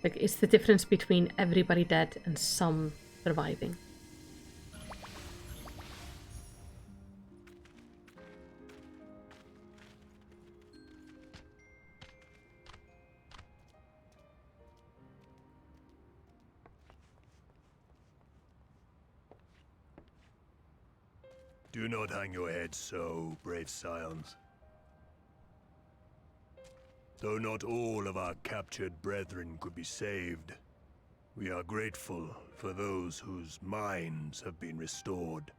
Like, it's the difference between everybody dead and some surviving. Do not hang your head so, brave scions. Though not all of our captured brethren could be saved, we are grateful for those whose minds have been restored.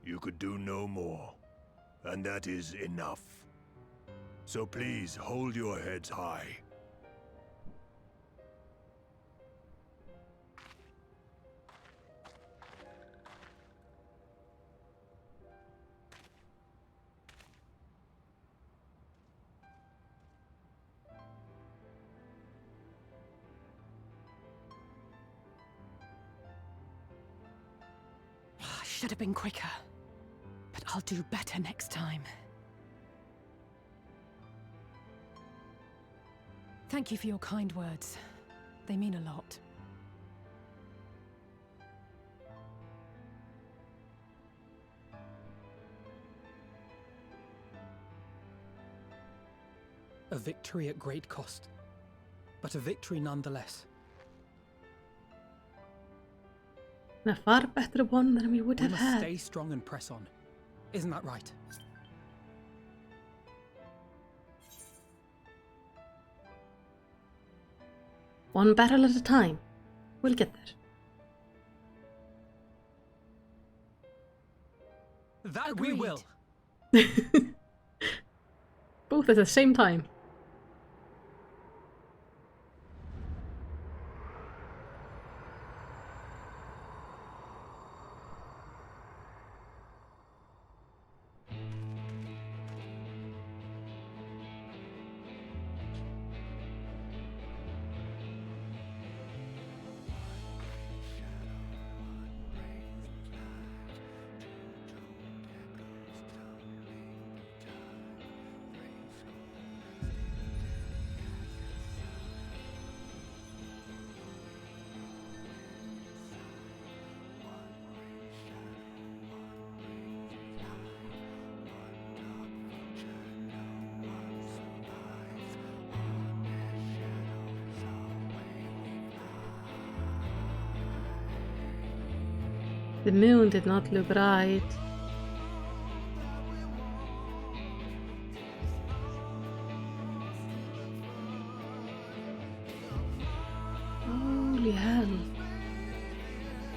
You could do no more, and that is enough. So please hold your heads high. I should have been quicker. But I'll do better next time. Thank you for your kind words. They mean a lot. A victory at great cost, but a victory nonetheless. A far better one than we would have must had. Stay strong and press on. Isn't that right? One battle at a time. We'll get there. That Agreed. we will. Both at the same time. The moon did not look right. Holy hell.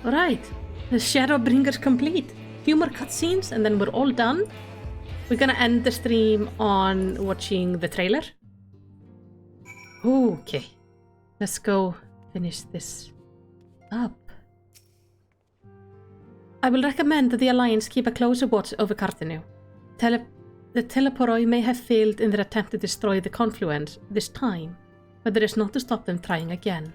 Alright, the Shadowbringers complete. Few more cutscenes and then we're all done. We're gonna end the stream on watching the trailer. Okay, let's go finish this up. I will recommend that the Alliance keep a closer watch over Cartenu. The Teleporoi may have failed in their attempt to destroy the Confluence this time, but there is not to stop them trying again.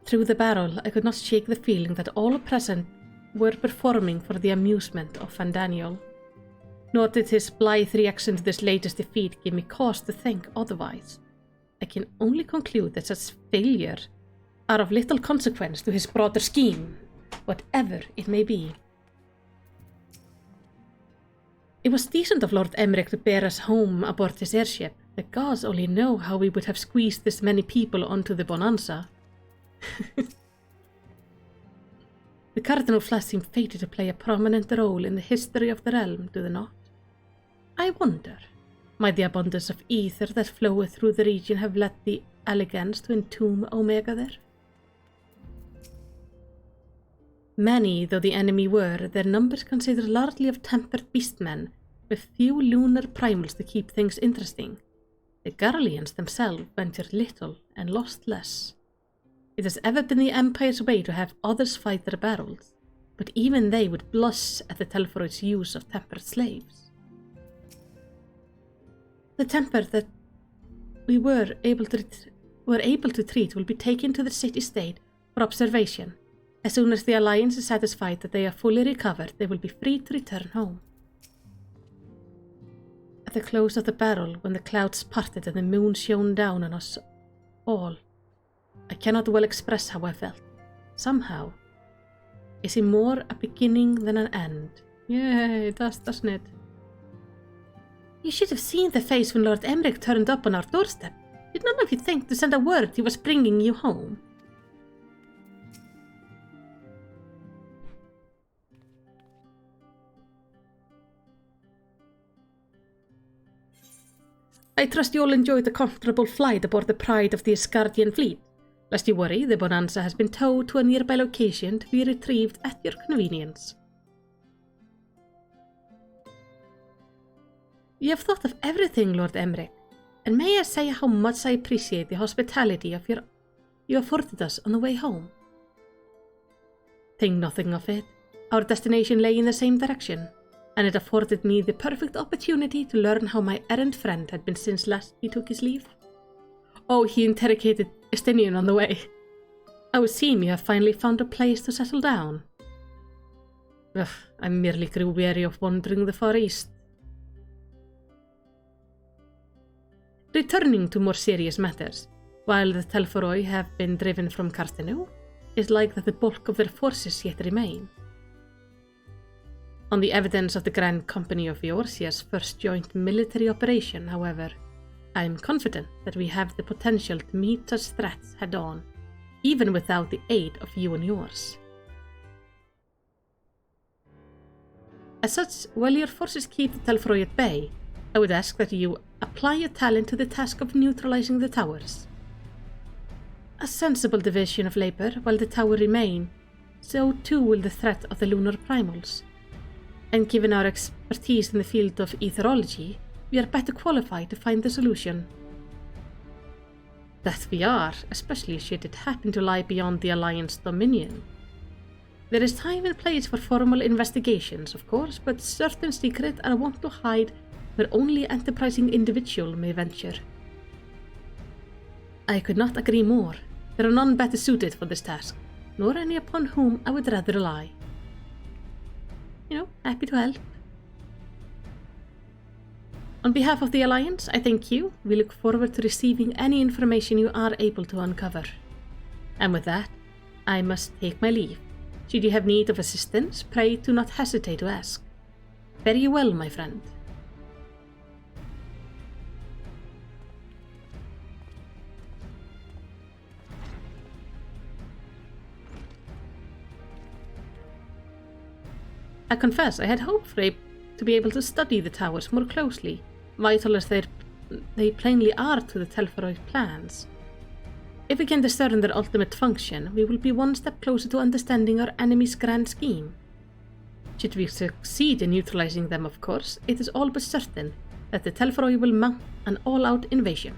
Through the barrel, I could not shake the feeling that all present were performing for the amusement of Fandaniel. Nor did his blithe reaction to this latest defeat give me cause to think otherwise. I can only conclude that such failure are of little consequence to his broader scheme, whatever it may be. It was decent of Lord Emmerich to bear us home aboard his airship. The gods only know how we would have squeezed this many people onto the Bonanza. The Cardinal Flash seem fated to play a prominent role in the history of the realm, do they not? I wonder, might the abundance of ether that floweth through the region have led the Elegans to entomb Omega there? Many though the enemy were, their numbers consisted largely of tempered beastmen, with few lunar primals to keep things interesting. The Garleans themselves ventured little and lost less. It has ever been the Empire's way to have others fight their battles, but even they would blush at the Telforoid's use of tempered slaves. The temper that we were able to treat will be taken to the city-state for observation. As soon as the Alliance is satisfied that they are fully recovered, they will be free to return home. At the close of the barrel, when the clouds parted and the moon shone down on us all, I cannot well express how I felt. Somehow, it seemed more a beginning than an end. Yeah, it does, doesn't it? You should have seen the face when Lord Emmerich turned up on our doorstep. Did none of you think to send a word he was bringing you home? I trust you all enjoyed the comfortable flight aboard the pride of the Asgardian fleet. Lest you worry, the Bonanza has been towed to a nearby location to be retrieved at your convenience. You have thought of everything, Lord Emmerich, and may I say how much I appreciate the hospitality of you afforded us on the way home. Think nothing of it. Our destination lay in the same direction, and it afforded me the perfect opportunity to learn how my errant friend had been since last he took his leave. Oh, he interrogated Estinian on the way. I would seem you have finally found a place to settle down. Ugh, I merely grew weary of wandering the Far East. Returning to more serious matters, while the Telforoi have been driven from Carstenu, it's like that the bulk of their forces yet remain. On the evidence of the Grand Company of Eorsia's first joint military operation, however, I am confident that we have the potential to meet such threats head-on, even without the aid of you and yours. As such, while your forces keep the Telforoi at bay, I would ask that you apply your talent to the task of neutralizing the towers. A sensible division of labor while the tower remain, so too will the threat of the lunar primals. And given our expertise in the field of etherology, we are better qualified to find the solution. That we are, especially should it happen to lie beyond the Alliance dominion. There is time and place for formal investigations, of course, but certain secrets are wont to hide where only enterprising individual may venture. I could not agree more. There are none better suited for this task, nor any upon whom I would rather rely. Happy to help. On behalf of the Alliance, I thank you. We look forward to receiving any information you are able to uncover. And with that, I must take my leave. Should you have need of assistance, pray do not hesitate to ask. Fare you well, my friend. I confess I had hoped to be able to study the towers more closely, vital as they plainly are to the Telforoi plans. If we can discern their ultimate function, we will be one step closer to understanding our enemy's grand scheme. Should we succeed in neutralizing them, of course, it is all but certain that the Telforoi will mount an all-out invasion.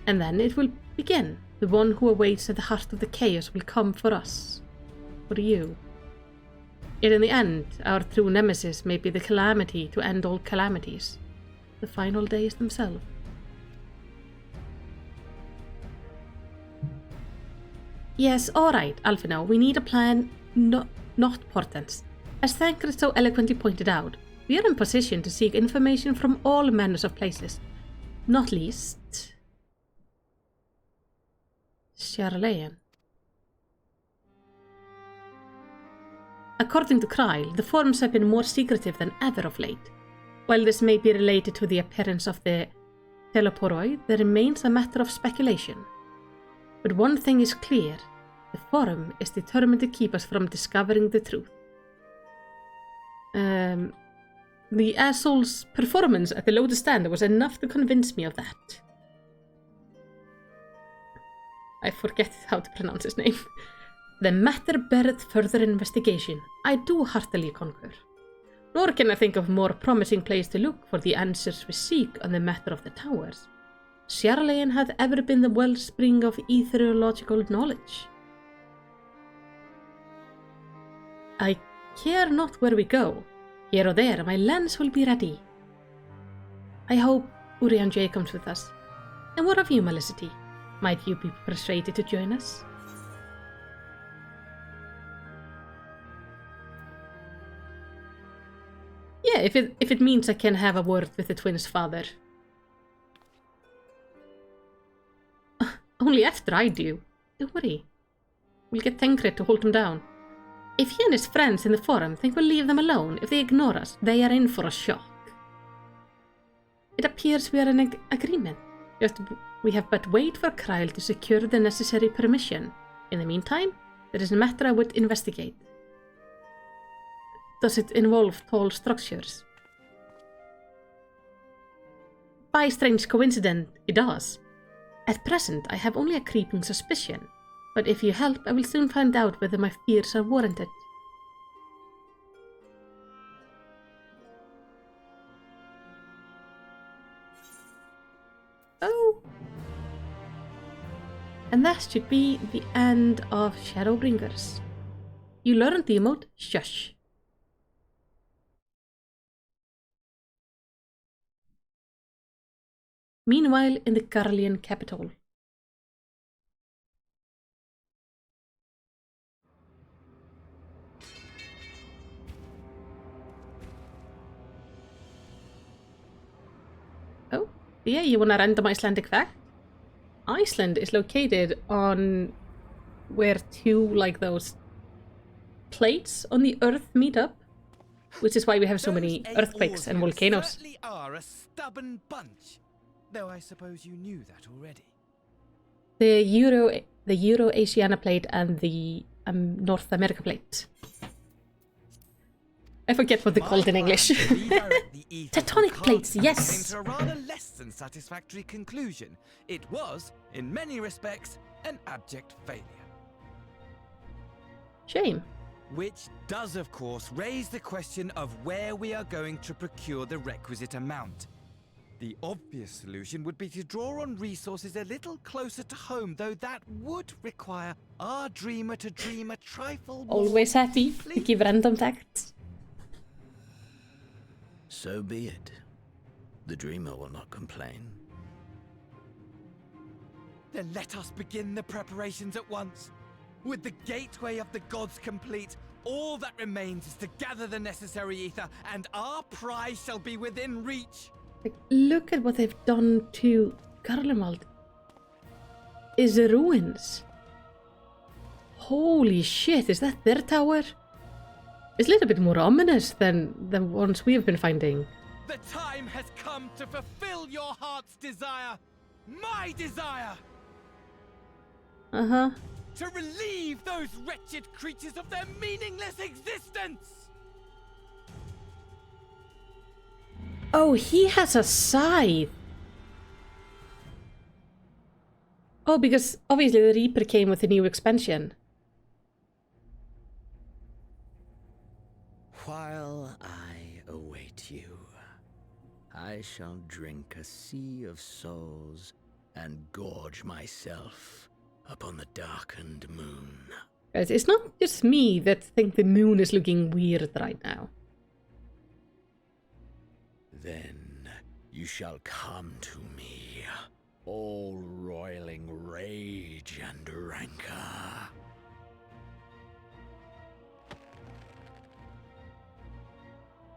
And then it will begin. The one who awaits at the heart of the chaos will come for us. For you. Yet in the end, our true nemesis may be the calamity to end all calamities. The final days themselves. Yes, alright, Alphino, we need a plan, not portents. As Thancred so eloquently pointed out, we are in position to seek information from all manners of places, not least Sharlayan. According to Kryl, the forums have been more secretive than ever of late. While this may be related to the appearance of the Teleporoi, there remains a matter of speculation. But one thing is clear, the forum is determined to keep us from discovering the truth. The asshole's performance at the Lotus Stand was enough to convince me of that. I forget how to pronounce his name. The matter beareth further investigation. I do heartily concur. Nor can I think of a more promising place to look for the answers we seek on the matter of the towers. Sharlayan hath ever been the wellspring of ethereological knowledge. I care not where we go. Here or there, my lance will be ready. I hope Urianger comes with us. And what of you, Melicity? Might you be persuaded to join us? Yeah, if it means I can have a word with the twins' father. Only after I do. Don't worry. We'll get Thancred to hold him down. If he and his friends in the forum think we'll leave them alone, if they ignore us, they are in for a shock. It appears we are in agreement. We have but wait for Kryl to secure the necessary permission. In the meantime, there is a matter I would investigate. Does it involve tall structures? by strange coincidence, it does. At present, I have only a creeping suspicion, but if you help, I will soon find out whether my fears are warranted. Oh! And that should be the end of Shadowbringers. You learned the emote Shush. Meanwhile, in the Garlean capital. Oh, yeah, you want a random Icelandic fact? Iceland is located on where two, like, those plates on the Earth meet up, which is why we have so many earthquakes and volcanoes. Certainly are a stubborn bunch, though I suppose you knew that already. The Euro-Asiana plate and the North America plate. I forget what they're called in English. Tectonic plates, yes! Came to a rather less than satisfactory conclusion. It was, in many respects, an abject failure. Shame. Which does, of course, raise the question of where we are going to procure the requisite amount. The obvious solution would be to draw on resources a little closer to home, though that would require our dreamer to dream a trifle more. Always happy to give random facts. So be it. The dreamer will not complain. Then let us begin the preparations at once. With the gateway of the gods complete, all that remains is to gather the necessary ether, and our prize shall be within reach. Like, look at what they've done to Garlemald. Is the ruins. Holy shit, is that their tower? It's a little bit more ominous than the ones we have been finding. The time has come to fulfill your heart's desire. My desire! Uh-huh. To relieve those wretched creatures of their meaningless existence! Oh, he has a scythe. Oh, because obviously the Reaper came with a new expansion. While I await you, I shall drink a sea of souls and gorge myself upon the darkened moon. Guys, it's not just me that think the moon is looking weird right now. Then you shall come to me, all roiling rage and rancor.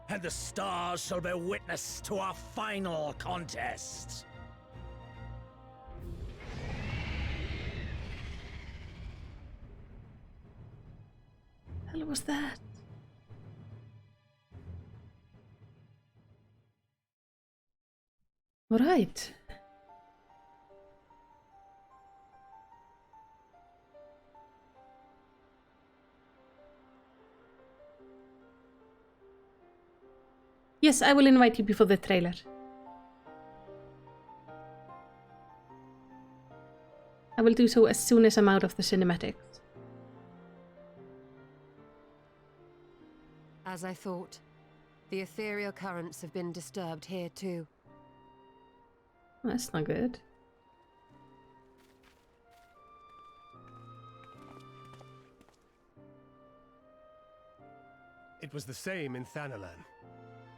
And the stars shall bear witness to our final contest. What the hell was that? All right. Yes, I will invite you before the trailer. I will do so as soon as I'm out of the cinematics. As I thought, the ethereal currents have been disturbed here too. That's not good. It was the same in Thanalan.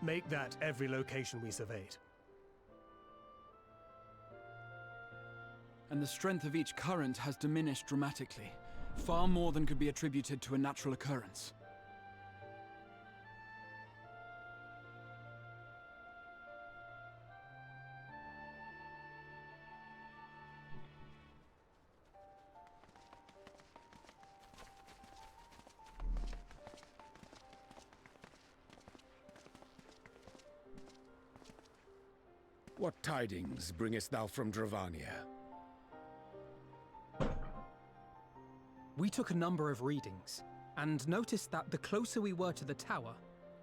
Make that every location we surveyed. And the strength of each current has diminished dramatically, far more than could be attributed to a natural occurrence. What tidings bringest thou from Dravania? We took a number of readings, and noticed that the closer we were to the tower,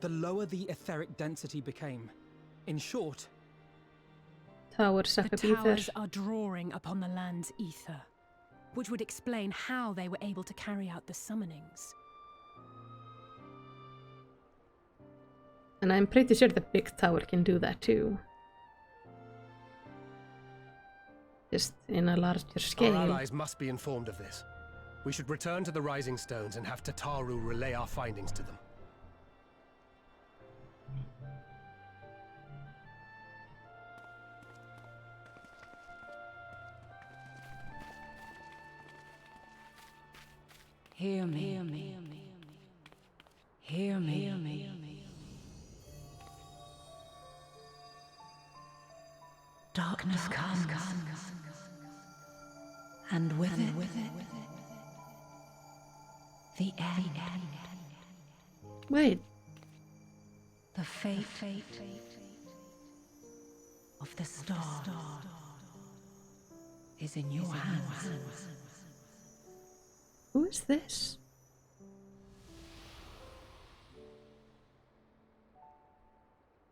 the lower the etheric density became. In short... tower suck The up ether. towers are drawing upon the land's ether, which would explain how they were able to carry out the summonings. And I'm pretty sure the big tower can do that too. Just in a larger scale. Our allies must be informed of this. We should return to the Rising Stones and have Tataru relay our findings to them. Hear me. Hear me. Hear me. Hear me. Darkness comes, and with it, the end. Wait. The fate of the star is in your hands. Who is this?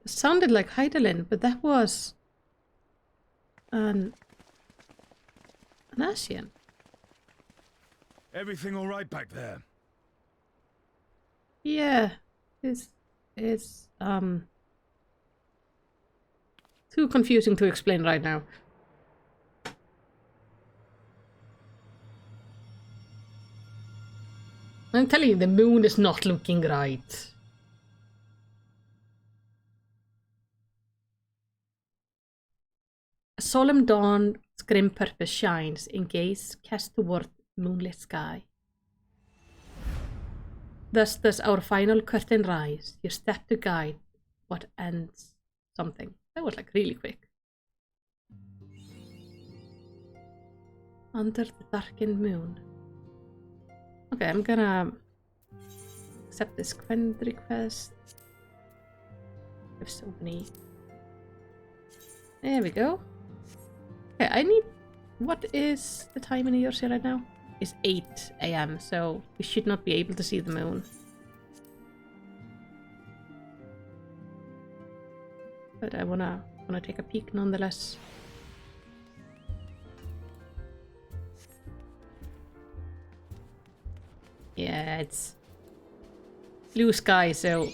It sounded like Heidelin, but that was an Asian. Everything all right back there? Yeah, it's too confusing to explain right now. I'm telling you, the moon is not looking right. A solemn dawn's grim purpose shines in gaze cast toward moonlit sky. Thus does our final curtain rise, your step to guide what ends something. That was like really quick. Under the darkened moon. Okay, I'm gonna accept this friend request. I have so many. There we go. Okay, I need... What is the time in New York right now? It's 8 AM, so we should not be able to see the moon. But I wanna take a peek nonetheless. Yeah, it's blue sky, so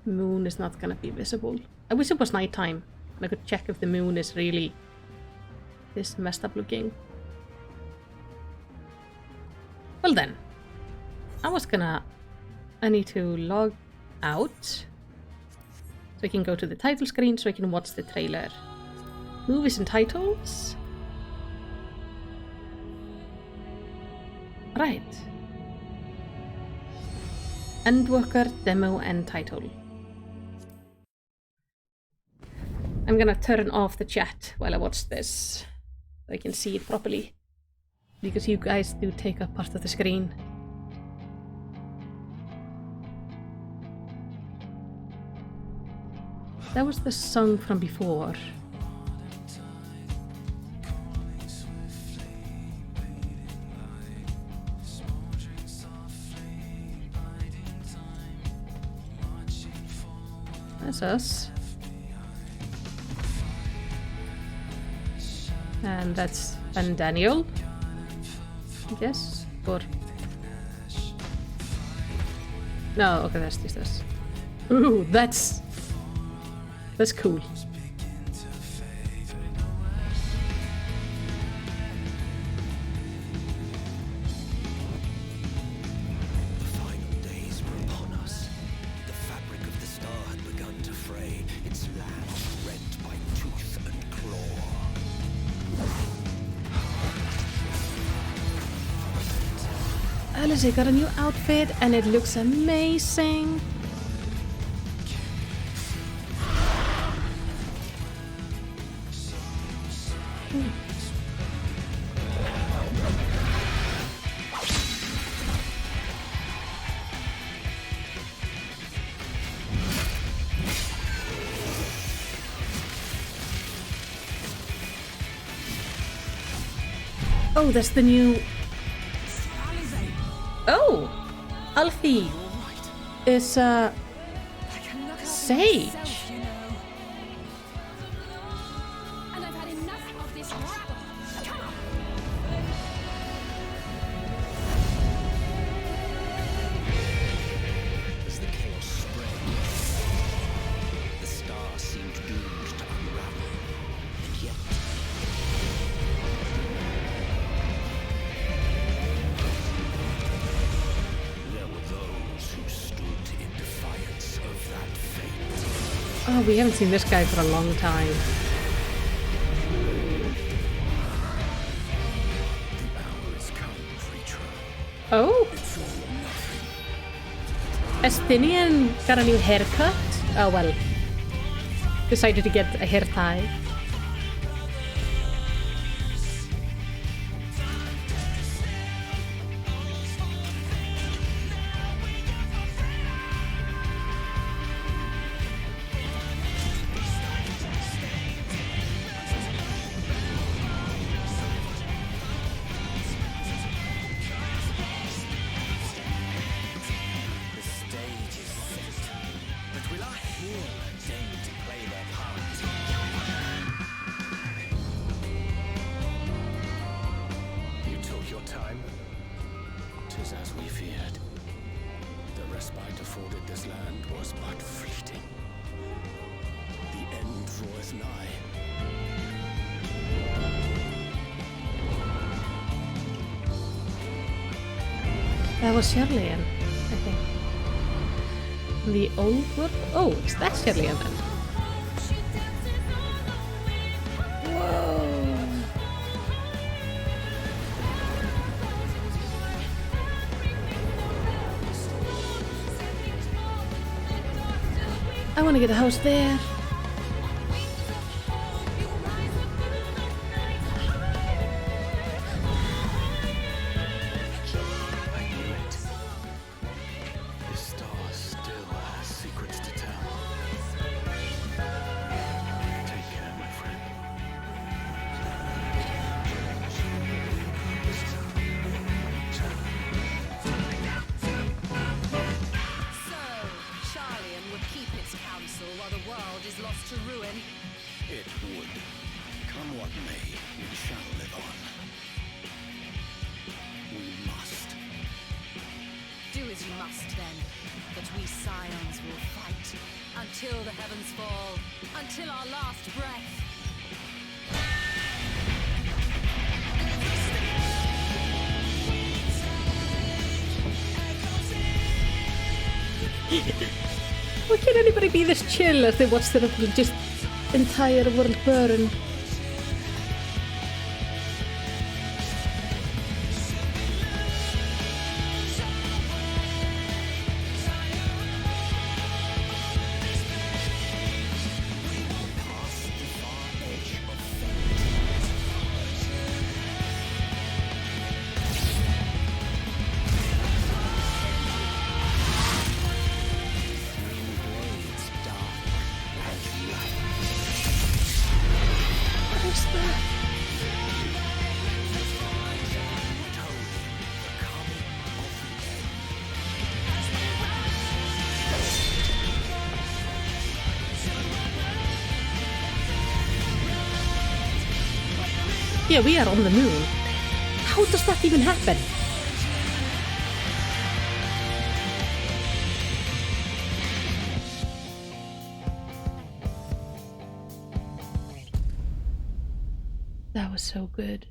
moon is not gonna be visible. I wish it was nighttime. I could check if the moon is really this messed up looking. Well then, I need to log out so I can go to the title screen so I can watch the trailer. Movies and titles. Right. Endworker, demo, and title. I'm gonna turn off the chat while I watch this so I can see it properly, because you guys do take up part of the screen. That was the song from before. That's us. And that's Ben Daniel, I guess, or... No, okay, that's just us. Ooh, that's cool. Alice got a new outfit and it looks amazing. Oh, that's the new... Oh! Alfie is sage. And I've had enough of this rabble. Come on. As the chaos spread, the star seemed doomed to unravel, and yet there were those who stood in defiance of that fate. Oh, we haven't seen this guy for a long time. Oh! Estinian got a new haircut. Oh well. Decided to get a hair tie. As we feared, the respite afforded this land was but fleeting. The end draweth nigh. That was Charlian, I think. The old world? Oh, is that Charlian then? I want to get a house there. I knew it. This star still has secrets to tell. Take care, my friend. While the world is lost to ruin. It would. Come what may, we shall live on. We must. Do as you must then, but we scions will fight until the heavens fall, until our last breath. Why can't anybody be this chill as they watch the just entire world burn? Yeah, we are on the moon. How does that even happen? That was so good.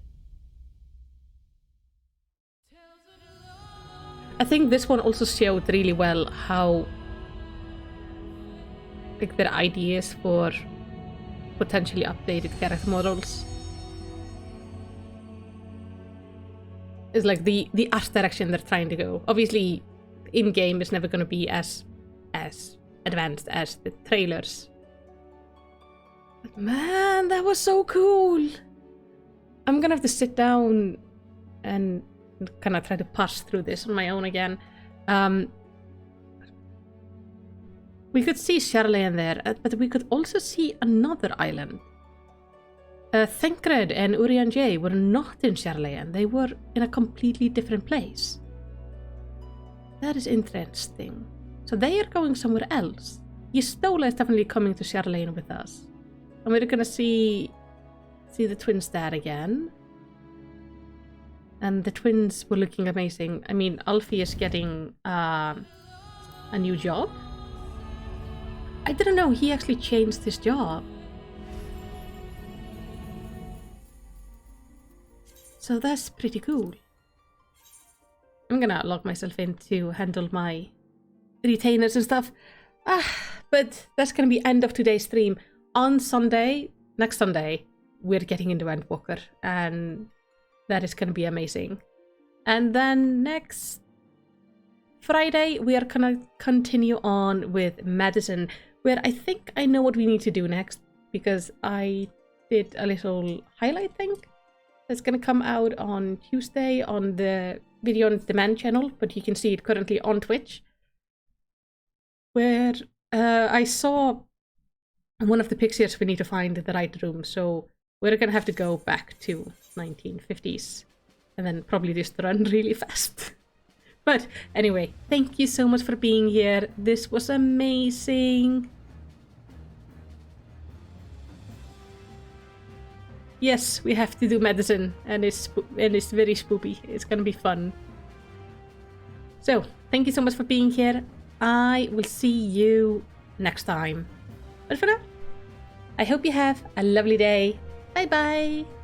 I think this one also showed really well how like their ideas for potentially updated character models is like the art direction they're trying to go. Obviously, in-game is never going to be as advanced as the trailers. But man, that was so cool! I'm gonna have to sit down and kind of try to pass through this on my own again. We could see Charlian there, but we could also see another island. Thancred and Urianger were not in Charlian, they were in a completely different place. That is interesting. So they are going somewhere else. Yestola is definitely coming to Charlene with us. And we're gonna see the twins there again. And the twins were looking amazing. I mean, Alfie is getting a new job. I didn't know he actually changed his job. So that's pretty cool. I'm gonna log myself in to handle my retainers and stuff. But that's gonna be end of today's stream. On Sunday, next Sunday, we're getting into Endwalker, and that is gonna be amazing. And then next Friday, we are gonna continue on with Medicine, where I think I know what we need to do next, because I did a little highlight thing that's gonna come out on Tuesday on the Video on Demand channel, but you can see it currently on Twitch, where I saw one of the pictures we need to find the right room, so we're gonna have to go back to 1950s and then probably just run really fast. But anyway, thank you so much for being here. This was amazing. Yes, we have to do Medicine, and it's very spoopy. It's gonna be fun. So, thank you so much for being here. I will see you next time. But for now, I hope you have a lovely day. Bye bye.